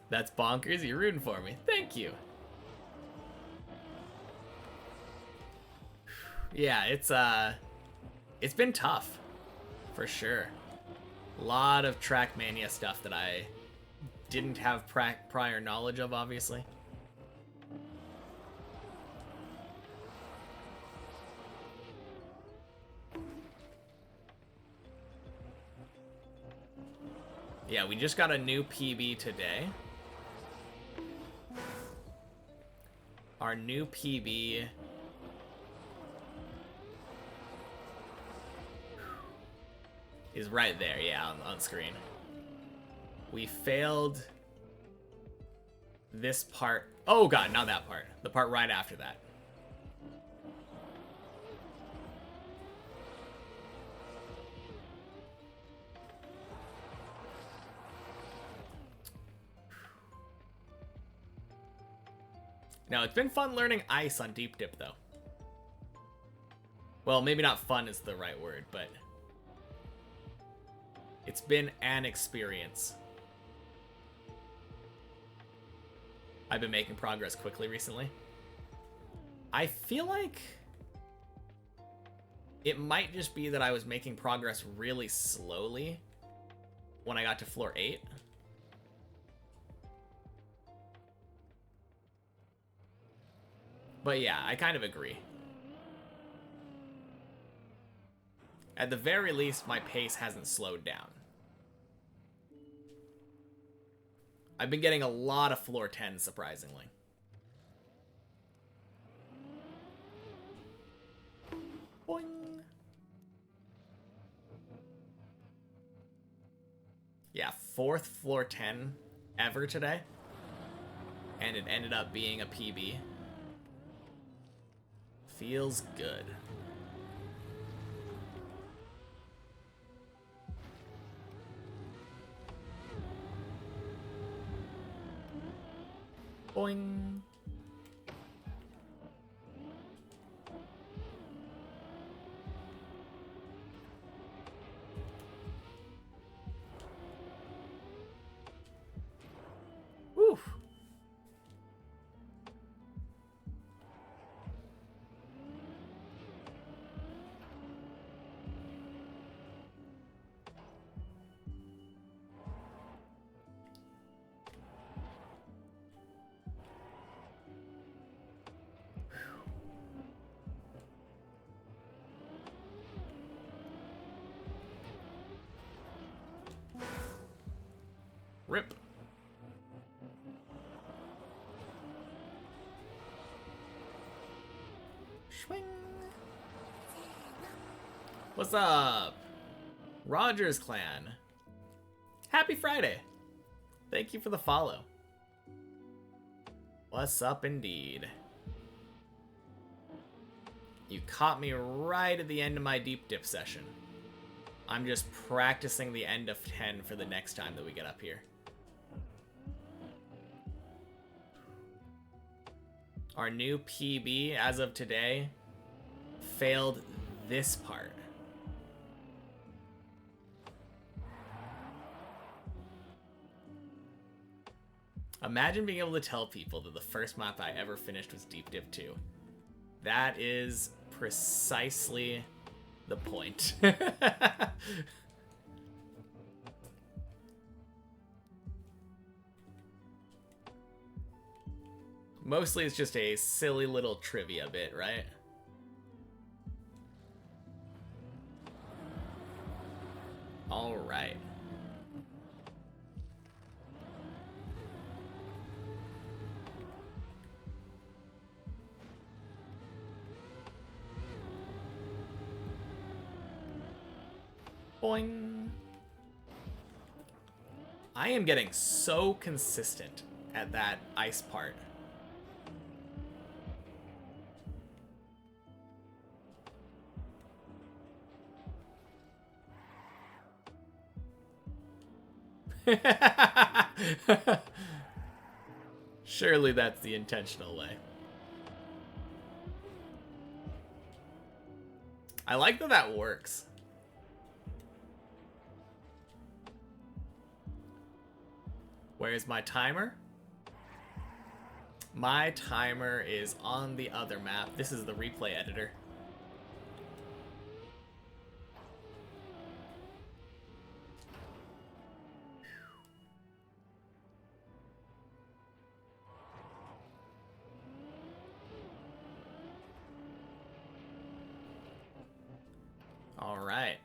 That's bonkers. You're rooting for me. Thank you. Yeah, it's been tough. For sure. A lot of Trackmania stuff that I didn't have prior knowledge of, obviously. Yeah, we just got a new PB today. Our new PB is right there, yeah, on screen. We failed this part. Oh god, not that part. The part right after that. Now, it's been fun learning ice on Deep Dip, though. Well, maybe not fun is the right word, but it's been an experience. I've been making progress quickly recently. I feel like it might just be that I was making progress really slowly when I got to floor 8. But yeah, I kind of agree. At the very least, my pace hasn't slowed down. I've been getting a lot of floor 10, surprisingly. Boing. Yeah, 4th floor 10 ever today. And it ended up being a PB. Feels good. Boing. Woo. Rip. Swing. What's up? Rogers Clan. Happy Friday. Thank you for the follow. What's up indeed? You caught me right at the end of my deep dip session. I'm just practicing the end of 10 for the next time that we get up here. Our new PB, as of today, failed this part. Imagine being able to tell people that the first map I ever finished was Deep Dip 2. That is precisely the point. Mostly it's just a silly little trivia bit, right? All right. Boing. I am getting so consistent at that ice part. Surely that's the intentional way. I like that that works. Where's my timer? My timer is on the other map. This is the replay editor. All right.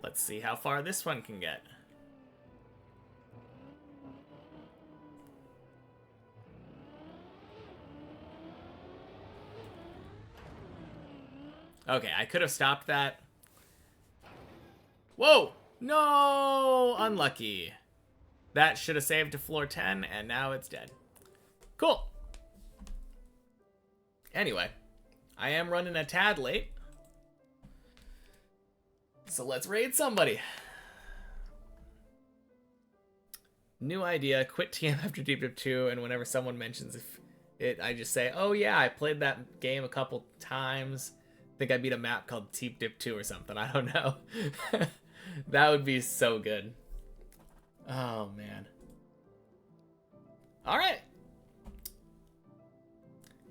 Let's see how far this one can get. Okay, I could have stopped that. Whoa! No! Unlucky. That should have saved to floor 10, and now it's dead. Cool. Anyway, I am running a tad late. So let's raid somebody. New idea, quit TM after Deep Dip 2, and whenever someone mentions it, I just say, oh yeah, I played that game a couple times. I think I beat a map called Deep Dip 2 or something, I don't know. That would be so good. Oh man. Alright.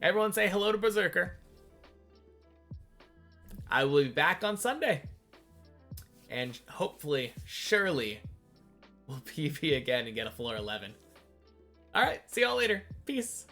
Everyone say hello to Berserker. I will be back on Sunday. And hopefully, surely, we'll PV again and get a floor 11. Alright, see y'all later. Peace.